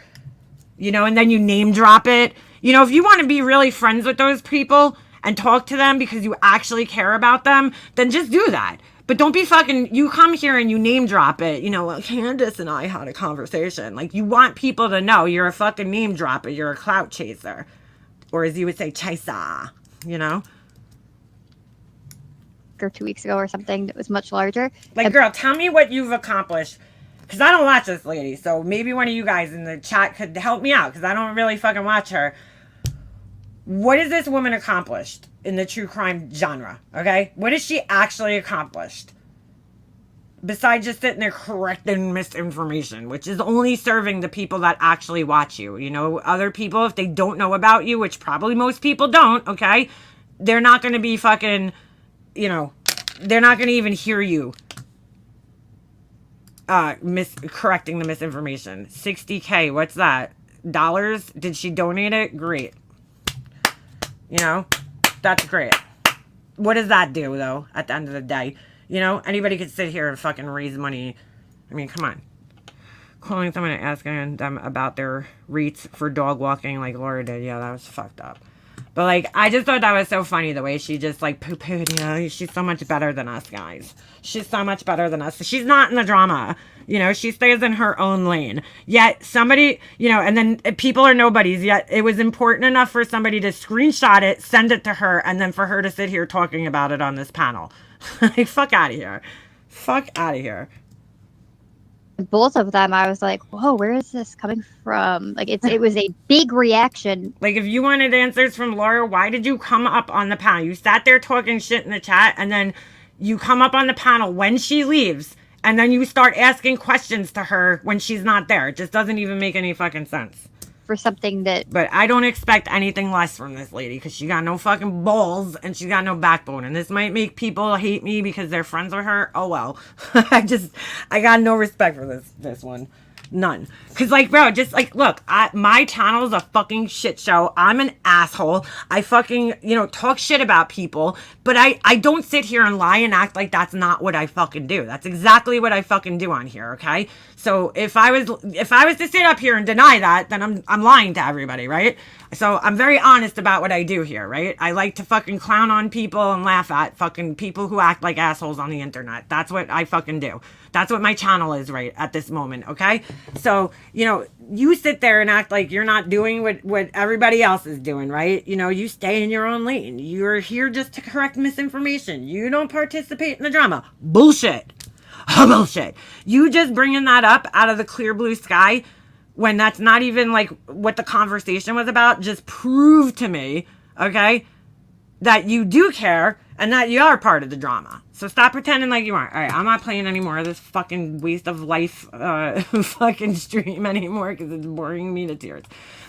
You know, and then you name drop it. You know, if you want to be really friends with those people and talk to them because you actually care about them, then just do that. But don't be fucking, you come here and you name drop it. You know, Candace and I had a conversation. Like, you want people to know you're a fucking name dropper. You're a clout chaser. Or as you would say, chaser, you know? or 2 weeks ago or something that was much larger. Like, girl, tell me what you've accomplished. Because I don't watch this lady. So maybe one of you guys in the chat could help me out. Because I don't really fucking watch her. What has this woman accomplished in the true crime genre? Okay? What has she actually accomplished? Besides just sitting there correcting misinformation, which is only serving the people that actually watch you. You know, other people, if they don't know about you, which probably most people don't, okay? They're not going to be fucking, you know, they're not going to even hear you correcting the misinformation. 60K, what's that? Dollars? Did she donate it? Great. You know, that's great. what does that do though? At the end of the day, you know, anybody could sit here and fucking raise money. I mean, come on. Calling someone and asking them about their rates for dog walking like Laura did. Yeah, that was fucked up. But like, I just thought that was so funny the way she just like poo-pooed, you know, she's so much better than us guys. She's so much better than us. She's not in the drama. You know, she stays in her own lane. Yet somebody, you know, and then people are nobodies. Yet it was important enough for somebody to screenshot it, send it to her, and then for her to sit here talking about it on this panel. Like, fuck out of here. Fuck out of here. Both of them, I was like, whoa, where is this coming from? Like, it was a big reaction. Like, if you wanted answers from Laura, why did you come up on the panel? You sat there talking shit in the chat, and then you come up on the panel when she leaves, and then you start asking questions to her when she's not there. It just doesn't even make any fucking sense. For something that... But I don't expect anything less from this lady, because she got no fucking balls, and she got no backbone. And this might make people hate me because they're friends with her. Oh, well. I got no respect for this one. None. Because, like, bro, just, like, look, my channel is a fucking shit show. I'm an asshole. I fucking, you know, talk shit about people. But I don't sit here and lie and act like that's not what I fucking do. That's exactly what I fucking do on here, okay? So if I was to sit up here and deny that, then I'm lying to everybody, right? So I'm very honest about what I do here, right? I like to fucking clown on people and laugh at fucking people who act like assholes on the internet. That's what I fucking do. That's what my channel is right at this moment, okay? So, you know, you sit there and act like you're not doing what everybody else is doing, right? You know, you stay in your own lane. You're here just to correct misinformation. You don't participate in the drama. Bullshit. Bullshit. You just bringing that up out of the clear blue sky when that's not even like what the conversation was about just proved to me, okay, that you do care and that you are part of the drama. So stop pretending like you aren't. All right, I'm not playing any more of this fucking waste of life fucking stream anymore because it's boring me to tears.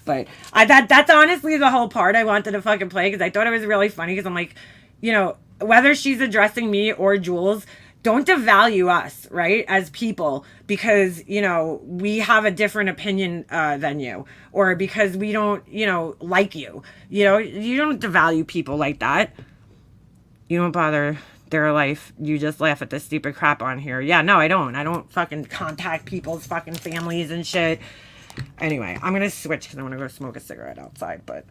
But that's honestly the whole part I wanted to fucking play because I thought it was really funny because I'm like, you know, whether she's addressing me or Jules, don't devalue us, right, as people because, you know, we have a different opinion than you or because we don't, you know, like you. You know, you don't devalue people like that. You don't bother their life. You just laugh at this stupid crap on here. Yeah, no, I don't. I don't fucking contact people's fucking families and shit. Anyway, I'm going to switch because I want to go smoke a cigarette outside, but...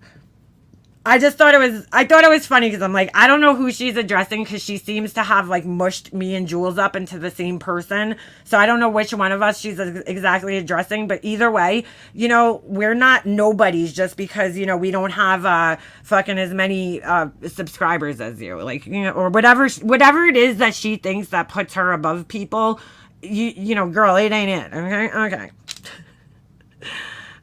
I thought it was funny because I'm like, I don't know who she's addressing because she seems to have like mushed me and Jules up into the same person. So I don't know which one of us she's exactly addressing, but either way, you know, we're not nobodies just because, you know, we don't have fucking as many subscribers as you, like, you know, or whatever it is that she thinks that puts her above people. You know, girl, it ain't it. Okay.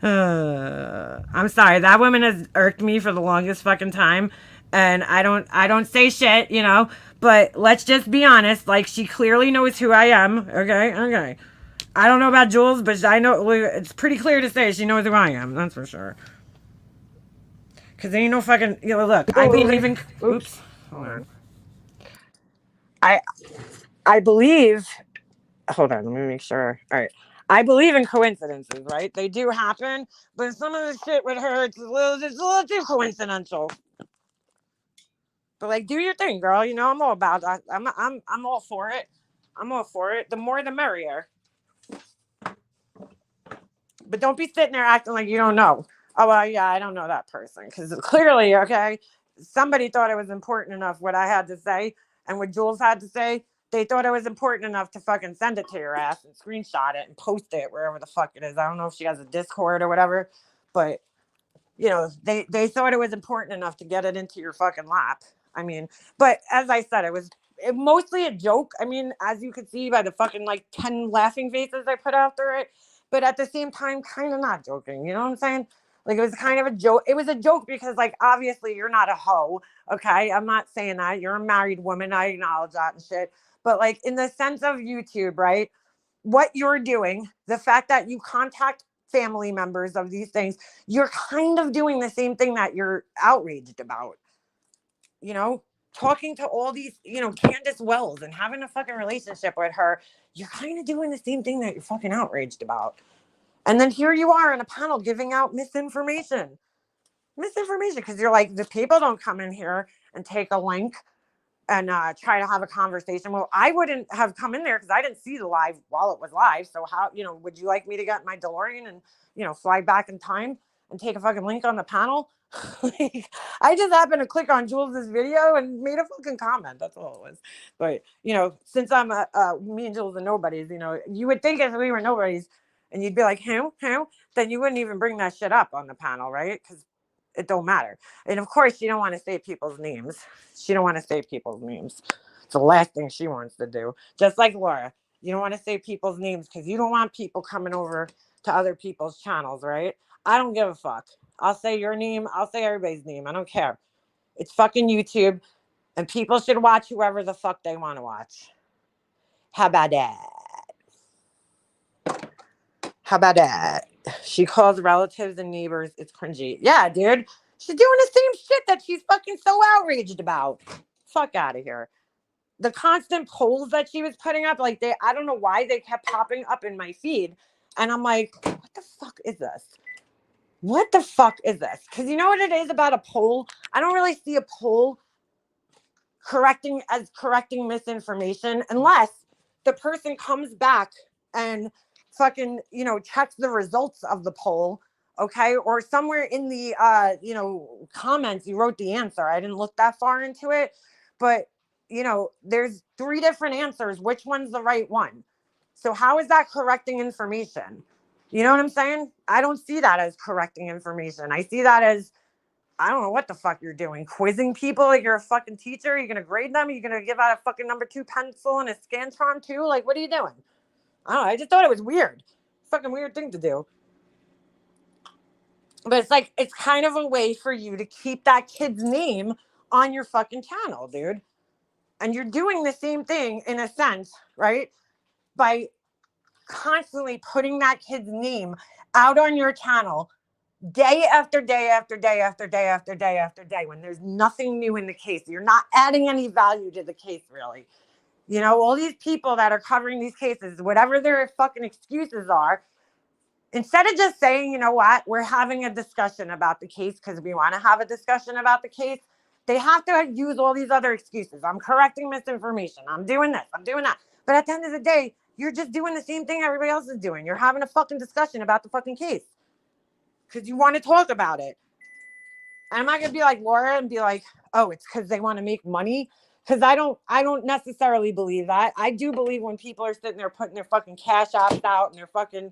I'm sorry, that woman has irked me for the longest fucking time, and I don't say shit, you know, but let's just be honest, like, she clearly knows who I am, okay, I don't know about Jules, but I know, it's pretty clear to say she knows who I am, that's for sure, because there ain't no fucking, you know, look, I believe in, oops, hold on, I believe, hold on, let me make sure, alright, I believe in coincidences, right? They do happen, but some of the shit with her, it's a little too coincidental. But like, do your thing, girl. You know, I'm all about that. I'm all for it. I'm all for it. The more, the merrier. But don't be sitting there acting like you don't know. Oh well, yeah, I don't know that person because clearly, okay, somebody thought it was important enough what I had to say and what Jules had to say. They thought it was important enough to fucking send it to your ass and screenshot it and post it wherever the fuck it is. I don't know if she has a Discord or whatever, but you know, they thought it was important enough to get it into your fucking lap. I mean, but as I said, it was mostly a joke. I mean, as you could see by the fucking like 10 laughing faces I put after it, but at the same time, kind of not joking. You know what I'm saying? Like, it was kind of a joke. It was a joke because, like, obviously you're not a hoe. Okay. I'm not saying that. You're a married woman. I acknowledge that and shit. But like in the sense of YouTube, right? What you're doing, the fact that you contact family members of these things, you're kind of doing the same thing that you're outraged about. You know, talking to all these, you know, Candace Wells and having a fucking relationship with her, you're kind of doing the same thing that you're fucking outraged about. And then here you are in a panel giving out misinformation because you're like, the people don't come in here and take a link and try to have a conversation. Well, I wouldn't have come in there because I didn't see the live while it was live. So how, would you like me to get my DeLorean and, fly back in time and take a fucking link on the panel? Like, I just happened to click on Jules's video and made a fucking comment. That's all it was. But, since I'm me and Jules are nobodies, you would think if we were nobodies and you'd be like, who, then you wouldn't even bring that shit up on the panel, right? Because it don't matter. And of course, she don't want to say people's names. She don't want to say people's names. It's the last thing she wants to do. Just like Laura, you don't want to say people's names because you don't want people coming over to other people's channels, right? I don't give a fuck. I'll say your name. I'll say everybody's name. I don't care. It's fucking YouTube, and people should watch whoever the fuck they want to watch. How about that? How about that? She calls relatives and neighbors. It's cringy. Yeah, dude. She's doing the same shit that she's fucking so outraged about. Fuck out of here. The constant polls that she was putting up, like I don't know why they kept popping up in my feed. And I'm like, what the fuck is this? What the fuck is this? Because you know what it is about a poll? I don't really see a poll correcting misinformation unless the person comes back and fucking checks the results of the poll, okay, or somewhere in the comments you wrote the answer. I didn't look that far into it, but there's 3 different answers. Which one's the right one? So how is that correcting information? You know what I'm saying? I don't see that as correcting information. I see that as, I don't know what the fuck you're doing. Quizzing people like you're a fucking teacher. Are you going to grade them? Are you going to give out a fucking number 2 pencil and a Scantron too? Like, what are you doing? I don't know. I just thought it was weird. Fucking weird thing to do. But it's like, it's kind of a way for you to keep that kid's name on your fucking channel, dude. And you're doing the same thing in a sense, right? By constantly putting that kid's name out on your channel day after day after day after day after day after day when there's nothing new in the case. You're not adding any value to the case, really. All these people that are covering these cases, whatever their fucking excuses are, instead of just saying, you know what, we're having a discussion about the case because we want to have a discussion about the case, they have to use all these other excuses. I'm correcting misinformation. I'm doing this. I'm doing that. But at the end of the day, you're just doing the same thing everybody else is doing. You're having a fucking discussion about the fucking case because you want to talk about it. And I'm not going to be like Laura and be like, oh, it's because they want to make money. Because I don't necessarily believe that. I do believe when people are sitting there putting their fucking cash apps out and their fucking,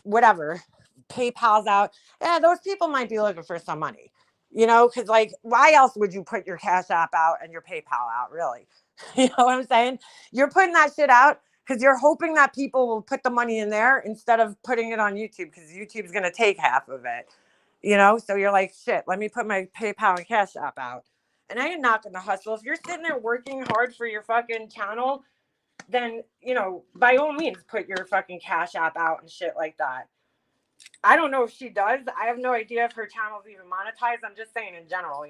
whatever, PayPal's out. Yeah, those people might be looking for some money, because like, why else would you put your cash app out and your PayPal out, really? You know what I'm saying? You're putting that shit out because you're hoping that people will put the money in there instead of putting it on YouTube because YouTube's going to take half of it, So you're like, shit, let me put my PayPal and Cash App out. And I ain't not going to hustle. If you're sitting there working hard for your fucking channel, then, by all means, put your fucking Cash App out and shit like that. I don't know if she does. I have no idea if her channel's even monetized. I'm just saying in general,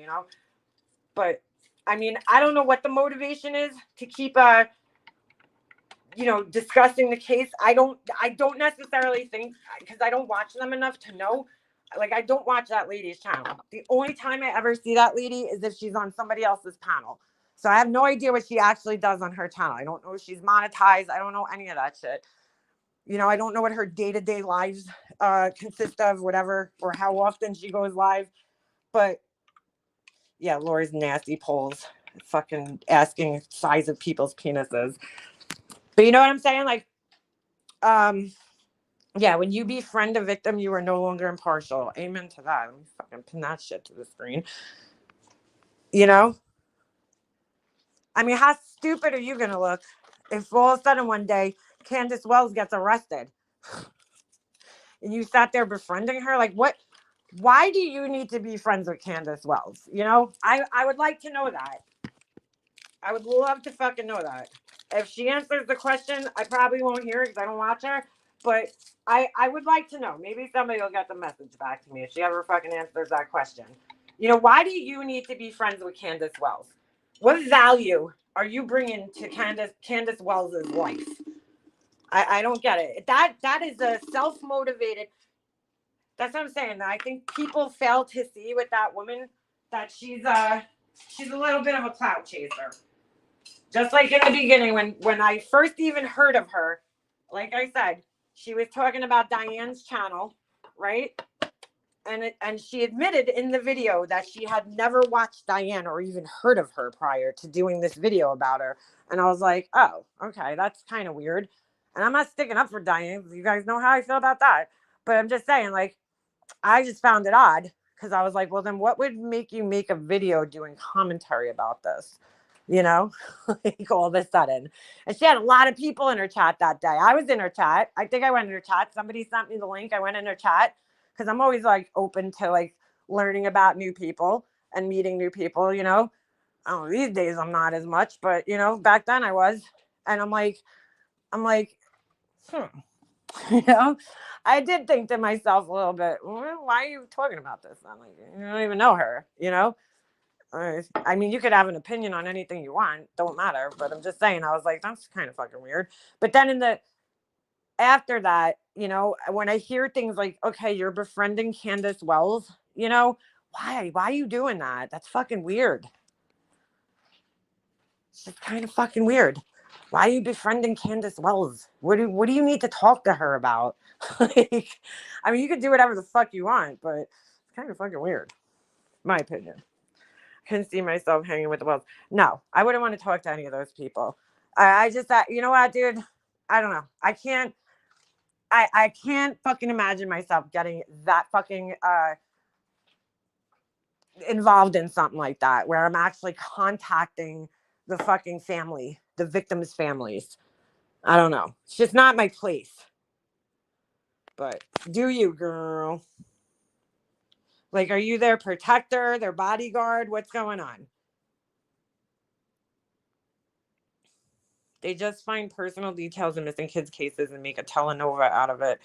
But I mean, I don't know what the motivation is to keep discussing the case. I don't necessarily think, because I don't watch them enough to know. Like, I don't watch that lady's channel. The only time I ever see that lady is if she's on somebody else's panel. So I have no idea what she actually does on her channel. I don't know if she's monetized. I don't know any of that shit. I don't know what her day-to-day lives consist of, whatever, or how often she goes live. But yeah, Laura's nasty polls, fucking asking size of people's penises. But you know what I'm saying? Like, yeah, when you befriend a victim, you are no longer impartial. Amen to that. Let me fucking pin that shit to the screen. I mean, how stupid are you going to look if all of a sudden one day Candace Wells gets arrested and you sat there befriending her? Like, what? Why do you need to be friends with Candace Wells? I would like to know that. I would love to fucking know that. If she answers the question, I probably won't hear it because I don't watch her. But I would like to know. Maybe somebody will get the message back to me if she ever fucking answers that question. Why do you need to be friends with Candace Wells? What value are you bringing to Candace Wells' life? I don't get it. That is a self-motivated. That's what I'm saying. I think people fail to see with that woman that she's She's a little bit of a clout chaser. Just like in the beginning, when I first even heard of her, like I said, she was talking about Diane's channel, right? And she admitted in the video that she had never watched Diane or even heard of her prior to doing this video about her. And I was like, oh, okay, that's kind of weird. And I'm not sticking up for Diane. You guys know how I feel about that. But I'm just saying, like, I just found it odd because I was like, well, then what would make you make a video doing commentary about this? You know, like all of a sudden. And she had a lot of people in her chat that day. I was in her chat. I think I went in her chat. Somebody sent me the link. I went in her chat because I'm always like open to like learning about new people and meeting new people, you know. I don't know, these days I'm not as much, but you know, back then I was. And I'm like, you know, I did think to myself a little bit, well, why are you talking about this? I'm like, you don't even know her, you know? I mean, you could have an opinion on anything you want, don't matter. But I'm just saying, I was like, that's kind of fucking weird. But then after that, you know, when I hear things like, okay, you're befriending Candace Wells, you know, why are you doing that? That's fucking weird. It's just kind of fucking weird. Why are you befriending Candace Wells? What do you need to talk to her about? Like, I mean, you could do whatever the fuck you want, but it's kind of fucking weird. My opinion. I couldn't see myself hanging with the Wells. No, I wouldn't want to talk to any of those people. I just thought, you know what, dude? I don't know. I can't fucking imagine myself getting that fucking involved in something like that, where I'm actually contacting the fucking family, the victims' families. I don't know. It's just not my place. But do you, girl? Like, are you their protector, their bodyguard? What's going on? They just find personal details in missing kids' cases and make a telenova out of it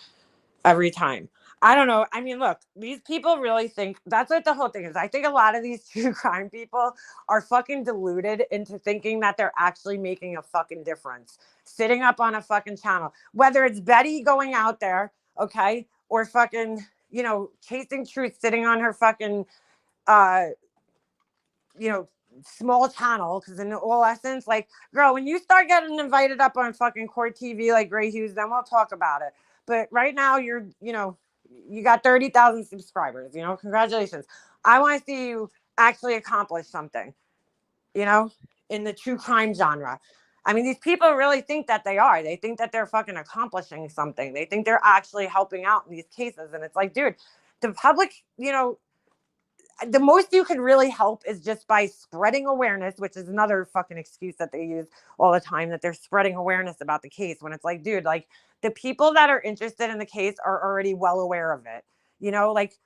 every time. I don't know. I mean, look, these people really think that's what the whole thing is. I think a lot of these true crime people are fucking deluded into thinking that they're actually making a fucking difference. Sitting up on a fucking channel, whether it's Betty going out there, okay, or fucking, you know, Chasing Truth sitting on her fucking, you know, small channel. Because in all essence, like, girl, when you start getting invited up on fucking court TV like Gray Hughes, then we'll talk about it. But right now, you're, you know, you got 30,000 subscribers, you know, congratulations. I want to see you actually accomplish something, you know, in the true crime genre. I mean, these people really think that they are. They think that they're fucking accomplishing something. They think they're actually helping out in these cases. And it's like, dude, the public, you know, the most you can really help is just by spreading awareness, which is another fucking excuse that they use all the time, that they're spreading awareness about the case, when it's like, dude, like, the people that are interested in the case are already well aware of it. You know, like,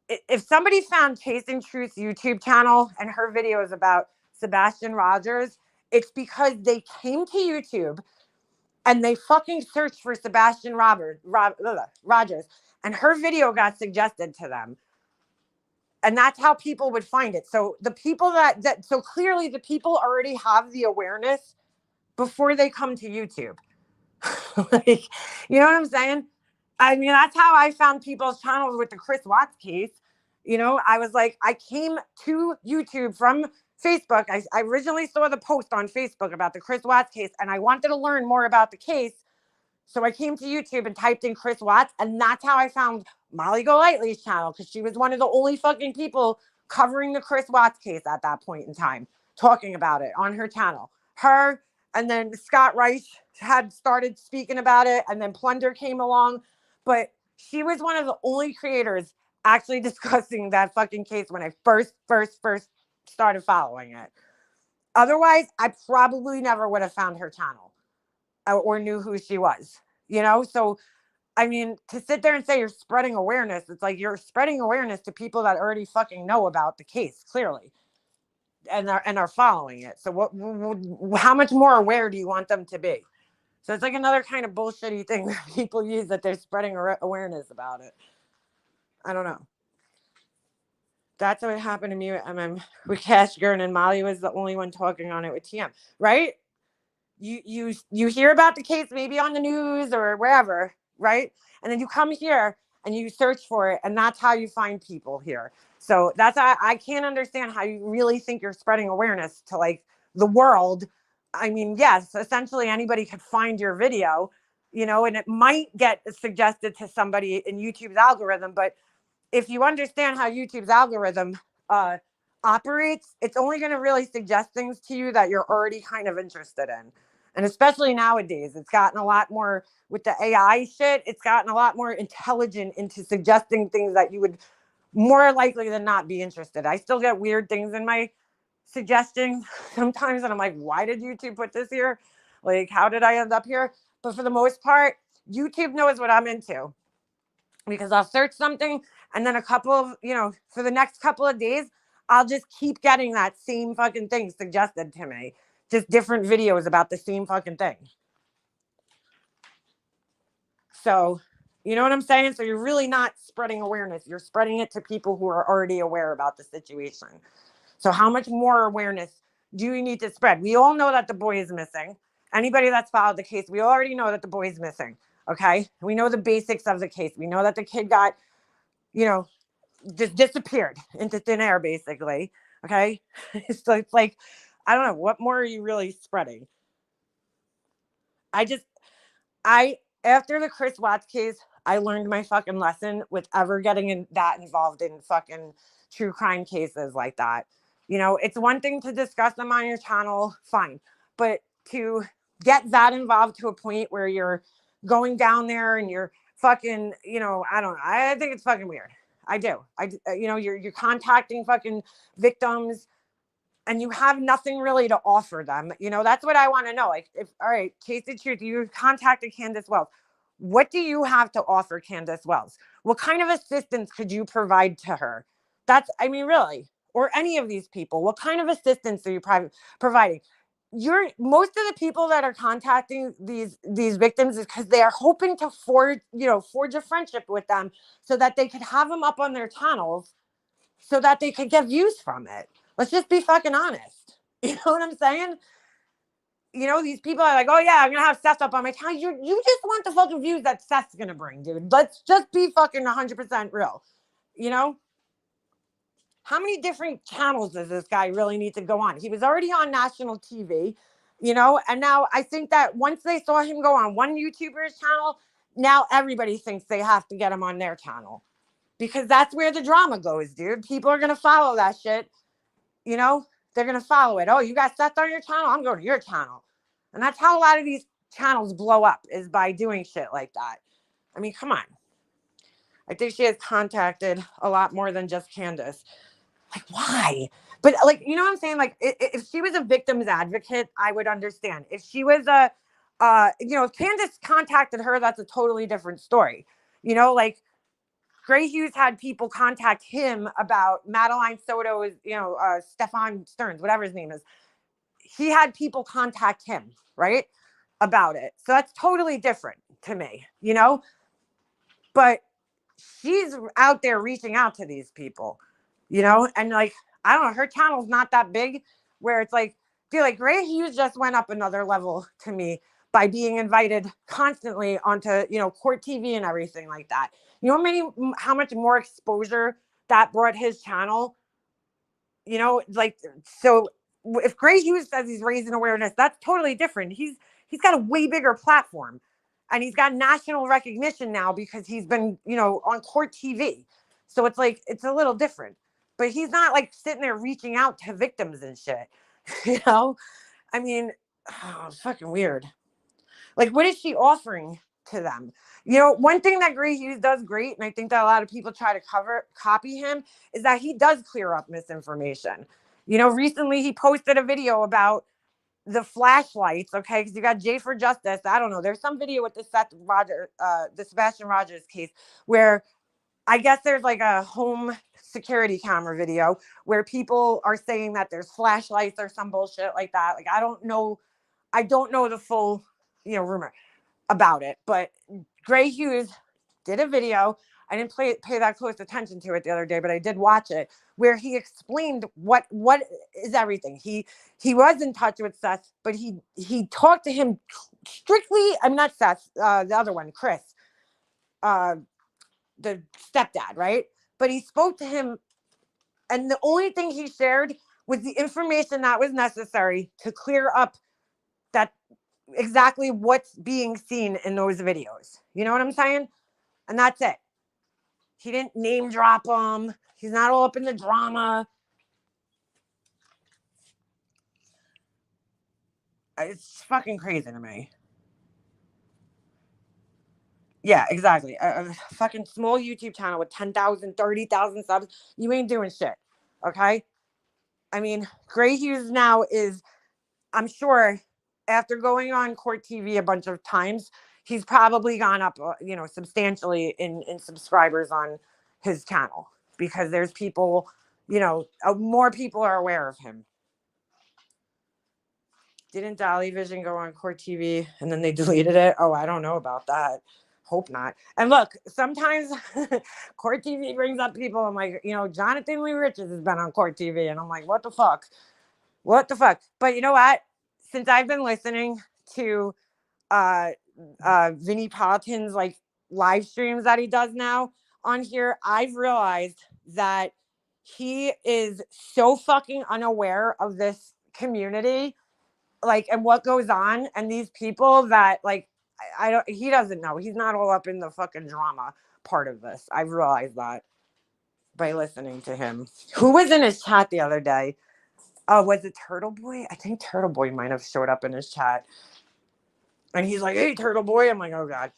if somebody found Chasing Truth's YouTube channel and her videos about Sebastian Rogers, it's because they came to YouTube and they fucking searched for Sebastian Rogers, and her video got suggested to them. And that's how people would find it. So the people so clearly the people already have the awareness before they come to YouTube. Like, you know what I'm saying? I mean, that's how I found people's channels with the Chris Watts case. You know, I was like, I came to YouTube from Facebook. I originally saw the post on Facebook about the Chris Watts case, and I wanted to learn more about the case. So I came to YouTube and typed in Chris Watts, and that's how I found Molly Golightly's channel, because she was one of the only fucking people covering the Chris Watts case at that point in time, talking about it on her channel. Her, and then Scott Rice had started speaking about it, and then Plunder came along. But she was one of the only creators actually discussing that fucking case when I first started following it. Otherwise, I probably never would have found her channel or knew who she was, you know? So, I mean, to sit there and say you're spreading awareness, it's like you're spreading awareness to people that already fucking know about the case, clearly, and are following it. So how much more aware do you want them to be? So it's like another kind of bullshitty thing that people use, that they're spreading awareness about it. I don't know. That's what happened to me with Cash Gurn, and Molly was the only one talking on it with TM, right? You hear about the case maybe on the news or wherever, right? And then you come here and you search for it, and that's how you find people here. So that's I can't understand how you really think you're spreading awareness to like the world. I mean, yes, essentially anybody could find your video, you know, and it might get suggested to somebody in YouTube's algorithm. But if you understand how YouTube's algorithm operates, it's only going to really suggest things to you that you're already kind of interested in. And especially nowadays, it's gotten a lot more with the AI shit. It's gotten a lot more intelligent into suggesting things that you would more likely than not be interested. I still get weird things in my suggestions sometimes, and I'm like, why did YouTube put this here? Like, how did I end up here? But for the most part, YouTube knows what I'm into, because I'll search something, and then a couple of, you know, for the next couple of days, I'll just keep getting that same fucking thing suggested to me. Just different videos about the same fucking thing. So, you know what I'm saying? So you're really not spreading awareness. You're spreading it to people who are already aware about the situation. So how much more awareness do you need to spread? We all know that the boy is missing. Anybody that's followed the case, we already know that the boy is missing. Okay. We know the basics of the case. We know that the kid got, you know, just disappeared into thin air, basically. Okay. So it's like, I don't know, what more are you really spreading? After the Chris Watts case, I learned my fucking lesson with ever getting involved in fucking true crime cases like that. You know, it's one thing to discuss them on your channel, fine. But to get that involved to a point where you're going down there and you're fucking, you know, I don't know. I think it's fucking weird. I do. You know, you're contacting fucking victims, and you have nothing really to offer them. You know, that's what I want to know. Like, if, all right, case the truth, you contacted Candace Wells. What do you have to offer Candace Wells? What kind of assistance could you provide to her? I mean, really, or any of these people, what kind of assistance are you providing? Most of the people that are contacting these victims is because they are hoping to forge a friendship with them so that they could have them up on their channels so that they could get views from it. Let's just be fucking honest. You know what I'm saying? You know, these people are like, oh yeah, I'm gonna have Seth up on my channel. You just want the fucking views that Seth's gonna bring, dude. Let's just be fucking 100% real. You know? How many different channels does this guy really need to go on? He was already on national TV, you know, and now I think that once they saw him go on one YouTuber's channel, now everybody thinks they have to get him on their channel. Because that's where the drama goes, dude. People are gonna follow that shit. You know, they're gonna follow it. Oh, you got Seth on your channel? I'm going to your channel. And that's how a lot of these channels blow up, is by doing shit like that. I mean, come on. I think she has contacted a lot more than just Candace. Like, why? But like, you know what I'm saying? Like, if she was a victim's advocate, I would understand. If she was you know, if Candace contacted her, that's a totally different story. You know, like, Gray Hughes had people contact him about Madeline Soto's, you know, Stefan Stearns, whatever his name is. He had people contact him, right, about it. So that's totally different to me, you know? But she's out there reaching out to these people, you know? And like, I don't know, her channel's not that big where it's like, dude, like Gray Hughes just went up another level to me by being invited constantly onto, you know, court TV and everything like that. You know how much more exposure that brought his channel? You know, like, so if Gray Hughes says he's raising awareness, that's totally different. He's got a way bigger platform, and he's got national recognition now because he's been, you know, on court TV. So it's like, it's a little different. But he's not like sitting there reaching out to victims and shit. You know? I mean, it's fucking weird. Like, what is she offering to them? You know, one thing that Gray Hughes does great, and I think that a lot of people try to copy him, is that he does clear up misinformation. You know, recently he posted a video about the flashlights, okay? Because you got Jay for Justice. I don't know. There's some video with the Sebastian Rogers case where I guess there's like a home security camera video where people are saying that there's flashlights or some bullshit like that. Like, I don't know the full, you know, rumor about it, but Gray Hughes did a video. I didn't pay that close attention to it the other day, but I did watch it, where he explained what is everything. He was in touch with Seth, but he talked to him strictly. I'm not Seth, the other one, Chris. the stepdad, right? But he spoke to him, and the only thing he shared was the information that was necessary to clear up that exactly what's being seen in those videos. You know what I'm saying? And that's it. He didn't name drop him. He's not all up in the drama. It's fucking crazy to me. Yeah, exactly. A fucking small YouTube channel with 10,000, 30,000 subs. You ain't doing shit. Okay? I mean, Gray Hughes now is, I'm sure, after going on Court TV a bunch of times, he's probably gone up, substantially in subscribers on his channel, because there's people, more people are aware of him. Didn't Dolly Vision go on Court TV and then they deleted it? Oh, I don't know about that. Hope not. And look, sometimes Court TV brings up people. I'm like, Jonathan Lee Richards has been on Court TV. And I'm like, what the fuck? What the fuck? But you know what? Since I've been listening to Vinnie Politan's like live streams that he does now on here, I've realized that he is so fucking unaware of this community, like, and what goes on, and these people that, like, I don't, he doesn't know. He's not all up in the fucking drama part of this. I've realized that by listening to him. Who was in his chat the other day? Oh, was it Turtle Boy? I think Turtle Boy might have showed up in his chat. And he's like, hey, Turtle Boy. I'm like, oh, God.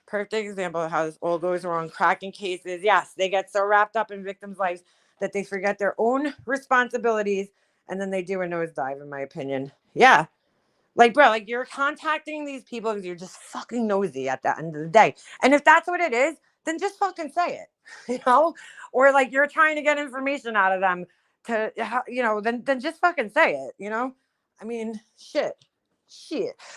Perfect example of how this all goes wrong. Cracking cases. Yes, they get so wrapped up in victims' lives that they forget their own responsibilities, and then they do a nosedive, in my opinion. Yeah. Like, bro, like, you're contacting these people because you're just fucking nosy at the end of the day. And if that's what it is, then just fucking say it, Or, like, you're trying to get information out of them to, then just fucking say it, I mean, shit.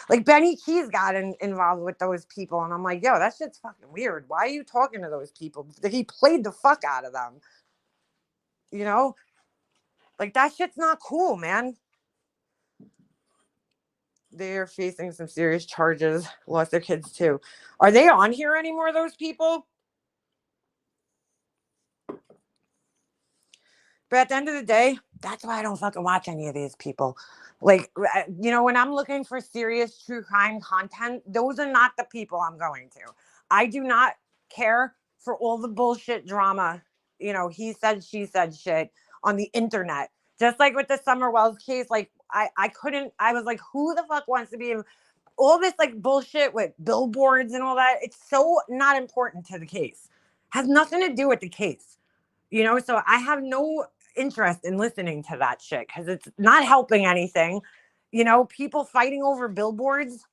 Like, Benny Keys got involved with those people, and I'm like, yo, that shit's fucking weird. Why are you talking to those people? He played the fuck out of them. Like, that shit's not cool, man. They're facing some serious charges. Lost their kids too. Are they on here anymore, those people? But at the end of the day, that's why I don't fucking watch any of these people. Like, when I'm looking for serious true crime content, those are not the people I'm going to. I do not care for all the bullshit drama, he said, she said shit on the internet. Just like with the Summer Wells case, like, I was like, who the fuck wants to be in all this, like, bullshit with billboards and all that? It's so not important to the case. Has nothing to do with the case. So I have no interest in listening to that shit because it's not helping anything. People fighting over billboards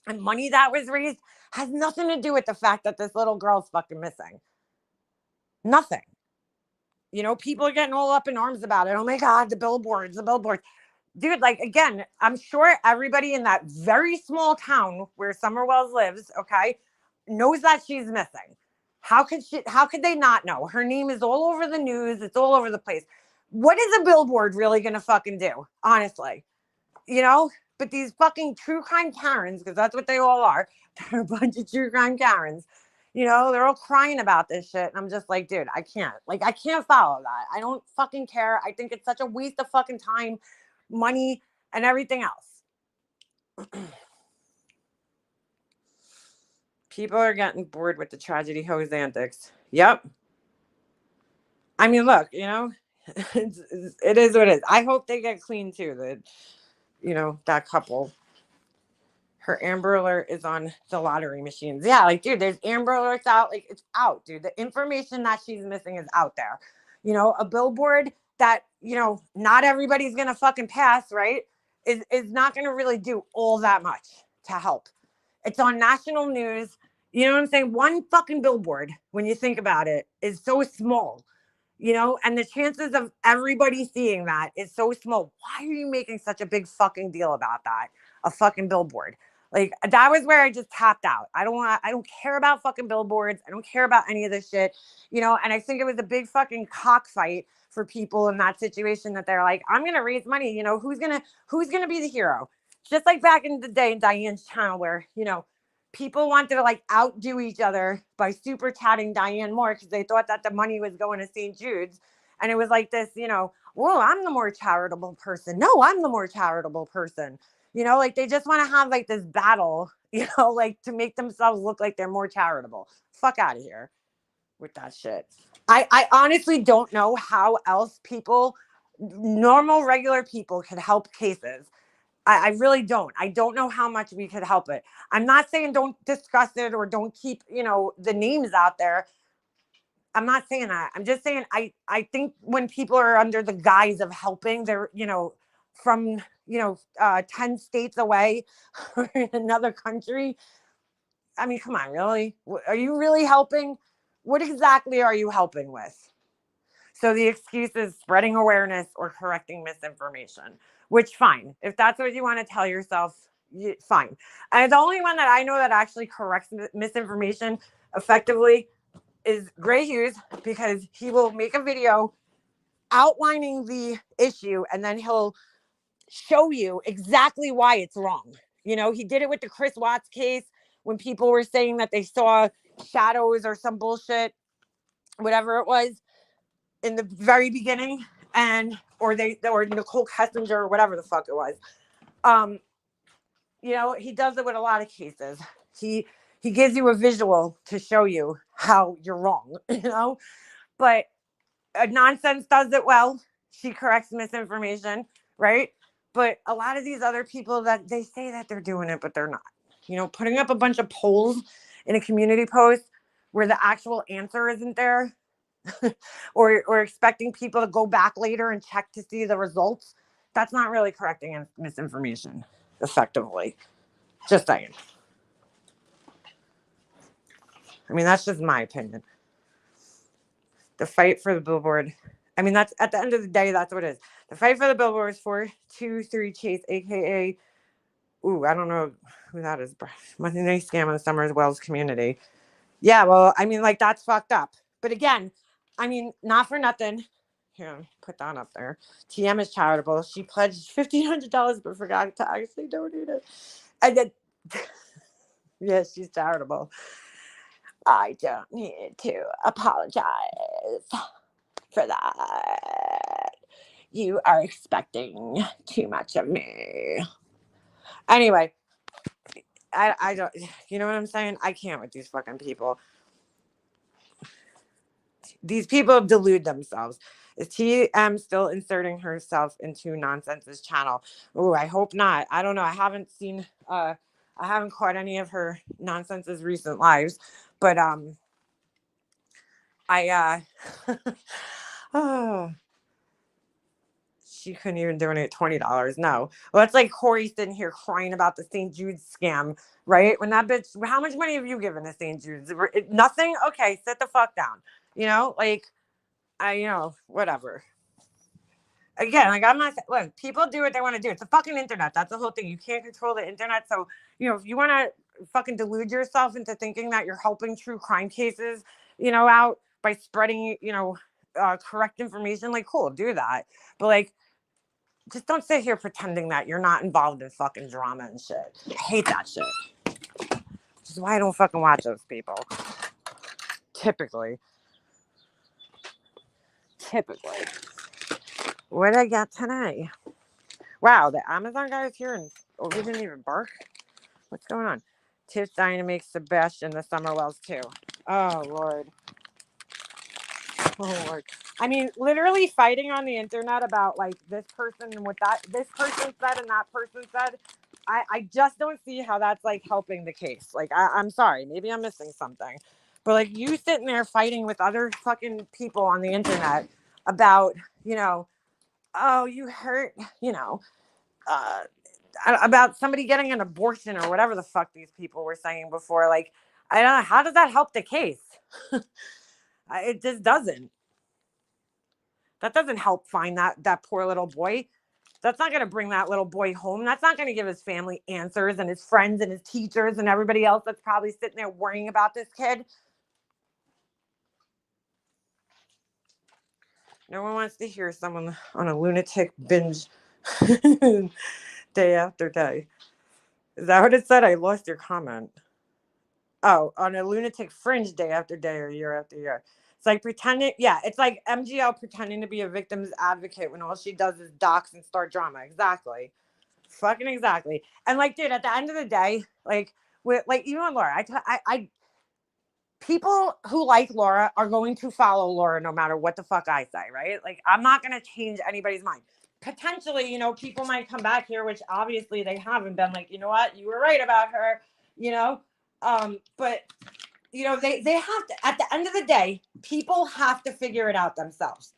and money that was raised has nothing to do with the fact that this little girl's fucking missing. Nothing. People are getting all up in arms about it. Oh my God, the billboards. Dude, like, again, I'm sure everybody in that very small town where Summer Wells lives, okay, knows that she's missing. How could they not know? Her name is all over the news. It's all over the place. What is a billboard really going to fucking do? Honestly, but these fucking true crime Karens, because that's what they all are. They're a bunch of true crime Karens. They're all crying about this shit. And I'm just like, dude, I can't follow that. I don't fucking care. I think it's such a waste of fucking time, money, and everything else. People are getting bored with the tragedy hose antics. Yep. I mean, look, it is what it is. I hope they get clean too. That couple. Her Amber Alert is on the lottery machines. Yeah, like, dude, there's Amber Alerts out. Like, it's out, dude. The information that she's missing is out there. A billboard that, not everybody's going to fucking pass, right, is not going to really do all that much to help. It's on national news. You know what I'm saying? One fucking billboard, when you think about it, is so small, and the chances of everybody seeing that is so small. Why are you making such a big fucking deal about that? A fucking billboard. Like, that was where I just tapped out. I don't care about fucking billboards. I don't care about any of this shit, and I think it was a big fucking cockfight for people in that situation that they're like, I'm going to raise money. Who's going to be the hero? Just like back in the day in Diane's channel where, people wanted to like outdo each other by super chatting Diane Moore because they thought that the money was going to St. Jude's. And it was like this, you know, well, I'm the more charitable person. No, I'm the more charitable person. You know, like they just want to have like this battle, you know, like to make themselves look like they're more charitable. Fuck out of here with that shit. I honestly don't know how else people, normal, regular people, could help cases. I really don't. I don't know how much we could help it. I'm not saying don't discuss it or don't keep, you know, the names out there. I'm not saying that. I'm just saying I think when people are under the guise of helping, they're, you know, from, you know, 10 states away or in another country. I mean, come on, really? Are you really helping? What exactly are you helping with? So the excuse is spreading awareness or correcting misinformation, which fine. If that's what you want to tell yourself, fine. And the only one that I know that actually corrects misinformation effectively is Gray Hughes, because he will make a video outlining the issue and then he'll show you exactly why it's wrong. You know, he did it with the Chris Watts case when people were saying that they saw shadows or some bullshit, whatever it was, in the very beginning, and or Nicole Kessinger or whatever the fuck it was. You know, he does it with a lot of cases. He gives you a visual to show you how you're wrong, you know. But Nonsense does it well. She corrects misinformation, right? But a lot of these other people that they say that they're doing it, but they're not. You know, putting up a bunch of polls in a community post where the actual answer isn't there, or expecting people to go back later and check to see the results, that's not really correcting misinformation effectively. Just saying. I mean, that's just my opinion. The fight for the billboard. I mean, that's at the end of the day, that's what it is. The fight for the billboard is 423 Chase, aka, I don't know who that is. Monday Night Scam in the Summers Wells community. Yeah, well, I mean, like, that's fucked up. But again, I mean, not for nothing. Here, put that up there. TM is charitable. She pledged $1,500 but forgot to actually donate it. And then, yes, she's charitable. I don't need to apologize for that. You are expecting too much of me. Anyway, I don't, you know what I'm saying? I can't with these fucking people. These people delude themselves. Is TM still inserting herself into Nonsense's channel? Oh, I hope not. I don't know. I haven't seen, I haven't caught any of her Nonsense's recent lives, but, oh, she couldn't even donate $20. No. Well, that's like Corey sitting here crying about the St. Jude's scam, right? When that bitch, how much money have you given to St. Jude's? Nothing? Okay, sit the fuck down. You know, like, you know, whatever. Again, like, I'm not, look, people do what they want to do. It's the fucking internet. That's the whole thing. You can't control the internet. So, you know, if you want to fucking delude yourself into thinking that you're helping true crime cases, you know, out by spreading, you know, correct information, like, cool, do that. But, like, just don't sit here pretending that you're not involved in fucking drama and shit. I hate that shit. Which is why I don't fucking watch those people. Typically. What did I get today? Wow, the Amazon guy is here and we didn't even bark. What's going on? Tiff's dying to make Sebastian the Summerwells too. Oh, Lord. Oh, Lord. I mean, literally fighting on the internet about like this person and what this person said and that person said. I just don't see how that's like helping the case. Like, I'm sorry. Maybe I'm missing something. But like you sitting there fighting with other fucking people on the internet about, you know, oh, you hurt, you know, about somebody getting an abortion or whatever the fuck these people were saying before. Like, I don't know. How does that help the case? It just doesn't. That doesn't help find that poor little boy. That's not going to bring that little boy home. That's not going to give his family answers and his friends and his teachers and everybody else that's probably sitting there worrying about this kid. No one wants to hear someone on a lunatic binge day after day. Is that what it said? I lost your comment. Oh, on a lunatic fringe day after day or year after year. It's like pretending, yeah, it's like MGL pretending to be a victim's advocate when all she does is dox and start drama. Exactly. Fucking exactly. And like, dude, at the end of the day, like, with like even with Laura, I people who like Laura are going to follow Laura no matter what the fuck I say, right? Like, I'm not gonna change anybody's mind. Potentially, you know, people might come back here, which obviously they haven't been like, you know what, you were right about her, you know. But you know, they have to, at the end of the day, people have to figure it out themselves.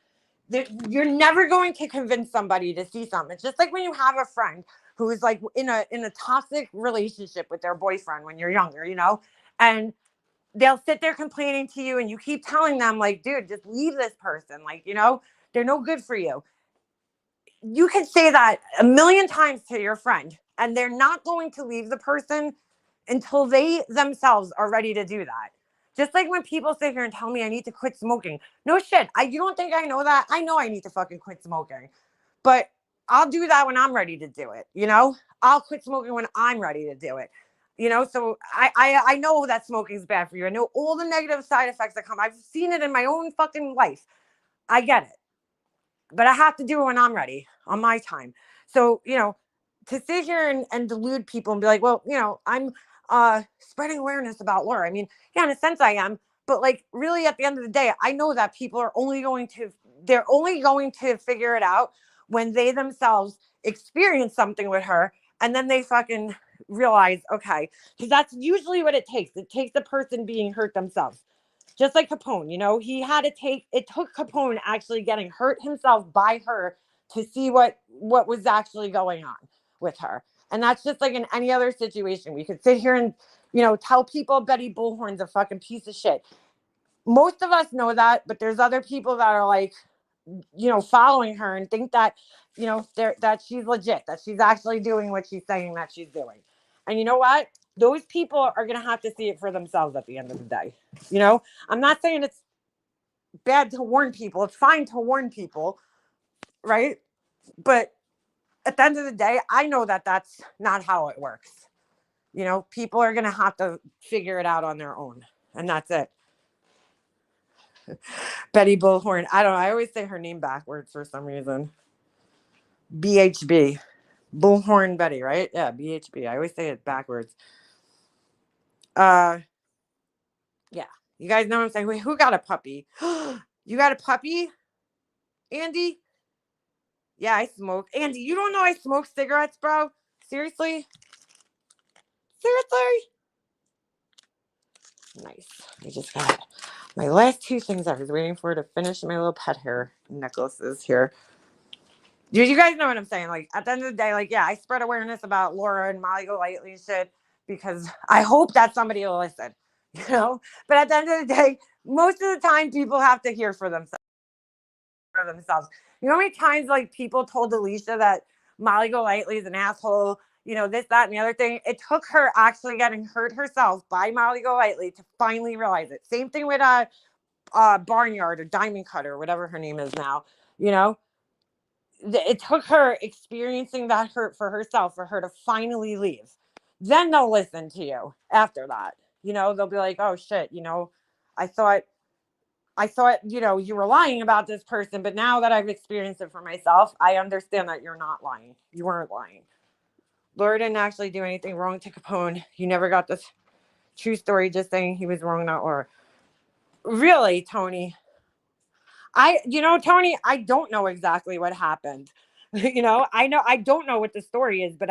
You're never going to convince somebody to see something. It's just like when you have a friend who is like in a toxic relationship with their boyfriend when you're younger, you know, and they'll sit there complaining to you and you keep telling them like, dude, just leave this person. Like, you know, they're no good for you. You can say that a million times to your friend and they're not going to leave the person until they themselves are ready to do that. Just like when people sit here and tell me I need to quit smoking. No shit. You don't think I know that? I know I need to fucking quit smoking. But I'll do that when I'm ready to do it, you know? I'll quit smoking when I'm ready to do it. You know, so I know that smoking is bad for you. I know all the negative side effects that come. I've seen it in my own fucking life. I get it. But I have to do it when I'm ready on my time. So, you know, to sit here and delude people and be like, well, you know, I'm spreading awareness about Laura. I mean, yeah, in a sense I am, but like really at the end of the day, I know that people are they're only going to figure it out when they themselves experience something with her and then they fucking realize, okay, because that's usually what it takes. It takes the person being hurt themselves. Just like Capone, you know, it took Capone actually getting hurt himself by her to see what was actually going on with her. And that's just like in any other situation. We could sit here and, you know, tell people Betty Bullhorn's a fucking piece of shit. Most of us know that, but there's other people that are like, you know, following her and think that, you know, that she's legit, that she's actually doing what she's saying that she's doing. And you know what? Those people are going to have to see it for themselves at the end of the day. You know, I'm not saying it's bad to warn people. It's fine to warn people, right? But at the end of the day, I know that that's not how it works. You know, people are going to have to figure it out on their own. And that's it. Betty Bullhorn. I don't know. I always say her name backwards for some reason. BHB. Bullhorn Betty, right? Yeah, BHB. I always say it backwards. Yeah. You guys know what I'm saying? Wait, who got a puppy? You got a puppy? Andy? Yeah, I smoke. Andy, you don't know I smoke cigarettes, bro? Seriously? Seriously? Nice. I just got my last two things I was waiting for to finish my little pet hair necklaces here. You guys know what I'm saying? Like, at the end of the day, like, yeah, I spread awareness about Laura and Molly Golightly and shit because I hope that somebody will listen, you know? But at the end of the day, most of the time, people have to hear for themselves. You know how many times, like, people told Alicia that Molly Golightly is an asshole, you know, this, that, and the other thing? It took her actually getting hurt herself by Molly Golightly to finally realize it. Same thing with Barnyard or Diamond Cutter, or whatever her name is now, you know? It took her experiencing that hurt for herself for her to finally leave. Then they'll listen to you after that. You know, they'll be like, oh shit, you know, I thought, you know, you were lying about this person, but now that I've experienced it for myself, I understand that you're not lying. You weren't lying. Laura didn't actually do anything wrong to Capone. You never got this true story just saying he was wrong, not Laura. Really, Tony? Tony, I don't know exactly what happened. You know, I don't know what the story is, but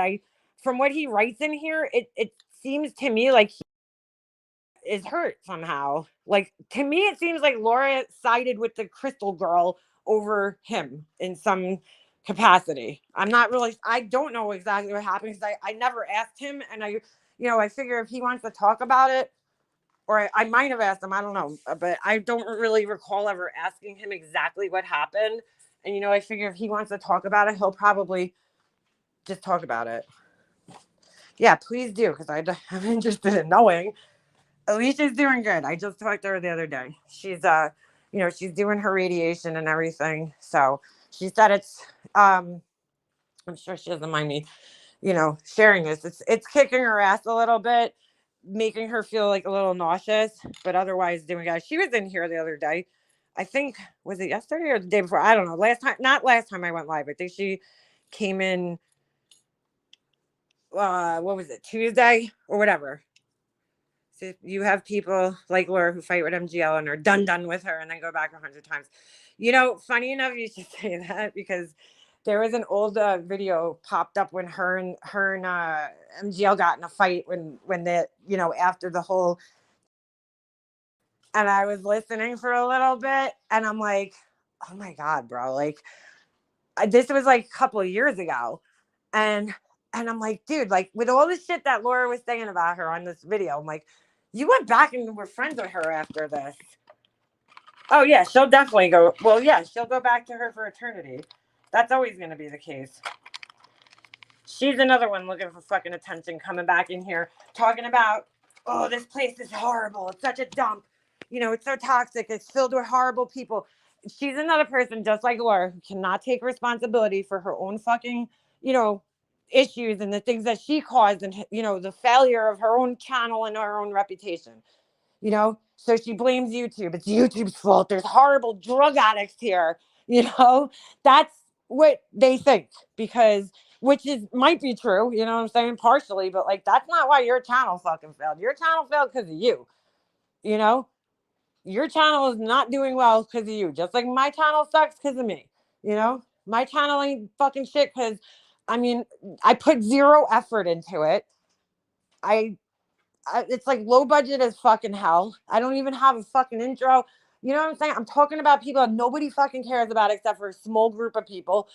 from what he writes in here, it seems to me like he is hurt somehow. Like, to me, it seems like Laura sided with the Crystal Girl over him in some capacity. I don't know exactly what happened because I never asked him. And I figure if he wants to talk about it, or I might have asked him, I don't know, but I don't really recall ever asking him exactly what happened. And, I figure if he wants to talk about it, he'll probably just talk about it. Yeah, please do, because I'm interested in knowing. Alicia's doing good. I just talked to her the other day. She's, she's doing her radiation and everything. So she said I'm sure she doesn't mind me, sharing this. It's kicking her ass a little bit, making her feel like a little nauseous, but otherwise doing good. She was in here the other day. I think, was it yesterday or the day before? I don't know. Not last time I went live. I think she came in, what was it, Tuesday or whatever. So you have people like Laura who fight with MGL and are done with her and then go back 100 times. You know, funny enough, you should say that because there was an old video popped up when her and MGL got in a fight when the, you know, after the whole, and I was listening for a little bit and I'm like, oh my God, bro. Like this was like a couple of years ago. And I'm like, dude, like with all the shit that Laura was saying about her on this video, I'm like, you went back and were friends with her after this. Oh yeah, she'll definitely go. Well, yeah, she'll go back to her for eternity. That's always going to be the case. She's another one looking for fucking attention, coming back in here talking about, oh, this place is horrible. It's such a dump. You know, it's so toxic. It's filled with horrible people. She's another person just like Laura who cannot take responsibility for her own fucking, you know, issues and the things that she caused and, you know, the failure of her own channel and her own reputation. You know, so she blames YouTube. It's YouTube's fault. There's horrible drug addicts here. You know, that's what they think because, which is might be true. You know what I'm saying? Partially, but like that's not why your channel fucking failed. Your channel failed because of you. You know, your channel is not doing well because of you. Just like my channel sucks because of me. You know, my channel ain't fucking shit because, I mean, I put zero effort into it. It's like low budget as fucking hell. I don't even have a fucking intro. You know what I'm saying? I'm talking about people that nobody fucking cares about except for a small group of people.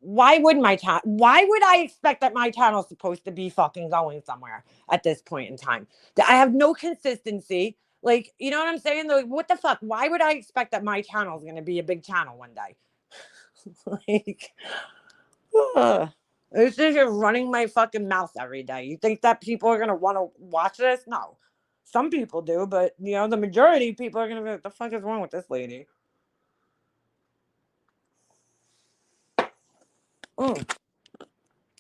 Why would I expect that my channel is supposed to be fucking going somewhere at this point in time? I have no consistency. Like, you know what I'm saying? Like, what the fuck? Why would I expect that my channel is going to be a big channel one day? Like, it's just running my fucking mouth every day. You think that people are gonna want to watch this? No. Some people do, but you know, the majority of people are gonna be like, the fuck is wrong with this lady?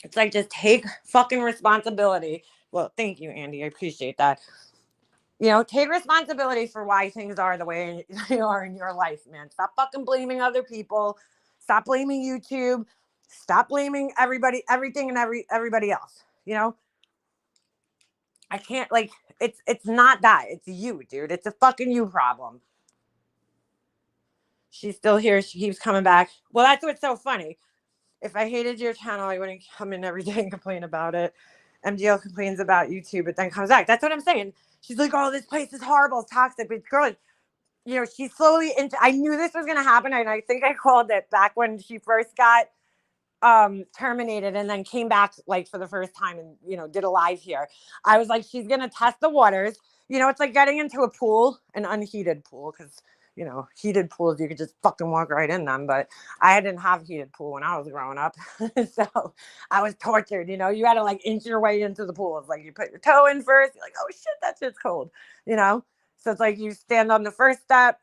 It's like just take fucking responsibility. Well, thank you, Andy. I appreciate that. You know, take responsibility for why things are the way they are in your life, man. Stop fucking blaming other people. Stop blaming YouTube. Stop blaming everybody, everything, and everybody else. You know, I can't like it's not that. It's you, dude. It's a fucking you problem. She's still here. She keeps coming back. Well, that's what's so funny. If I hated your channel, I wouldn't come in every day and complain about it. MGL complains about YouTube, but then comes back. That's what I'm saying. She's like, oh, this place is horrible, it's toxic. But girl, you know, she's slowly into. I knew this was gonna happen, and I think I called it back when she first got terminated and then came back like for the first time and, you know, did a live here. I was like, she's gonna test the waters. You know, it's like getting into a pool, an unheated pool, because, you know, heated pools you could just fucking walk right in them, but I didn't have a heated pool when I was growing up. So I was tortured. You know, you had to like inch your way into the pool. It's like you put your toe in first, you're like, oh shit, that shit's cold, you know. So it's like you stand on the first step,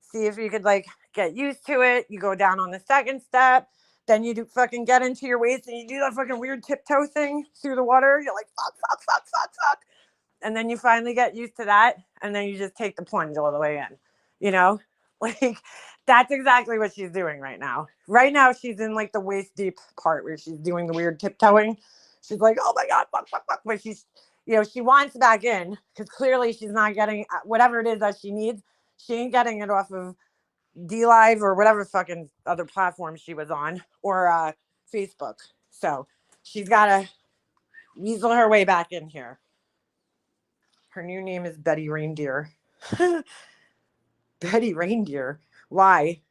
see if you could like get used to it. You go down on the second step. Then you do fucking get into your waist and you do that fucking weird tiptoe thing through the water. You're like, fuck. And then you finally get used to that. And then you just take the plunge all the way in, you know? Like, that's exactly what she's doing right now. Right now, she's in like the waist deep part where she's doing the weird tiptoeing. She's like, oh my God, fuck. But she's, you know, she wants back in because clearly she's not getting whatever it is that she needs. She ain't getting it off of DLive or whatever fucking other platform she was on, or Facebook. So she's got to weasel her way back in here. Her new name is Betty Reindeer. Betty Reindeer. Why?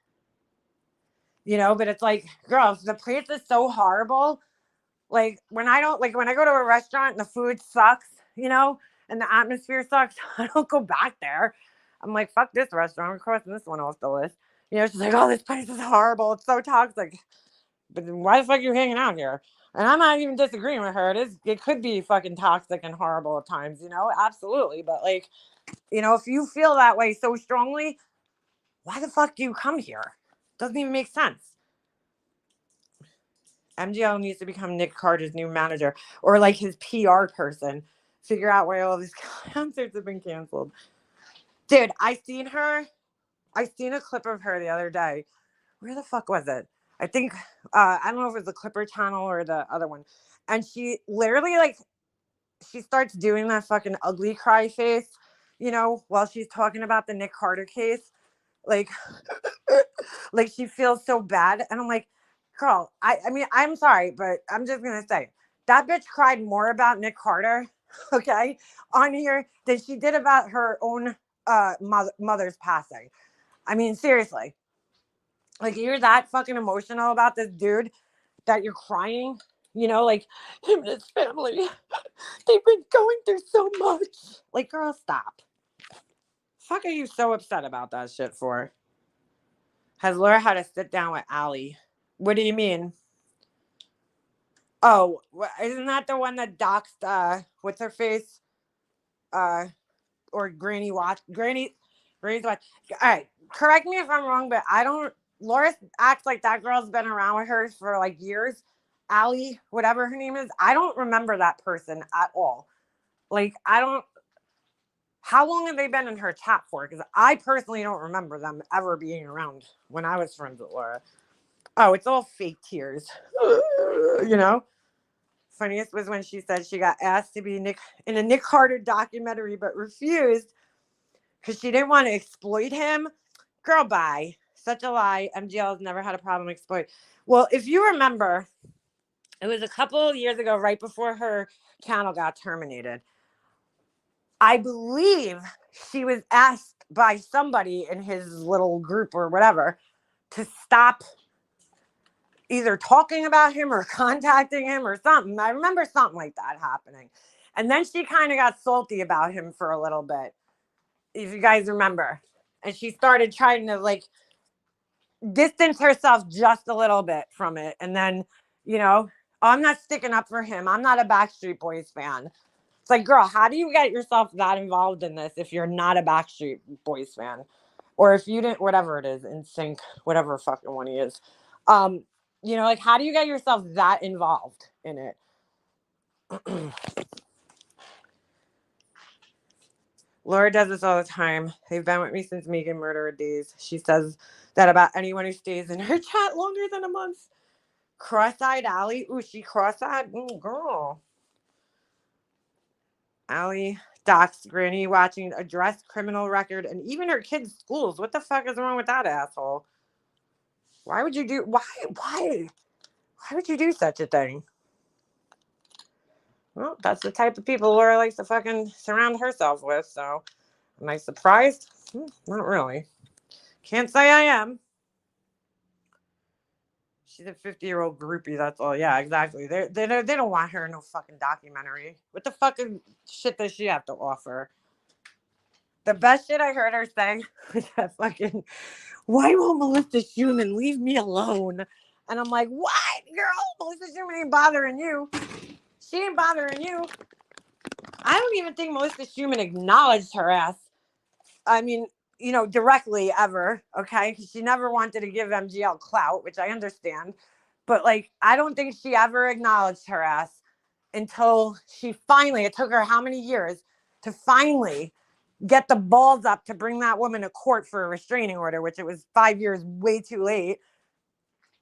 You know, but it's like, girl, the place is so horrible. Like when I go to a restaurant and the food sucks, you know, and the atmosphere sucks, I don't go back there. I'm like, fuck this restaurant. I'm crossing this one off the list. You know, she's like, oh, this place is horrible. It's so toxic. But then why the fuck are you hanging out here? And I'm not even disagreeing with her. It could be fucking toxic and horrible at times, you know, absolutely. But like, you know, if you feel that way so strongly, why the fuck do you come here? Doesn't even make sense. MGL needs to become Nick Carter's new manager or like his PR person. figure out why all these concerts have been canceled. Dude, I seen a clip of her the other day. Where the fuck was it? I think I don't know if it was the Clipper channel or the other one. And she literally like she starts doing that fucking ugly cry face, while she's talking about the Nick Carter case. Like like she feels so bad. And I'm like, girl, I mean, I'm sorry, but I'm just gonna say that bitch cried more about Nick Carter, okay, on here than she did about her own mother's passing. I mean, seriously. Like you're that fucking emotional about this dude that you're crying, like him and his family. They've been going through so much. Like, girl, stop. Fuck are you so upset about that shit for? Has Laura had to sit down with Allie? What do you mean? Oh, isn't that the one that doxed what's her face? Or Granny's watch. All right, correct me if I'm wrong, but Laura acts like that girl's been around with her for like years. Allie, whatever her name is, I don't remember that person at all. Like, how long have they been in her chat for? Because I personally don't remember them ever being around when I was friends with Laura. Oh, it's all fake tears. Funniest was when she said she got asked to be in a Nick Carter documentary, but refused because she didn't want to exploit him. Girl, bye. Such a lie. MGL has never had a problem exploit. Well, if you remember, it was a couple of years ago, right before her channel got terminated. I believe she was asked by somebody in his little group or whatever to stop either talking about him or contacting him or something. I remember something like that happening. And then she kind of got salty about him for a little bit, if you guys remember. And she started trying to like distance herself just a little bit from it. And then, I'm not sticking up for him. I'm not a Backstreet Boys fan. It's like, girl, how do you get yourself that involved in this if you're not a Backstreet Boys fan? Or if you didn't, whatever it is, NSYNC, whatever fucking one he is. Like, how do you get yourself that involved in it? Laura does this all the time. They've been with me since Megan murdered days. She says that about anyone who stays in her chat longer than a month. Cross-eyed Allie. Ooh, she cross-eyed? Ooh, girl. Allie doxed Granny watching address criminal record and even her kids' schools. What the fuck is wrong with that asshole? Why would you do such a thing? Well, that's the type of people Laura likes to fucking surround herself with, so am I surprised? Not really. Can't say I am. She's a 50-year-old groupie, that's all. Yeah, exactly. They don't want her in no fucking documentary. What the fucking shit does she have to offer? The best shit I heard her say was that fucking, why won't Melissa Schumann leave me alone? And I'm like, what, girl? Melissa Schumann ain't bothering you. She ain't bothering you. I don't even think Melissa Schumann acknowledged her ass. I mean, directly ever, okay? Because she never wanted to give MGL clout, which I understand. But, like, I don't think she ever acknowledged her ass until she finally, it took her how many years to finally get the balls up to bring that woman to court for a restraining order, which it was 5 years way too late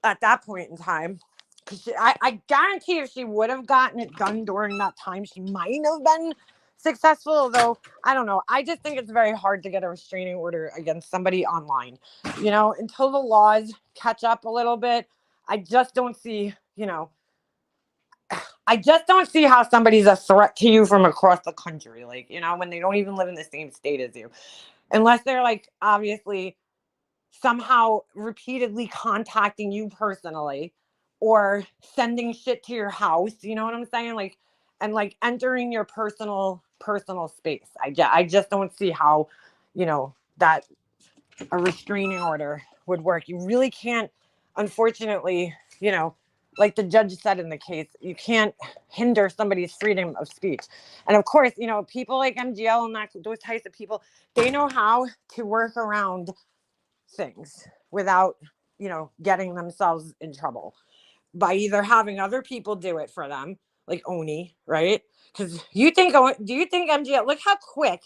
at that point in time. Because I guarantee if she would have gotten it done during that time, she might have been successful. Although, I don't know. I just think it's very hard to get a restraining order against somebody online. Until the laws catch up a little bit, I just don't see, I just don't see how somebody's a threat to you from across the country. Like, when they don't even live in the same state as you. Unless they're like, obviously, somehow repeatedly contacting you personally or sending shit to your house. You know what I'm saying? Like, and like entering your personal space. I just don't see how, that a restraining order would work. You really can't, unfortunately, like the judge said in the case, you can't hinder somebody's freedom of speech. And of course, people like MGL and those types of people, they know how to work around things without, getting themselves in trouble by either having other people do it for them, like Oni, right? Because do you think MGL, look how quick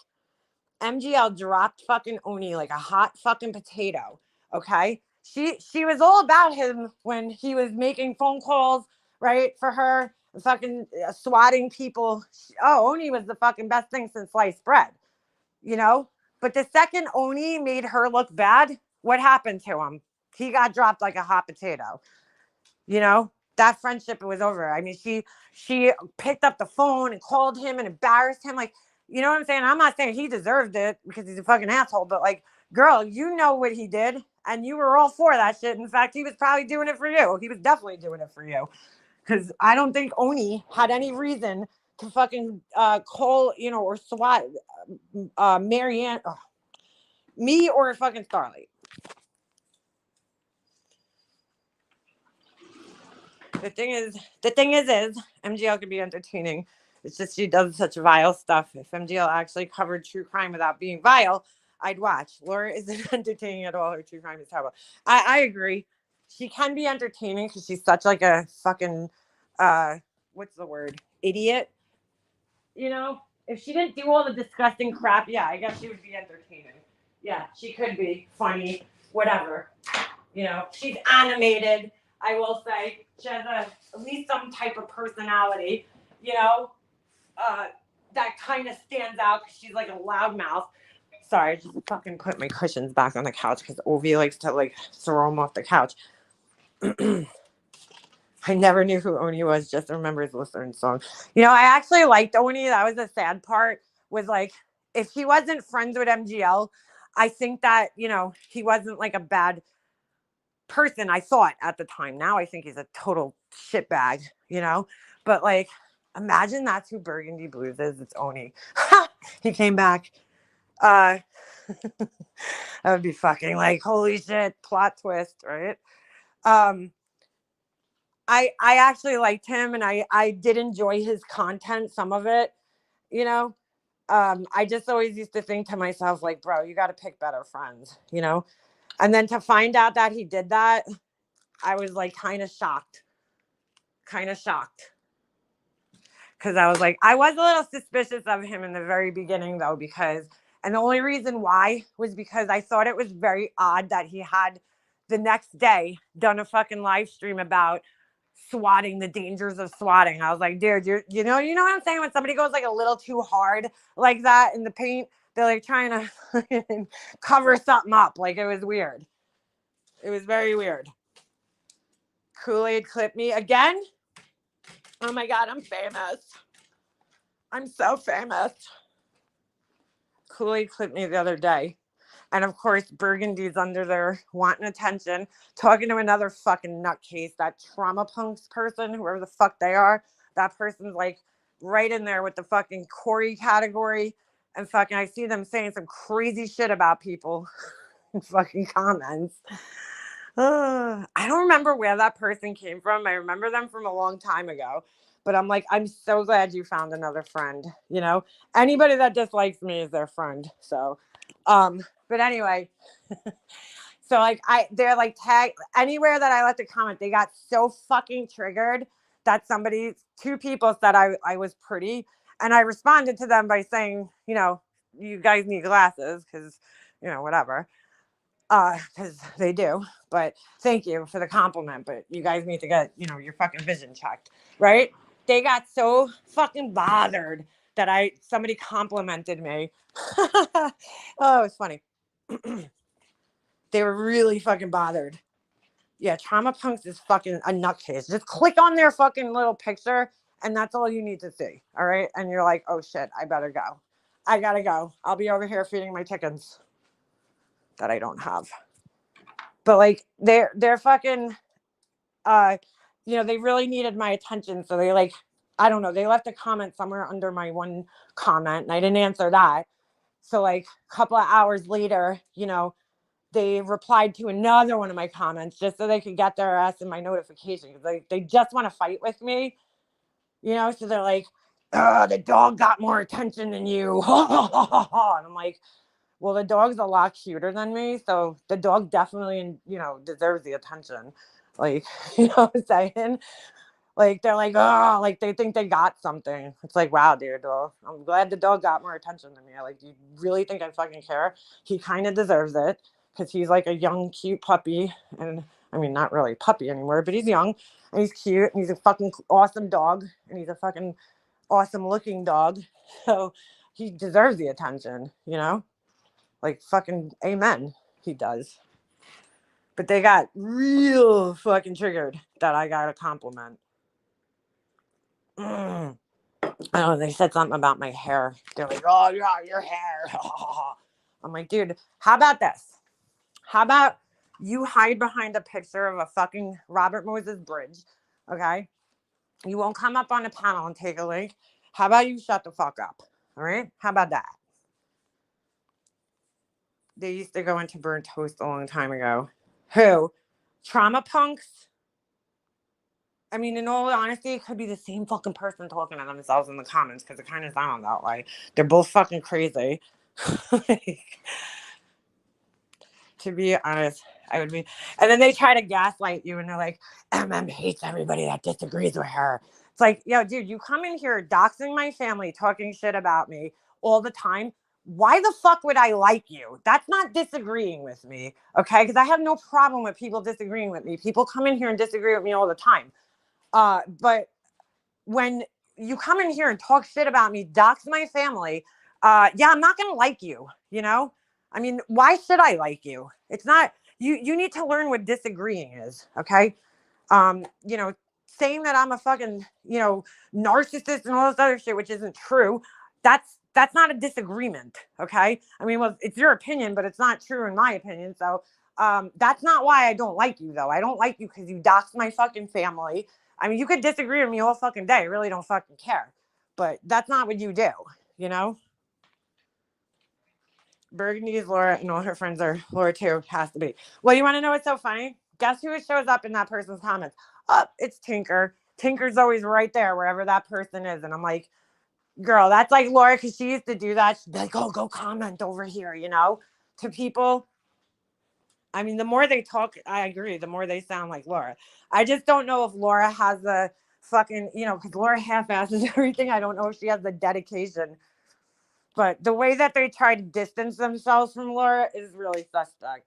MGL dropped fucking Oni like a hot fucking potato. Okay. She was all about him when he was making phone calls, right? For her, fucking swatting people. Oh, Oni was the fucking best thing since sliced bread, you know? But the second Oni made her look bad, what happened to him? He got dropped like a hot potato. You know, that friendship was over. I mean, she picked up the phone and called him and embarrassed him. Like, you know what I'm saying? I'm not saying he deserved it because he's a fucking asshole, but like, girl, you know what he did, and you were all for that shit. In fact, he was probably doing it for you. He was definitely doing it for you, because I don't think Oni had any reason to fucking call, you know, or swat Marianne, me or fucking Starlight. The thing is, MGL can be entertaining. It's just she does such vile stuff. If MGL actually covered true crime without being vile, I'd watch. Laura isn't entertaining at all. Her true crime is terrible. I agree. She can be entertaining because she's such like a fucking, what's the word? Idiot. You know, if she didn't do all the disgusting crap, yeah, I guess she would be entertaining. Yeah, she could be funny, whatever. You know, she's animated. I will say she has at least some type of personality, you know, that kind of stands out because she's like a loudmouth. Sorry, I just fucking put my cushions back on the couch because Ovi likes to like throw them off the couch. I never knew who Oni was, just remember his Lutheran song. You know, I actually liked Oni. That was the sad part, was like, if he wasn't friends with MGL, I think that, you know, he wasn't like a bad person, I thought at the time. Now I think he's a total shitbag, you know? But like, imagine that's who Burgundy Blues is. It's Oni. He came back. That would be fucking like, holy shit, plot twist, right? I actually liked him, and I did enjoy his content, some of it, you know. I just always used to think to myself, like, bro, you got to pick better friends, you know. And then to find out that he did that, I was like kind of shocked. Because I was like, I was a little suspicious of him in the very beginning, though, because, and the only reason why was because I thought it was very odd that he had the next day done a fucking live stream about swatting, the dangers of swatting. I was like, dude, you know what I'm saying? When somebody goes like a little too hard like that in the paint, they're like trying to cover something up. Like, it was weird. It was very weird. Kool-Aid clipped me again. Oh my God, I'm famous. I'm so famous. Kool-Aid clipped me the other day. And of course, Burgundy's under there wanting attention, talking to another fucking nutcase, that trauma punks person, whoever the fuck they are. That person's like right in there with the fucking Corey category. And fucking, I see them saying some crazy shit about people in fucking comments. I don't remember where that person came from. I remember them from a long time ago. But I'm like, I'm so glad you found another friend. You know, anybody that dislikes me is their friend. So, but anyway, so like they're like tag anywhere that I left a comment, they got so fucking triggered that two people said I was pretty, and I responded to them by saying, you know, you guys need glasses because, you know, whatever, because they do. But thank you for the compliment. But you guys need to get, you know, your fucking vision checked, right? They got so fucking bothered that somebody complimented me. Oh, it's funny. They were really fucking bothered. Yeah, Trauma Punks is fucking a nutcase. Just click on their fucking little picture, and that's all you need to see. All right, and you're like, oh shit, I better go. I gotta go. I'll be over here feeding my chickens that I don't have. But like, they're fucking, you know, they really needed my attention, so they like, I don't know, they left a comment somewhere under my one comment, and I didn't answer that. So like a couple of hours later, you know, they replied to another one of my comments just so they could get their ass in my notification, because they just want to fight with me, you know. So they're like, the dog got more attention than you. And I'm like, well, the dog's a lot cuter than me, so the dog definitely, you know, deserves the attention. Like, you know what I'm saying? Like, they're like, oh, like, they think they got something. It's like, wow, dude, well, I'm glad the dog got more attention than me. Like, do you really think I fucking care? He kind of deserves it because he's like a young, cute puppy. And I mean, not really a puppy anymore, but he's young and he's cute and he's a fucking awesome dog and he's a fucking awesome looking dog. So he deserves the attention, you know? Like, fucking amen. He does. But they got real fucking triggered that I got a compliment. I don't know, they said something about my hair. They're like, oh, yeah, your hair. I'm like, dude, how about this? How about you hide behind a picture of a fucking Robert Moses Bridge, okay? You won't come up on a panel and take a link. How about you shut the fuck up, all right? How about that? They used to go into burnt toast a long time ago. Who? Trauma punks? I mean, in all honesty, it could be the same fucking person talking to themselves in the comments because it kind of sounds that way. They're both fucking crazy. Like, to be honest, I would be. And then they try to gaslight you and they're like, hates everybody that disagrees with her. It's like, yo, dude, you come in here doxing my family, talking shit about me all the time. Why the fuck would I like you? That's not disagreeing with me, okay? Because I have no problem with people disagreeing with me. People come in here and disagree with me all the time. But when you come in here and talk shit about me, dox my family, yeah, I'm not gonna like you, you know? I mean, why should I like you? It's not you need to learn what disagreeing is, okay? You know, saying that I'm a fucking, you know, narcissist and all this other shit, which isn't true, that's not a disagreement, okay? I mean, well, it's your opinion, but it's not true in my opinion. So that's not why I don't like you, though. I don't like you because you dox my fucking family. I mean, you could disagree with me all fucking day. I really don't fucking care. But that's not what you do, you know? Burgundy is Laura, and all her friends are Laura too. Has to be. Well, you want to know what's so funny? Guess who shows up in that person's comments? Oh, it's Tinker. Tinker's always right there, wherever that person is. And I'm like, girl, that's like Laura, because she used to do that. She'd be like, oh, go comment over here, you know, to people. I mean, the more they talk, I agree, the more they sound like Laura. I just don't know if Laura has the fucking, you know, because Laura half-asses everything. I don't know if she has the dedication. But the way that they try to distance themselves from Laura is really suspect.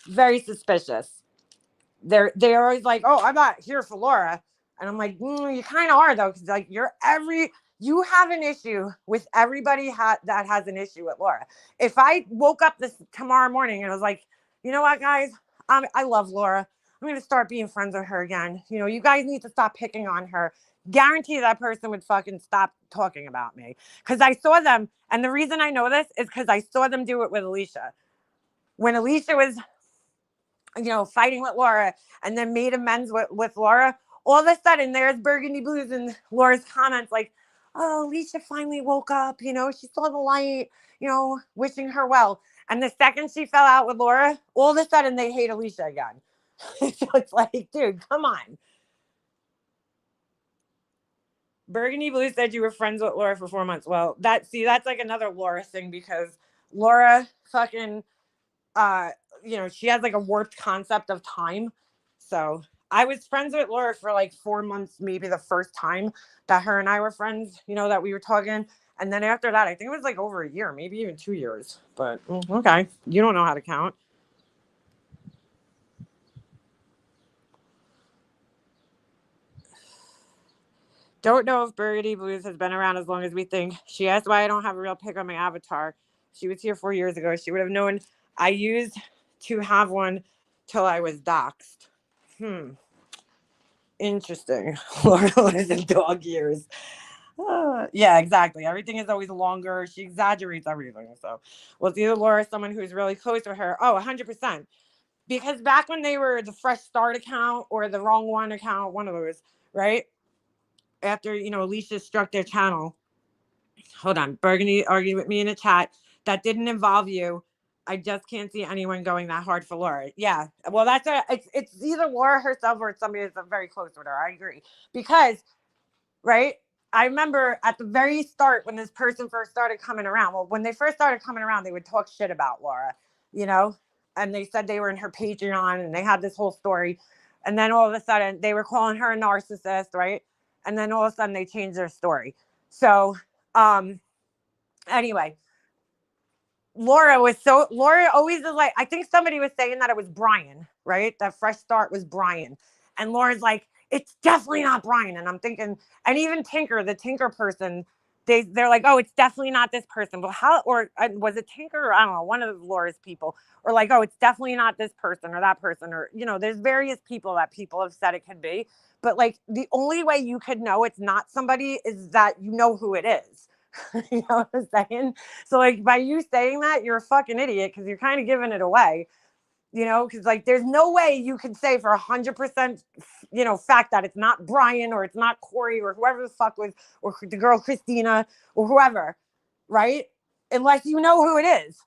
Very suspicious. They're always like, oh, I'm not here for Laura. And I'm like, you kind of are, though, because like you have an issue with everybody that has an issue with Laura. If I woke up this tomorrow morning and I was like, you know what, guys, I love Laura. I'm going to start being friends with her again. You know, you guys need to stop picking on her. Guarantee that person would fucking stop talking about me. Because I saw them, and the reason I know this is because I saw them do it with Alicia. When Alicia was, you know, fighting with Laura and then made amends with Laura, all of a sudden there's Burgundy Blues in Laura's comments like, oh, Alicia finally woke up, you know, she saw the light, you know, wishing her well. And the second she fell out with Laura, all of a sudden they hate Alicia again. So it's like, dude, come on. Burgundy Blue said you were friends with Laura for 4 months. Well, that's like another Laura thing because Laura fucking, you know, she has like a warped concept of time. So I was friends with Laura for like 4 months, maybe the first time that her and I were friends, you know, that we were talking. And then after that, I think it was like over a year, maybe even 2 years. But okay, you don't know how to count. Don't know if Burgundy Blues has been around as long as we think. She asked why I don't have a real pic on my avatar. She was here 4 years ago. She would have known I used to have one till I was doxxed. Interesting. Laura lives in dog years. Yeah, exactly. Everything is always longer. She exaggerates everything. So, well, it's either Laura or someone who's really close to her. Oh, 100%. Because back when they were the Fresh Start account or the Wrong One account, one of those, right? After, you know, Alicia struck their channel. Hold on. Burgundy argued with me in a chat. That didn't involve you. I just can't see anyone going that hard for Laura. Yeah. Well, it's either Laura herself or it's somebody that's very close with her. I agree. Because, right, I remember at the very start when this person first started coming around. Well, when they first started coming around, they would talk shit about Laura, you know? and they said they were in her Patreon and they had this whole story. And then all of a sudden they were calling her a narcissist, right? And then all of a sudden they changed their story. So, anyway, Laura always is like, I think somebody was saying that it was Brian, right? That Fresh Start was Brian. And Laura's like, it's definitely not Brian. And I'm thinking, and even Tinker, the Tinker person, they're like, oh, it's definitely not this person. But how, or was it Tinker? Or I don't know, one of Laura's people, or like, oh, it's definitely not this person or that person, or, you know, there's various people that people have said it could be. But like, the only way you could know it's not somebody is that you know who it is. You know what I'm saying? So like, by you saying that, you're a fucking idiot, because you're kind of giving it away, you know, because like, there's no way you could say for 100%, you know, fact that it's not Brian or it's not Corey or whoever the fuck was, or the girl Christina or whoever, right? Unless you know who it is.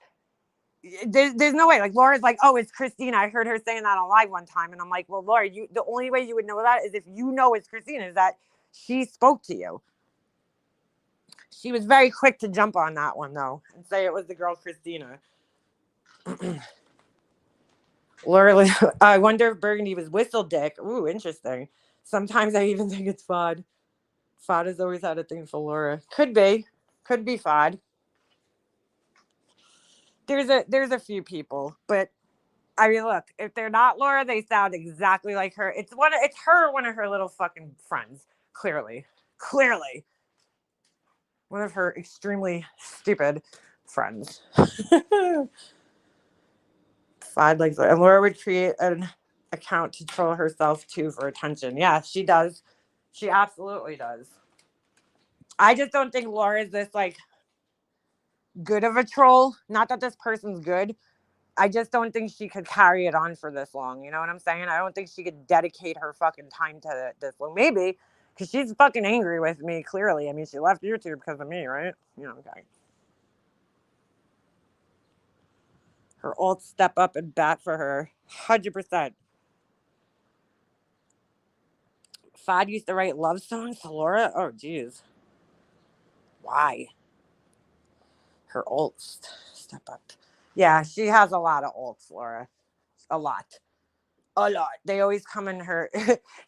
There's no way. Like, Laura's like, oh, it's Christina. I heard her saying that on live one time, and I'm like, well, Laura, the only way you would know that is if you know it's Christina, is that she spoke to you. She was very quick to jump on that one, though, and say it was the girl Christina. Laura, I wonder if Burgundy was Whistle Dick. Ooh, interesting. Sometimes I even think it's Fod. Fod has always had a thing for Laura. Could be Fod. There's a few people, but I mean, look, if they're not Laura, they sound exactly like her. It's her, one of her little fucking friends. Clearly, one of her extremely stupid friends. Fod likes it. And Laura would create an account to troll herself too for attention. Yeah, she does. She absolutely does. I just don't think Laura is this like good of a troll. Not that this person's good. I just don't think she could carry it on for this long. You know what I'm saying? I don't think she could dedicate her fucking time to this long. Maybe, because she's fucking angry with me, clearly. I mean, she left YouTube because of me, right? You know, okay. Her alt step up and bat for her. 100%. Fod used to write love songs to Laura? Oh, geez. Why? Her alts step up. Yeah, she has a lot of alts, Laura. A lot. They always come in her.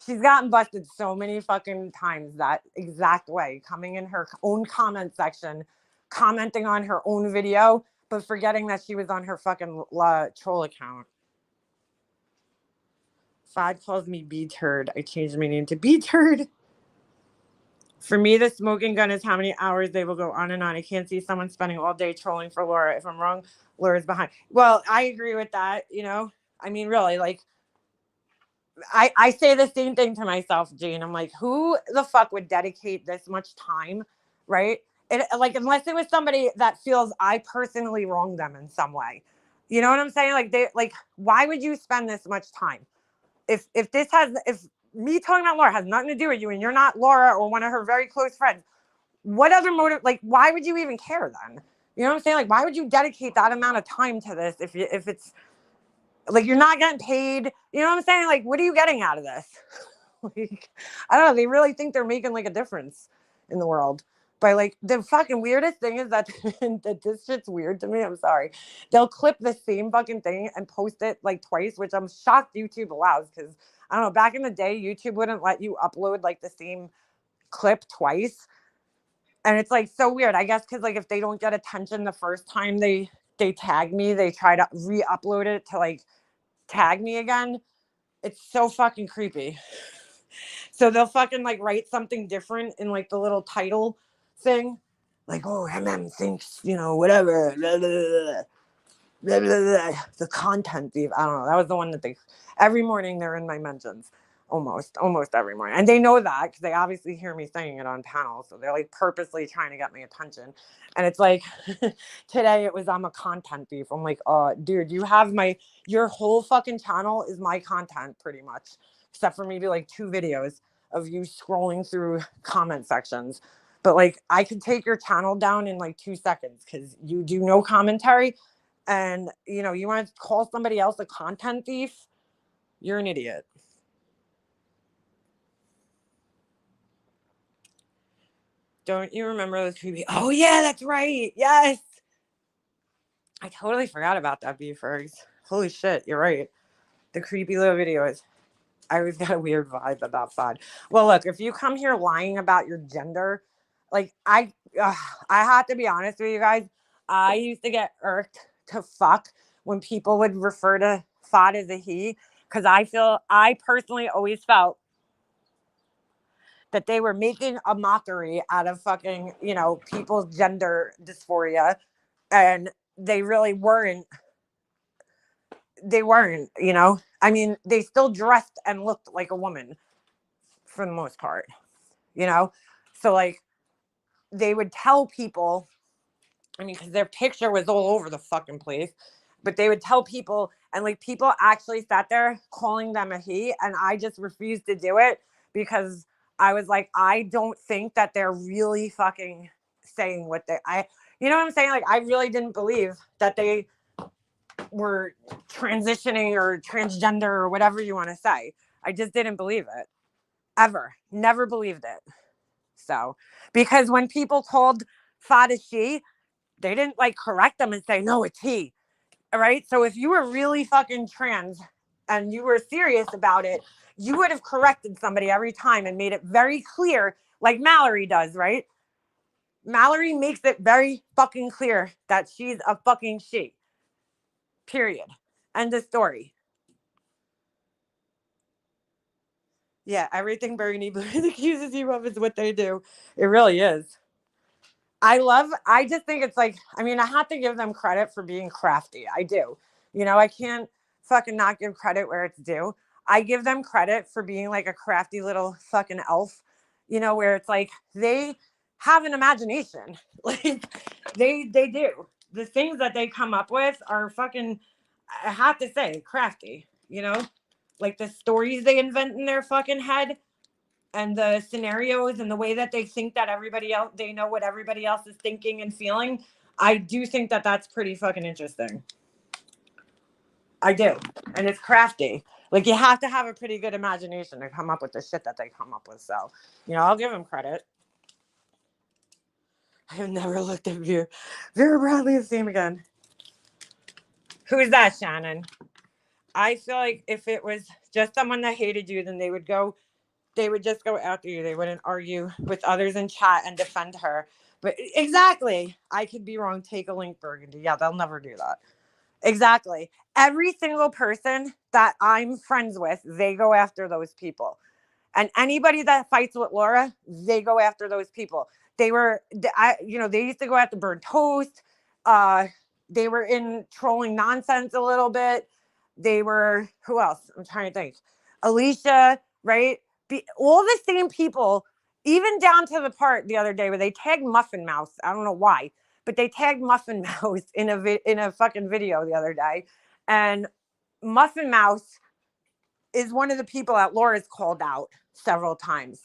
She's gotten busted so many fucking times that exact way. Coming in her own comment section, commenting on her own video, but forgetting that she was on her fucking troll account. Fod calls me B-Turd. I changed my name to B-Turd. For me, the smoking gun is how many hours they will go on and on. I can't see someone spending all day trolling for Laura. If I'm wrong, Laura's behind. Well, I agree with that, you know? I mean, really, like, I say the same thing to myself, Jane. I'm like, who the fuck would dedicate this much time, right? Like, unless it was somebody that feels I personally wronged them in some way. You know what I'm saying? Like, why would you spend this much time? If me talking about Laura has nothing to do with you and you're not Laura or one of her very close friends, what other motive, like, why would you even care then? You know what I'm saying? Like, why would you dedicate that amount of time to this if it's like you're not getting paid? You know what I'm saying? Like, what are you getting out of this? Like, I don't know. They really think they're making like a difference in the world. But like, the fucking weirdest thing is that, that this shit's weird to me. I'm sorry. They'll clip the same fucking thing and post it like twice, which I'm shocked YouTube allows, because I don't know, back in the day, YouTube wouldn't let you upload like the same clip twice. And it's like so weird, I guess, because like if they don't get attention the first time they tag me, they try to re-upload it to like tag me again. It's so fucking creepy. So they'll fucking like write something different in like the little title thing, like, oh, thinks, you know, whatever, blah, blah, blah. Blah, blah, blah. The content thief. I don't know. That was the one that every morning they're in my mentions, almost every morning, and they know that because they obviously hear me saying it on panels, so they're like purposely trying to get my attention. And it's like, today it was, I'm a content thief. I'm like, oh, dude, you have your whole fucking channel is my content pretty much, except for maybe like 2 videos of you scrolling through comment sections. But like, I could take your channel down in like 2 seconds because you do no commentary. And, you know, you want to call somebody else a content thief? You're an idiot. Don't you remember those creepy? Oh, yeah, that's right. Yes. I totally forgot about that, B-Fergs. Holy shit, you're right. The creepy little videos. I always got a weird vibe about FOD. Well, look, if you come here lying about your gender, like I have to be honest with you guys. I used to get irked to fuck when people would refer to FOD as a he, because I personally always felt that they were making a mockery out of fucking, people's gender dysphoria, and they really weren't. They weren't, I mean, they still dressed and looked like a woman for the most part, so like they would tell people, I mean, because their picture was all over the fucking place, but they would tell people, and like people actually sat there calling them a he, and I just refused to do it because I was like, I don't think that they're really fucking saying what you know what I'm saying? Like, I really didn't believe that they were transitioning or transgender or whatever you want to say. I just didn't believe it. Ever. Never believed it. So, because when people called FOD a she, they didn't like correct them and say, no, it's he. All right. So if you were really fucking trans and you were serious about it, you would have corrected somebody every time and made it very clear, like Mallory does, right? Mallory makes it very fucking clear that she's a fucking she. Period. End of story. Yeah, everything Bernie Blues accuses you of is what they do. It really is. I just think it's like, I mean, I have to give them credit for being crafty. I do. I can't fucking not give credit where it's due. I give them credit for being like a crafty little fucking elf, where it's like they have an imagination. Like they do. The things that they come up with are fucking, I have to say, crafty, like the stories they invent in their fucking head and the scenarios and the way that they think that everybody else, they know what everybody else is thinking and feeling. I do think that that's pretty fucking interesting. I do. And it's crafty. Like, you have to have a pretty good imagination to come up with the shit that they come up with. So, I'll give them credit. I have never looked at Vera Bradley the same again. Who's that, Shannon? I feel like if it was just someone that hated you, then they would just go after you. They wouldn't argue with others in chat and defend her. But exactly. I could be wrong. Take a link, Burgundy. Yeah, they'll never do that. Exactly. Every single person that I'm friends with, they go after those people. And anybody that fights with Laura, they go after those people. They used to go after Bird Toast. They were in trolling nonsense a little bit. They were, who else? I'm trying to think. Alicia, right? All the same people, even down to the part the other day where they tagged Muffin Mouse. I don't know why, but they tagged Muffin Mouse in a fucking video the other day. And Muffin Mouse is one of the people that Laura's called out several times.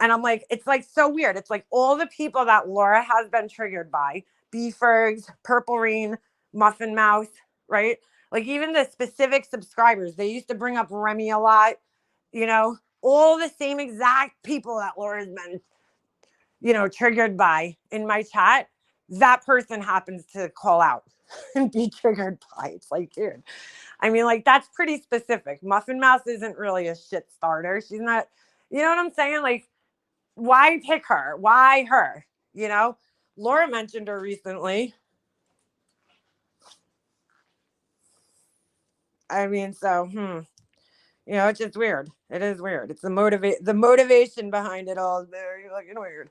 And I'm like, it's like so weird. It's like all the people that Laura has been triggered by, B-Fergs, Purple Rain, Muffin Mouse, right? Like even the specific subscribers, they used to bring up Remy a lot, all the same exact people that Laura's been, triggered by in my chat. That person happens to call out and be triggered by. It's like, dude. I mean, like, that's pretty specific. Muffin Mouse isn't really a shit starter. She's not, you know what I'm saying? Like, why pick her? Why her? Laura mentioned her recently. I mean, so, it's just weird. It is weird. It's the motivation behind it all is very fucking weird.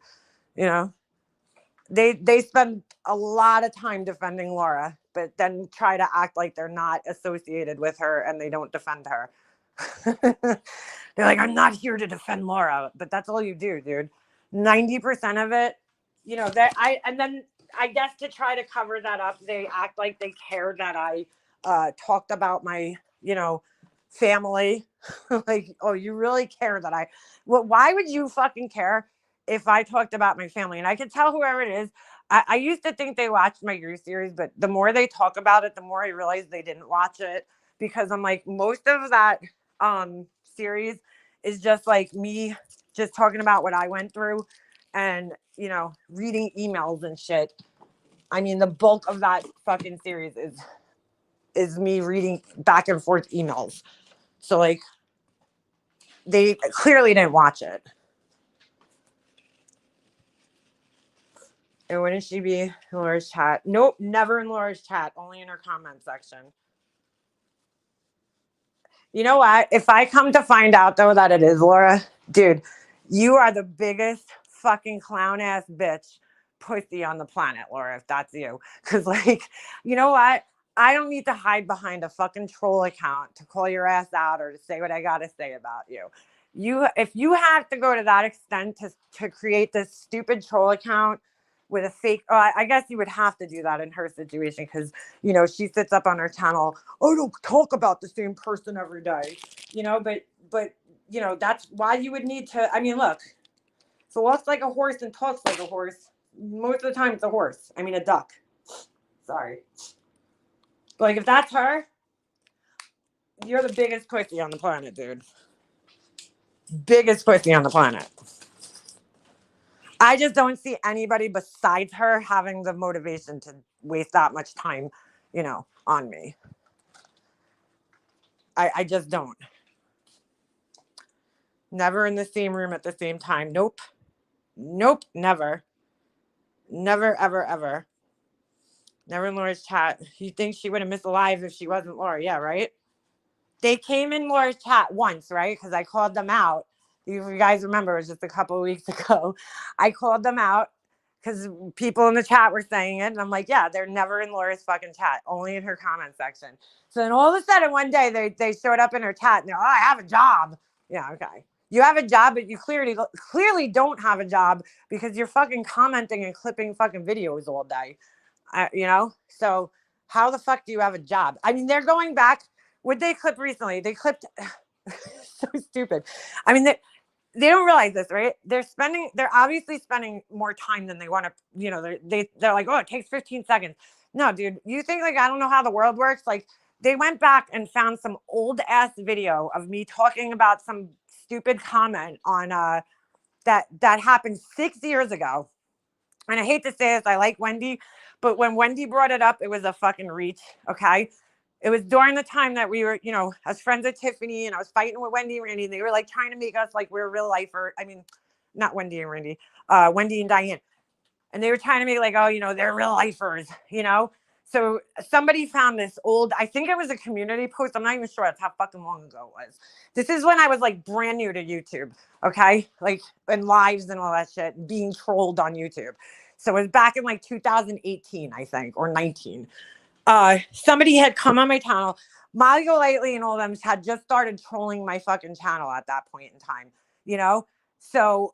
They spend a lot of time defending Laura, but then try to act like they're not associated with her and they don't defend her. They're like, I'm not here to defend Laura, but that's all you do, dude. 90% of it, and then I guess to try to cover that up, they act like they care that I talked about my, family. Like, oh, you really care that why would you fucking care if I talked about my family? And I could tell whoever it is. I used to think they watched my Grease series, but the more they talk about it, the more I realize they didn't watch it, because I'm like, most of that series is just like me just talking about what I went through and, reading emails and shit. I mean, the bulk of that fucking series is is me reading back and forth emails. So like, they clearly didn't watch it. And wouldn't she be in Laura's chat? Nope, never in Laura's chat, only in her comment section. You know what? If I come to find out, though, that it is Laura, dude, you are the biggest fucking clown ass bitch pussy on the planet, Laura, if that's you. Because, like, you know what? I don't need to hide behind a fucking troll account to call your ass out or to say what I got to say about you. If you have to go to that extent to create this stupid troll account with a fake, I guess you would have to do that in her situation because, you know, she sits up on her channel. I don't talk about the same person every day, you know, but, you know, that's why you would need to, I mean, look, if it walks like a horse and talks like a horse, most of the time it's a horse. I mean, a duck. Sorry. But like, if that's her, you're the biggest pussy on the planet, dude. Biggest pussy on the planet. I just don't see anybody besides her having the motivation to waste that much time, you know, on me. I just don't. Never in the same room at the same time. Nope. Nope. Never. Never, ever, ever. Never in Laura's chat. You think she would have missed a live if she wasn't Laura? Yeah, right? They came in Laura's chat once, right? Because I called them out. If you guys remember, it was just a couple of weeks ago. I called them out because people in the chat were saying it. And I'm like, yeah, they're never in Laura's fucking chat, only in her comment section. So then all of a sudden one day they showed up in her chat and they're, oh, I have a job. Yeah, okay. You have a job, but you clearly don't have a job because you're fucking commenting and clipping fucking videos all day. You know? So how the fuck do you have a job? I mean, they're going back. What they clipped recently? They clipped so stupid. I mean, they don't realize this, right? They're obviously spending more time than they want to, you know, they're like, oh, it takes 15 seconds. No, dude, you think like I don't know how the world works? Like they went back and found some old ass video of me talking about some stupid comment on that happened 6 years ago. And I hate to say this, I like Wendy, but when Wendy brought it up, it was a fucking reach, okay? It was during the time that we were, you know, as friends with Tiffany, and I was fighting with Wendy and Randy, and they were like trying to make us like we're real lifer. I mean, not Wendy and Randy, Wendy and Diane. And they were trying to make like, oh, you know, they're real lifers, you know? So somebody found this old, I think it was a community post. I'm not even sure that's how fucking long ago it was. This is when I was like brand new to YouTube, okay? Like and lives and all that shit, being trolled on YouTube. So it was back in like 2018, I think, or 19. Somebody had come on my channel. Molly Golightly and all them had just started trolling my fucking channel at that point in time, you know? So,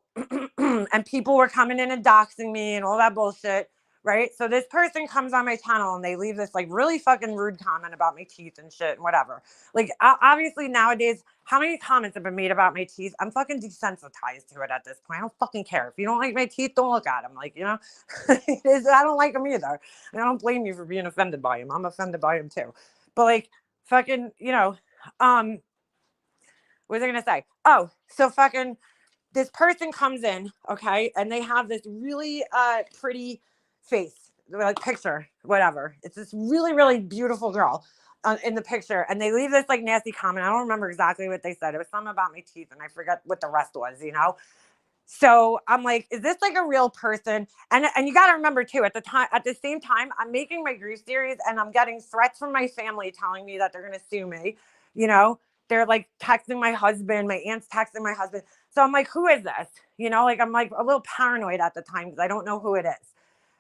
and people were coming in and doxing me and all that bullshit, right? So this person comes on my channel and they leave this like really fucking rude comment about my teeth and shit and whatever. Like, obviously nowadays, how many comments have been made about my teeth? I'm fucking desensitized to it at this point. I don't fucking care. If you don't like my teeth, don't look at them. Like, you know, I don't like them either. And I don't blame you for being offended by him. I'm offended by him too. But like, fucking, you know, what was I gonna say? Oh, so fucking this person comes in, okay, and they have this really pretty face, like picture, whatever. It's this really, really beautiful girl in the picture, and they leave this like nasty comment. I don't remember exactly what they said. It was something about my teeth, and I forget what the rest was, you know. So I'm like, is this like a real person? And you got to remember too, at the same time, I'm making my grief series and I'm getting threats from my family telling me that they're going to sue me. You know, they're like texting my husband, my aunt's texting my husband. So I'm like, who is this? You know, like I'm like a little paranoid at the time because I don't know who it is.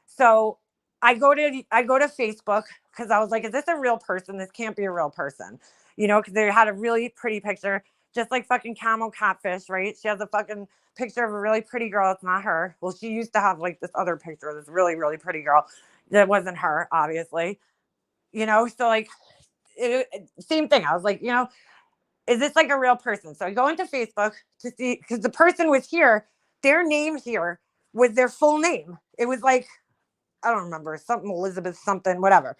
So I go to Facebook because I was like, is this a real person? This can't be a real person. You know, because they had a really pretty picture, just like fucking Camel Catfish, right? She has a fucking picture of a really pretty girl. It's not her. Well, she used to have like this other picture of this really, really pretty girl. That wasn't her, obviously. You know, so like, same thing. I was like, you know, is this like a real person? So I go into Facebook to see, because the person was here, their name here was their full name. It was like, I don't remember, something Elizabeth something, whatever.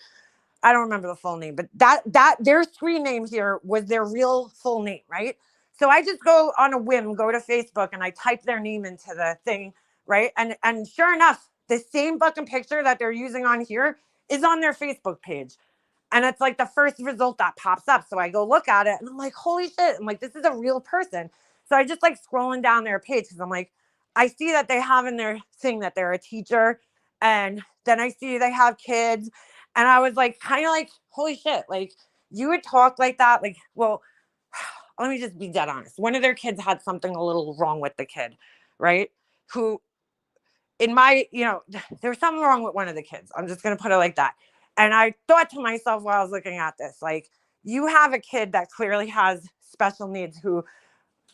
I don't remember the full name, but that their screen name here was their real full name, right? So I just go on a whim, go to Facebook and I type their name into the thing, right? And sure enough, the same fucking picture that they're using on here is on their Facebook page. And it's like the first result that pops up. So I go look at it and I'm like, holy shit. I'm like, this is a real person. So I just like scrolling down their page because I'm like, I see that they have in their thing that they're a teacher. And then I see they have kids. And I was like, kind of like, holy shit. Like, you would talk like that. Like, well, let me just be dead honest. One of their kids had something a little wrong with the kid, right? Who, in my, there was something wrong with one of the kids. I'm just going to put it like that. And I thought to myself while I was looking at this, like, you have a kid that clearly has special needs who,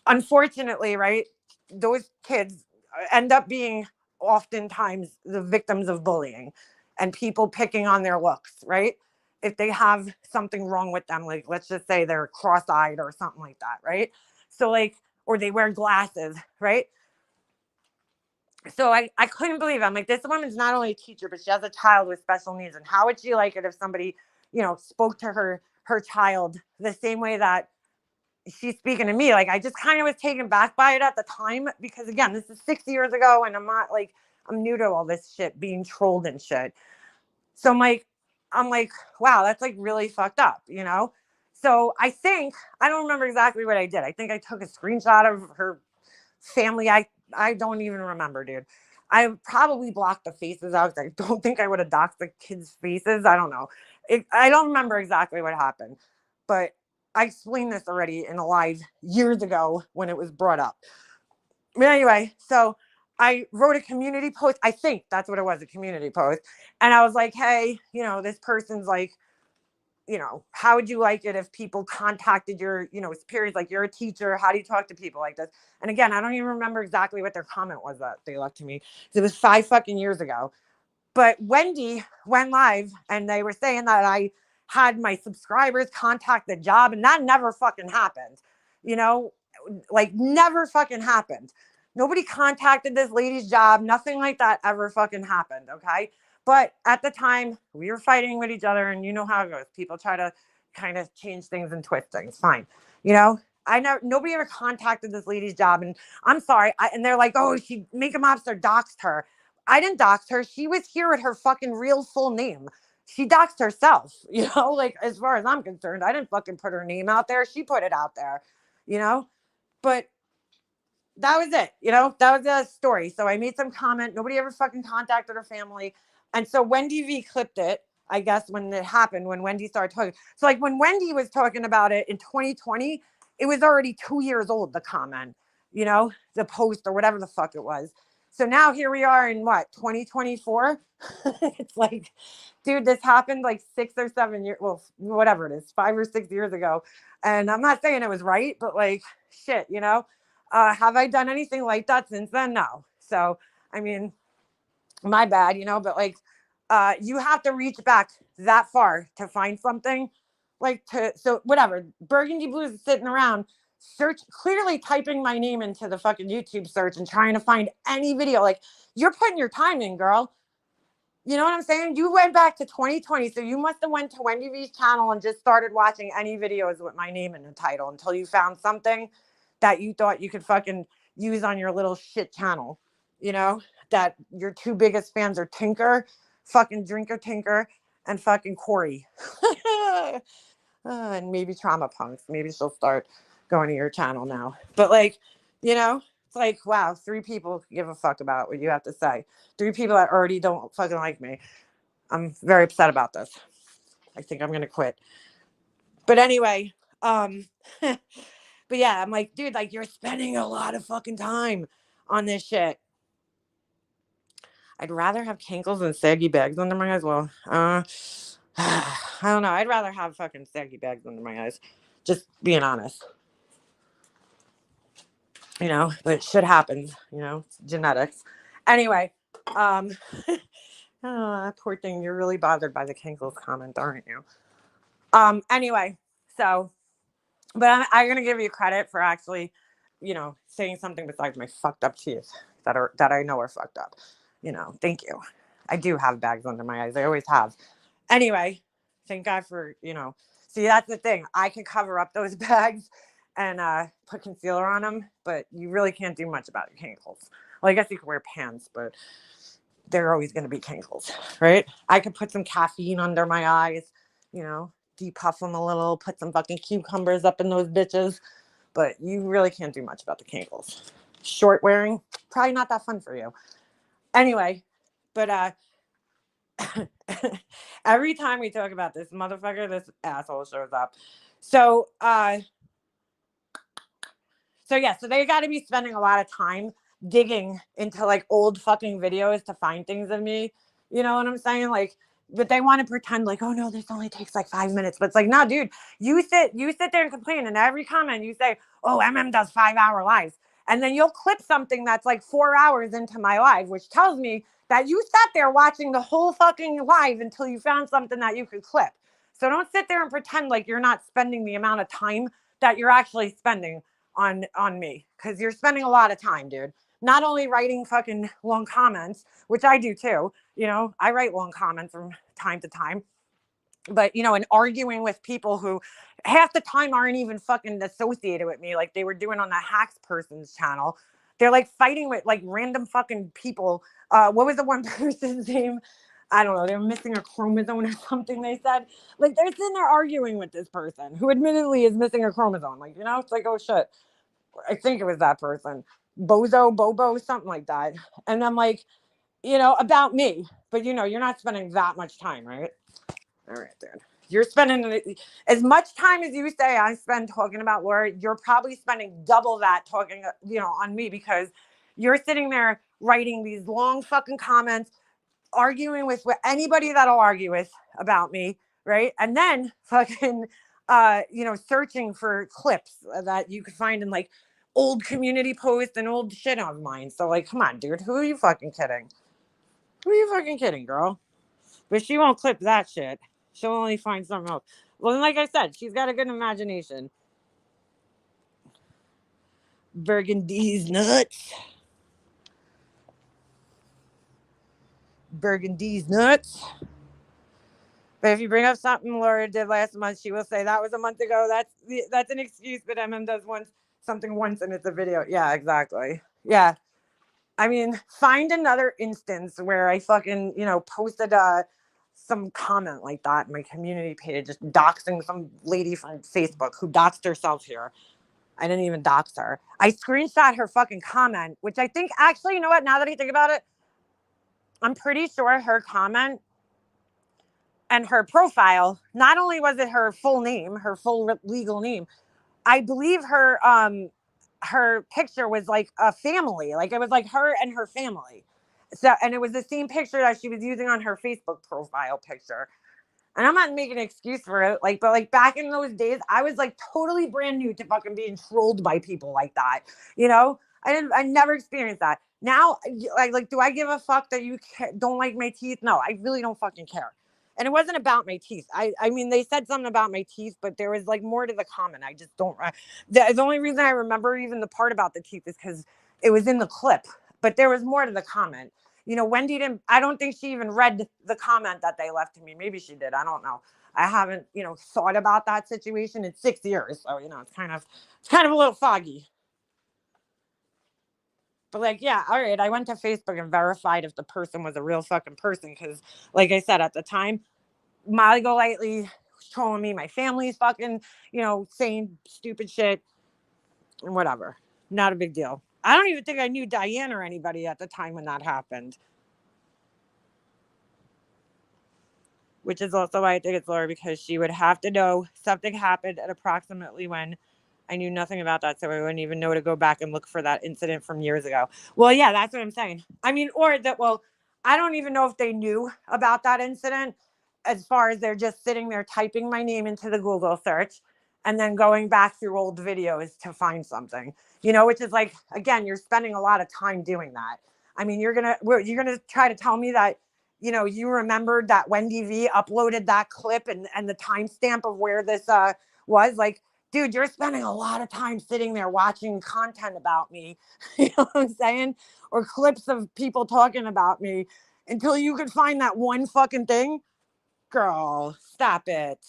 unfortunately, right, those kids end up being oftentimes the victims of bullying and people picking on their looks, right? If they have something wrong with them, like, let's just say they're cross-eyed or something like that, right? So, like, or they wear glasses, right? So I couldn't believe it. I'm like, this woman's not only a teacher, but she has a child with special needs. And how would she like it if somebody, spoke to her child the same way that she's speaking to me? Like, I just kind of was taken back by it at the time because, again, this is 6 years ago and I'm not like, I'm new to all this shit, being trolled and shit. So I'm like, wow, that's like really fucked up, So I don't remember exactly what I did. I think I took a screenshot of her family. I don't even remember, dude. I probably blocked the faces out. I don't think I would have doxed the kids' faces. I don't know. I don't remember exactly what happened, but I explained this already in a live years ago when it was brought up. But anyway, so I wrote a community post. I think that's what it was, a community post. And I was like, hey, this person's like, how would you like it if people contacted your, superiors? Like, you're a teacher. How do you talk to people like this? And again, I don't even remember exactly what their comment was that they left to me. It was 5 fucking years ago. But Wendy went live and they were saying that I had my subscribers contact the job, and that never fucking happened. Like, never fucking happened. Nobody contacted this lady's job. Nothing like that ever fucking happened. Okay. But at the time, we were fighting with each other, and you know how it goes. People try to kind of change things and twist things. Fine. Nobody ever contacted this lady's job, and I'm sorry. And they're like, oh, she Makeup Mobster doxed her. I didn't dox her. She was here with her fucking real full name. She doxed herself, like, as far as I'm concerned. I didn't fucking put her name out there. She put it out there, but that was it. That was the story. So I made some comment. Nobody ever fucking contacted her family. And so Wendy V clipped it, I guess, when it happened, when Wendy started talking. So, like, when Wendy was talking about it in 2020, it was already 2 years old, the comment, the post or whatever the fuck it was. So now here we are in 2024. It's like, dude, this happened like 6 or 7 years, well, whatever it is, 5 or 6 years ago. And I'm not saying it was right, but like, shit, have I done anything like that since then? No. So, I mean, my bad, but like, you have to reach back that far to find something, so whatever. Burgundy Blues is sitting around clearly typing my name into the fucking YouTube search and trying to find any video. Like, you're putting your time in, girl. You know what I'm saying? You went back to 2020, so you must have went to Wendy V's channel and just started watching any videos with my name in the title until you found something that you thought you could fucking use on your little shit channel. That your two biggest fans are Tinker, fucking Drinker Tinker, and fucking Corey. And maybe Trauma Punks. Maybe she'll start going to your channel now. But like, it's like, wow, 3 people give a fuck about what you have to say. 3 people that already don't fucking like me. I'm very upset about this. I think I'm gonna quit. But anyway, but yeah, I'm like, dude, like, you're spending a lot of fucking time on this shit. I'd rather have cankles than saggy bags under my eyes. Well, I don't know. I'd rather have fucking saggy bags under my eyes. Just being honest. But shit happens, genetics. Anyway, oh, poor thing. You're really bothered by the cankles comment, aren't you? Anyway, so, but I'm going to give you credit for actually, saying something besides my fucked up teeth that I know are fucked up. Thank you. I do have bags under my eyes. I always have. Anyway, thank God for, see, that's the thing. I can cover up those bags and put concealer on them, but you really can't do much about your cankles. Well, I guess you can wear pants, but they're always going to be cankles, right? I could put some caffeine under my eyes, you know, depuff them a little, put some fucking cucumbers up in those bitches. But you really can't do much about the cankles. Short wearing, probably not that fun for you. Anyway, but every time we talk about this motherfucker, this asshole shows up. So yeah, so they got to be spending a lot of time digging into like old fucking videos to find things of me. You know what I'm saying? Like, but they want to pretend like, oh no, this only takes like 5 minutes. But it's like, no, dude, you sit there and complain, and every comment you say, oh, does 5-hour lives. And then you'll clip something that's like 4 hours into my live, which tells me that you sat there watching the whole fucking live until you found something that you could clip. So don't sit there and pretend like you're not spending the amount of time that you're actually spending on me, because you're spending a lot of time, dude. Not only writing fucking long comments, which I do too, you know, I write long comments from time to time, but you know, and arguing with people who half the time aren't even fucking associated with me, like they were doing on the Hacks person's channel. They're like fighting with like random fucking people. What was the one person's name? I don't know. They were missing a chromosome or something. They said, like, they're sitting there arguing with this person who admittedly is missing a chromosome. Like, you know, it's like, oh shit. I think it was that person, Bobo, something like that. And I'm like, you know, about me, but you know, you're not spending that much time, right? All right, dude. You're spending as much time as you say I spend talking about Laura. You're probably spending double that talking, you know, on me, because you're sitting there writing these long fucking comments, arguing with anybody that'll argue with about me, right? And then fucking you know, searching for clips that you could find in like old community posts and old shit of mine. So like, come on, dude, who are you fucking kidding? Who are you fucking kidding, girl? But she won't clip that shit. She'll only find something else. Well, like I said, she's got a good imagination. Burgundy's nuts. Burgundy's nuts. But if you bring up something Laura did last month, she will say that was a month ago. That's an excuse, but does something once and it's a video. Yeah, exactly. Yeah. I mean, find another instance where I fucking, you know, posted some comment like that in my community page, just doxing some lady from Facebook who doxed herself here. I didn't even dox her. I screenshot her fucking comment, which I think actually, you know what? Now that I think about it, I'm pretty sure her comment and her profile, not only was it her full name, her full legal name, I believe her picture was like a family, like it was like her and her family. So, and it was the same picture that she was using on her Facebook profile picture. And I'm not making an excuse for it, like, but like back in those days, I was like totally brand new to fucking being trolled by people like that. You know, I never experienced that. Now, like, do I give a fuck that you don't like my teeth? No, I really don't fucking care. And it wasn't about my teeth. I mean, they said something about my teeth, but there was like more to the comment. I just don't. The only reason I remember even the part about the teeth is because it was in the clip, but there was more to the comment. You know, Wendy didn't, I don't think she even read the comment that they left to me. Maybe she did. I don't know. I haven't, you know, thought about that situation in 6 years. So, you know, it's kind of a little foggy. But like, yeah, all right. I went to Facebook and verified if the person was a real fucking person. Cause like I said, at the time, Molly Golightly was trolling me. My family's fucking, you know, saying stupid shit and whatever. Not a big deal. I don't even think I knew Diane or anybody at the time when that happened. Which is also why I think it's Laura, because she would have to know something happened at approximately when I knew nothing about that. So I wouldn't even know to go back and look for that incident from years ago. Well, yeah, that's what I'm saying. I mean, or that, well, I don't even know if they knew about that incident, as far as they're just sitting there typing my name into the Google search and then going back through old videos to find something, you know, which is like, again, you're spending a lot of time doing that. I mean, you're going to try to tell me that, you know, you remembered that Wendy V uploaded that clip and the timestamp of where this was. Like, dude, you're spending a lot of time sitting there watching content about me, you know what I'm saying? Or clips of people talking about me until you could find that one fucking thing. Girl, stop it.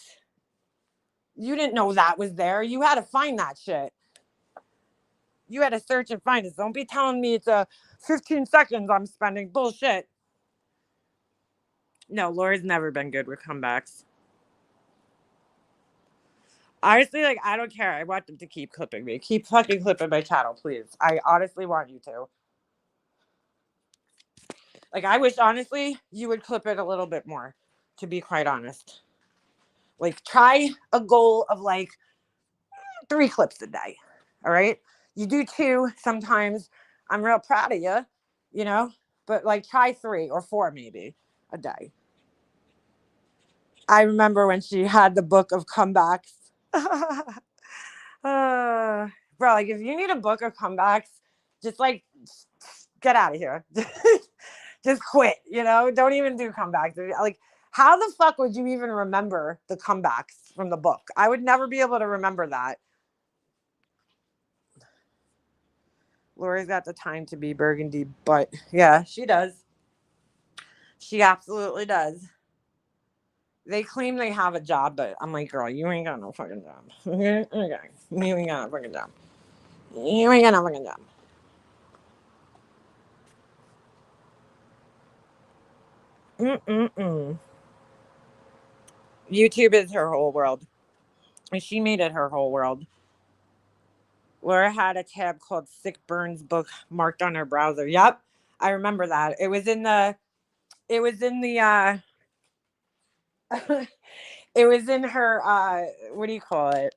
You didn't know that was there. You had to find that shit. You had to search and find it. Don't be telling me it's 15 seconds I'm spending. Bullshit. No, Laura's never been good with comebacks. Honestly, like, I don't care. I want them to keep clipping me. Keep fucking clipping my channel, please. I honestly want you to. Like, I wish, honestly, you would clip it a little bit more, to be quite honest. Like, try a goal of, like, 3 clips a day. All right? You do 2 sometimes. I'm real proud of you, you know? But, like, try 3 or 4 maybe a day. I remember when she had the book of comebacks. Bro, like, if you need a book of comebacks, just, like, get out of here. Just quit, you know? Don't even do comebacks. Like, how the fuck would you even remember the comebacks from the book? I would never be able to remember that. Lori's got the time to be burgundy, but yeah, she does. She absolutely does. They claim they have a job, but I'm like, girl, you ain't got no fucking job. Okay? You ain't got no fucking job. You ain't got no fucking job. YouTube is her whole world. And she made it her whole world. Laura had a tab called Sick Burns book marked on her browser. Yep. I remember that. It was in the it was in her what do you call it?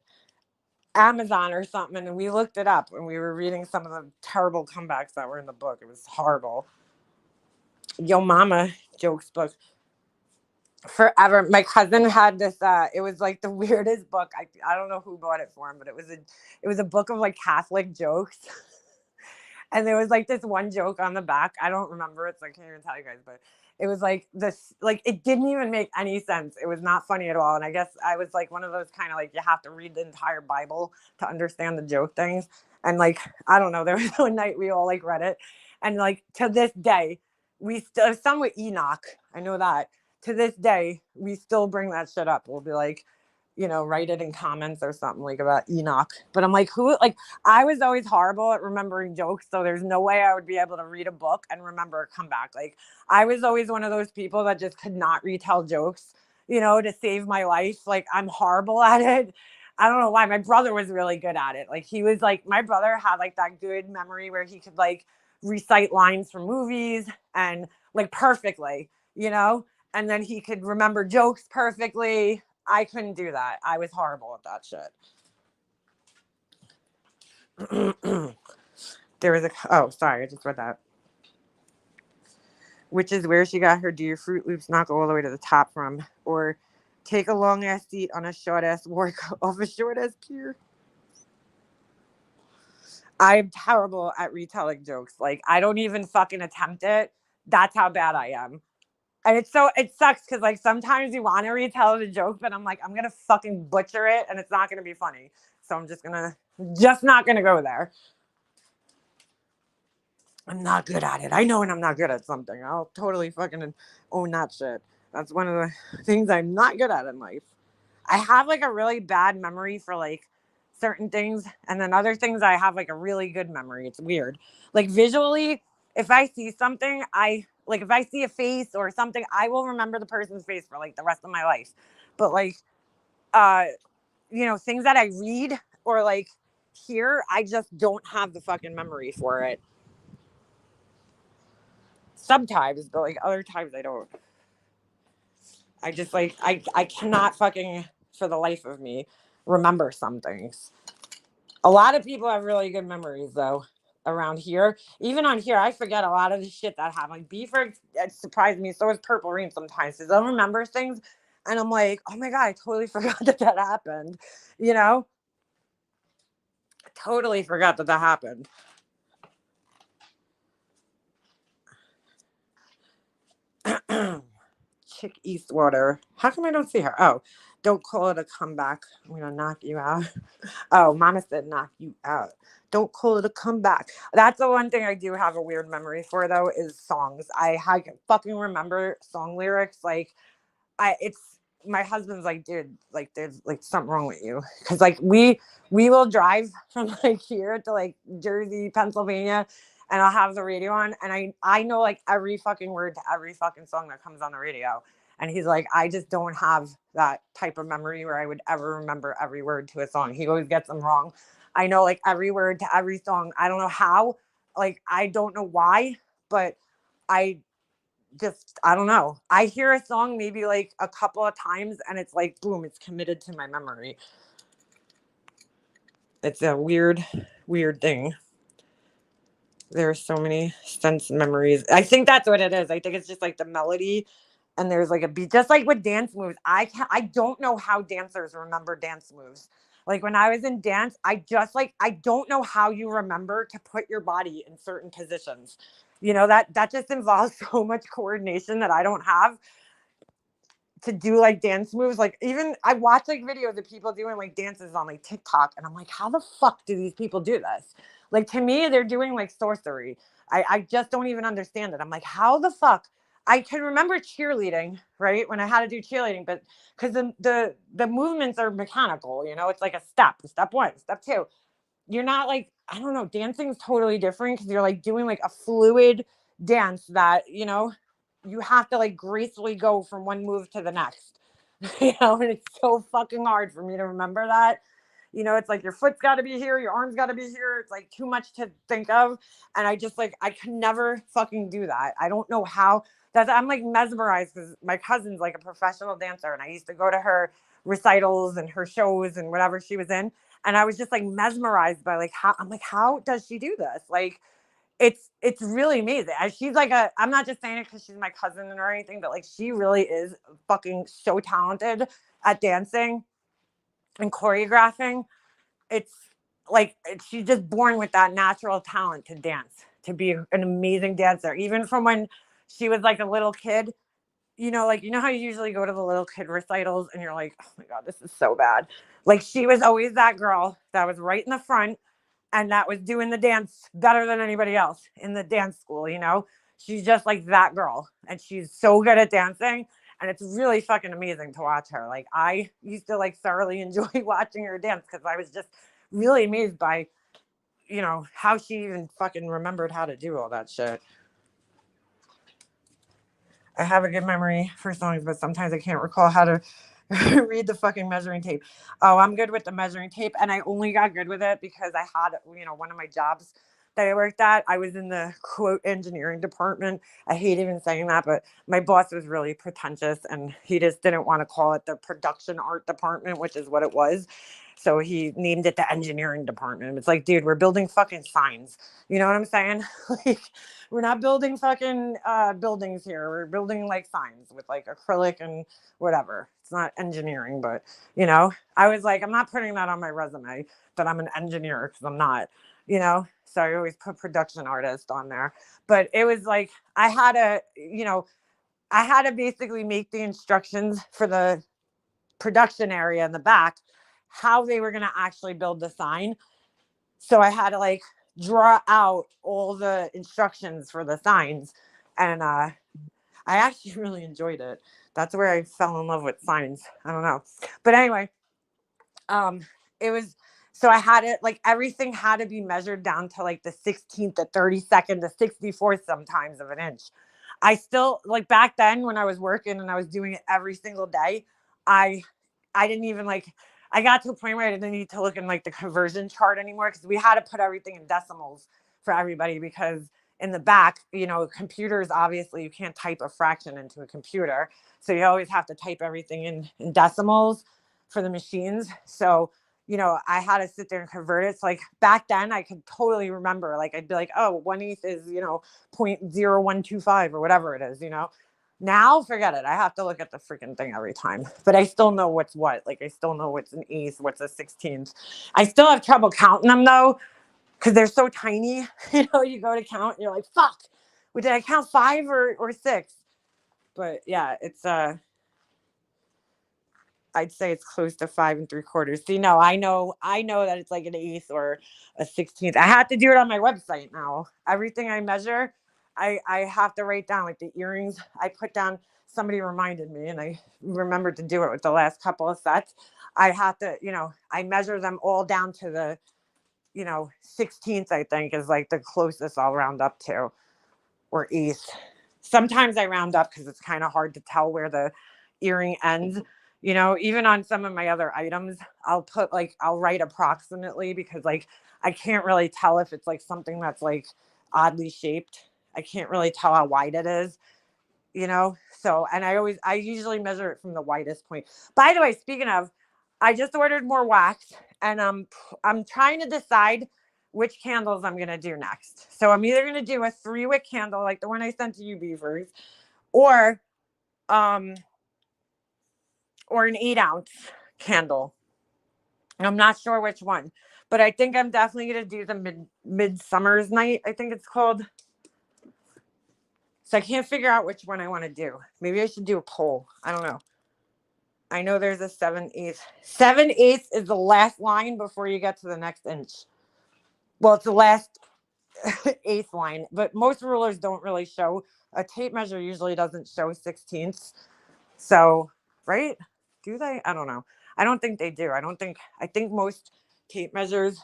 Amazon or something, and we looked it up and we were reading some of the terrible comebacks that were in the book. It was horrible. Yo Mama jokes book. Forever. My cousin had this it was like the weirdest book. I don't know who bought it for him, but it was a book of like Catholic jokes. And there was like this one joke on the back. I don't remember it, so I can't even tell you guys, but it was like this, like, it didn't even make any sense. It was not funny at all. And I guess I was like one of those kind of like, you have to read the entire Bible to understand the joke things. And like, I don't know, there was one night we all like read it. And like to this day, we still, some with Enoch, I know that. To this day, we still bring that shit up. We'll be like, you know, write it in comments or something like about Enoch. But I'm like, who, like, I was always horrible at remembering jokes. So there's no way I would be able to read a book and remember a comeback. Like, I was always one of those people that just could not retell jokes, you know, to save my life. Like, I'm horrible at it. I don't know why. My brother was really good at it. Like, he was like, my brother had like that good memory where he could like recite lines from movies and like perfectly, you know, and then he could remember jokes perfectly. I couldn't do that. I was horrible at that shit. There was sorry, I just read that. Which is where she got her "Do your Fruit Loops not go all the way to the top" from, or take a long ass seat on a short ass work off a short ass pier. I'm terrible at retelling jokes. Like, I don't even fucking attempt it. That's how bad I am. And it sucks because like sometimes you want to retell the joke, but I'm like, I'm gonna fucking butcher it and it's not gonna be funny. So I'm just not gonna go there. I'm not good at it. I know when I'm not good at something. I'll totally fucking own that shit. That's one of the things I'm not good at in life. I have like a really bad memory for like certain things, and then other things I have like a really good memory. It's weird. Like visually, if I see something, if I see a face or something, I will remember the person's face for like the rest of my life. But like you know, things that I read or like hear, I just don't have the fucking memory for it. Sometimes, but like other times I don't. I just like I cannot fucking for the life of me remember some things. A lot of people have really good memories though around here. Even on here, I forget a lot of the shit that happened. Like Beaver, it surprised me. So is Purple Rain sometimes because they'll remember things, and I'm like, oh my god, I totally forgot that happened. You know, I totally forgot that happened. Chick Eastwater. How come I don't see her? Oh, don't call it a comeback. I'm gonna knock you out. Oh, Mama said knock you out. Don't call it a comeback. That's the one thing I do have a weird memory for though is songs. I fucking remember song lyrics. Like it's my husband's like, dude, like there's like something wrong with you because like we will drive from like here to like Jersey, Pennsylvania, and I'll have the radio on, and I know like every fucking word to every fucking song that comes on the radio, And he's like, I just don't have that type of memory where I would ever remember every word to a song. He always gets them wrong. I know like every word to every song. I don't know how, like, I don't know why, but I don't know. I hear a song maybe like a couple of times and it's like, boom, it's committed to my memory. It's a weird, weird thing. There are so many sense memories. I think that's what it is. I think it's just like the melody and there's like a beat, just like with dance moves. I don't know how dancers remember dance moves. Like when I was in dance, I don't know how you remember to put your body in certain positions. You know, that just involves so much coordination that I don't have to do like dance moves. Like even I watch like videos of people doing like dances on like TikTok and I'm like, how the fuck do these people do this? Like to me, they're doing like sorcery. I just don't even understand it. I'm like, how the fuck? I can remember cheerleading, right? When I had to do cheerleading, but because the movements are mechanical, you know, it's like a step one, step two. You're not like, I don't know, dancing is totally different because you're like doing like a fluid dance that, you know, you have to like gracefully go from one move to the next. You know, and it's so fucking hard for me to remember that. You know, it's like your foot's got to be here, your arm's got to be here. It's like too much to think of. And I just like, I could never fucking do that. I don't know how. I'm like mesmerized because my cousin's like a professional dancer and I used to go to her recitals and her shows and whatever she was in. And I was just like mesmerized by like how, I'm like, how does she do this? Like, it's really amazing. She's like I'm not just saying it because she's my cousin or anything, but like she really is fucking so talented at dancing and choreographing. It's like she's just born with that natural talent to dance, to be an amazing dancer. Even from when she was like a little kid, you know, like, you know how you usually go to the little kid recitals and you're like, oh my God, this is so bad. Like she was always that girl that was right in the front and that was doing the dance better than anybody else in the dance school, you know? She's just like that girl and she's so good at dancing and it's really fucking amazing to watch her. Like I used to like thoroughly enjoy watching her dance because I was just really amazed by, you know, how she even fucking remembered how to do all that shit. I have a good memory for songs, but sometimes I can't recall how to read the fucking measuring tape. Oh, I'm good with the measuring tape. And I only got good with it because I had, you know, one of my jobs that I worked at, I was in the quote engineering department. I hate even saying that, but my boss was really pretentious and he just didn't want to call it the production art department, which is what it was. So he named it the engineering department. It's like, dude, we're building fucking signs. You know what I'm saying? Like, we're not building fucking buildings here. We're building like signs with like acrylic and whatever. It's not engineering, but you know, I was like, I'm not putting that on my resume that I'm an engineer because I'm not, you know. So I always put production artist on there. But it was like I had to, you know, I had to basically make the instructions for the production area in the back how they were going to actually build the sign. So I had to like draw out all the instructions for the signs and I actually really enjoyed it. That's where I fell in love with signs. I don't know. But anyway, it was, so I had it like everything had to be measured down to like the 16th, the 32nd, the 64th sometimes of an inch. I still like back then when I was working and I was doing it every single day, I didn't even like, I got to a point where I didn't need to look in like the conversion chart anymore because we had to put everything in decimals for everybody because in the back, you know, computers, obviously you can't type a fraction into a computer. So you always have to type everything in decimals for the machines. So, you know, I had to sit there and convert it. So like back then I could totally remember, like, I'd be like, oh, 1/8 is, you know, 0.0125 or whatever it is, you know. Now, forget it. I have to look at the freaking thing every time. But I still know what's what. Like, I still know what's an eighth, what's a 16th. I still have trouble counting them, though, because they're so tiny. You know, you go to count, and you're like, fuck. Well, did I count 5 or 6? But, yeah, it's, I'd say it's close to 5 3/4. See, no, I know that it's like an eighth or a 16th. I have to do it on my website now. Everything I measure, I have to write down like the earrings. I put down. Somebody reminded me, and I remembered to do it with the last couple of sets. I have to, you know, I measure them all down to the, you know, 16th. I think is like the closest I'll round up to, or eighth. Sometimes I round up because it's kind of hard to tell where the earring ends. You know, even on some of my other items, I'll put like, I'll write approximately because like I can't really tell if it's like something that's like oddly shaped. I can't really tell how wide it is, you know? So, and I usually measure it from the widest point. By the way, speaking of, I just ordered more wax and I'm trying to decide which candles I'm going to do next. So I'm either going to do a 3-wick candle like the one I sent to you beavers or an 8-ounce candle. I'm not sure which one, but I think I'm definitely going to do the midsummer's night. I think it's called. So I can't figure out which one I want to do. Maybe I should do a poll. I don't know. I know there's a 7/8. 7/8 is the last line before you get to the next inch. Well, it's the last eighth line, but most rulers don't really show. A tape measure usually doesn't show 16ths. So, right? Do they? I don't know. I don't think they do. I think most tape measures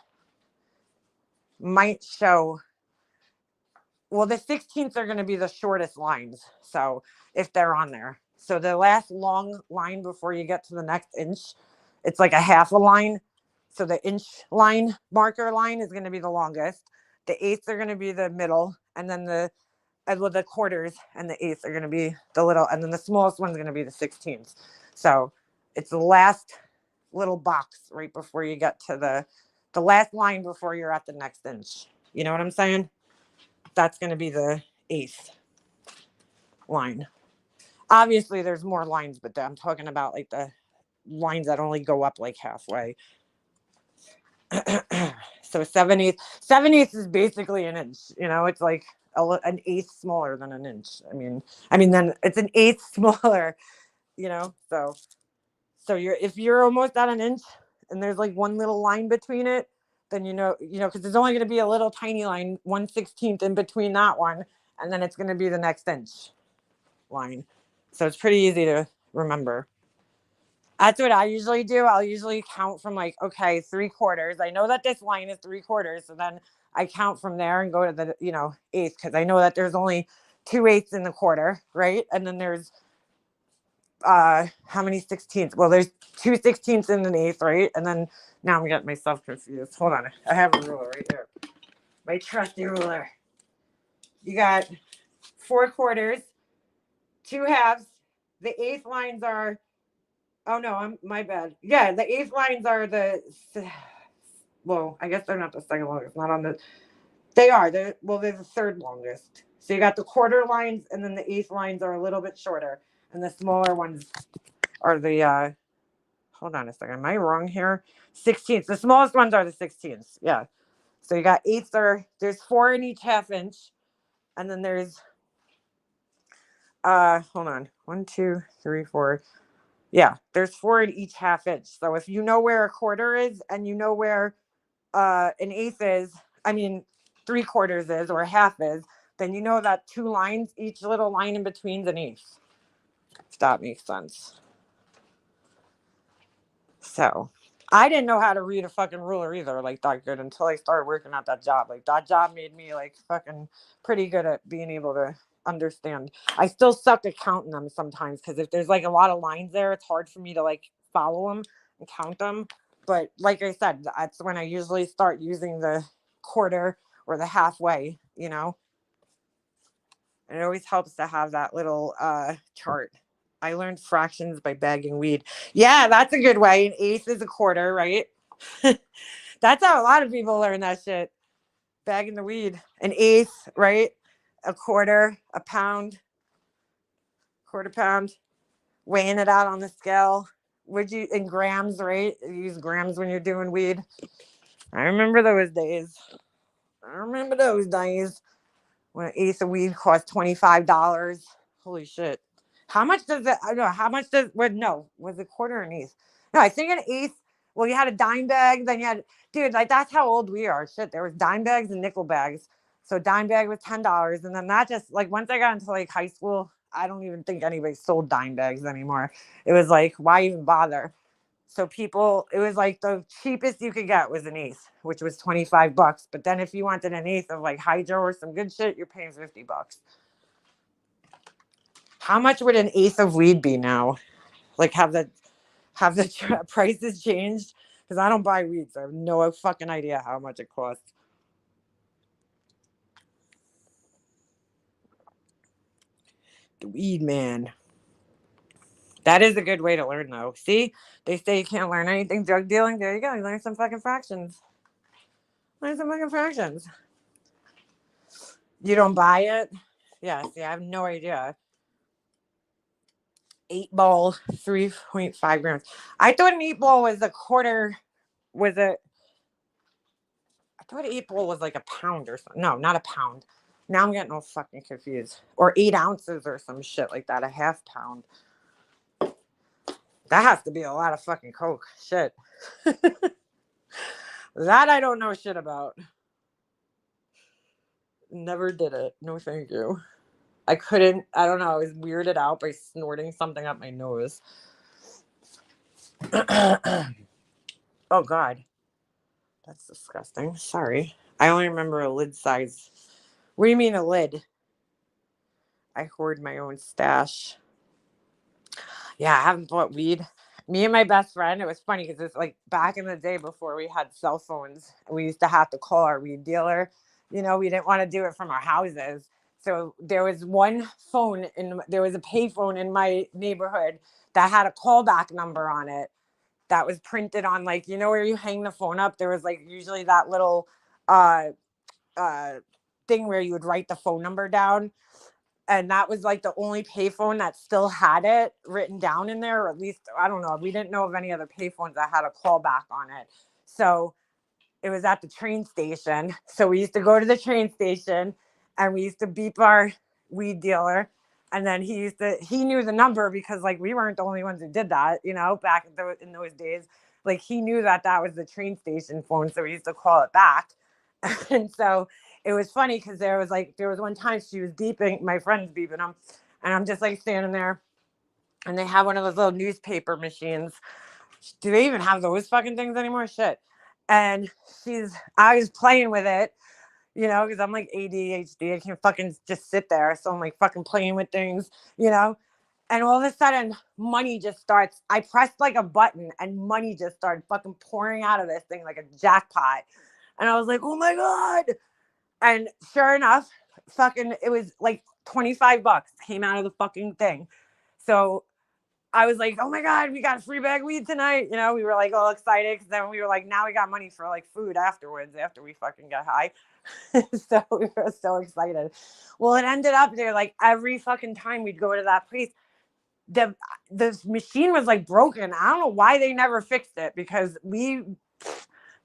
might show. Well, the 16ths are going to be the shortest lines. So if they're on there. So the last long line before you get to the next inch, it's like a half a line. So the inch line marker line is going to be the longest. The eighths are going to be the middle. And then the quarters and the eighths are going to be the little. And then the smallest one's going to be the 16ths. So it's the last little box right before you get to the last line before you're at the next inch. You know what I'm saying? That's going to be the eighth line. Obviously, there's more lines, but I'm talking about like the lines that only go up like halfway. So 7/8. 7/8 is basically an inch. You know, it's like an eighth smaller than an inch. I mean, then it's an eighth smaller. You know, so if you're almost at an inch and there's like one little line between it, then you know, because there's only going to be a little tiny line, 1/16 in between that one, and then it's going to be the next inch line. So it's pretty easy to remember. That's what I usually do. I'll usually count from like, okay, 3/4. I know that this line is 3/4, so then I count from there and go to the, eighth, because I know that there's only 2/8 in the quarter, right? And then there's how many 16ths? Well, there's 2/16 in an eighth, right? And then now I'm getting myself confused. Hold on, I have a ruler right here, my trusty ruler. You got 4/4, 2 halves. The eighth lines are. Oh no, my bad. Yeah, the eighth lines are the. Well, I guess they're not the second longest. Not on the. They are. They're the third longest. So you got the quarter lines, and then the eighth lines are a little bit shorter, and the smaller ones are the. Hold on a second. Am I wrong here? 16ths. The smallest ones are the 16ths. Yeah. So you got eighths there's 4 in each half inch, and then there's. Hold on. 1, 2, 3, 4. Yeah, there's 4 in each half inch. So if you know where a quarter is and you know where an eighth is, 3/4 is or a half is, then you know that 2 lines, each little line in between is an eighth. If that makes sense. So I didn't know how to read a fucking ruler either, like that good, until I started working at that job. Like that job made me like fucking pretty good at being able to understand. I still suck at counting them sometimes, because if there's like a lot of lines there, it's hard for me to like follow them and count them. But like I said, that's when I usually start using the quarter or the halfway, And it always helps to have that little chart. I learned fractions by bagging weed. Yeah, that's a good way. An eighth is a quarter, right? That's how a lot of people learn that shit. Bagging the weed. An eighth, right? A quarter, a pound, quarter pound. Weighing it out on the scale. In grams, right? You use grams when you're doing weed. I remember those days. When an eighth of weed cost $25. Holy shit. How much does that? I don't know. How much does? No, was it quarter or an eighth? No, I think an eighth. Well, you had a dime bag, then you had, dude, like that's how old we are. Shit, there was dime bags and nickel bags. So dime bag was $10, and then that just like once I got into like high school, I don't even think anybody sold dime bags anymore. It was like, why even bother? So it was like the cheapest you could get was an eighth, which was $25. But then if you wanted an eighth of like hydro or some good shit, you're paying $50. How much would an eighth of weed be now? Like, have the prices changed? Because I don't buy weed, so I have no fucking idea how much it costs. The weed man. That is a good way to learn, though. See, they say you can't learn anything drug dealing. There you go. You learn some fucking fractions. Learn some fucking fractions. You don't buy it? Yeah, see, I have no idea. 8-ball, 3.5 grams. I thought an 8-ball was a quarter. I thought an 8-ball was like a pound or something. No, not a pound. Now I'm getting all fucking confused. Or 8 ounces or some shit like that. A half pound. That has to be a lot of fucking coke. Shit. That I don't know shit about. Never did it. No, thank you. I couldn't. I don't know. I was weirded out by snorting something up my nose. Oh, God. That's disgusting. Sorry. I only remember a lid size. What do you mean a lid? I hoard my own stash. Yeah, I haven't bought weed. Me and my best friend, it was funny because it's like back in the day before we had cell phones, we used to have to call our weed dealer. You know, we didn't want to do it from our houses. So there was one phone there was a pay phone in my neighborhood that had a callback number on it that was printed on, like, you know, where you hang the phone up, there was like usually that little thing where you would write the phone number down. And that was like the only payphone that still had it written down in there, or at least, I don't know. We didn't know of any other payphones that had a callback on it. So it was at the train station. So we used to go to the train station and we used to beep our weed dealer. And then he knew the number because, like, we weren't the only ones who did that, you know, back in those days. Like, he knew that was the train station phone. So we used to call it back. And so it was funny because there was one time she was beeping, my friend's beeping them, and I'm just like standing there, and they have one of those little newspaper machines. Do they even have those fucking things anymore? Shit. And I was playing with it, you know, because I'm like ADHD. I can't fucking just sit there. So I'm like fucking playing with things, you know. And all of a sudden, money just starts. I pressed like a button, and money just started fucking pouring out of this thing like a jackpot. And I was like, oh my God. And sure enough, it was like $25 came out of the fucking thing. So I was like, oh my God, we got a free bag of weed tonight. You know, we were like all excited because then we were like, now we got money for like food afterwards after we fucking got high. So we were so excited. Well, it ended up there like every fucking time we'd go to that place, the machine was like broken. I don't know why they never fixed it because we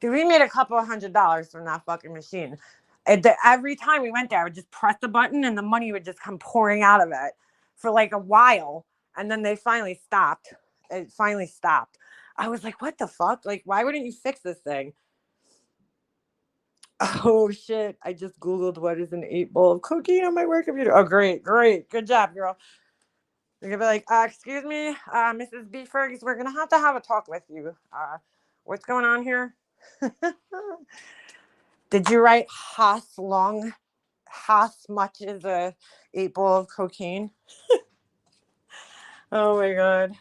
made a couple of $100s from that fucking machine. Every time we went there, I would just press the button and the money would just come pouring out of it for like a while. And then they finally stopped. It finally stopped. I was like, what the fuck? Like, why wouldn't you fix this thing? Oh, shit. I just Googled what is an 8-ball of cocaine on my work computer. Oh, great. Good job, girl. They're going to be like, excuse me, Mrs. B. Fergus, we're going to have a talk with you. What's going on here? Did you write Haas much is a 8-ball of cocaine? Oh my God.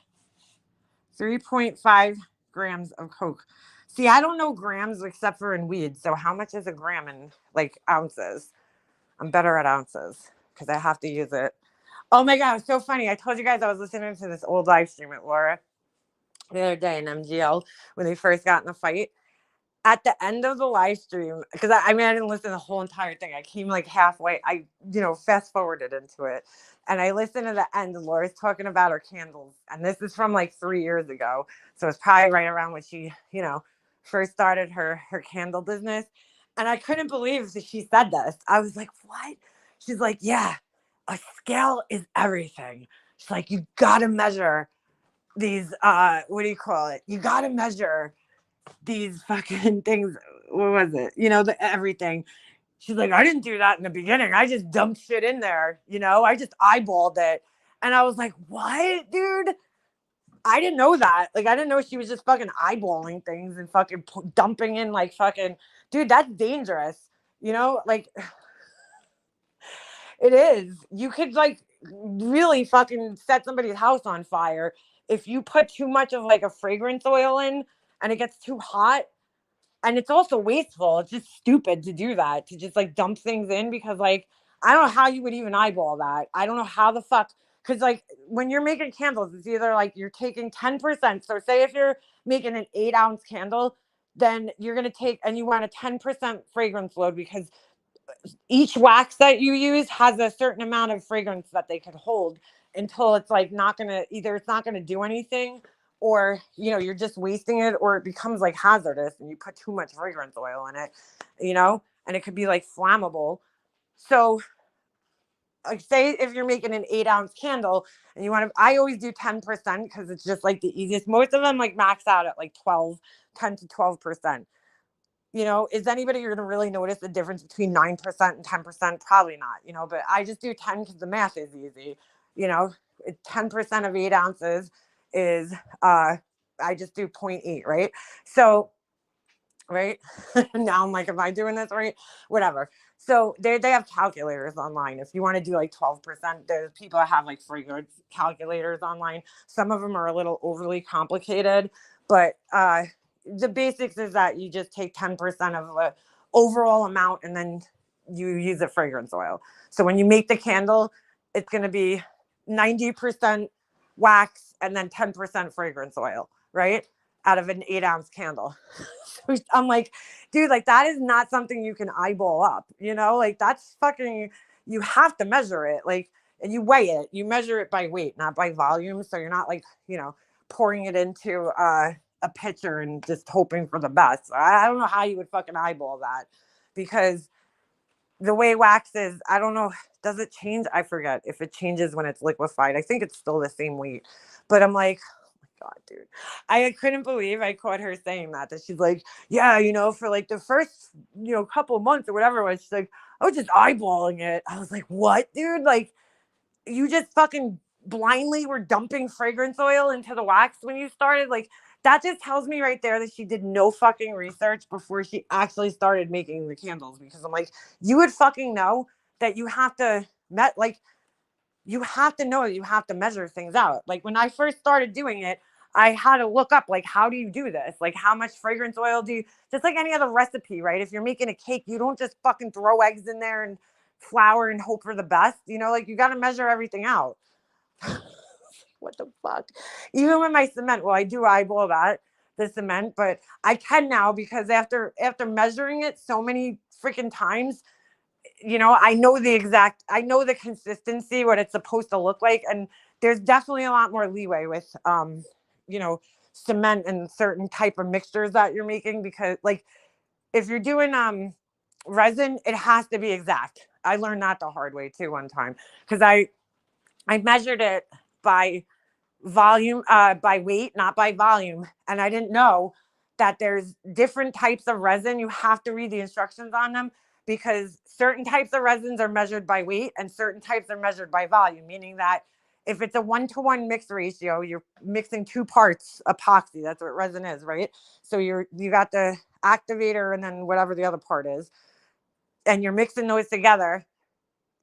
3.5 grams of coke. See, I don't know grams except for in weed. So how much is a gram in like ounces? I'm better at ounces because I have to use it. Oh my God, it's so funny. I told you guys I was listening to this old live stream with Laura the other day in MGL when they first got in a fight. At the end of the live stream, because I didn't listen to the whole entire thing. I came like halfway. I, fast forwarded into it. And I listened to the end. And Laura's talking about her candles. And this is from like 3 years ago. So it's probably right around when she, first started her candle business. And I couldn't believe that she said this. I was like, what? She's like, yeah, a scale is everything. She's like, you got to measure these, what do you call it? You got to measure these fucking things. What was it? Everything. She's like, I didn't do that in the beginning. I just dumped shit in there. I just eyeballed it. And I was like, what, dude? I didn't know that. Like, I didn't know she was just fucking eyeballing things and fucking dumping in like fucking, dude, that's dangerous. Like, it is. You could like, really fucking set somebody's house on fire. If you put too much of like a fragrance oil in and it gets too hot, and it's also wasteful. It's just stupid to do that, to just like dump things in, because like I don't know how you would even eyeball that. I don't know how the fuck, because like when you're making candles, it's either like you're taking 10%. So say if you're making an 8-ounce candle, then you're gonna take, and you want a 10% fragrance load, because each wax that you use has a certain amount of fragrance that they could hold, until it's like not gonna, either it's not gonna do anything, or you're just wasting it, or it becomes like hazardous and you put too much fragrance oil in it, and it could be like flammable. So like say if you're making an 8-ounce candle and you want to, I always do 10%, because it's just like the easiest. Most of them like max out at like 10 to 12%. Is anybody going to really notice the difference between 9% and 10%? Probably not, but I just do 10 because the math is easy. 10% of 8 ounces is, I just do 0.8, right? So, right now I'm like, am I doing this right? Whatever. So they have calculators online. If you want to do like 12%, there's people that have like fragrance calculators online. Some of them are a little overly complicated, but the basics is that you just take 10% of the overall amount, and then you use a fragrance oil. So when you make the candle, it's going to be 90% wax and then 10% fragrance oil, right? Out of an 8-ounce candle. So I'm like, dude, like that is not something you can eyeball up, like that's fucking, you have to measure it, like, and you weigh it, you measure it by weight, not by volume. So you're not like, pouring it into a pitcher and just hoping for the best. I don't know how you would fucking eyeball that, because the way wax is, I don't know, does it change? I forget if it changes when it's liquefied. I think it's still the same weight, but I'm like, God, dude, I couldn't believe I caught her saying that she's like, yeah, for like the first, couple months or whatever it was, she's like, I was just eyeballing it. I was like, what, dude? Like, you just fucking blindly were dumping fragrance oil into the wax when you started? Like, that just tells me right there that she did no fucking research before she actually started making the candles, because I'm like, you would fucking know that you have to you have to know, you have to measure things out. Like when I first started doing it, I had to look up, like, how do you do this? Like, how much fragrance oil do you, just like any other recipe, right? If you're making a cake, you don't just fucking throw eggs in there and flour and hope for the best, like you got to measure everything out. What the fuck? Even with my cement, well, I do eyeball that, the cement, but I can now, because after measuring it so many freaking times, I know the consistency, what it's supposed to look like. And there's definitely a lot more leeway with, cement and certain type of mixtures that you're making, because like if you're doing, resin, it has to be exact. I learned that the hard way too one time, because I measured it by volume, by weight, not by volume. And I didn't know that there's different types of resin. You have to read the instructions on them, because certain types of resins are measured by weight and certain types are measured by volume, meaning that if it's a 1-to-1 mix ratio, you're mixing 2 parts epoxy. That's what resin is, right? So you got the activator and then whatever the other part is, and you're mixing those together.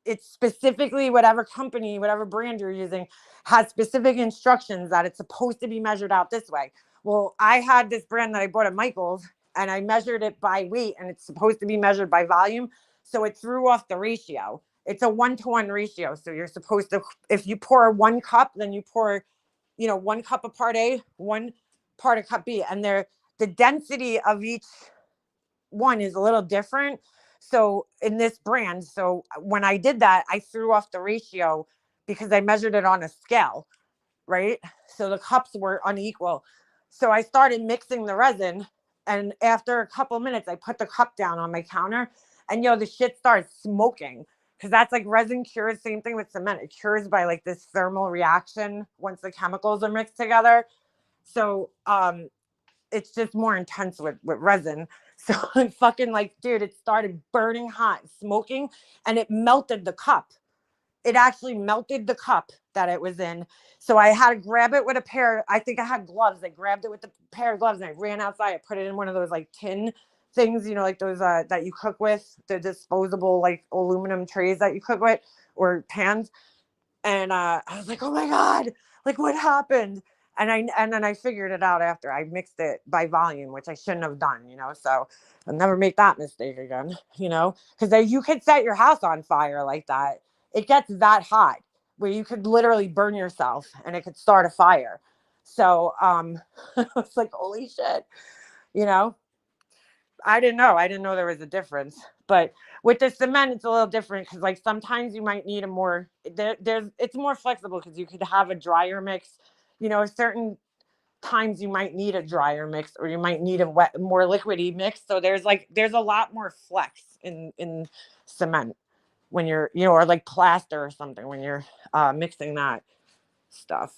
It's specifically, whatever company, whatever brand you're using has specific instructions that it's supposed to be measured out this way. Well, I had this brand that I bought at Michael's, and I measured it by weight, and it's supposed to be measured by volume. So it threw off the ratio. It's a 1-to-1 ratio. So you're supposed to, if you pour 1 cup, then you pour, 1 cup of part A, 1 part of cup B, and the density of each one is a little different. So in this brand, so when I did that, I threw off the ratio because I measured it on a scale, right? So the cups were unequal. So I started mixing the resin, and after a couple minutes, I put the cup down on my counter, and the shit started smoking, because that's like resin cures. Same thing with cement. It cures by like this thermal reaction once the chemicals are mixed together. So it's just more intense with resin. So fucking like, dude, it started burning hot, smoking, and it melted the cup. It actually melted the cup that it was in. So I had to grab it with a pair. I think I had gloves. I grabbed it with a pair of gloves and I ran outside. I put it in one of those like tin things, like those that you cook with, the disposable like aluminum trays that you cook with, or pans. And I was like, oh my God, like what happened? And then I figured it out after I mixed it by volume, which I shouldn't have done, so I'll never make that mistake again, because you could set your house on fire like that. It gets that hot where you could literally burn yourself and it could start a fire. So it's like, holy shit, I didn't know. I didn't know there was a difference. But with the cement, it's a little different because, like, sometimes you might need a more it's more flexible because you could have a drier mix. Certain times you might need a drier mix or you might need a wet, more liquidy mix. So there's a lot more flex in cement when you're or like plaster or something when you're mixing that stuff.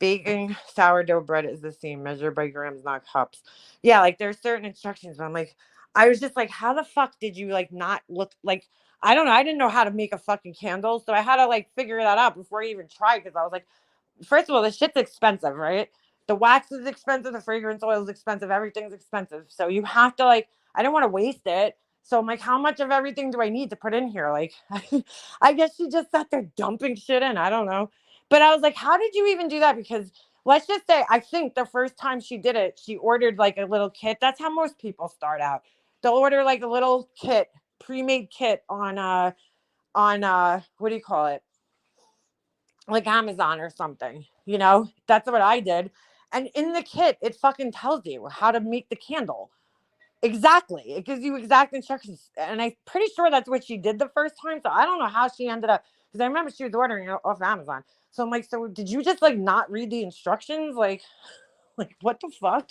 Baking sourdough bread is the same, measured by grams, not cups. Yeah, like there's certain instructions, but I'm like, I was just like, how the fuck did you like not look like? I don't know. I didn't know how to make a fucking candle, so I had to like figure that out before I even tried because I was like, first of all, this shit's expensive, right? The wax is expensive, the fragrance oil is expensive, everything's expensive. So you have to like, I don't want to waste it. So I'm like, how much of everything do I need to put in here? Like, I guess she just sat there dumping shit in. I don't know. But I was like, how did you even do that? Because let's just say, I think the first time she did it, she ordered like a little kit. That's how most people start out. They'll order like a little kit, pre-made kit on what do you call it? Like Amazon or something, that's what I did. And in the kit, it fucking tells you how to make the candle. Exactly. It gives you exact instructions. And I'm pretty sure that's what she did the first time. So I don't know how she ended up, because I remember she was ordering it off Amazon. So I'm like, so did you just like not read the instructions? Like what the fuck?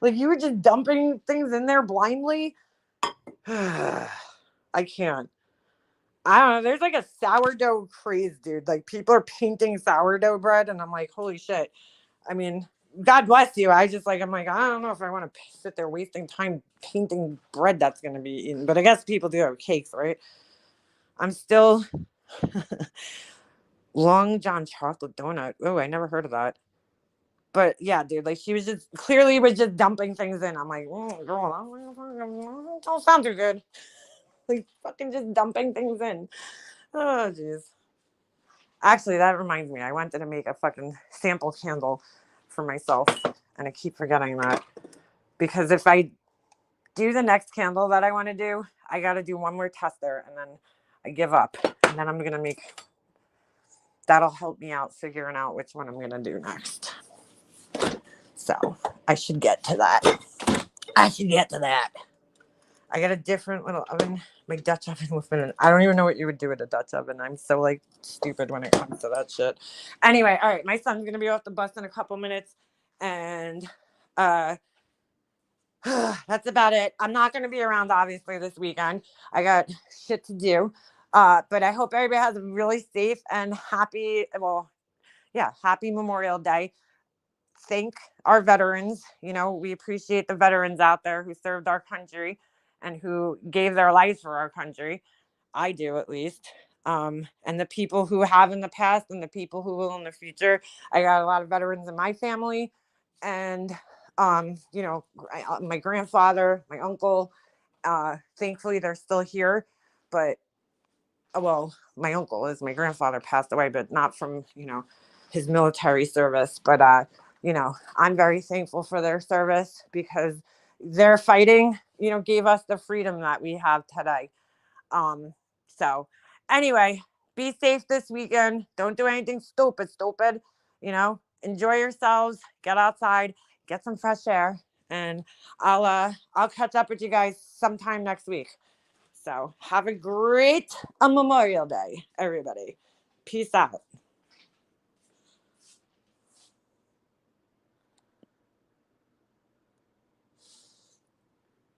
Like you were just dumping things in there blindly? I can't. I don't know. There's like a sourdough craze, dude. Like people are painting sourdough bread, and I'm like, holy shit. I mean, God bless you. I'm like, I don't know if I want to sit there wasting time painting bread that's going to be eaten. But I guess people do have cakes, right? I'm still Long John chocolate donut. Oh, I never heard of that. But yeah, dude, like she was just clearly was just dumping things in. I'm like, girl, that don't sound too good. Like fucking just dumping things in. Oh, jeez. Actually, that reminds me. I wanted to make a fucking sample candle for myself, and I keep forgetting that. Because if I do the next candle that I want to do, I got to do one more tester, and then I give up. And then I'm going to make... That'll help me out figuring out which one I'm going to do next. So, I should get to that. I got a different little oven. My Dutch oven was in it. I don't even know what you would do with a Dutch oven. I'm so like stupid when it comes to that shit. Anyway, all right. My son's gonna be off the bus in a couple minutes, and that's about it. I'm not gonna be around obviously this weekend. I got shit to do. But I hope everybody has a really safe and happy. Well, yeah, happy Memorial Day. Thank our veterans. We appreciate the veterans out there who served our country and who gave their lives for our country. I do, at least. And the people who have in the past and the people who will in the future. I got a lot of veterans in my family. And, my grandfather, my uncle, thankfully they're still here. But, well, my uncle is my grandfather passed away, but not from, his military service. But, I'm very thankful for their service because their fighting, gave us the freedom that we have today. So anyway, be safe this weekend. Don't do anything stupid. Enjoy yourselves, get outside, get some fresh air, and I'll catch up with you guys sometime next week. So have a great Memorial Day, everybody. Peace out.